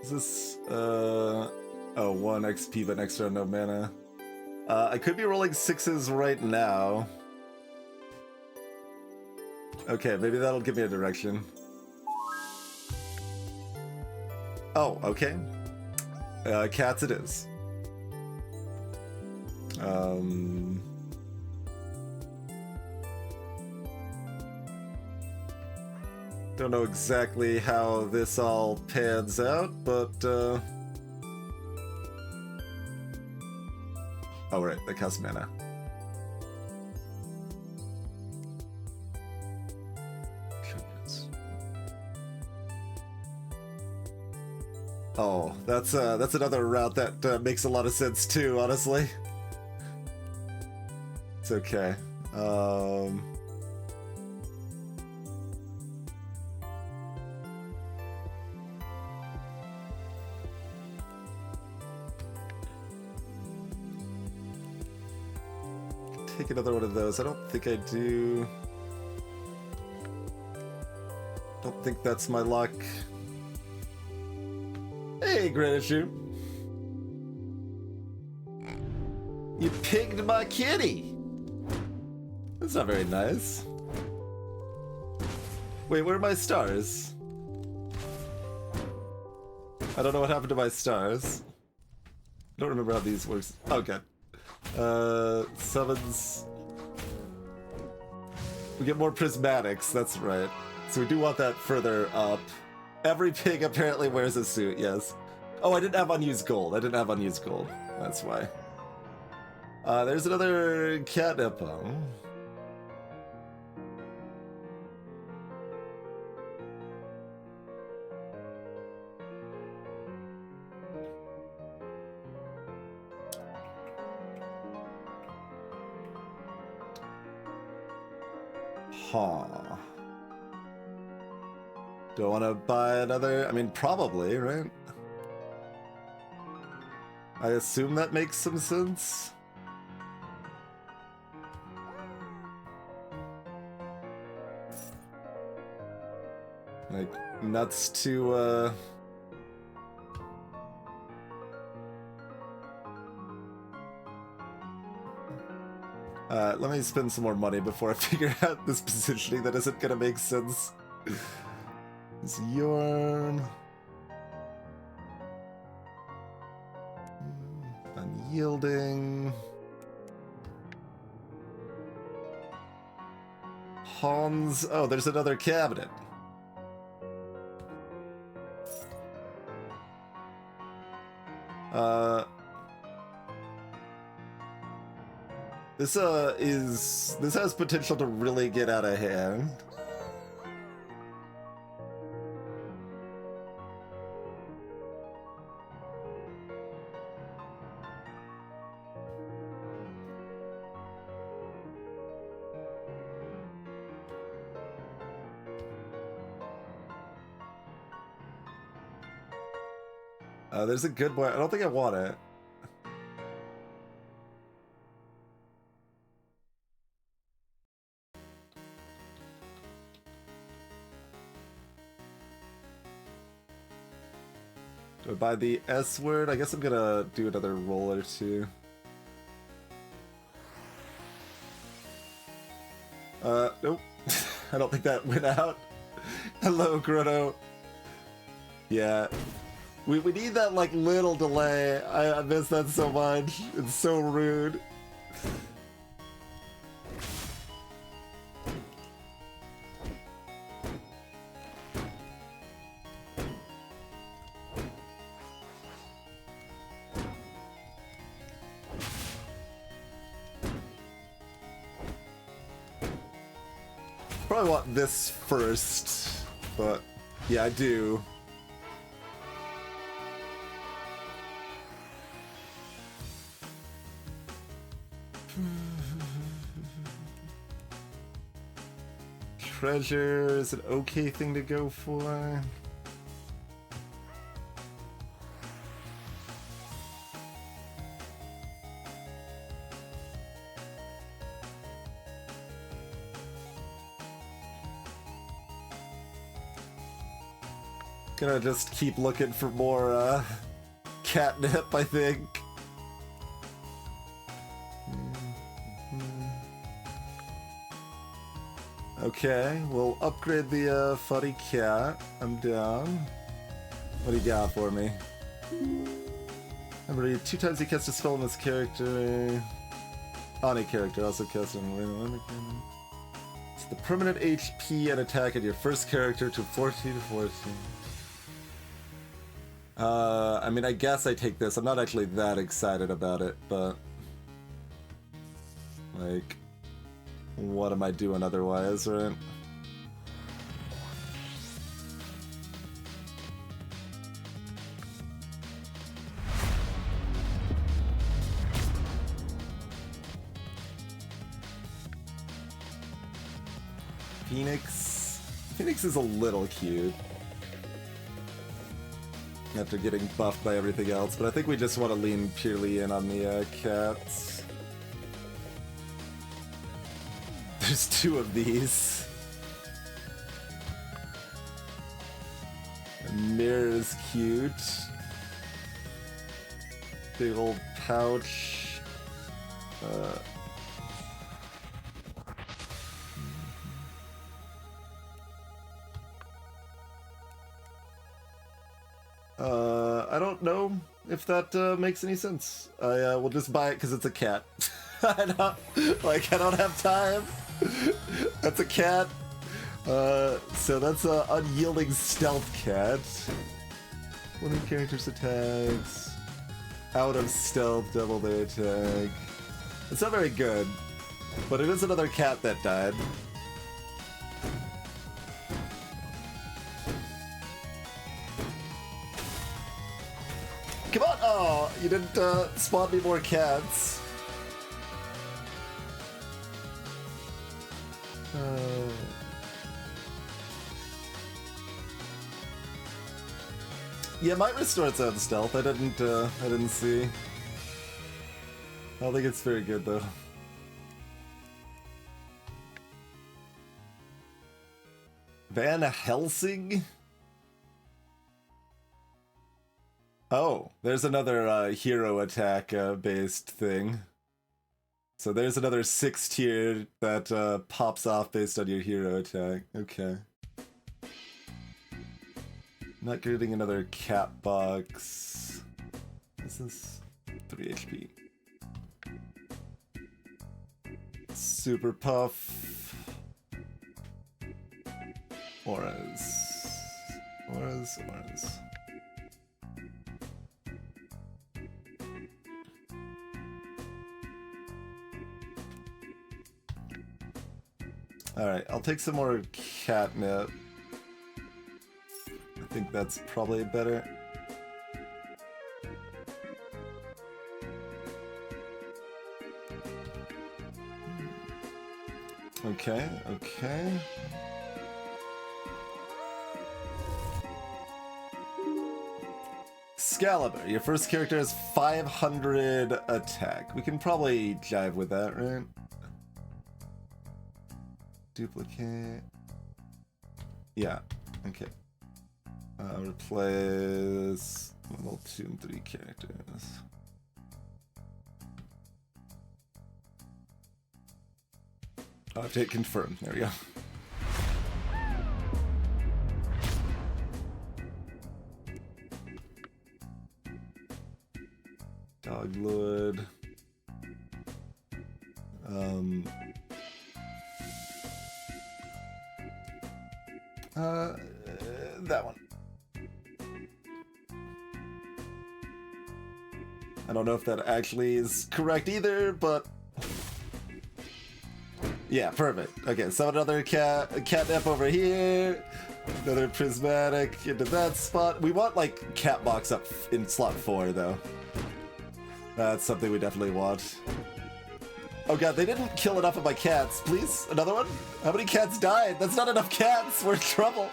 Is this, oh, 1 XP, but next round no mana. I could be rolling 6s right now. Okay, maybe that'll give me a direction. Oh, okay. Cats it is. Don't know exactly how this all pans out, but oh right, that costs mana. Oh, that's another route that makes a lot of sense too, honestly. It's okay. Take another one of those. I don't think I do. Don't think that's my luck. Hey, Gratitude. You pigged my kitty. That's not very nice. Wait, where are my stars? I don't know what happened to my stars. I don't remember how these works. Oh, good. Summons. We get more prismatics, that's right. So we do want that further up. Every pig apparently wears a suit, yes. Oh, I didn't have unused gold. That's why. There's another catnip. Huh. Do I want to buy another? I mean, probably, right? I assume that makes some sense. Like, nuts to, let me spend some more money before I figure out this positioning that isn't gonna make sense. It's Yorn. Unyielding. Hans. Oh, there's another cabinet. This has potential to really get out of hand. There's a good one. I don't think I want it. Do I buy the S word? I guess I'm gonna do another roll or two. Nope. I don't think that went out. Hello, Grotto. Yeah. We need that, like, little delay. I miss that so much. It's so rude. Probably want this first, but yeah, I do. Treasure is an okay thing to go for. Gonna just keep looking for more catnip, I think. Okay, we'll upgrade the funny cat. I'm down. What do you got for me? Remember, 2 times he casts a spell on this character. On a character, also cast on a the permanent HP and attack of your first character to 14 to 14. I mean, I guess I take this. I'm not actually that excited about it, but... like... what am I doing otherwise, right? Phoenix... Phoenix is a little cute. After getting buffed by everything else, but I think we just want to lean purely in on the cats. There's two of these. The mirror is cute. Big old pouch. I don't know if that makes any sense. I will just buy it because it's a cat. I don't have time. That's a cat. So that's a unyielding stealth cat. One of the characters' attacks. Out of stealth, double their attack. It's not very good, but it is another cat that died. Come on! Oh, you didn't spawn me more cats. Yeah, it might restore its own stealth. I didn't see. I don't think it's very good though. Van Helsing? Oh, there's another hero attack based thing. So there's another 6 tier that pops off based on your hero attack. Okay. Not getting another cat box. This is 3 HP. Super Puff. Auras. Auras. Alright, I'll take some more catnip. I think that's probably better. Okay. Excalibur, your first character has 500 attack. We can probably jive with that, right? Duplicate. Yeah, okay. Replace level 2 and 3 characters. Update confirmed. There we go. Doglord. That one. I don't know if that actually is correct either, but yeah, perfect. Okay, so another catnip over here, another prismatic into that spot. We want like cat box up in slot 4 though. That's something we definitely want. Oh god, they didn't kill enough of my cats. Please, another one? How many cats died? That's not enough cats. We're in trouble.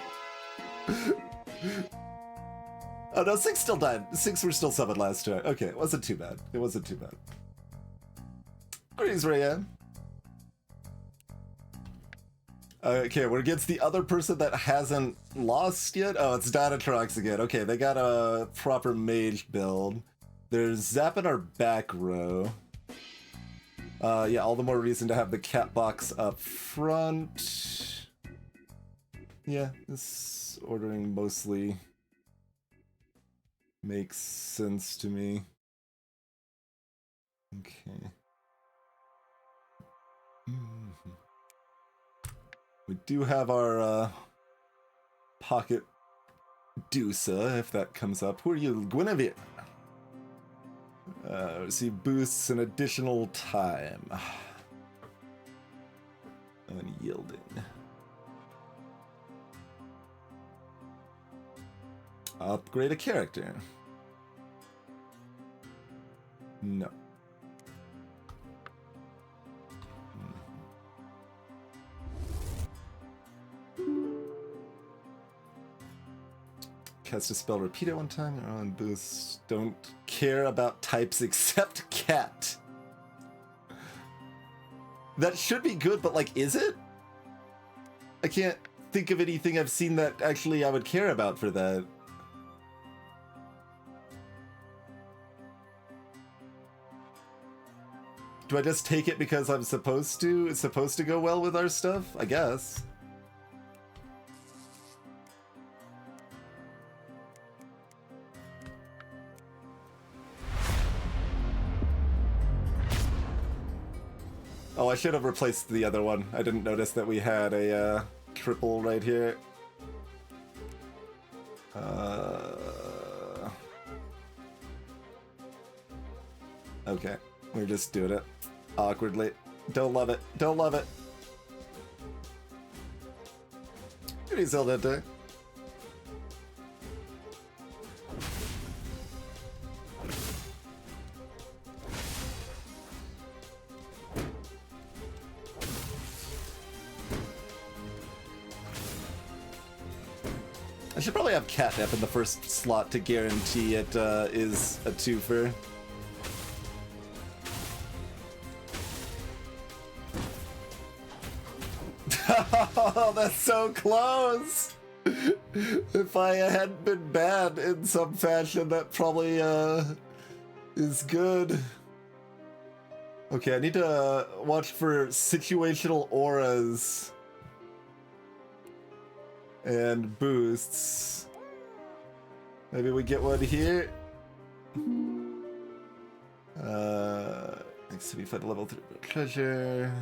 Oh no, 6 still died. 6 were still summoned last turn. Okay, it wasn't too bad. It wasn't too bad. Greetings, Rayanne. Okay, we're against the other person that hasn't lost yet. Oh, it's Dynatrox again. Okay, they got a proper mage build. There's Zap in our back row. Yeah, all the more reason to have the cat box up front. Yeah, this ordering mostly makes sense to me. Okay. We do have our pocket Dusa, if that comes up. Who are you? Guinevere. Receive boosts and additional time. Unyielding. Upgrade a character. No. Cast a spell, repeat it one time, your own boosts. Don't care about types except cat. That should be good, but like, is it? I can't think of anything I've seen that actually I would care about for that. Do I just take it because I'm supposed to? It's supposed to go well with our stuff? I guess. Oh, I should have replaced the other one. I didn't notice that we had a triple right here. Okay, we're just doing it awkwardly. Don't love it. Don't love it. Pretty Zelda. I should probably have catnip in the first slot to guarantee it is a twofer. Oh, that's so close! If I hadn't been bad in some fashion, that probably is good. Okay, I need to watch for situational auras and boosts. Maybe we get one here. Next to be find level 3 treasure.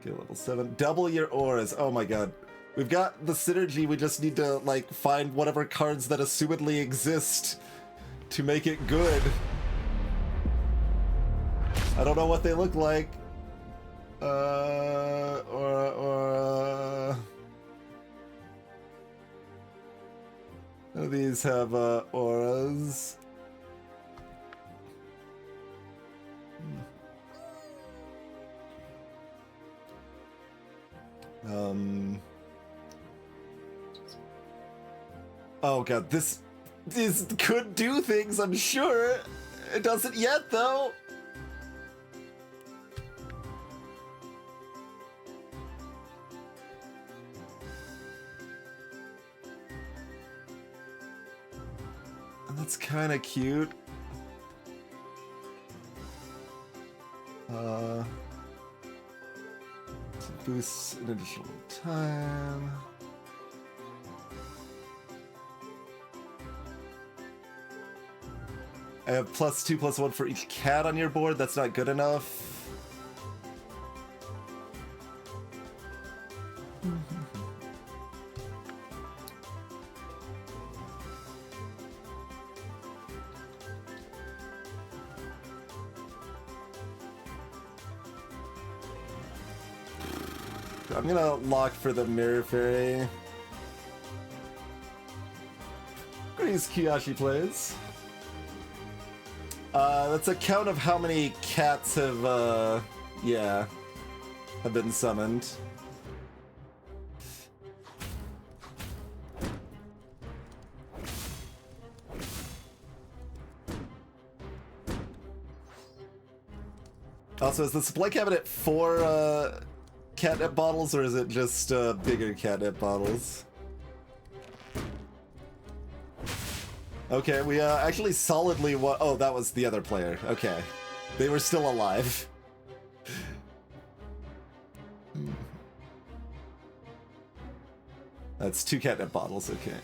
Get level 7. Double your auras. Oh my god. We've got the synergy, we just need to like find whatever cards that assumedly exist to make it good. I don't know what they look like. None of these have auras. Oh god, this could do things, I'm sure. It doesn't yet, though. That's kind of cute. Boosts an additional time. I have +2/+1 for each cat on your board. That's not good enough. I'm gonna lock for the Mirror Fairy. Grease Kiyashi plays. That's a count of how many cats have, yeah, have been summoned. Also, is the supply cabinet for, catnip bottles, or is it just bigger catnip bottles? Okay, we actually solidly oh, that was the other player. Okay. They were still alive. That's 2 catnip bottles, okay.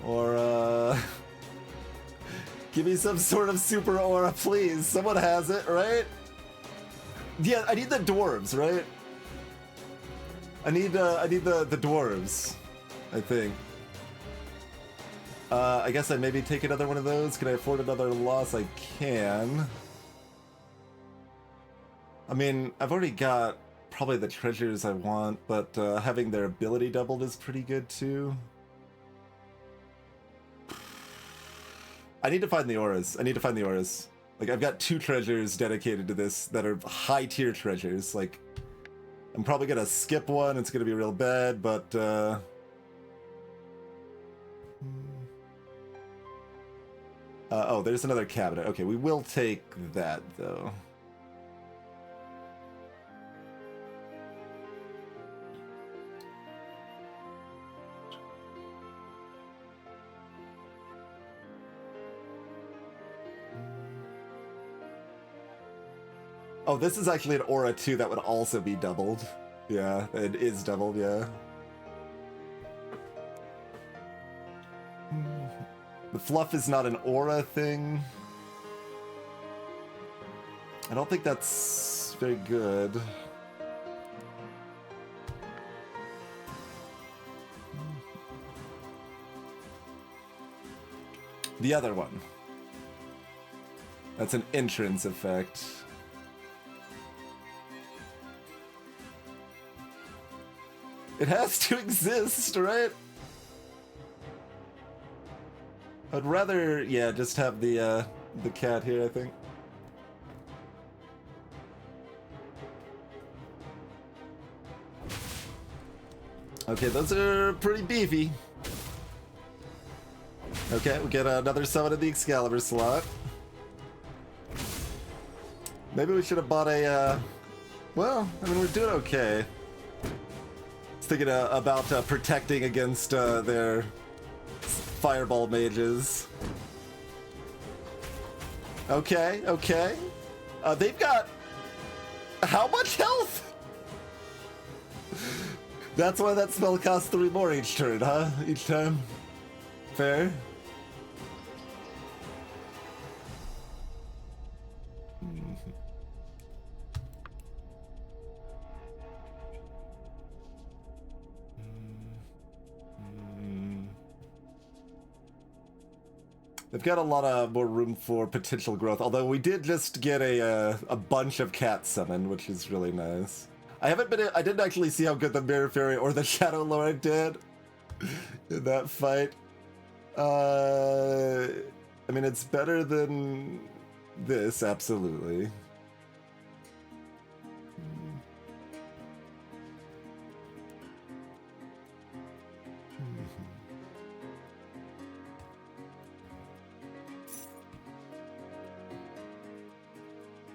Or, give me some sort of super aura, please. Someone has it, right? Yeah, I need the dwarves, right? I need the dwarves, I think. I guess I maybe take another one of those. Can I afford another loss? I can. I mean, I've already got probably the treasures I want, but having their ability doubled is pretty good too. I need to find the auras. I need to find the auras. Like, I've got 2 treasures dedicated to this that are high tier treasures. Like, I'm probably gonna skip one. It's gonna be real bad, but oh, there's another cabinet. Okay, we will take that though. Oh, this is actually an aura too that would also be doubled. Yeah, it is doubled, yeah. The fluff is not an aura thing. I don't think that's very good. The other one. That's an entrance effect. It has to exist, right? I'd rather, yeah, just have the cat here, I think. Okay, those are pretty beefy. Okay, we get another summon in the Excalibur slot. Maybe we should have bought a, well, I mean, we're doing okay. Thinking about protecting against their fireball mages. Okay, okay. They've got how much health? That's why that spell costs 3 more each turn, huh? Each time. Fair. They've got a lot of more room for potential growth, although we did just get a bunch of cats summoned, which is really nice. I didn't actually see how good the Mirror Fairy or the Shadow Lord did in that fight. I mean, it's better than this, absolutely.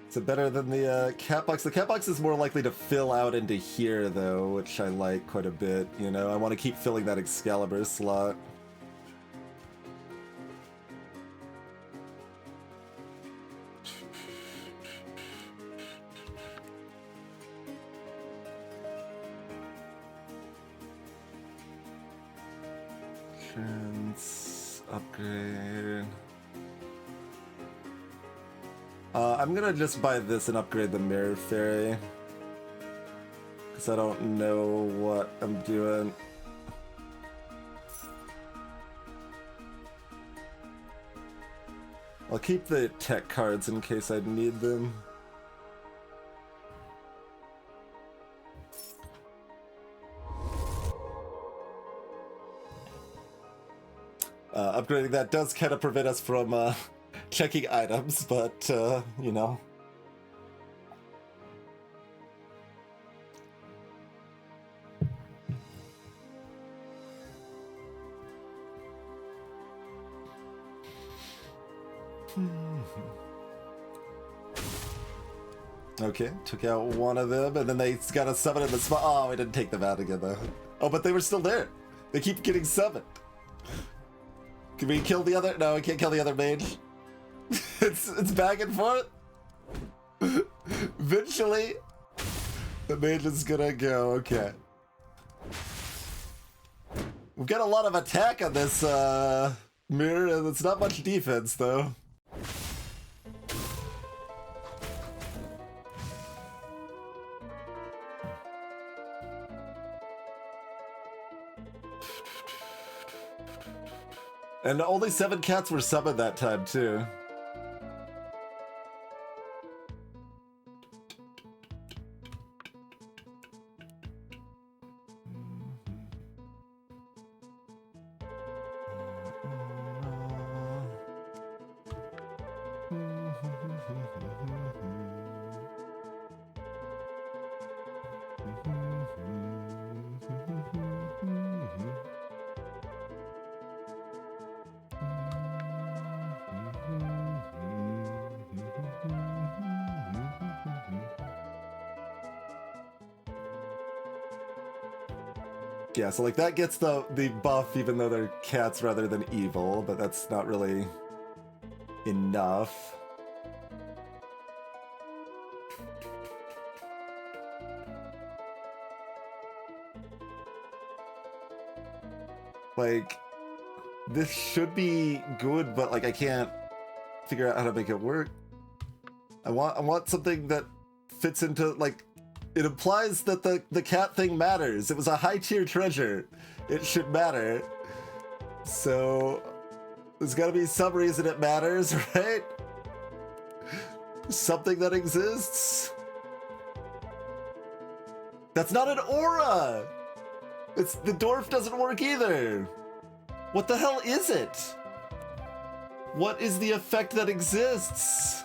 Is it better than the cat box? The cat box is more likely to fill out into here, though, which I like quite a bit, you know? I want to keep filling that Excalibur slot. Trans upgrade. I'm gonna just buy this and upgrade the Mirror Fairy. Because I don't know what I'm doing. I'll keep the tech cards in case I need them. Upgrading that does kind of prevent us from checking items, but, you know. Okay, took out one of them, and then they got a summon in the spot. Oh, we didn't take them out again, though. Oh, but they were still there. They keep getting summoned. Can we kill the other? No, we can't kill the other mage. It's back and forth. Eventually, the mage is gonna go. Okay. We've got a lot of attack on this mirror, and it's not much defense, though. And only 7 cats were summoned that time, too. Yeah, so like that gets the buff even though they're cats rather than evil, but that's not really enough. Like, this should be good, but like I can't figure out how to make it work. I want something that fits into like, it implies that the cat thing matters. It was a high tier treasure. It should matter. So there's gotta be some reason it matters, right? Something that exists. That's not an aura! The dwarf doesn't work either. What the hell is it? What is the effect that exists?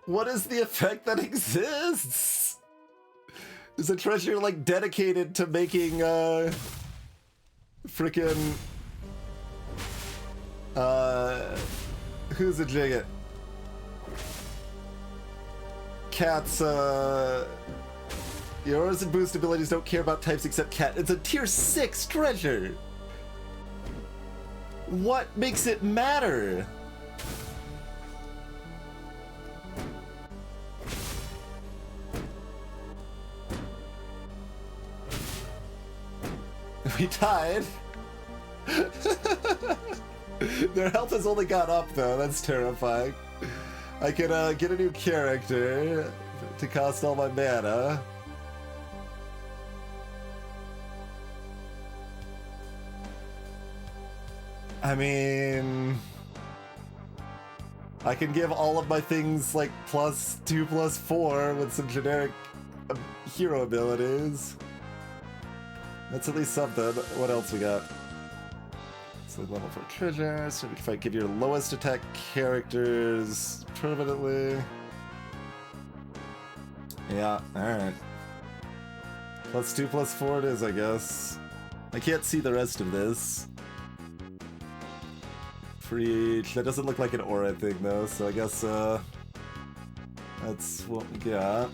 What is the effect that exists? Is a treasure like dedicated to making frickin' who's a jigget? Cats your auras and boost abilities don't care about types except cat. It's a tier 6 treasure. What makes it matter? We died. Their health has only gone up though, that's terrifying. I can get a new character to cost all my mana. I mean, I can give all of my things like +2/+4 with some generic hero abilities. That's at least something. What else we got? So level 4 treasure. So if I give your lowest attack characters permanently. Yeah, alright. +2/+4 it is, I guess. I can't see the rest of this. Preach. That doesn't look like an aura thing though, so I guess that's what we got.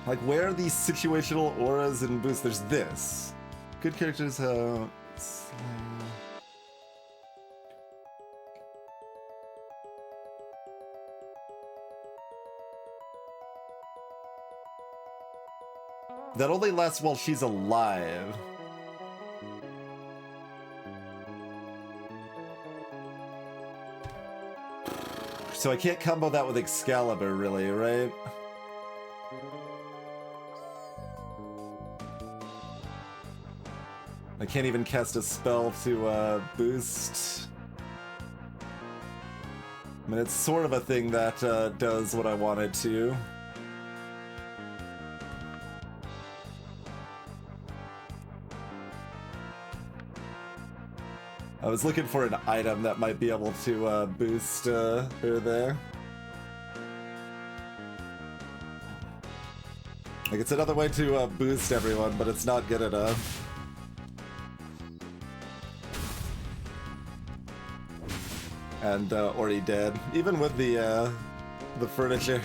Like, where are these situational auras and boosts? There's this. Good characters have... That only lasts while she's alive. So I can't combo that with Excalibur, really, right? I can't even cast a spell to boost. I mean, it's sort of a thing that does what I want it to. I was looking for an item that might be able to boost her there. I Like, it's another way to boost everyone, but it's not good enough. And already dead, even with the furniture.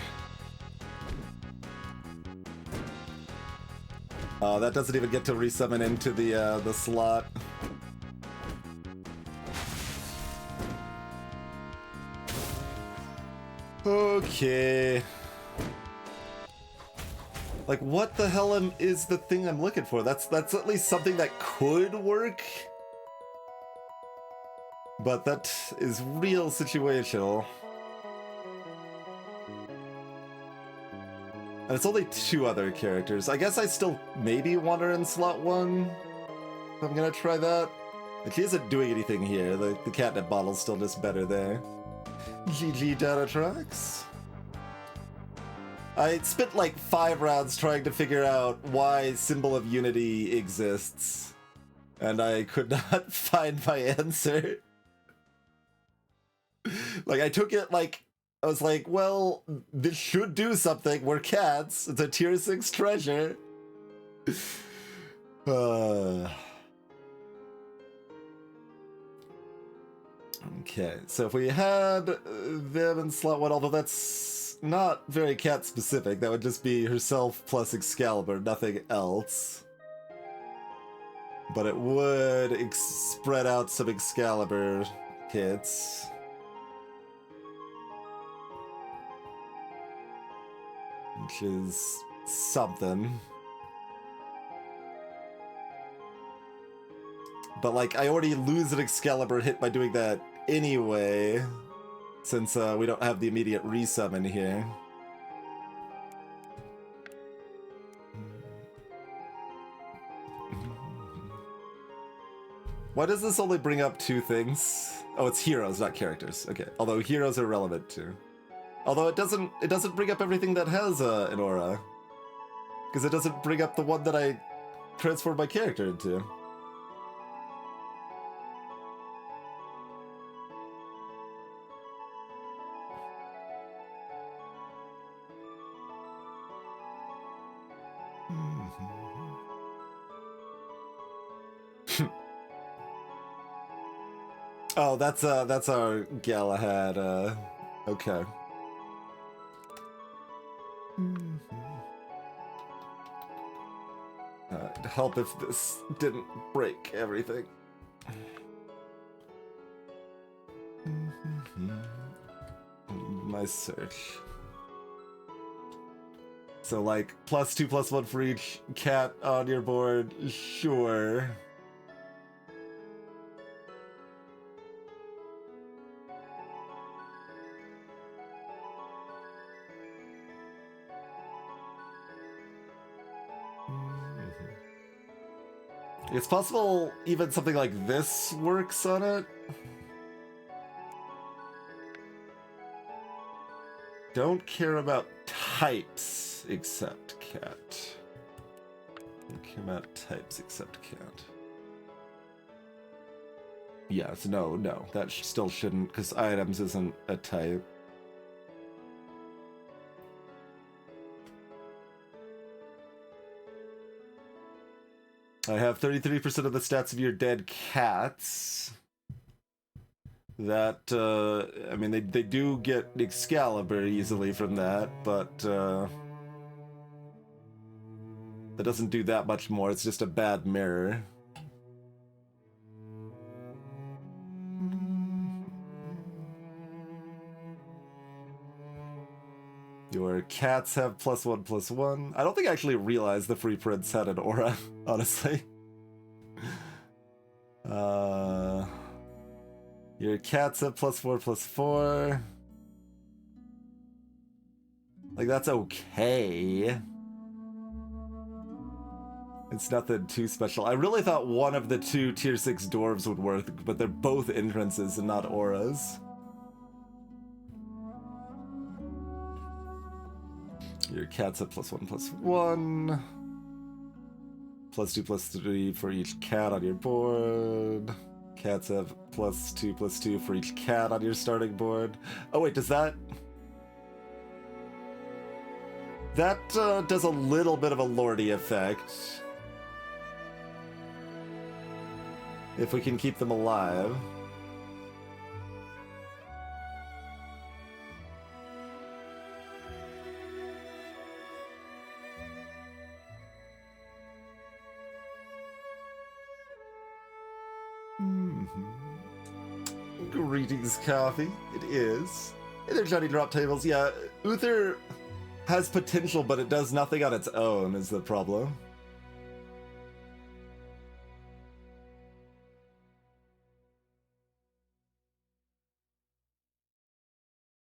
That doesn't even get to resummon into the slot. Okay. Like, what the hell is the thing I'm looking for? That's at least something that could work. But that is real situational. And it's only 2 other characters. I guess I still maybe want her in slot 1. I'm gonna try that. Like, he isn't doing anything here. The catnip bottle's still just better there. GG Datatrax. I spent like 5 rounds trying to figure out why Symbol of Unity exists. And I could not find my answer. Like, I took it like, I was like, well, this should do something. We're cats. It's a tier 6 treasure. Okay, so if we had them in slot 1, although that's not very cat specific, that would just be herself plus Excalibur, nothing else. But it would spread out some Excalibur hits. Which is something. But, like, I already lose an Excalibur hit by doing that anyway, since we don't have the immediate resummon here. Why does this only bring up 2 things? Oh, it's heroes, not characters. Okay, although heroes are relevant too. Although it doesn't bring up everything that has an aura, because it doesn't bring up the one that I transformed my character into. Oh, that's our Galahad. Okay. It'd help if this didn't break everything. My search. So, like, +2/+1 for each cat on your board, sure. It's possible even something like this works on it. Don't care about types except cat. Don't care about types except cat. Yes, no, that still shouldn't, because items isn't a type. I have 33% of the stats of your dead cats. That, I mean, they do get Excalibur easily from that, but, that doesn't do that much more. It's just a bad mirror. Your cats have +1/+1. I don't think I actually realized the Free Prince had an aura, honestly. Your cats have +4/+4. Like, that's okay. It's nothing too special. I really thought one of the 2 tier 6 dwarves would work, but they're both entrances and not auras. Your cats have +1/+1. +2/+3 for each cat on your board. Cats have +2/+2 for each cat on your starting board. Oh wait, does that... That does a little bit of a lordy effect. If we can keep them alive. Greetings, Coffee. It is. Hey there, Johnny Drop Tables. Yeah, Uther has potential, but it does nothing on its own, is the problem.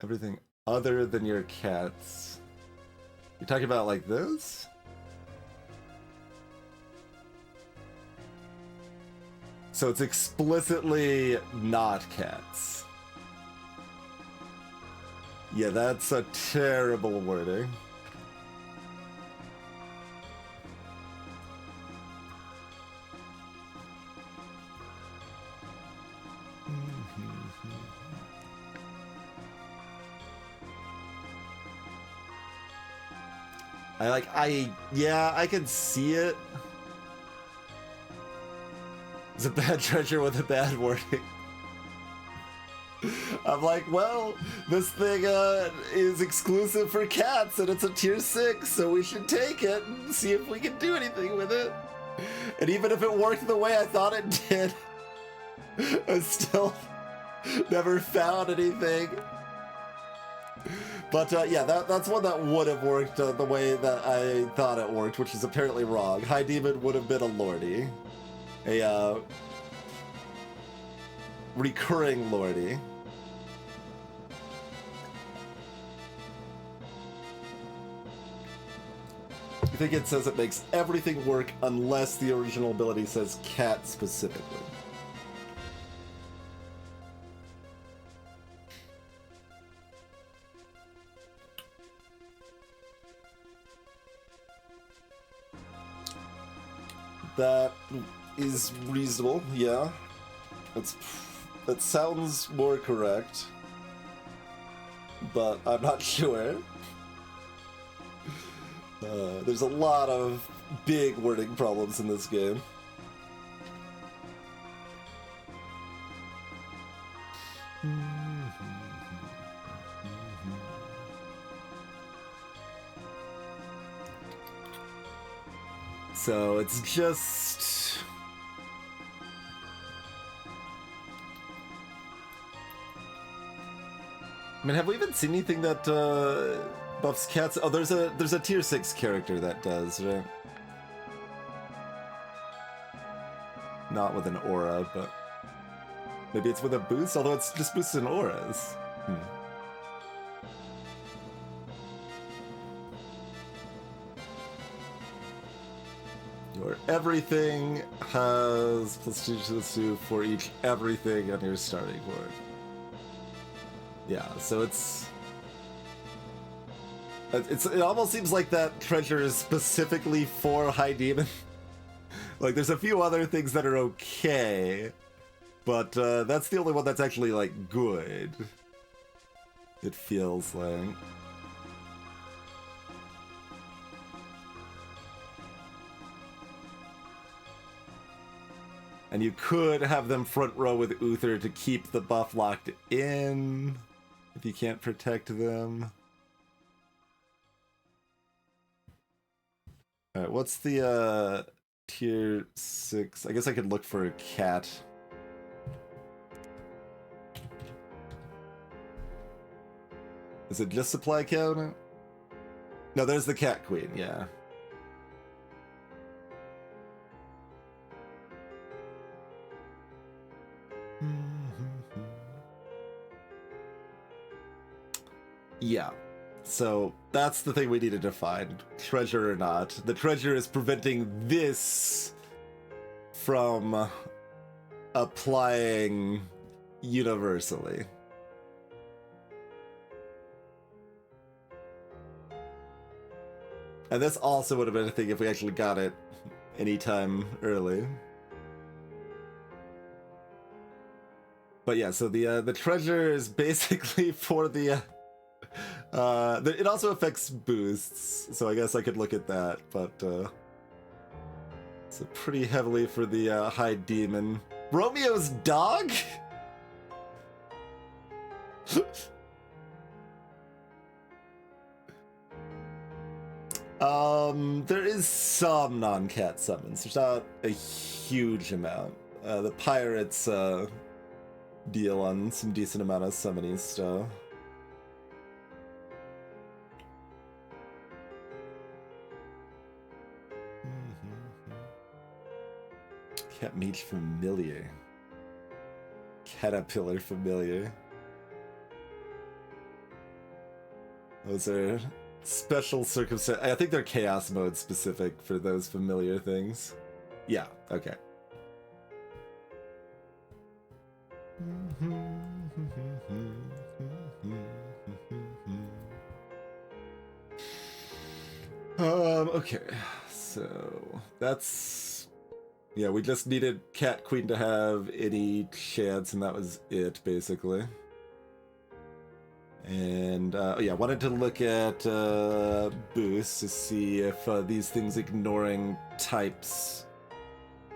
Everything other than your cats. You're talking about like this? So it's explicitly not cats. Yeah, that's a terrible wording. I can see it. It's a bad treasure with a bad wording. I'm like, well, this thing is exclusive for cats and it's a tier 6, so we should take it and see if we can do anything with it. And even if it worked the way I thought it did, I still never found anything. But yeah, that's one that would have worked the way that I thought it worked, which is apparently wrong. High Demon would have been a Lordy. A recurring Lordy. I think it says it makes everything work unless the original ability says cat specifically. That is reasonable, yeah. That sounds more correct. But I'm not sure. There's a lot of big wording problems in this game. So it's just... I mean, have we even seen anything that buffs cats? Oh, there's a tier 6 character that does, right? Not with an aura, but maybe it's with a boost, although it's just boosted in auras. Your everything has +2/+2 for each everything on your starting board. Yeah, so it almost seems like that treasure is specifically for High Demon. Like, there's a few other things that are okay, but that's the only one that's actually, like, good. It feels like. And you could have them front row with Uther to keep the buff locked in if you can't protect them. Alright, what's the tier 6? I guess I could look for a cat. Is it just supply cabinet? No, there's the cat queen, yeah. Yeah, so that's the thing we needed to find, treasure or not. The treasure is preventing this from applying universally. And this also would have been a thing if we actually got it anytime early. But yeah, so the treasure is basically for the It also affects boosts, so I guess I could look at that, but it's pretty heavily for the high demon. Romeo's dog? There is some non-cat summons. There's not a huge amount. The pirates deal on some decent amount of summoning stuff. Cat mage familiar. Caterpillar familiar. Those are special circumstances. I think they're chaos mode specific for those familiar things. Yeah, okay. Okay, so that's... Yeah, we just needed Cat Queen to have any chance, and that was it, basically. And, yeah, wanted to look at boosts to see if these things ignoring types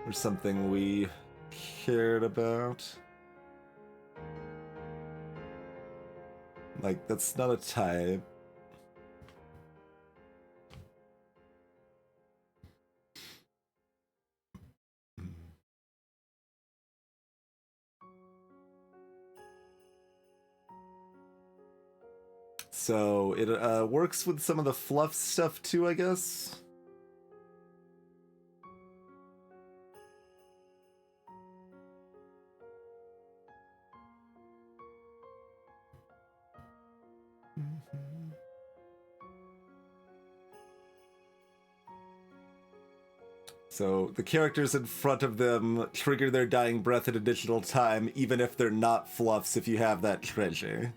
were something we cared about. Like, that's not a type. So it works with some of the fluff stuff too, I guess. So the characters in front of them trigger their dying breath at additional time, even if they're not fluffs if you have that treasure.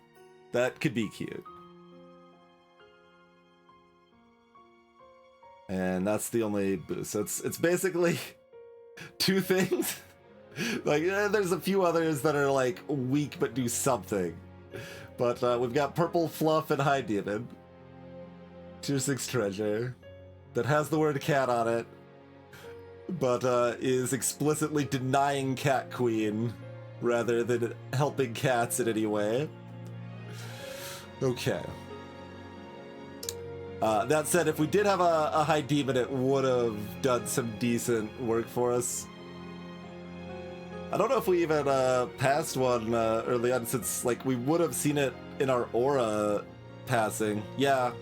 That could be cute. And that's the only boost. So it's basically two things. Like, there's a few others that are like weak but do something. But we've got Purple Fluff and High Demon. Tier 6 treasure that has the word cat on it, but is explicitly denying Cat Queen rather than helping cats in any way. Okay. That said, if we did have a high demon, it would have done some decent work for us. I don't know if we even passed one early on, since like we would have seen it in our aura passing. Yeah,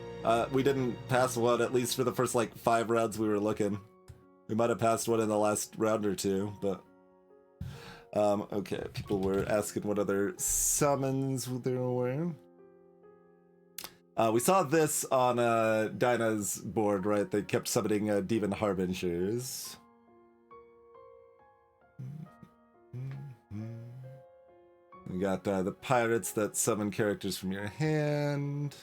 we didn't pass one, at least for the first like 5 rounds we were looking. We might have passed one in the last round or two, but... okay, people were asking what other summons there were. We saw this on Dinah's board, right? They kept summoning Demon Harbingers. We got the pirates that summon characters from your hand.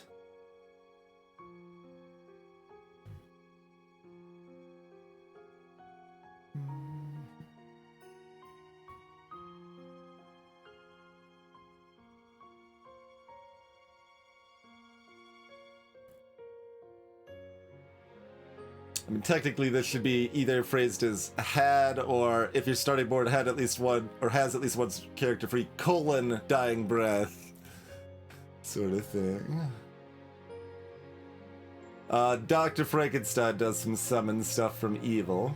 I mean, technically this should be either phrased as had, or if your starting board had at least one, or has at least one character free, colon, dying breath, sort of thing. Dr. Frankenstein does some summon stuff from evil.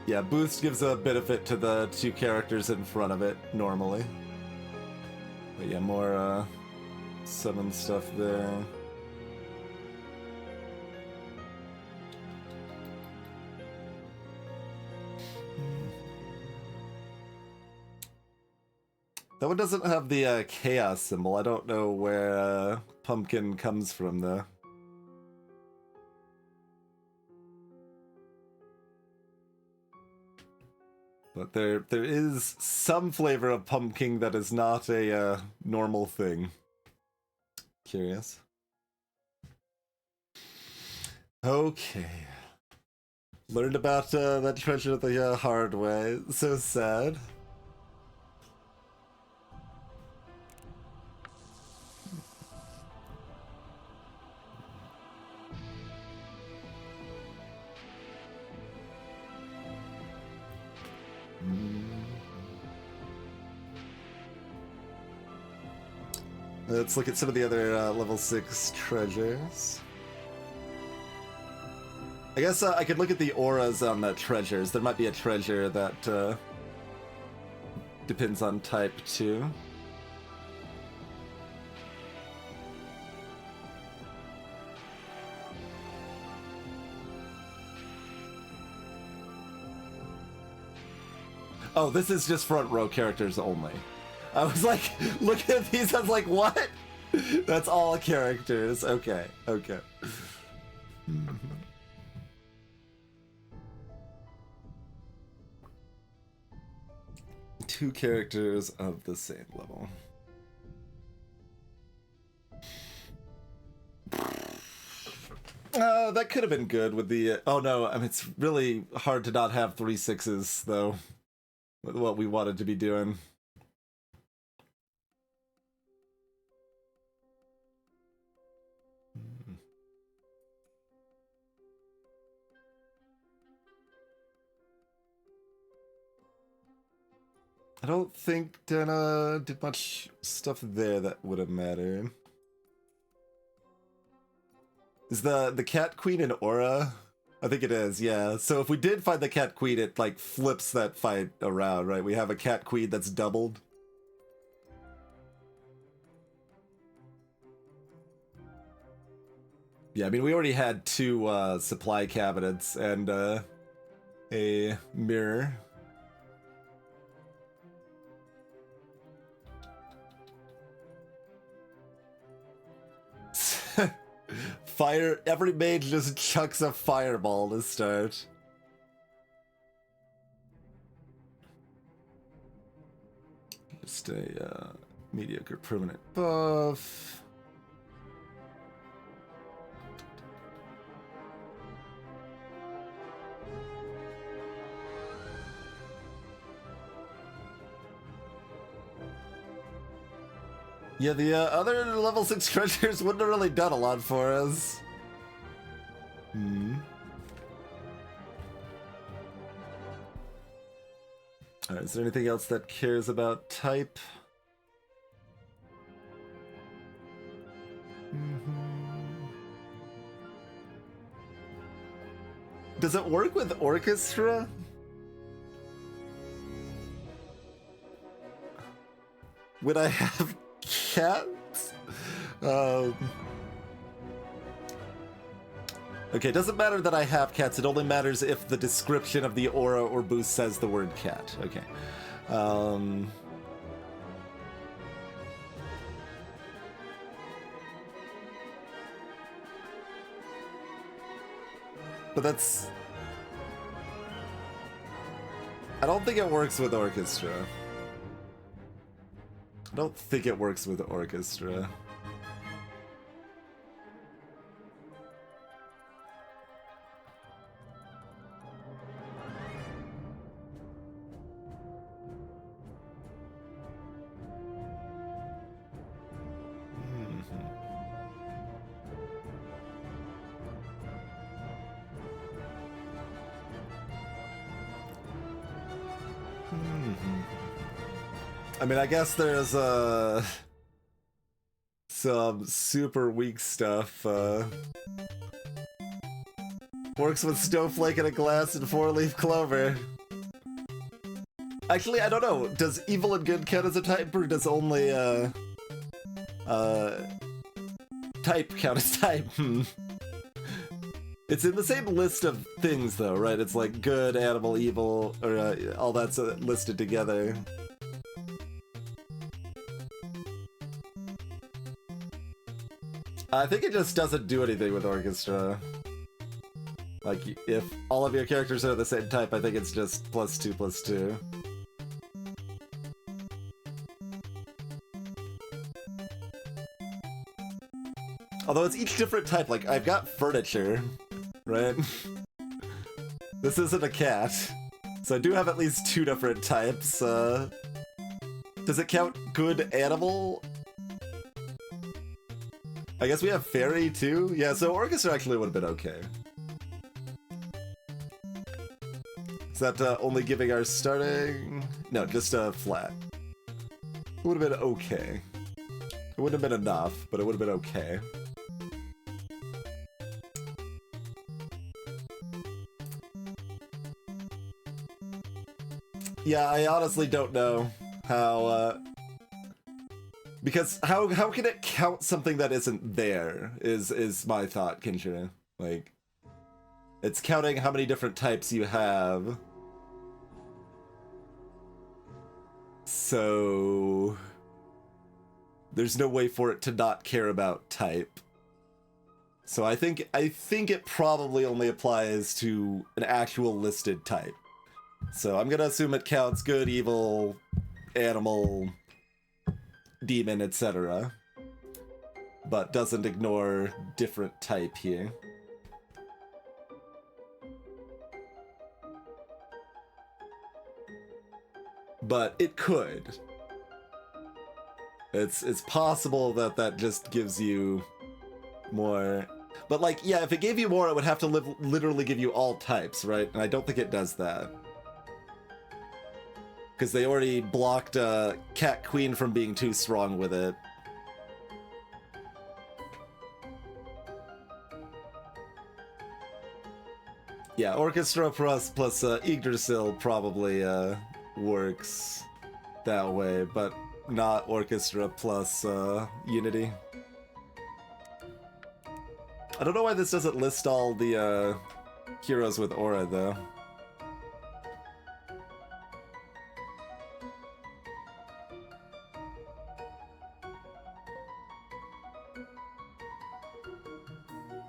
Yeah, boost gives a benefit to the 2 characters in front of it, normally. But yeah, more, summon stuff there. That one doesn't have the chaos symbol. I don't know where pumpkin comes from, though. But there is some flavor of pumpkin that is not a normal thing. Curious. Okay. Learned about that treasure the hard way. So sad. Let's look at some of the other level 6 treasures. I guess I could look at the auras on the treasures. There might be a treasure that depends on type too. Oh, this is just front row characters only. I was like, looking at these, I was like, what? That's all characters. Okay, okay. Two characters of the same level. That could have been good with the... oh no, I mean, it's really hard to not have 3 6s, though, with what we wanted to be doing. I don't think Dana did much stuff there that would have mattered. Is the Cat Queen an aura? I think it is, yeah. So if we did find the Cat Queen, it like flips that fight around, right? We have a Cat Queen that's doubled. Yeah, I mean, we already had 2 supply cabinets and a mirror. Fire, every mage just chucks a fireball to start. Just a mediocre permanent buff. Yeah, the other level 6 treasures wouldn't have really done a lot for us. Alright, is there anything else that cares about type? Does it work with orchestra? Would I have cats? Okay, it doesn't matter that I have cats, it only matters if the description of the aura or boost says the word cat. Okay. But that's... I don't think it works with orchestra. I don't think it works with orchestra. I mean, I guess there's some super weak stuff. Works with Snowflake and a glass and 4-leaf clover. Actually, I don't know. Does evil and good count as a type, or does only type count as type? It's in the same list of things, though, right? It's like good, animal, evil, or all that's listed together. I think it just doesn't do anything with orchestra. Like, if all of your characters are the same type, I think it's just +2/+2. Although it's each different type, like, I've got furniture, right? This isn't a cat. So I do have at least 2 different types. Does it count good animal? I guess we have fairy too? Yeah, so orchestra actually would have been okay. Is that only giving our starting? No, just flat. It would have been okay. It wouldn't have been enough, but it would have been okay. Yeah, I honestly don't know how, because how can it count something that isn't there, is my thought, Kinshira. Like, it's counting how many different types you have. So there's no way for it to not care about type. So I think it probably only applies to an actual listed type. So I'm gonna assume it counts good, evil, animal, demon, etc. But doesn't ignore different type here. But it could. It's possible that just gives you more. But like, yeah, if it gave you more, it would have to literally give you all types, right? And I don't think it does that. Because they already blocked Cat Queen from being too strong with it. Yeah, Orchestra plus Yggdrasil probably works that way, but not Orchestra plus Unity. I don't know why this doesn't list all the heroes with aura, though.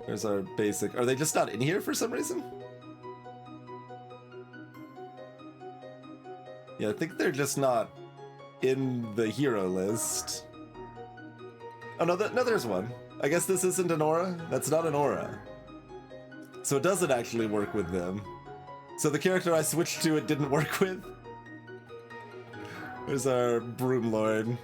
There's our basic. Are they just not in here for some reason? Yeah, I think they're just not in the hero list. Oh, no, no, there's one. I guess this isn't an aura? That's not an aura. So it doesn't actually work with them. So the character I switched to it didn't work with? There's our Broom Lord.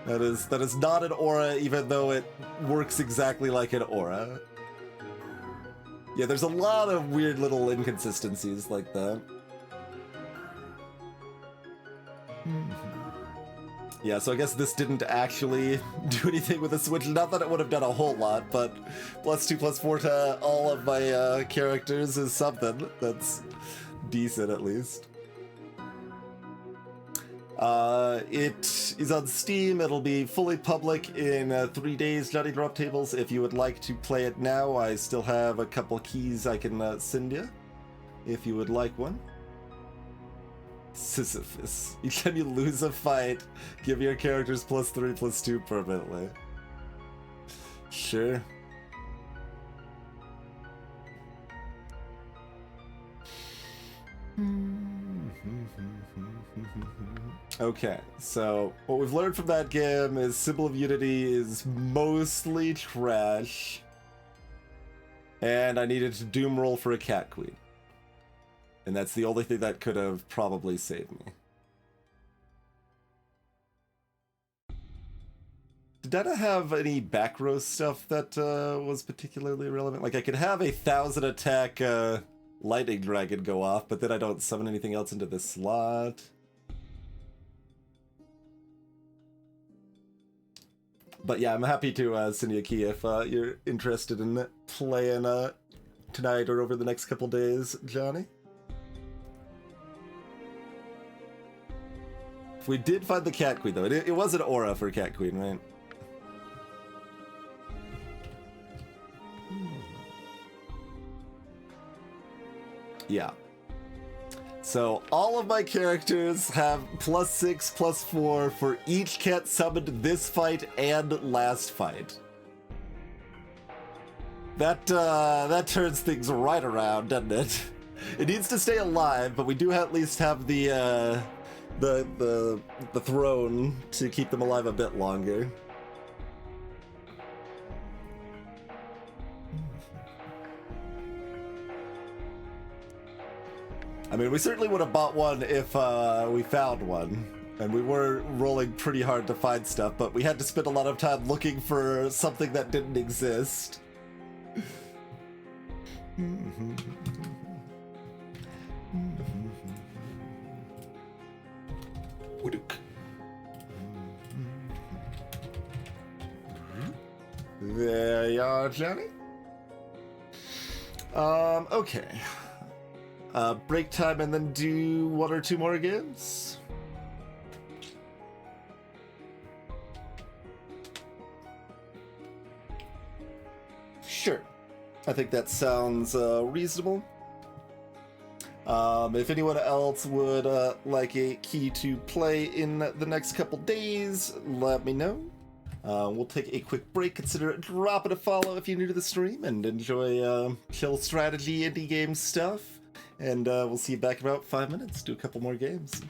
That is not an aura, even though it works exactly like an aura. Yeah, there's a lot of weird little inconsistencies like that. Yeah, so I guess this didn't actually do anything with the switch. Not that it would have done a whole lot, but +2/+4 to all of my characters is something. That's decent, at least. It is on Steam. It'll be fully public in 3 days, Johnny Drop Tables. If you would like to play it now, I still have a couple keys I can send you, if you would like one. Sisyphus. Each time you lose a fight, give your characters +3/+2 permanently. Sure. Okay, so what we've learned from that game is Symbol of Unity is mostly trash. And I needed to doom roll for a Cat Queen. And that's the only thing that could have probably saved me. Did Data have any back row stuff that was particularly relevant? Like, I could have a 1,000 attack Lightning Dragon go off, but then I don't summon anything else into this slot. But yeah, I'm happy to send you a key if you're interested in playing tonight or over the next couple days, Johnny. If we did find the Cat Queen, though, it was an aura for Cat Queen, right? Yeah. So all of my characters have +6/+4 for each cat summoned this fight and last fight. That turns things right around, doesn't it? It needs to stay alive, but we do at least have the throne to keep them alive a bit longer. I mean, we certainly would have bought one if we found one. And we were rolling pretty hard to find stuff, but we had to spend a lot of time looking for something that didn't exist. we are, Johnny. Okay. Break time and then do 1 or 2 more games? Sure. I think that sounds reasonable. If anyone else would like a key to play in the next couple days, let me know. We'll take a quick break, consider dropping a follow if you're new to the stream, and enjoy chill strategy indie game stuff. And we'll see you back in about 5 minutes, do a couple more games.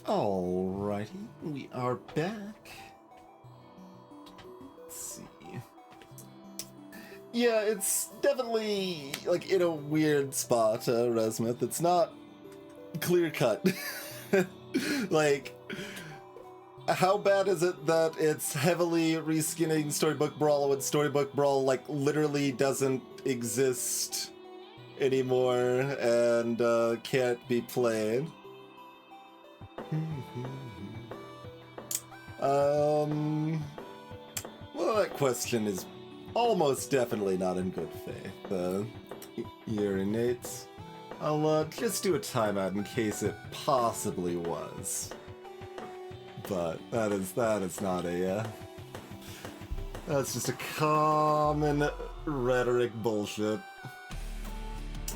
Alrighty, we are back. Let's see. Yeah, it's definitely, like, in a weird spot, Resmith. It's not clear-cut. Like, how bad is it that it's heavily reskinning Storybook Brawl when Storybook Brawl, like, literally doesn't exist anymore and can't be played? Well, that question is almost definitely not in good faith. Urinates. I'll just do a timeout in case it possibly was. But that is not a, that's just a common rhetoric bullshit.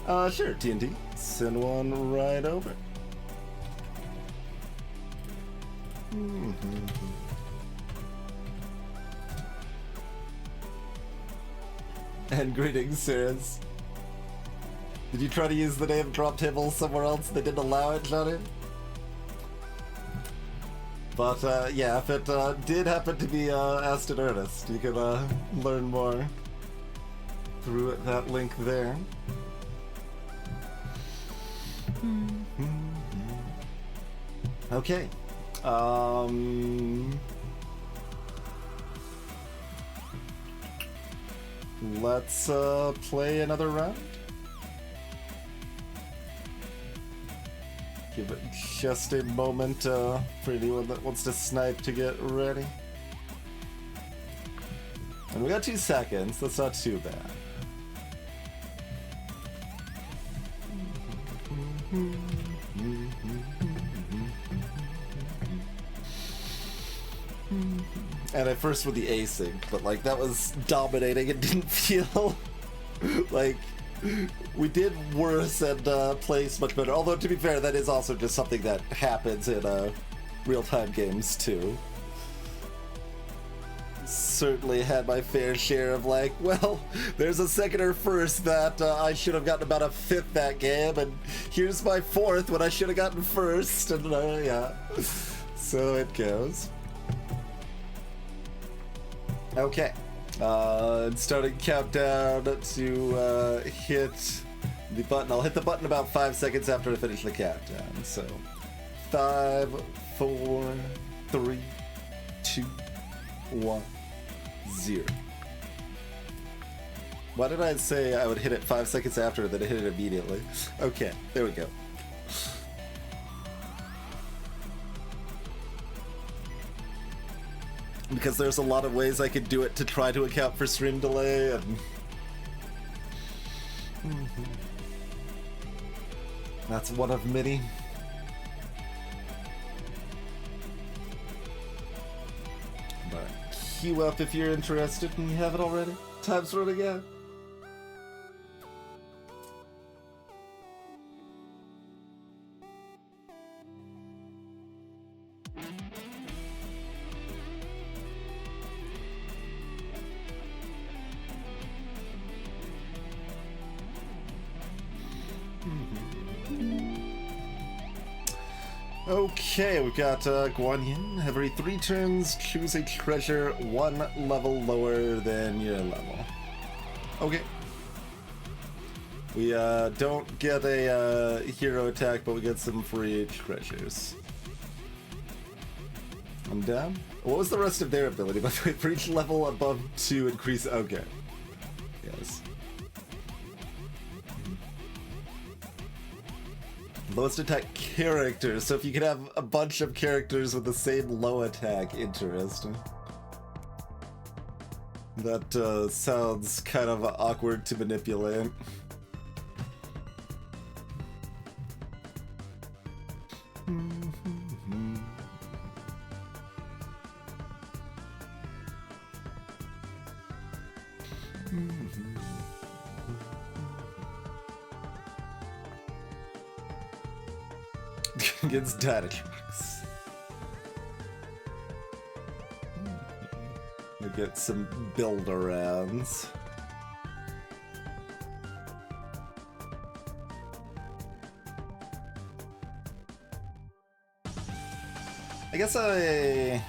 Sure, TNT. Send one right over. And greetings, Sirs. Did you try to use the name Drop Table somewhere else? They didn't allow it, Johnny? But, yeah, if it did happen to be asked in earnest, you can learn more through that link there. Okay. Let's play another round. Give it just a moment for anyone that wants to snipe to get ready. And we got 2 seconds, that's not too bad. And at first with the async, but like that was dominating. It didn't feel like we did worse and plays much better. Although to be fair, that is also just something that happens in real-time games too. Certainly had my fair share of like, well, there's a second or first that I should have gotten about a 5th that game, and here's my 4th when I should have gotten first, and yeah. So it goes. Okay, starting countdown to hit the button. I'll hit the button about 5 seconds after I finish the countdown. So, 5, 4, 3, 2, 1, 0. Why did I say I would hit it 5 seconds after, then I hit it immediately? Okay, there we go. Because there's a lot of ways I could do it to try to account for stream delay, and that's one of many. But queue up if you're interested and you have it already. Time's running out. Okay, we've got Guan Yin. Every 3 turns, choose a treasure 1 level lower than your level. Okay. We don't get a hero attack, but we get some free treasures. I'm down. What was the rest of their ability? By the way, for each level above 2, increase. Okay. Yes. Lowest attack characters, so if you could have a bunch of characters with the same low attack, interesting. That sounds kind of awkward to manipulate. Against data trucks. We get some build-arounds. I guess I'm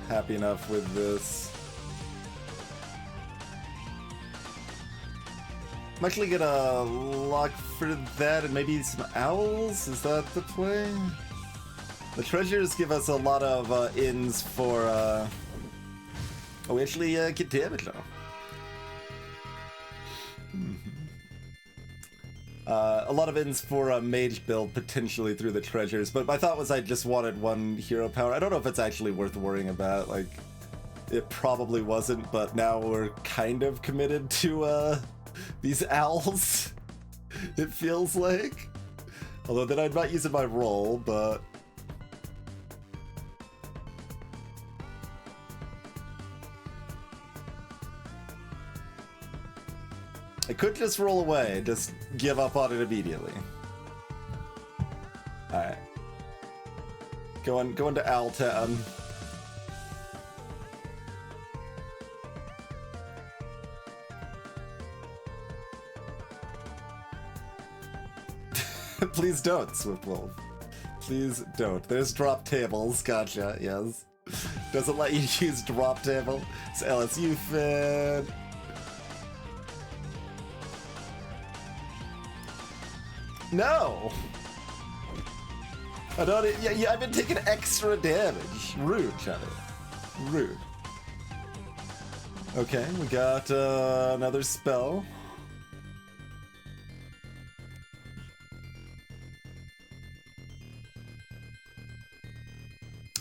happy enough with this. I'm actually gonna lock for that and maybe some owls? Is that the play? The treasures give us a lot of ins for, oh, we actually get damage now. A lot of ins for a mage build potentially through the treasures, but my thought was I just wanted one hero power. I don't know if it's actually worth worrying about. Like, it probably wasn't, but now we're kind of committed to these owls. It feels like. Although then I'd not use it my roll, but I could just roll away and just give up on it immediately. Alright. Going to Owl Town. Please don't, Swiftwolf. Please don't. There's drop tables. Gotcha, yes. Doesn't let you use drop table. It's LSU fan. No! I don't. Yeah, I've been taking extra damage. Rude, Shadow. Rude. Okay, we got another spell.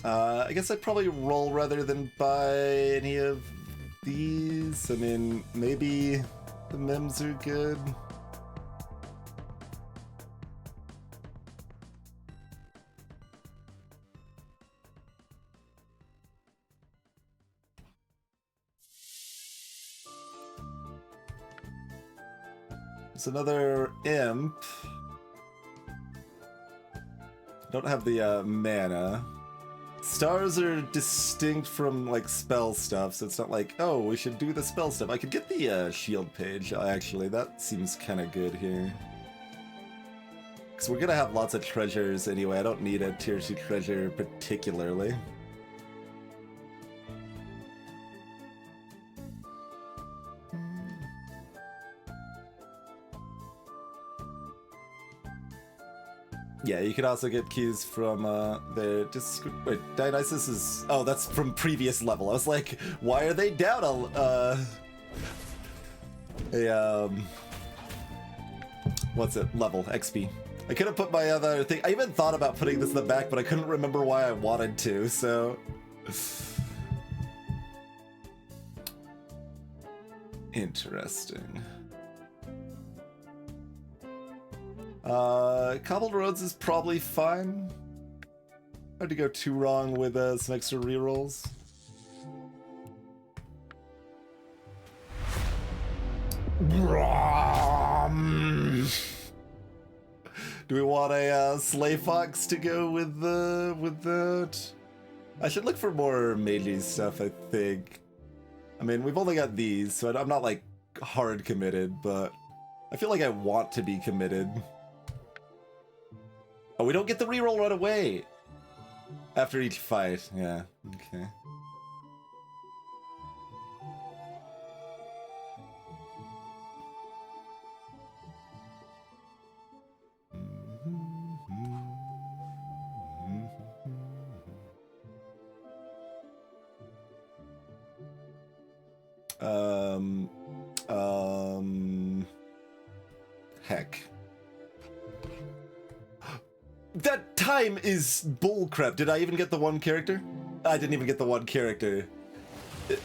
I guess I'd probably roll rather than buy any of these. I mean, maybe the mems are good. It's another imp. Don't have the mana. Stars are distinct from like spell stuff, so it's not like, oh, we should do the spell stuff. I could get the shield page, actually. That seems kind of good here. Because we're gonna have lots of treasures anyway. I don't need a tier 2 treasure particularly. Yeah, you could also get keys from the wait, Dionysus is, oh, that's from previous level. I was like, why are they down what's it, level XP? I could have put my other thing. I even thought about putting this in the back, but I couldn't remember why I wanted to, so interesting. Cobbled Roads is probably fine. Hard to go too wrong with some extra rerolls. Do we want a Slay Fox to go with that? I should look for more melee stuff, I think. I mean, we've only got these, so I'm not like hard committed, but I feel like I want to be committed. Oh, we don't get the reroll right away after each fight. Yeah, okay. Heck. That time is bullcrap. Did I even get the one character? I didn't even get the one character.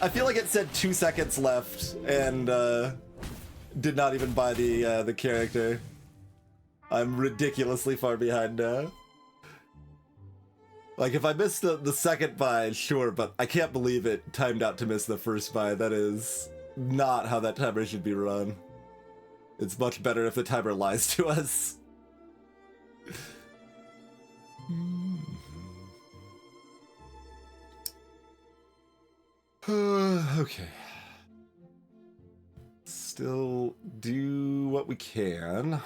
I feel like it said 2 seconds left and did not even buy the character. I'm ridiculously far behind now. Like, if I missed the second buy, sure, but I can't believe it timed out to miss the first buy. That is not how that timer should be run. It's much better if the timer lies to us. Okay. Still do what we can.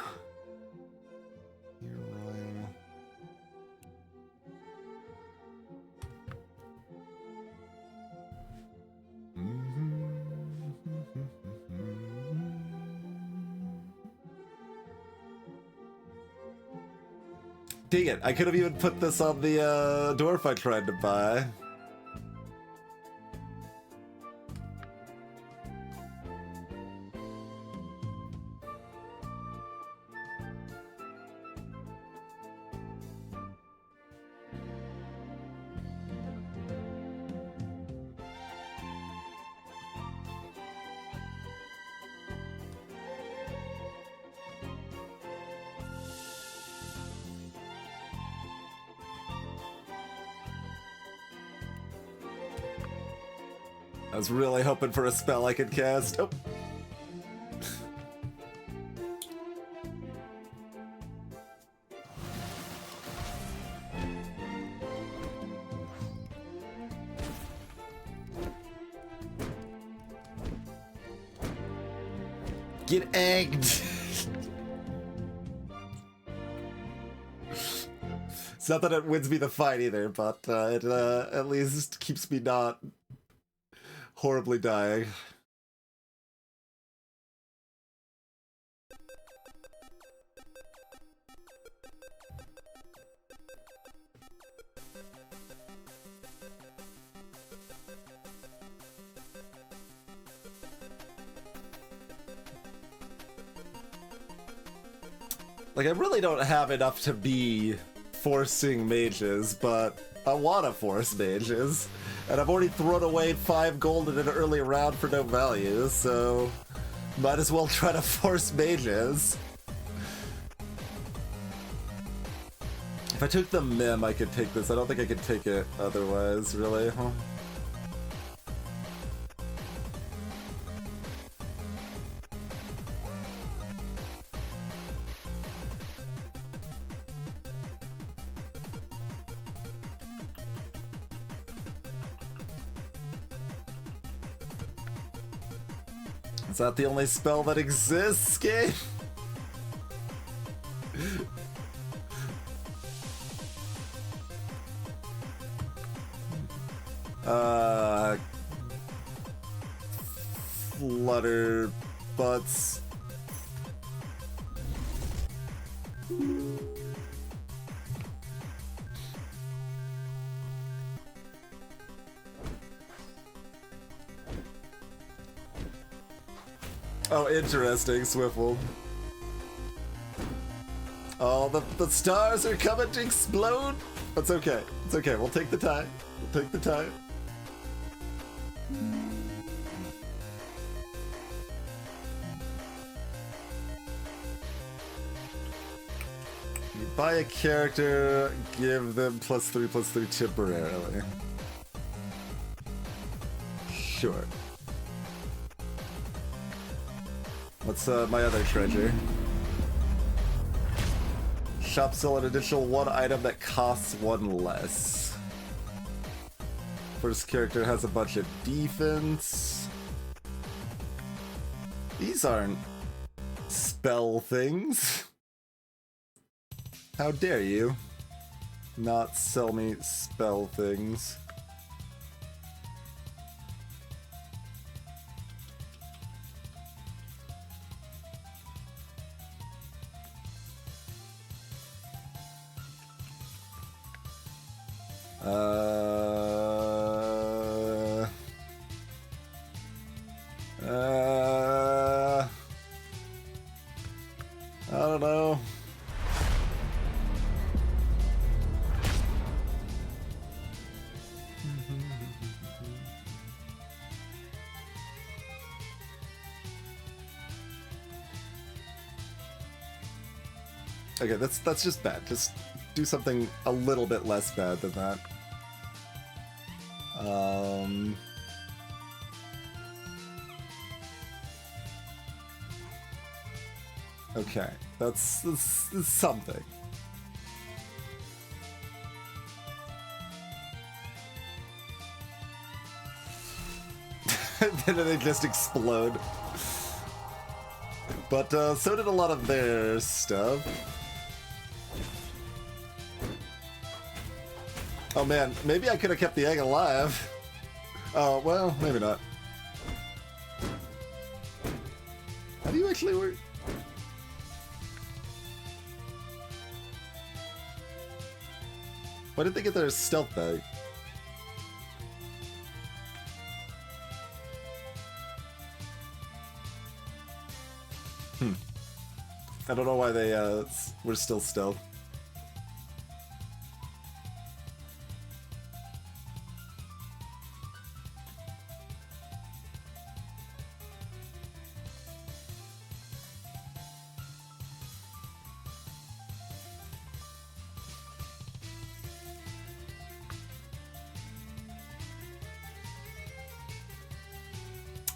dang it. I could have even put this on the dwarf I tried to buy. I was really hoping for a spell I could cast. Oh. Get egged! It's not that it wins me the fight either, but it at least keeps me not horribly dying. Like, I really don't have enough to be forcing mages, but I want to force mages. And I've already thrown away 5 gold in an early round for no value, so might as well try to force mages. If I took the Mim, I could take this. I don't think I could take it otherwise, really. Huh? Is that the only spell that exists, game? Flutter butts. Oh, interesting, Swiffle. Oh, the stars are coming to explode! That's okay. It's okay. We'll take the time. We'll take the time. You buy a character, give them +3/+3 temporarily. Sure. What's my other treasure? Shop sell an additional 1 item that costs 1 less. First character has a bunch of defense. These aren't spell things. How dare you not sell me spell things. I don't know. Okay, that's just bad. Just do something a little bit less bad than that. Okay, that's something. Then they just explode. But so did a lot of their stuff. Oh man, maybe I could have kept the egg alive. Oh, well, maybe not. How do you actually work? Why did they get their stealth back? I don't know why they were still stealth.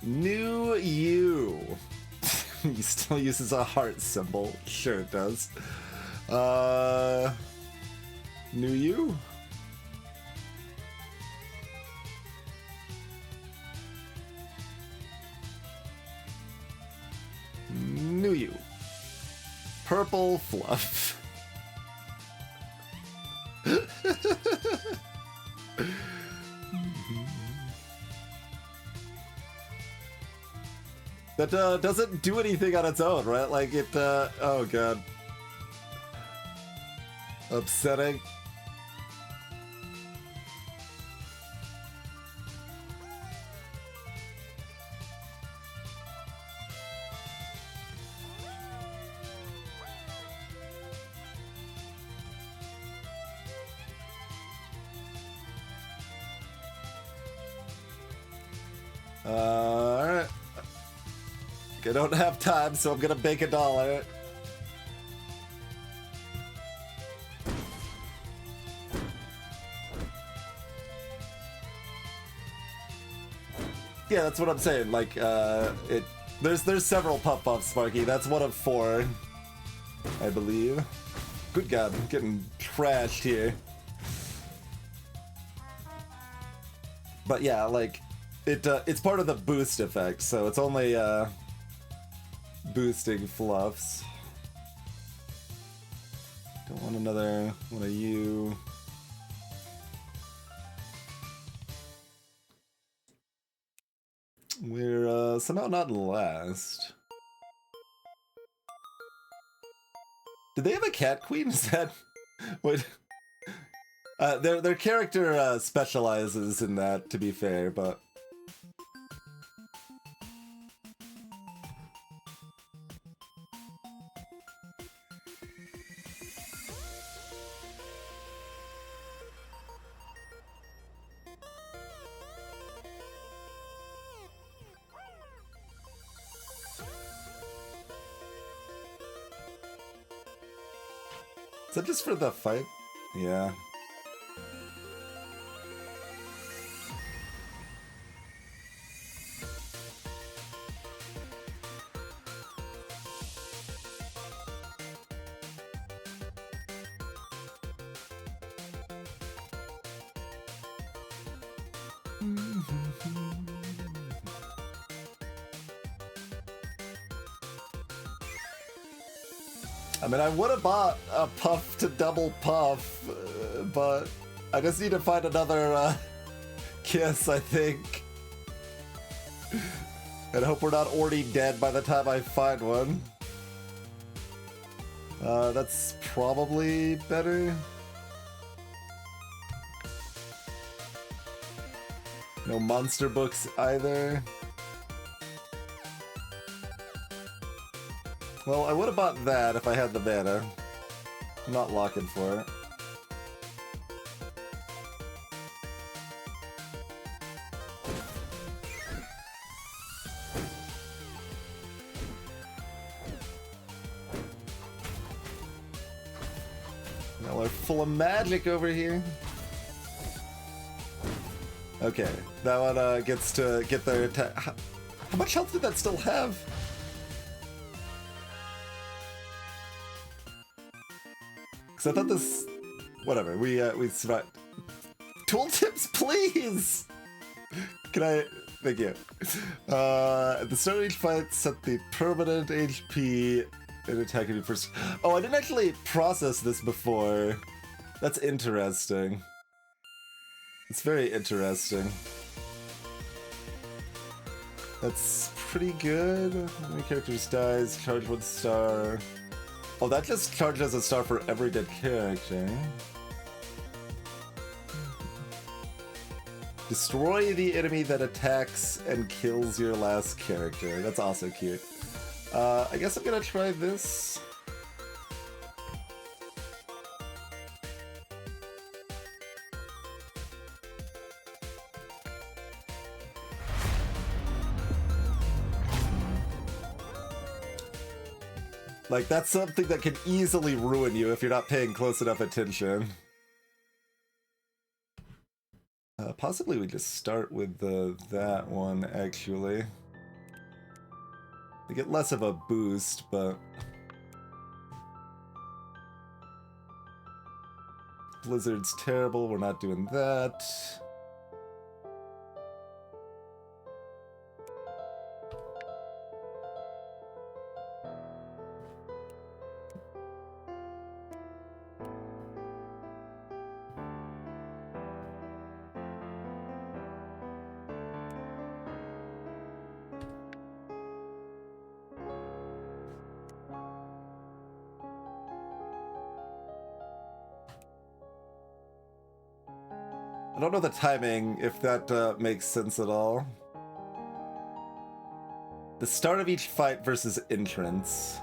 New you. He still uses a heart symbol. Sure it does. New you? New you. Purple fluff. That doesn't do anything on its own, right? Like it, oh god. Upsetting. Alright. I don't have time, so I'm gonna bake $1. Yeah, that's what I'm saying. Like, there's several puff-puffs, Sparky. That's one of 4, I believe. Good God, I'm getting trashed here. But yeah, like, it's part of the boost effect, so it's only boosting fluffs. Don't want another one of you. We're somehow not last. Did they have a cat queen? Is that what? Their character specializes in that, to be fair, but. Is that just for the fight? Yeah. I mean, I would have bought a puff to double puff, but I just need to find another kiss, I think. And hope we're not already dead by the time I find one. That's probably better. No monster books either. Well, I would have bought that if I had the mana. I'm not locking for it. Now we're full of magic over here. Okay, that one gets to get their attack. How much health did that still have? Because I thought this... Whatever, we survived. Tooltips, please! Can I... Thank you. At the start of each fight, set the permanent HP and attack if you first... Oh, I didn't actually process this before. That's interesting. It's very interesting. That's pretty good. How many characters dies? Charge 1 star. Oh, that just charges a star for every dead character. Destroy the enemy that attacks and kills your last character. That's also cute. I guess I'm gonna try this. Like, that's something that can easily ruin you if you're not paying close enough attention. Possibly we just start with that one, actually. They get less of a boost, but... Blizzard's terrible, we're not doing that. I don't know the timing, if that makes sense at all. The start of each fight versus entrance.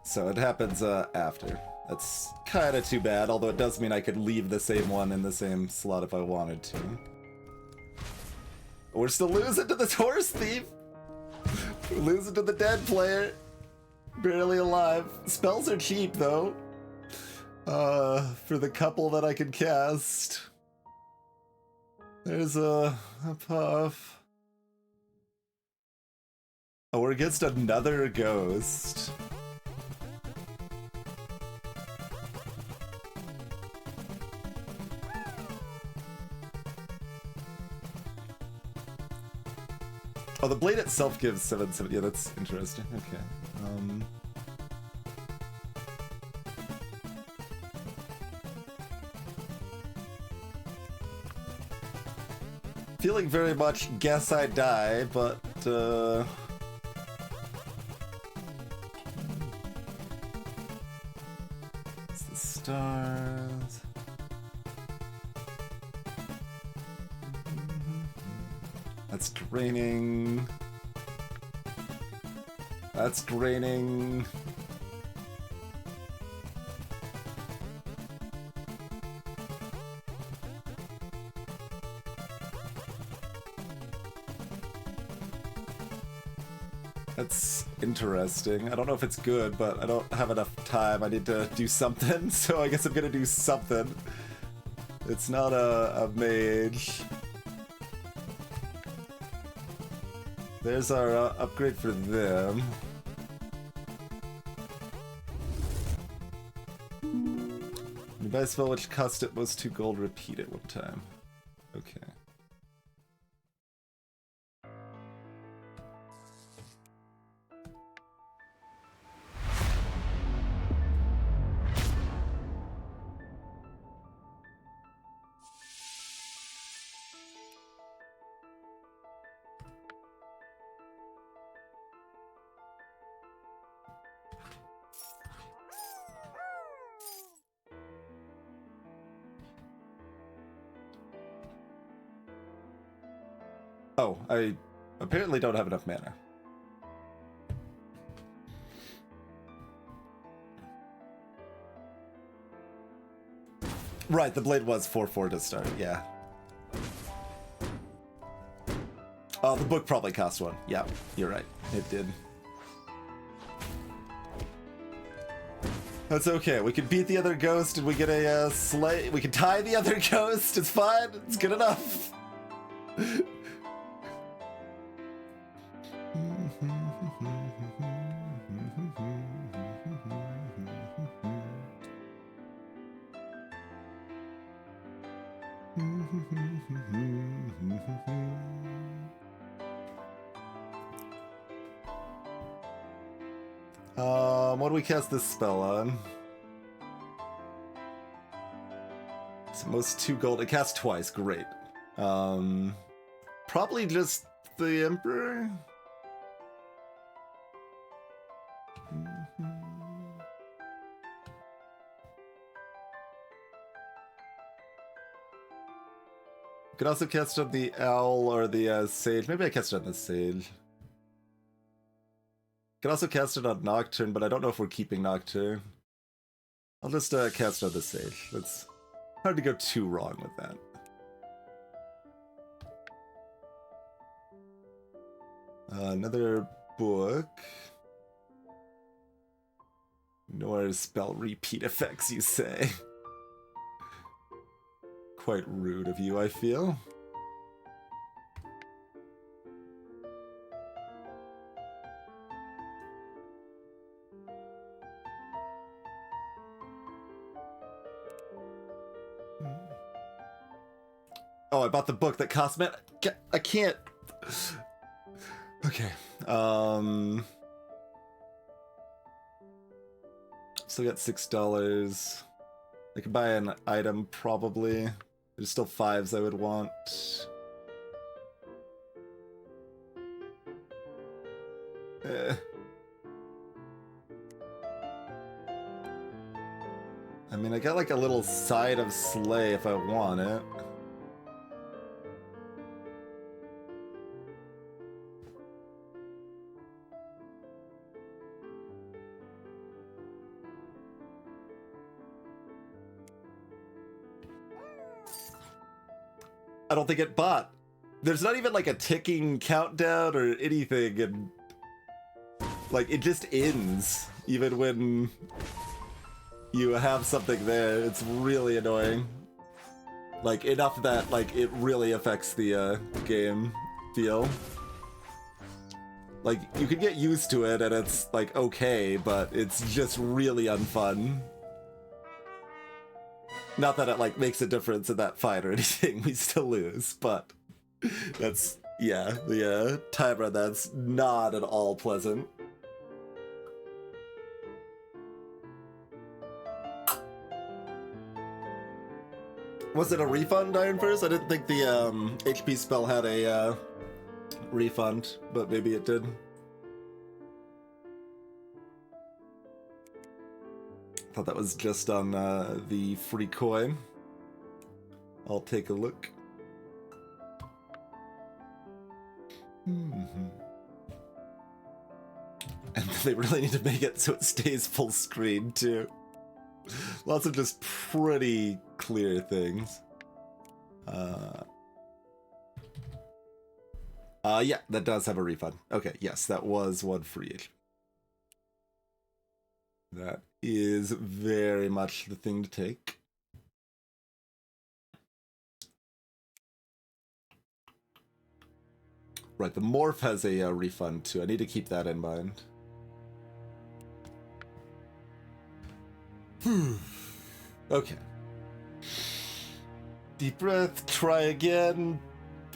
So it happens after. That's kind of too bad, although it does mean I could leave the same one in the same slot if I wanted to. We're still losing to this horse thief! We're losing to the dead player! Barely alive. Spells are cheap, though. For the couple that I can cast. There's a puff. Oh, we're against another ghost. Oh, the blade itself gives 770. Yeah, that's interesting. Okay. Feeling very much guess I die, but it's the stars. That's draining. That's draining. That's interesting. I don't know if it's good, but I don't have enough time. I need to do something, so I guess I'm gonna do something. It's not a mage. There's our upgrade for them. You buy a spell which cost it was 2 gold, repeat it one time. Okay. Oh, I apparently don't have enough mana. Right, the blade was 4/4 to start, yeah. Oh, the book probably cost 1. Yeah, you're right. It did. That's okay. We can beat the other ghost and we get a slay. We can tie the other ghost. It's fine. It's good enough. What do we cast this spell on? So most 2 gold. It casts twice. Great. Probably just the Emperor. Could also cast on the Owl or the Sage. Maybe I cast it on the Sage. Could also cast it on Nocturne, but I don't know if we're keeping Nocturne. I'll just cast it on the Sage. It's hard to go too wrong with that. Another book. Nor spell repeat effects, you say. Quite rude of you, I feel. Oh, I bought the book that cost me. I can't. Okay. Still got $6. I could buy an item probably. There's still 5s I would want. I mean, I got like a little side of Slay if I want it. I don't think it bought. There's not even like a ticking countdown or anything, and like it just ends even when you have something there. It's really annoying. Like enough that like it really affects the game feel. Like you can get used to it and it's like okay, but it's just really unfun. Not that it like makes a difference in that fight or anything, we still lose, but that's, yeah, the timer that's not at all pleasant. Was it a refund, Iron First? I didn't think the HP spell had a refund, but maybe it did. Thought that was just on the free coin. I'll take a look. And they really need to make it so it stays full screen too. Lots of just pretty clear things. Yeah, that does have a refund. Okay, yes, that was one free. That is very much the thing to take. Right, the morph has a refund too. I need to keep that in mind. Okay. Deep breath, try again.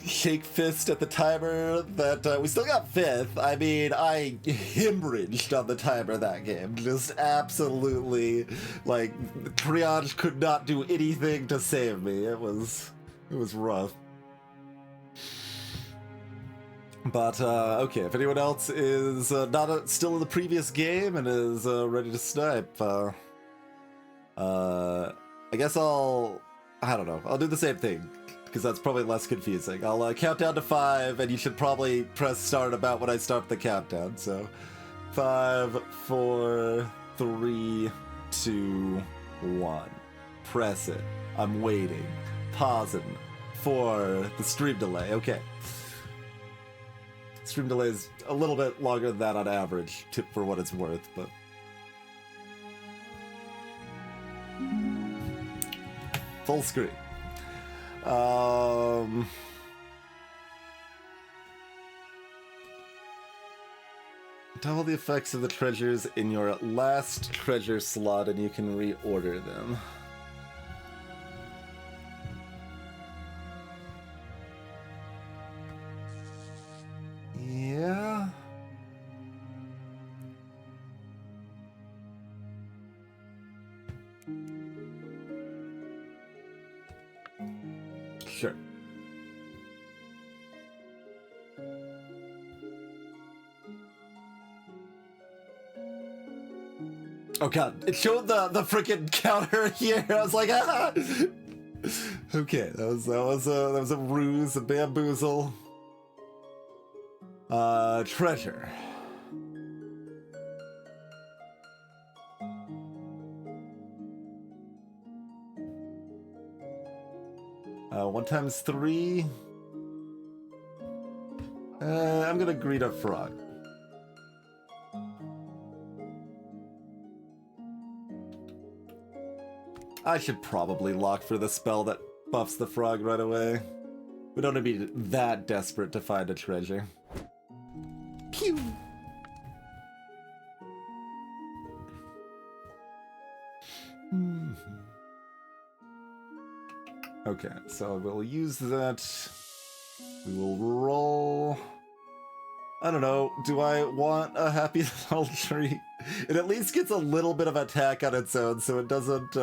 Shake fist at the timer that we still got 5th. I mean, I hemorrhaged on the timer that game. Just absolutely, like, triage could not do anything to save me. It was rough. But, okay, if anyone else is not still in the previous game and is ready to snipe, I guess I don't know, I'll do the same thing, because that's probably less confusing. I'll count down to 5, and you should probably press start about when I start the countdown. So, 5, 4, 3, 2, 1. Press it. I'm waiting. Pausing for the stream delay. Okay. Stream delay is a little bit longer than that on average, for what it's worth, but... Full screen. Double the effects of the treasures in your last treasure slot and you can reorder them. Yeah. Sure. Oh god, it showed the freaking counter here. I was like, ah! Okay, that was a ruse, a bamboozle. Treasure. One times 3. I'm gonna greet a frog. I should probably lock for the spell that buffs the frog right away. We don't need to be that desperate to find a treasure. Pew! Okay, so we'll use that. We will roll. I don't know, do I want a happy little tree? It at least gets a little bit of attack on its own, so it doesn't,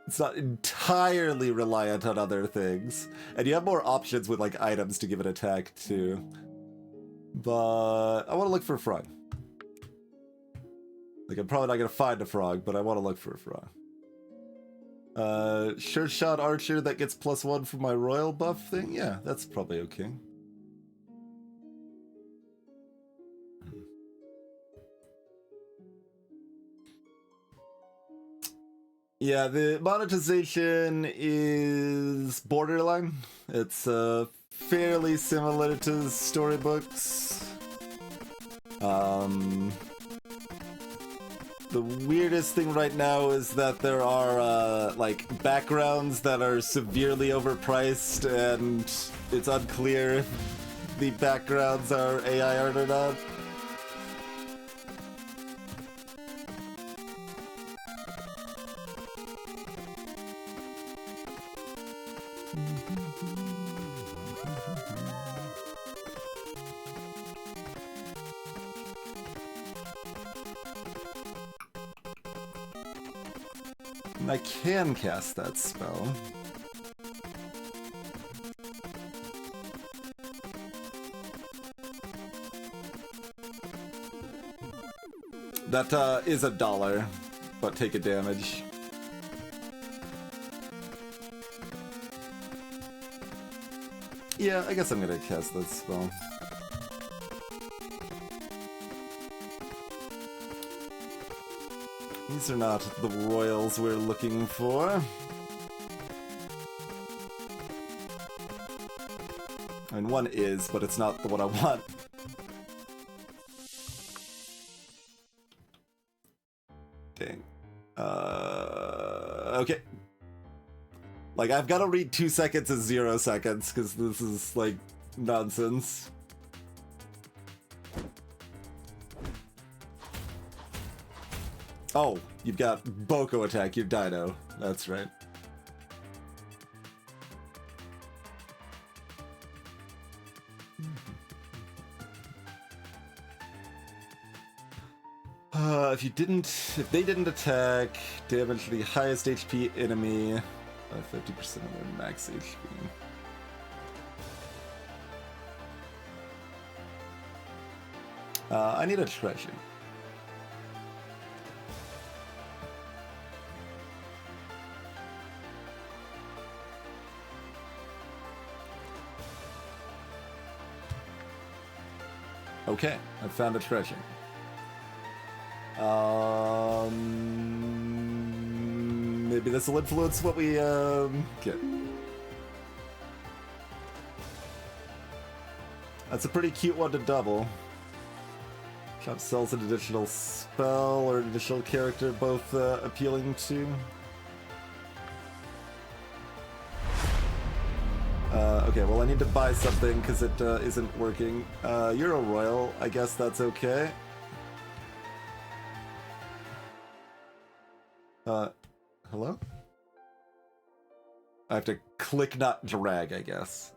it's not entirely reliant on other things. And you have more options with, like, items to give it attack, too. But I want to look for a frog. Like, I'm probably not going to find a frog, but I want to look for a frog. Sure shot archer that gets +1 for my royal buff thing? Yeah, that's probably okay. Yeah, the monetization is borderline. It's fairly similar to storybooks. The weirdest thing right now is that there are like backgrounds that are severely overpriced, and it's unclear if the backgrounds are AI art or not. I can cast that spell. That is $1, but take a damage. Yeah, I guess I'm gonna cast that spell. These are not the royals we're looking for. I mean, one is, but it's not the one I want. Dang. Okay. Like, I've got to read 2 seconds as 0 seconds, because this is, like, nonsense. Oh, you've got Boko attack, you're Dino. That's right. If they didn't attack, damage the highest HP enemy by 50% of their max HP. I need a treasure. Okay, I found a treasure. Maybe this will influence what we get. That's a pretty cute one to double. Shop sells an additional spell or an additional character, both appealing to. Okay, well I need to buy something because it isn't working. You're a royal, I guess that's okay. Hello? I have to click, not drag, I guess.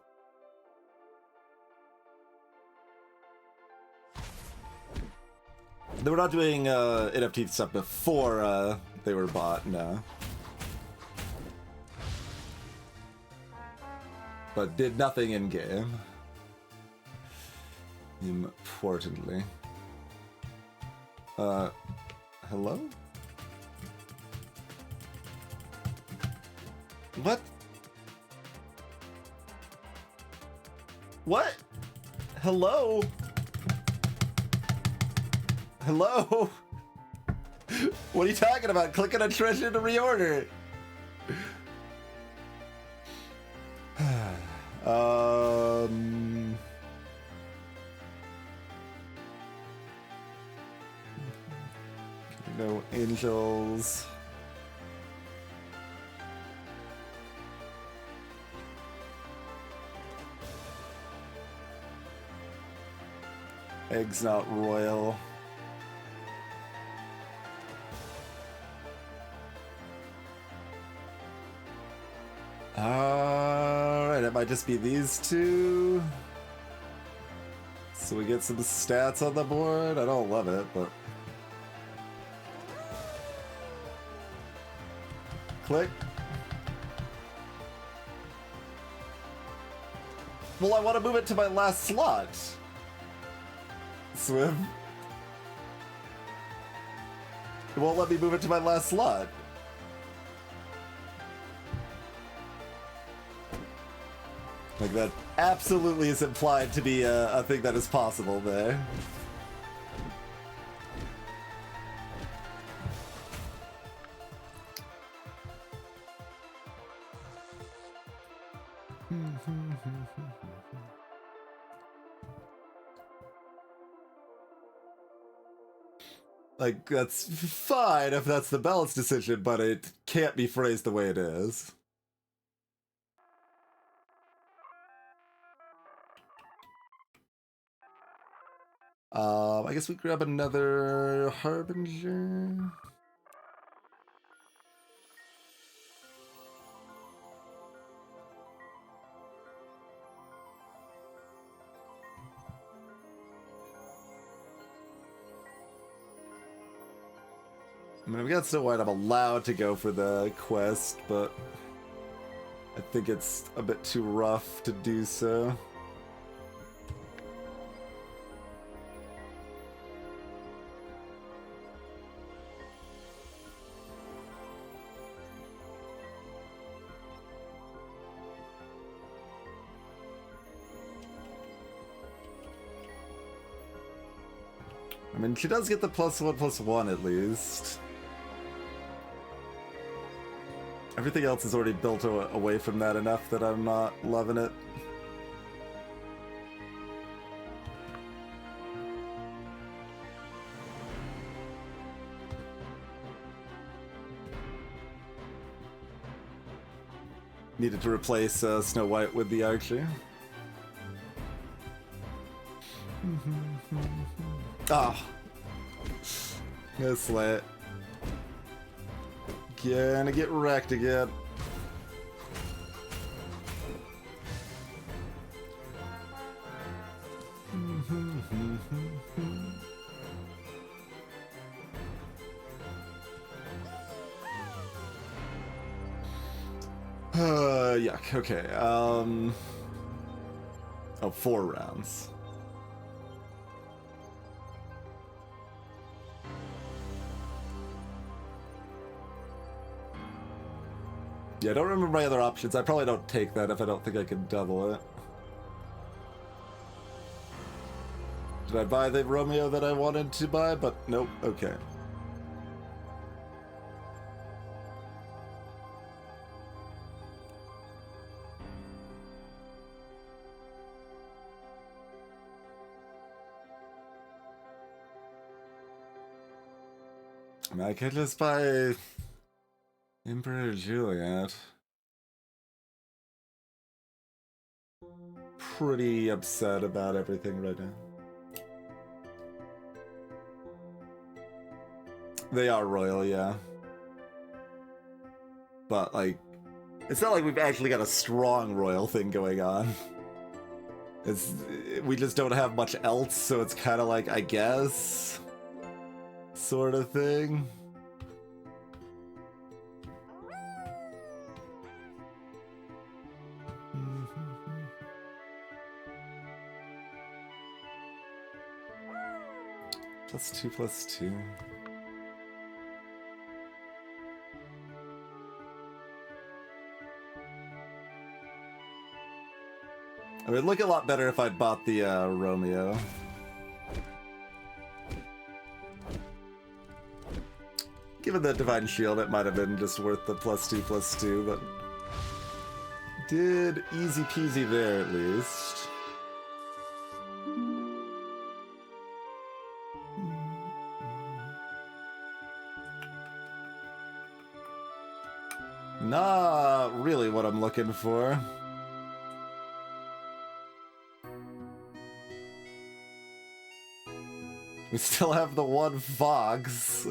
They were not doing NFT stuff before they were bought, no. But did nothing in-game. Importantly. Hello? What? What? Hello? Hello? What are you talking about? Click on a treasure to reorder. No angels. Egg's not royal. Alright, it might just be these two. So we get some stats on the board. I don't love it, but... Click. Well, I want to move it to my last slot. Swim. It won't let me move it to my last slot. Like, that absolutely is implied to be a thing that is possible there. Like, that's fine if that's the balance decision, but it can't be phrased the way it is. I guess we grab another Harbinger. I mean, I've got Snow White. I'm allowed to go for the quest, but I think it's a bit too rough to do so. I mean, she does get the +1/+1 at least. Everything else is already built away from that enough that I'm not loving it. Needed to replace Snow White with the Archer. Ah, Mislet. Gonna get wrecked again. Yuck. Okay. Oh, 4 rounds. Yeah, I don't remember my other options. I probably don't take that if I don't think I can double it. Did I buy the Romeo that I wanted to buy? But nope. Okay. I mean, I could just buy Emperor Juliet. Pretty upset about everything right now. They are royal, yeah. But, like, it's not like we've actually got a strong royal thing going on. We just don't have much else, so it's kind of like, I guess, sort of thing. +2/+2. It would look a lot better if I'd bought the Romeo. Given the Divine Shield, it might have been just worth the +2/+2, but did easy peasy there at least. Not really what I'm looking for. We still have the one Fox.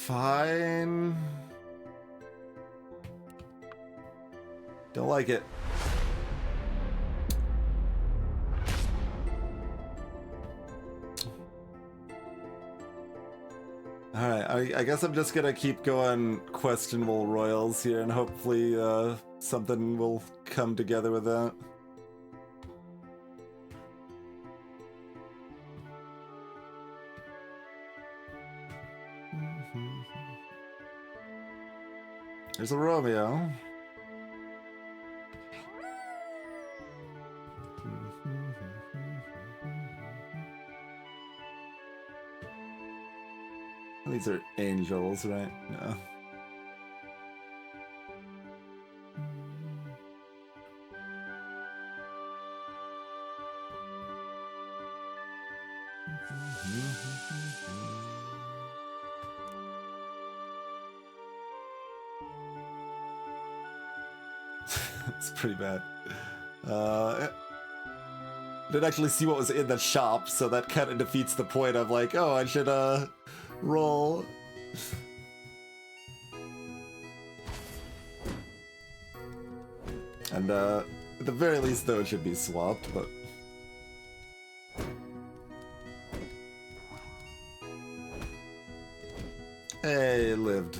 Fine. Don't like it. Alright, I guess I'm just gonna keep going questionable royals here and hopefully something will come together with that. There's a Romeo. These are angels, right? No. It's pretty bad. Didn't actually see what was in the shop, so that kind of defeats the point of like, oh, I should roll. And at the very least, though, it should be swapped, but hey, it lived.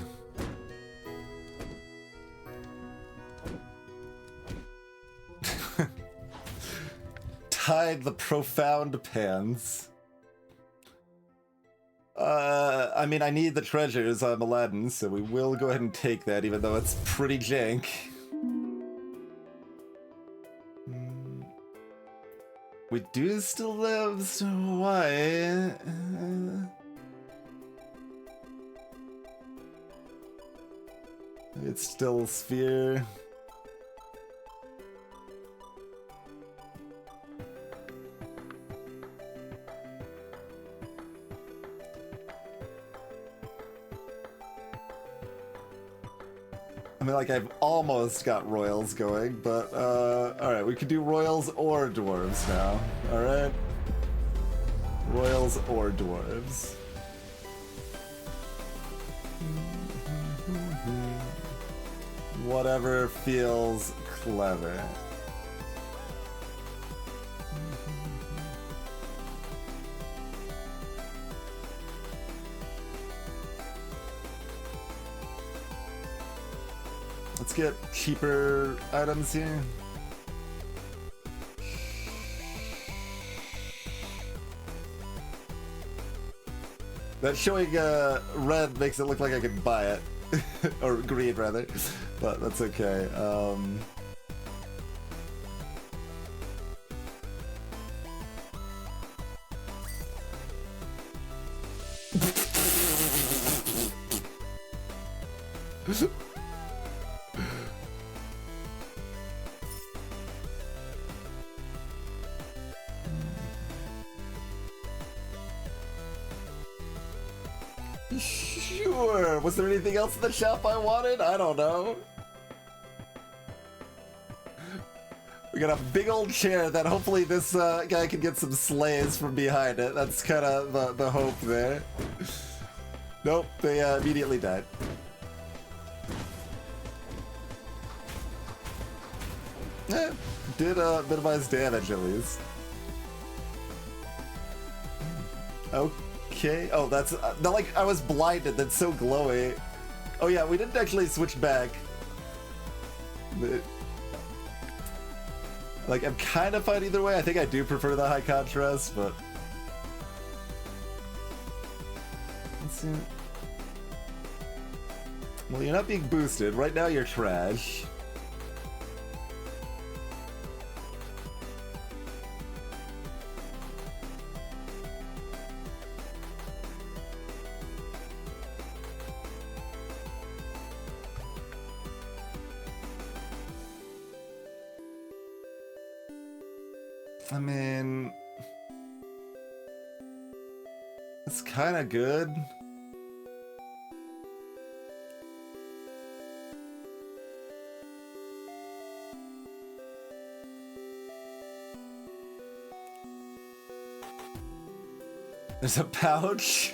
Tied the profound pans. I mean, I need the treasures on Aladdin, so we will go ahead and take that, even though it's pretty jank. We do still live, so why? It's still Sphere. I mean, like, I've almost got royals going, but, alright, we could do royals or dwarves now, alright? Royals or dwarves. Whatever feels clever. Let's get cheaper items here. That showing red makes it look like I can buy it. Or green, rather. But that's okay. Sure. Was there anything else in the shop I wanted? I don't know. We got a big old chair that hopefully this guy can get some slays from behind it. That's kind of the hope there. Nope, they immediately died. Did minimize damage at least. Okay. Oh, that's not like I was blinded. That's so glowy. Oh yeah, we didn't actually switch back. Like, I'm kind of fine either way. I think I do prefer the high contrast, but... Let's see. Well, you're not being boosted. Right now, you're trash. I mean... It's kind of good. There's a pouch.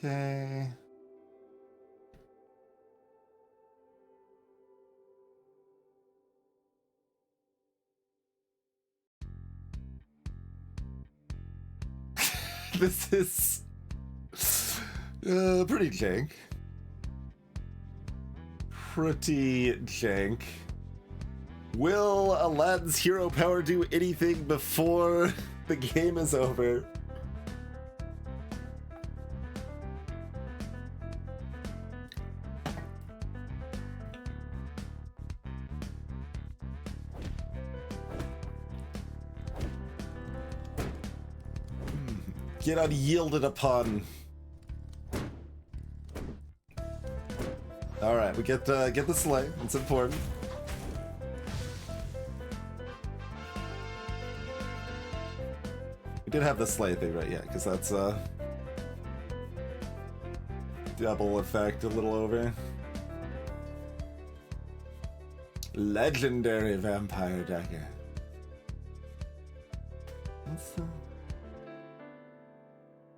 Okay. This is pretty jank. Pretty jank. Will Aladdin's hero power do anything before the game is over? Get unyielded upon. All right, we get the sleigh. It's important. We did have the sleigh thing, right? Yeah, because that's double effect a little over. Legendary vampire dagger. What's that?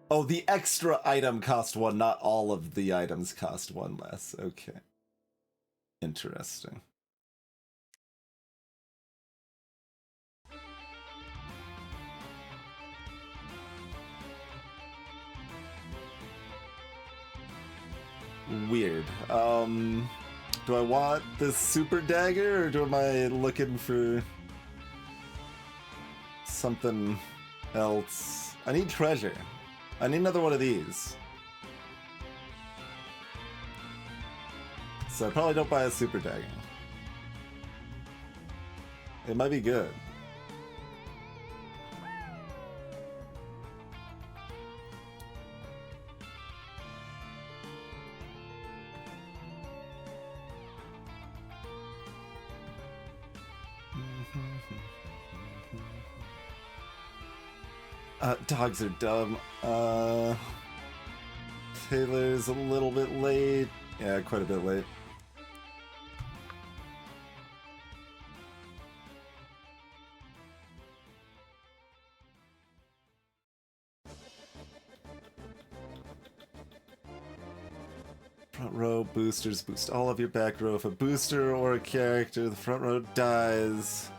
Oh, the extra item cost one, not all of the items cost one less. Okay. Interesting. Weird. Do I want this super dagger, or am I looking for something else? I need treasure. I need another one of these. So I probably don't buy a super dagger. It might be good. Dogs are dumb. Taylor's a little bit late. Yeah, quite a bit late. Front row boosters boost all of your back row. If a booster or a character, the front row dies.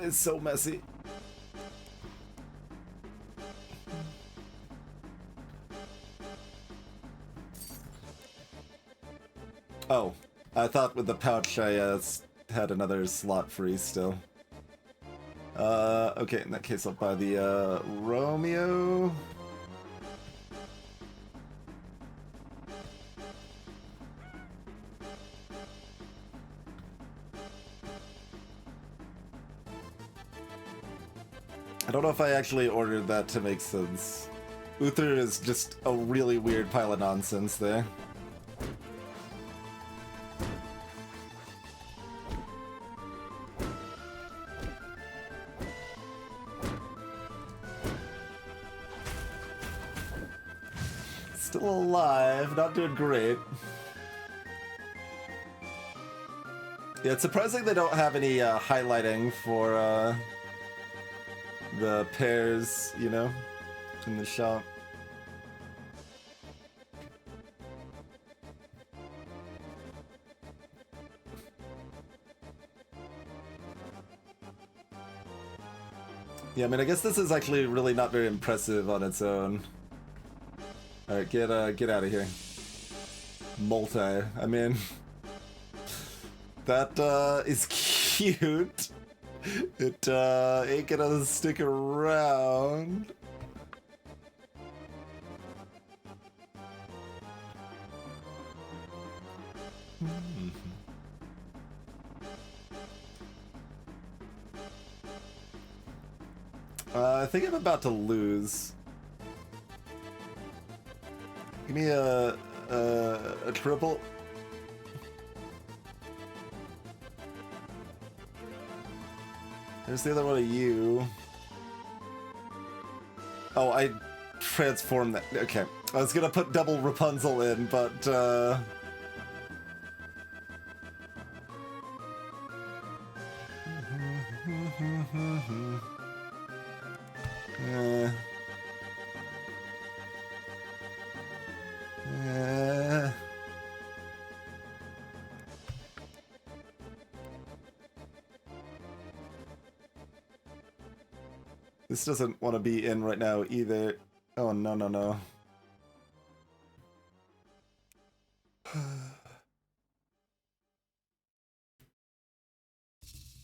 It's so messy. Oh, I thought with the pouch I had another slot free still. Okay, in that case I'll buy the Romeo. I don't know if I actually ordered that to make sense. Uther is just a really weird pile of nonsense there. It's Still alive, not doing great. Yeah, it's surprising they don't have any highlighting for the pairs, you know, in the shop. Yeah, I mean, I guess this is actually really not very impressive on its own. Alright, get out of here. Multi, I mean... That, is cute. It, ain't gonna stick around. I think I'm about to lose. Give me a triple. There's the other one of you. Oh, I transformed that. Okay. I was gonna put double Rapunzel in, but, This doesn't want to be in right now either. Oh, no, no, no.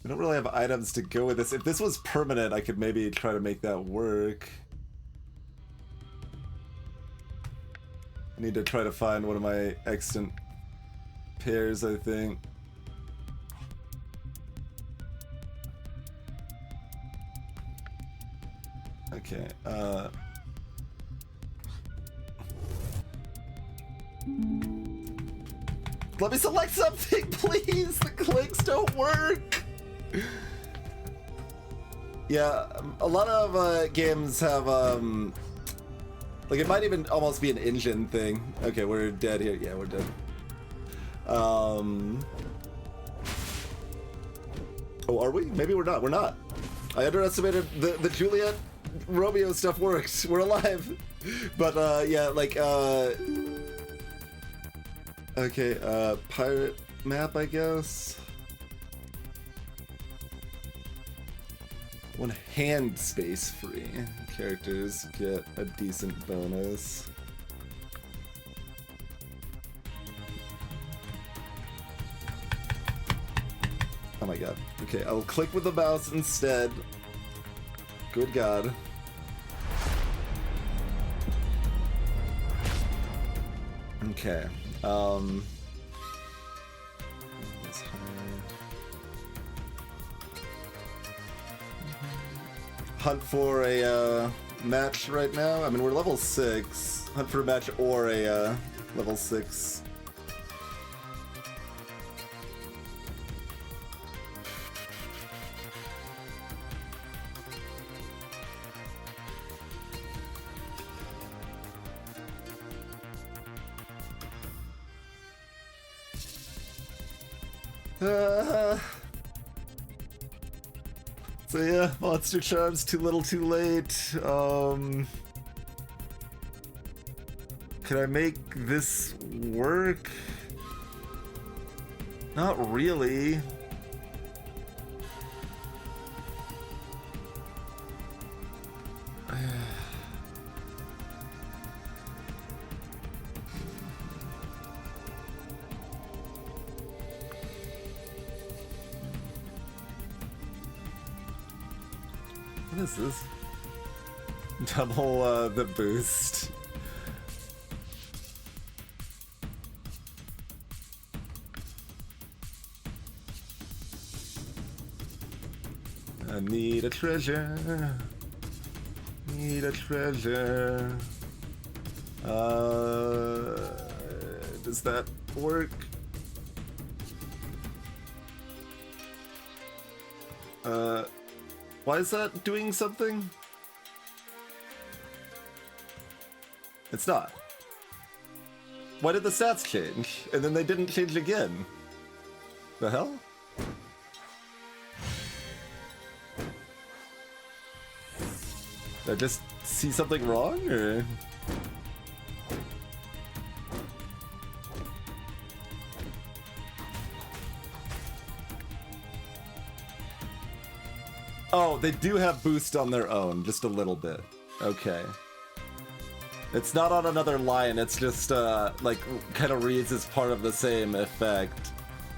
We don't really have items to go with this. If this was permanent, I could maybe try to make that work. I need to try to find one of my extant pairs, I think. Okay, let me select something, please! The clicks don't work! Yeah, a lot of games have, like, it might even almost be an engine thing. Okay, we're dead here. Yeah, we're dead. Oh, are we? Maybe we're not. We're not. I underestimated the Juliet Romeo stuff works. We're alive. But, yeah, like, okay, pirate map, I guess. One hand space free. Characters get a decent bonus. Oh my god. Okay, I'll click with the mouse instead. Good god. Okay. Let's hunt for a match right now. I mean, we're level 6. Hunt for a match or a level 6. So yeah, Monster Charms, too little too late. Can I make this work? Not really. What is this? Double the boost. I need a treasure. Need a treasure. Does that work? Why is that doing something? It's not. Why did the stats change? And then they didn't change again. The hell? Did I just see something wrong, or...? Oh, they do have boost on their own, just a little bit. Okay. It's not on another line, it's just, like, kind of reads as part of the same effect.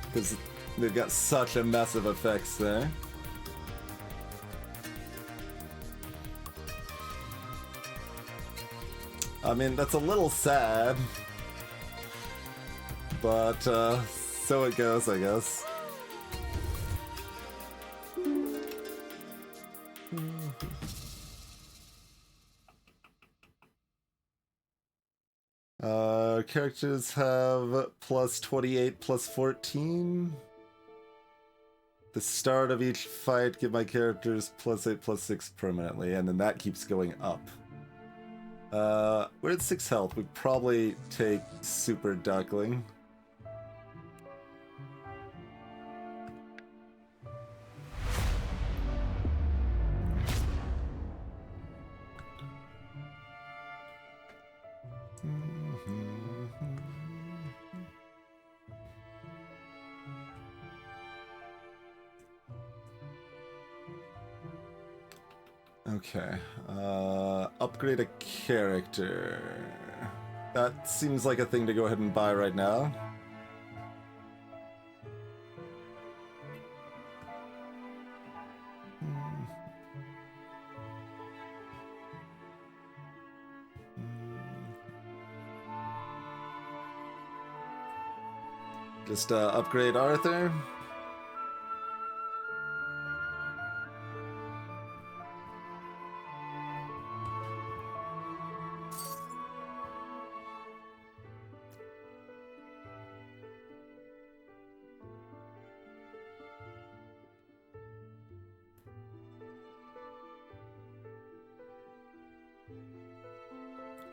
Because they've got such a mess of effects there. I mean, that's a little sad. But, so it goes, I guess. Characters have plus 28, plus 14. The start of each fight, give my characters plus 8, plus 6 permanently, and then that keeps going up. We're at 6 health. We'd probably take Super Duckling. Okay, upgrade a character. That seems like a thing to go ahead and buy right now. Just upgrade Arthur.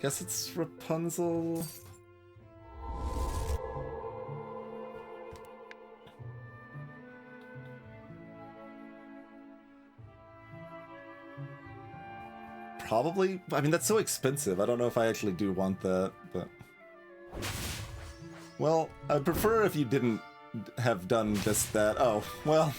Guess it's Rapunzel. Probably. I mean, that's so expensive. I don't know if I actually do want that, but... Well, I'd prefer if you didn't have done just that. Oh, well...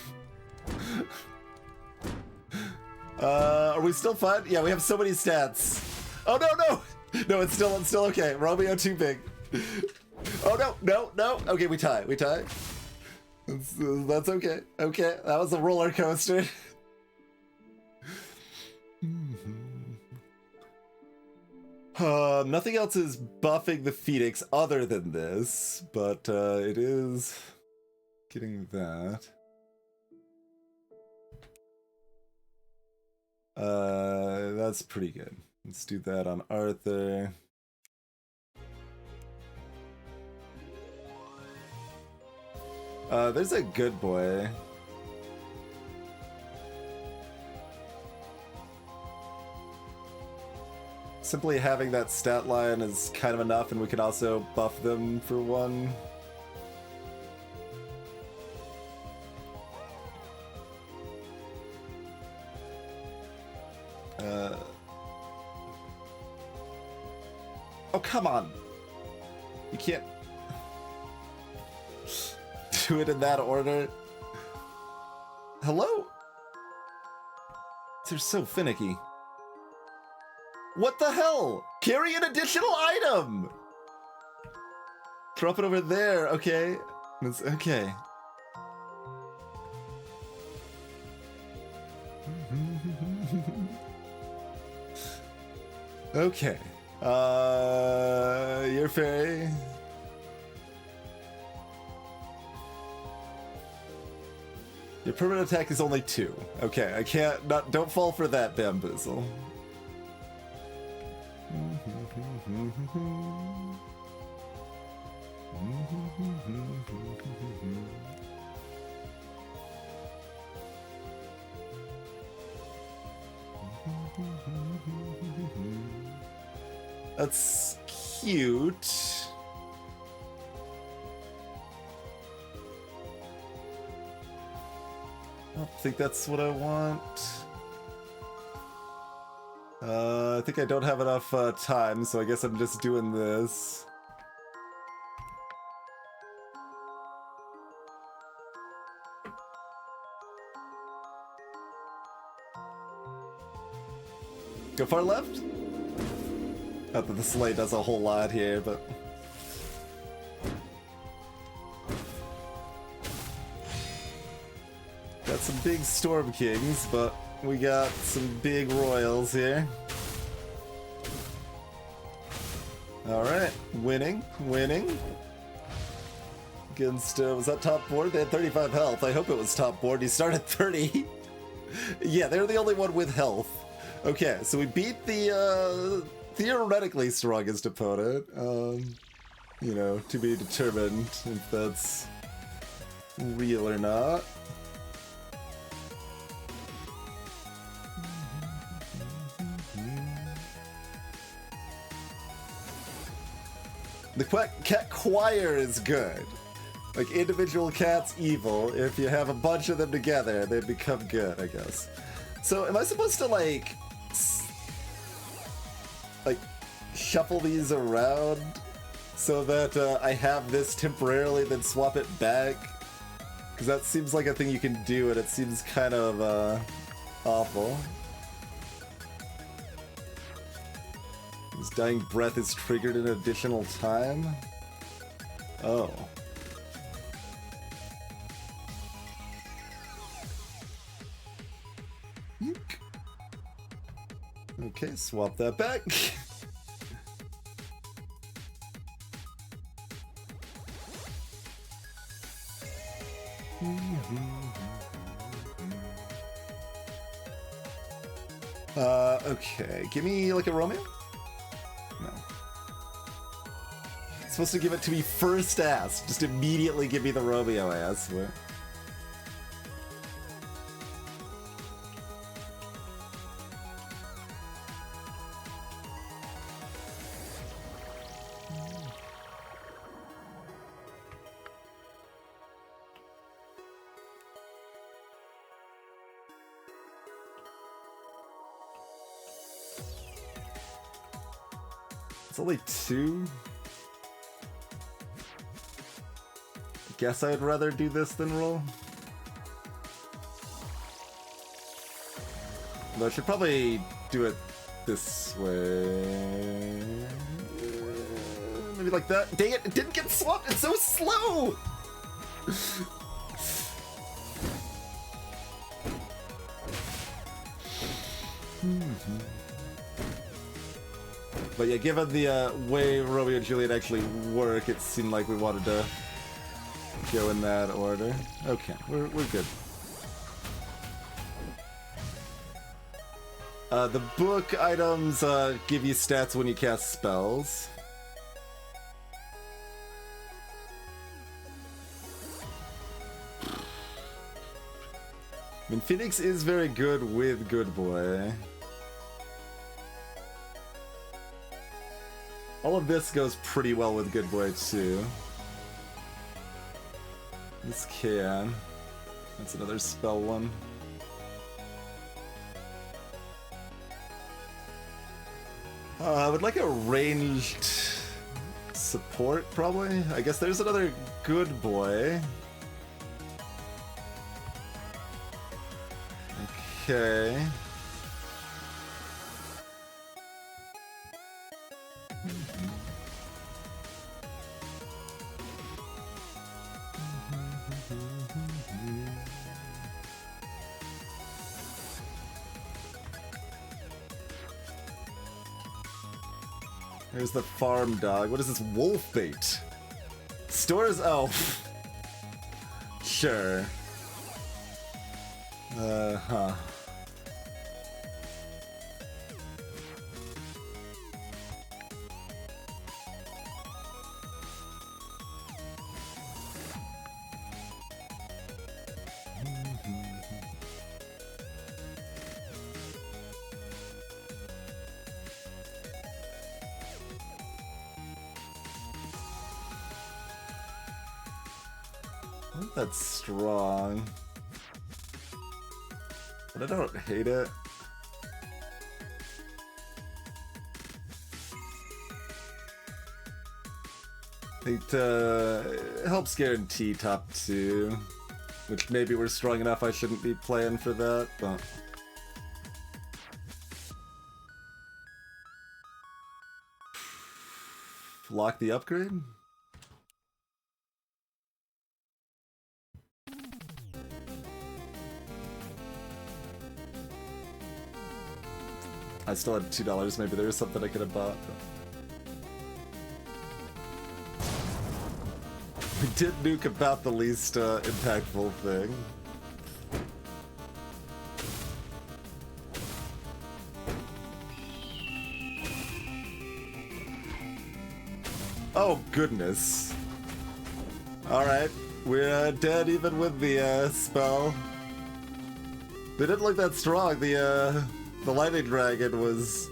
are we still fine? Yeah, we have so many stats. Oh, no, no! No, it's still okay. Romeo too big. Oh, no. Okay, we tie. That's okay. Okay, that was a roller coaster. Nothing else is buffing the Phoenix other than this, but it is getting that. That's pretty good. Let's do that on Arthur. There's a good boy. Simply having that stat line is kind of enough, and we can also buff them for one. Oh, come on! You can't do it in that order. Hello? They're so finicky. What the hell? Carry an additional item! Drop it over there, okay. It's okay. Okay. Your fairy. Your permanent attack is only 2. Okay, I can't, don't fall for that, Bamboozle. That's cute. think that's what I want. I think I don't have enough time, so I guess I'm just doing this. Go far left? Not that the sleigh does a whole lot here, but... Got some big Storm Kings, but we got some big Royals here. Alright, winning. Against, was that top board? They had 35 health. I hope it was top board. He started 30. Yeah, they're the only one with health. Okay, so we beat the, theoretically strongest opponent. You know, to be determined if that's real or not. The cat choir is good. Like, individual cats evil. If you have a bunch of them together, they become good, I guess. So, am I supposed to, like, shuffle these around so that I have this temporarily, then swap it back? Because that seems like a thing you can do, and it seems kind of, awful. His dying breath is triggered an additional time? Oh. Eek. Okay, swap that back. Okay, give me like a Romeo? No. It's supposed to give it to me first ask. Just immediately give me the Romeo I asked for. It's only 2. I guess I'd rather do this than roll. But I should probably do it this way. Maybe like that. Dang it, it didn't get swapped, it's so slow! But yeah, given the way Romeo and Juliet actually work, it seemed like we wanted to go in that order. Okay, we're good. The book items give you stats when you cast spells. I mean, Phoenix is very good with Good Boy. All of this goes pretty well with Good Boy, too. This can. That's another spell one. I would like a ranged support, probably. I guess there's another Good Boy. Okay. There's the farm dog. What is this? Wolf bait. Stores. Oh. Sure. Huh. That's strong. But I don't hate it. It helps guarantee top 2, which maybe we're strong enough I shouldn't be playing for that, but... Lock the upgrade? I still had $2, maybe there was something I could have bought. We did nuke about the least impactful thing. Oh goodness. Alright, we're dead even with the spell. They didn't look that strong. The lightning dragon was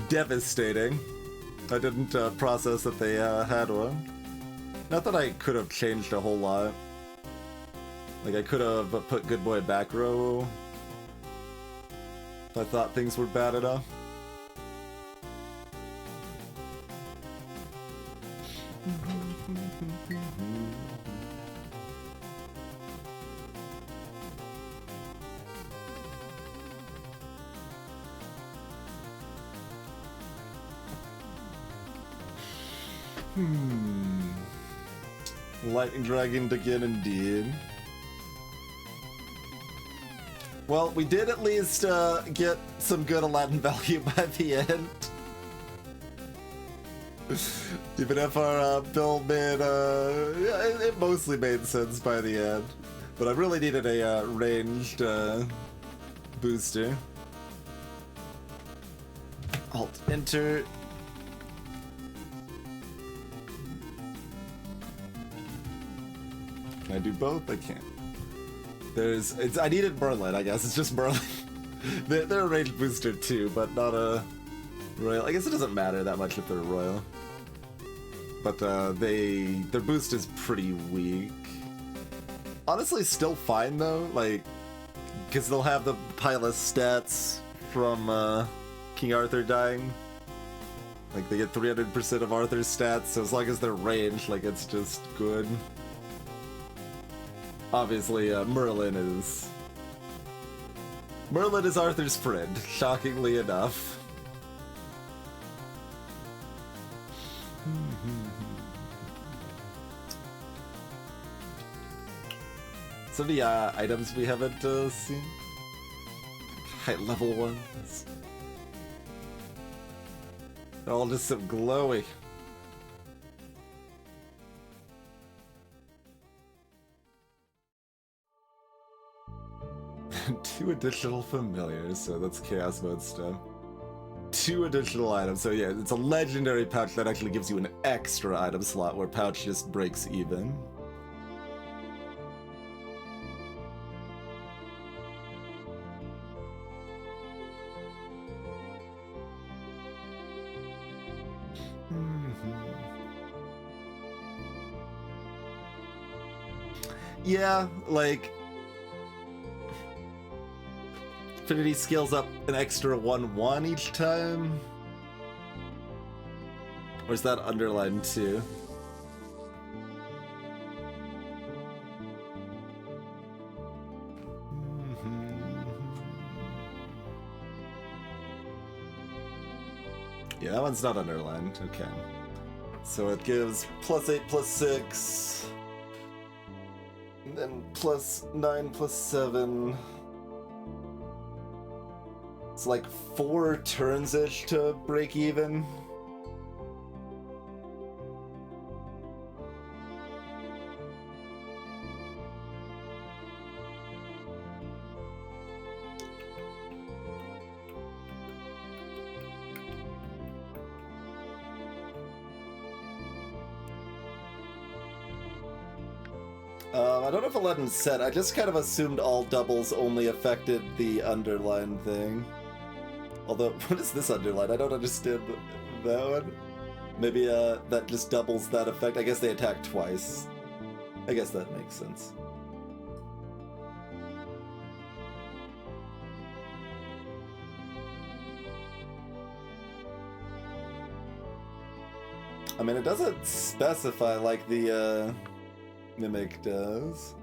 devastating. I didn't process that they had one. Not that I could have changed a whole lot. Like I could have put Good Boy back row if I thought things were bad enough. Lightning Dragon again, indeed. Well, we did at least get some good Aladdin value by the end. Even if our build made, it mostly made sense by the end. But I really needed a ranged booster. Alt enter. Can I do both? I can't. I needed Merlin, I guess. It's just Merlin. They're a ranged booster too, but not a royal. I guess it doesn't matter that much if they're royal. But their boost is pretty weak. Honestly, still fine though, like, because they'll have the pile of stats from King Arthur dying. Like, they get 300% of Arthur's stats, so as long as they're ranged, like, it's just good. Obviously, Merlin is Arthur's friend, shockingly enough. Some of the items we haven't seen. High level ones. They're all just so glowy. 2 additional familiars, so that's chaos mode stuff. 2 additional items, so yeah, it's a legendary pouch that actually gives you an extra item slot where pouch just breaks even. Yeah, like, Infinity scales up an extra 1/1 each time? Or is that underlined too? Yeah, that one's not underlined. Okay. So it gives +8 +6. And then +9 +7. It's like 4 turns-ish to break even. I don't know if Aladdin said, I just kind of assumed all doubles only affected the underline thing. Although, what is this underline? I don't understand that one. Maybe that just doubles that effect. I guess they attack twice. I guess that makes sense. I mean, it doesn't specify like the Mimic does.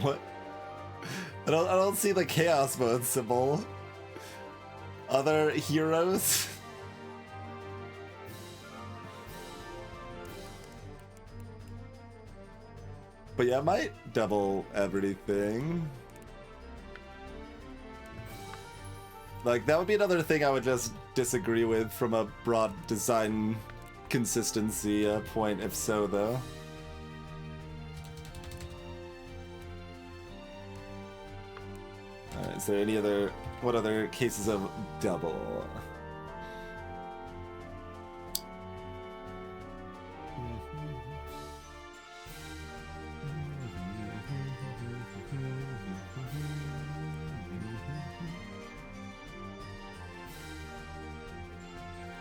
What? I don't see the chaos mode symbol. Other heroes? But yeah, I might double everything. Like, that would be another thing I would just disagree with from a broad design consistency point, if so, though. Is there any other... what other cases of double?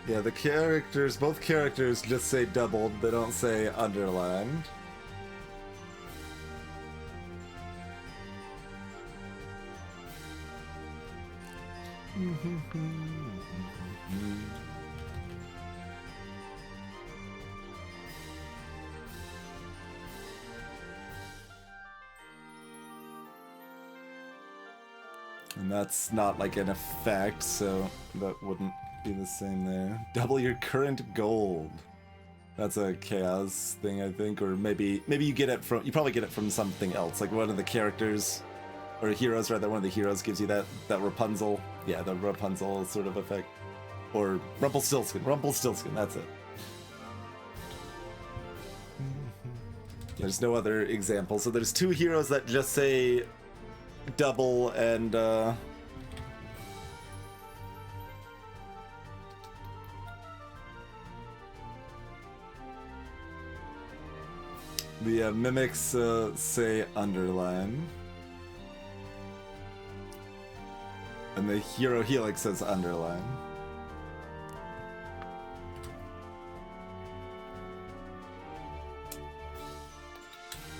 Yeah, the characters, both characters just say doubled, they don't say underlined. And that's not like an effect, so that wouldn't be the same there. Double your current gold. That's a chaos thing, I think, or maybe you get it from, you probably get it from something else, like one of the characters, or heroes rather, one of the heroes gives you that Rapunzel, yeah, the Rapunzel sort of effect. Or Rumpelstiltskin, that's it. There's no other example, so there's two heroes that just say double and the mimics say underline. And the hero helix says underline.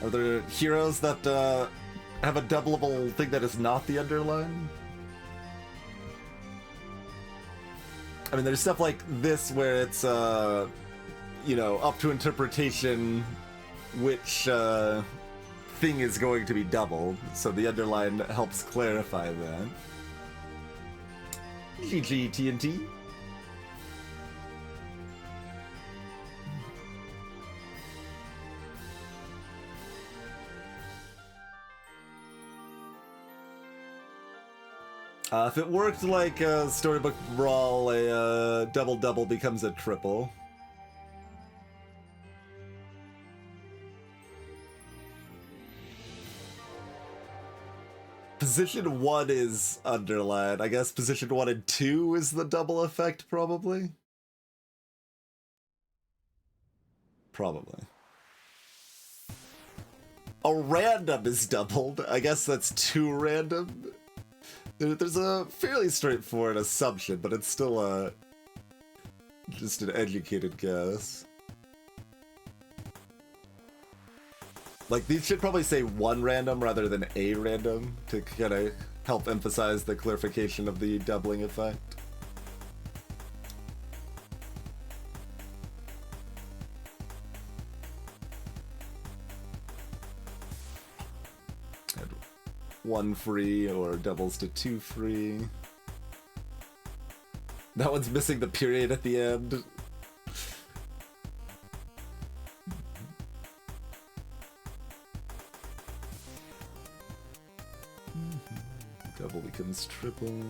Are there heroes that have a doubleable thing that is not the underline? I mean, there's stuff like this where it's, you know, up to interpretation which thing is going to be doubled, so the underline helps clarify that. GG TNT. If it worked like Storybook Brawl, a double-double becomes a triple. Position 1 is underlined. I guess position 1 and 2 is the double effect, probably? Probably. A random is doubled. I guess that's 2 random. There's a fairly straightforward assumption, but it's still just an educated guess. Like, these should probably say 1 random rather than a random to kind of help emphasize the clarification of the doubling effect. And 1 free or doubles to 2 free. That one's missing the period at the end. Double becomes triple.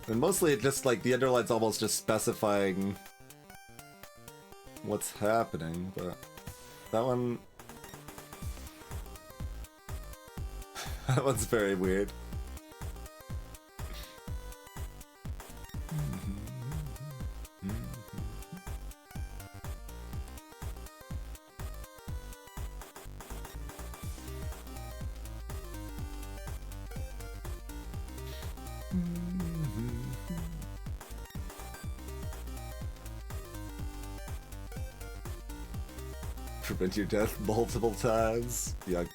And mostly it just like the underline's almost just specifying what's happening, but that one that one's very weird. prevent your death multiple times. Yuck.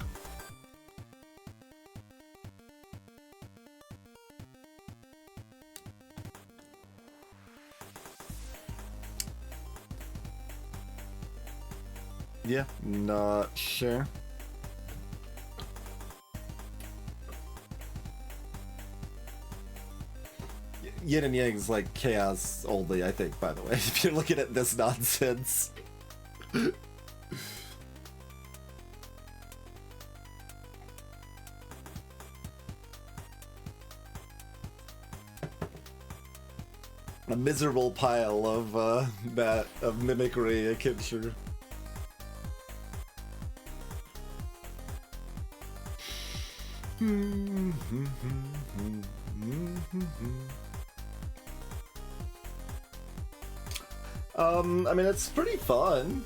Yeah, not sure. Yin and Yang's like chaos only, I think, by the way, if you're looking at this nonsense. A miserable pile of mimicry, a kid I mean, it's pretty fun.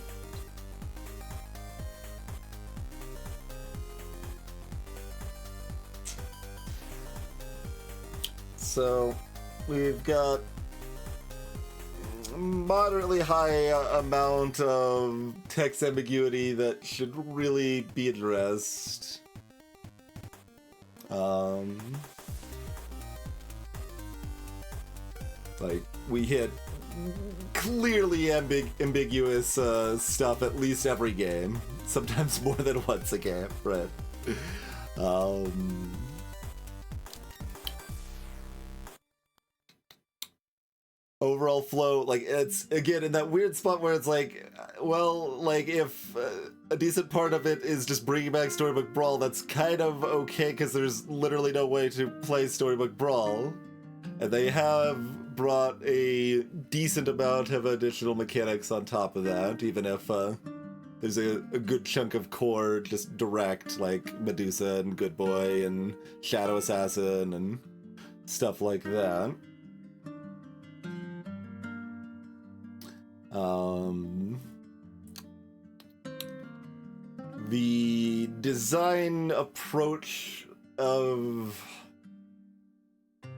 So, we've got moderately high amount of text ambiguity that should really be addressed. Like, we hit clearly ambiguous stuff at least every game. Sometimes more than once a game, right? Overall flow, like, it's, again, in that weird spot where it's like, well, like, if a decent part of it is just bringing back Storybook Brawl, that's kind of okay, because there's literally no way to play Storybook Brawl. And they have brought a decent amount of additional mechanics on top of that, even if there's a good chunk of core just direct, like Medusa and Good Boy and Shadow Assassin and stuff like that. The design approach of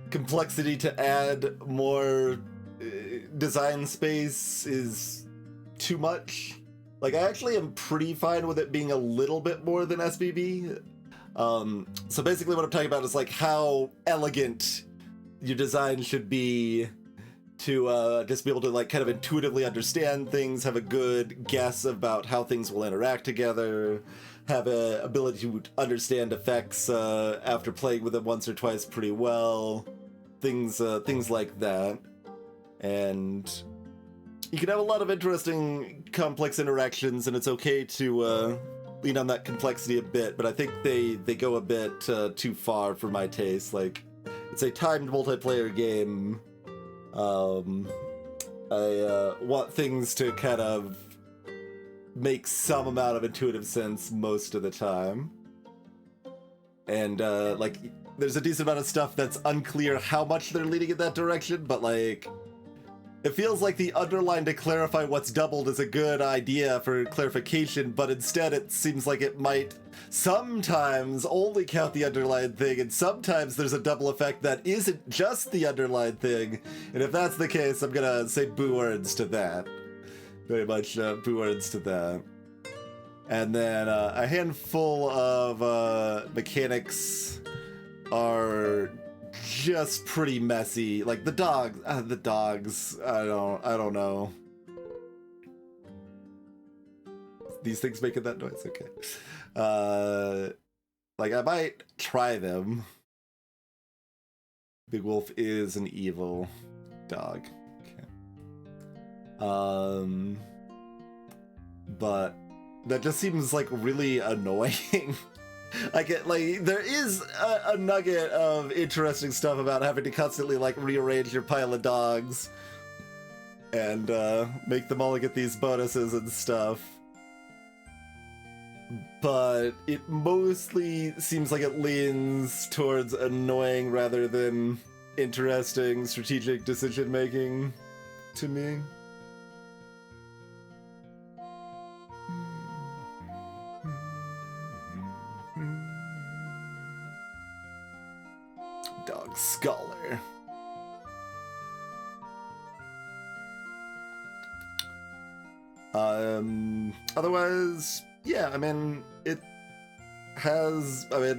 complexity to add more design space is too much. Like, I actually am pretty fine with it being a little bit more than SBB. So basically what I'm talking about is like how elegant your design should be to just be able to like kind of intuitively understand things, have a good guess about how things will interact together, have a ability to understand effects after playing with them once or twice pretty well, things like that. And you can have a lot of interesting complex interactions, and it's okay to lean on that complexity a bit, but I think they go a bit too far for my taste. Like, it's a timed multiplayer game. I want things to kind of make some amount of intuitive sense most of the time. And, like, there's a decent amount of stuff that's unclear how much they're leading in that direction, but, like, it feels like the underline to clarify what's doubled is a good idea for clarification, but instead it seems like it might sometimes only count the underlined thing, and sometimes there's a double effect that isn't just the underlined thing. And if that's the case, I'm gonna say boo words to that. Very much boo words to that. And then a handful of mechanics are just pretty messy. Like the dogs, I don't know. These things making that noise, okay. Like I might try them. Big Wolf is an evil dog. Okay. But that just seems like really annoying. Like there is a nugget of interesting stuff about having to constantly like rearrange your pile of dogs and make them all get these bonuses and stuff. But it mostly seems like it leans towards annoying rather than interesting strategic decision making to me. Dog Scholar. Otherwise, yeah, I mean,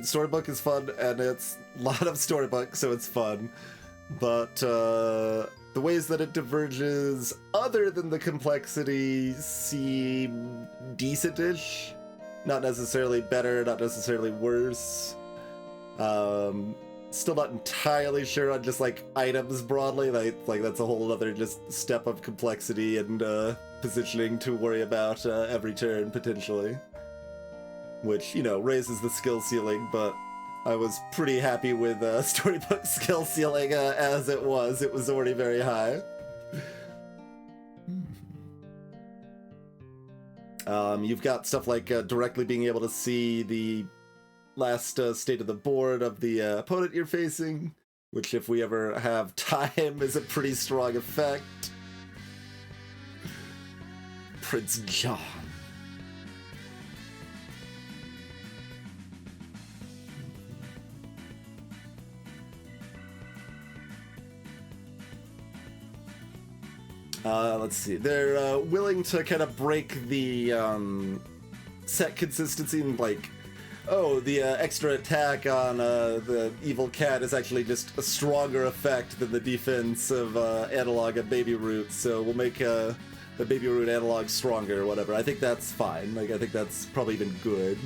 Storybook is fun, and it's a lot of Storybook, so it's fun. But the ways that it diverges, other than the complexity, seem decent-ish. Not necessarily better, not necessarily worse. Still not entirely sure on just, like, items broadly. Like that's a whole other just step of complexity and positioning to worry about every turn, potentially. Which, you know, raises the skill ceiling, but I was pretty happy with Storybook skill ceiling as it was. It was already very high. You've got stuff like directly being able to see the last state of the board of the opponent you're facing, which if we ever have time is a pretty strong effect. Prince John. Let's see. They're willing to kind of break the set consistency and, like, oh, the extra attack on the evil cat is actually just a stronger effect than the defense of analog and baby root, so we'll make the baby root analog stronger or whatever. I think that's fine. Like, I think that's probably even good.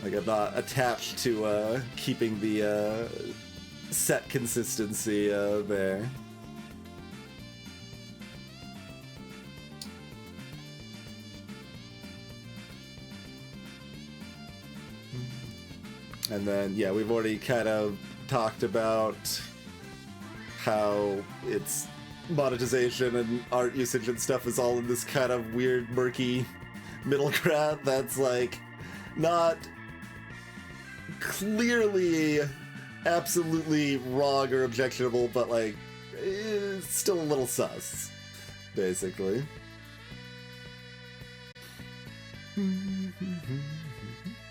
Like, I'm not attached to keeping the set consistency there. And then, yeah, we've already kind of talked about how its monetization and art usage and stuff is all in this kind of weird, murky middle ground that's, like, not clearly absolutely wrong or objectionable, but, like, it's still a little sus, basically.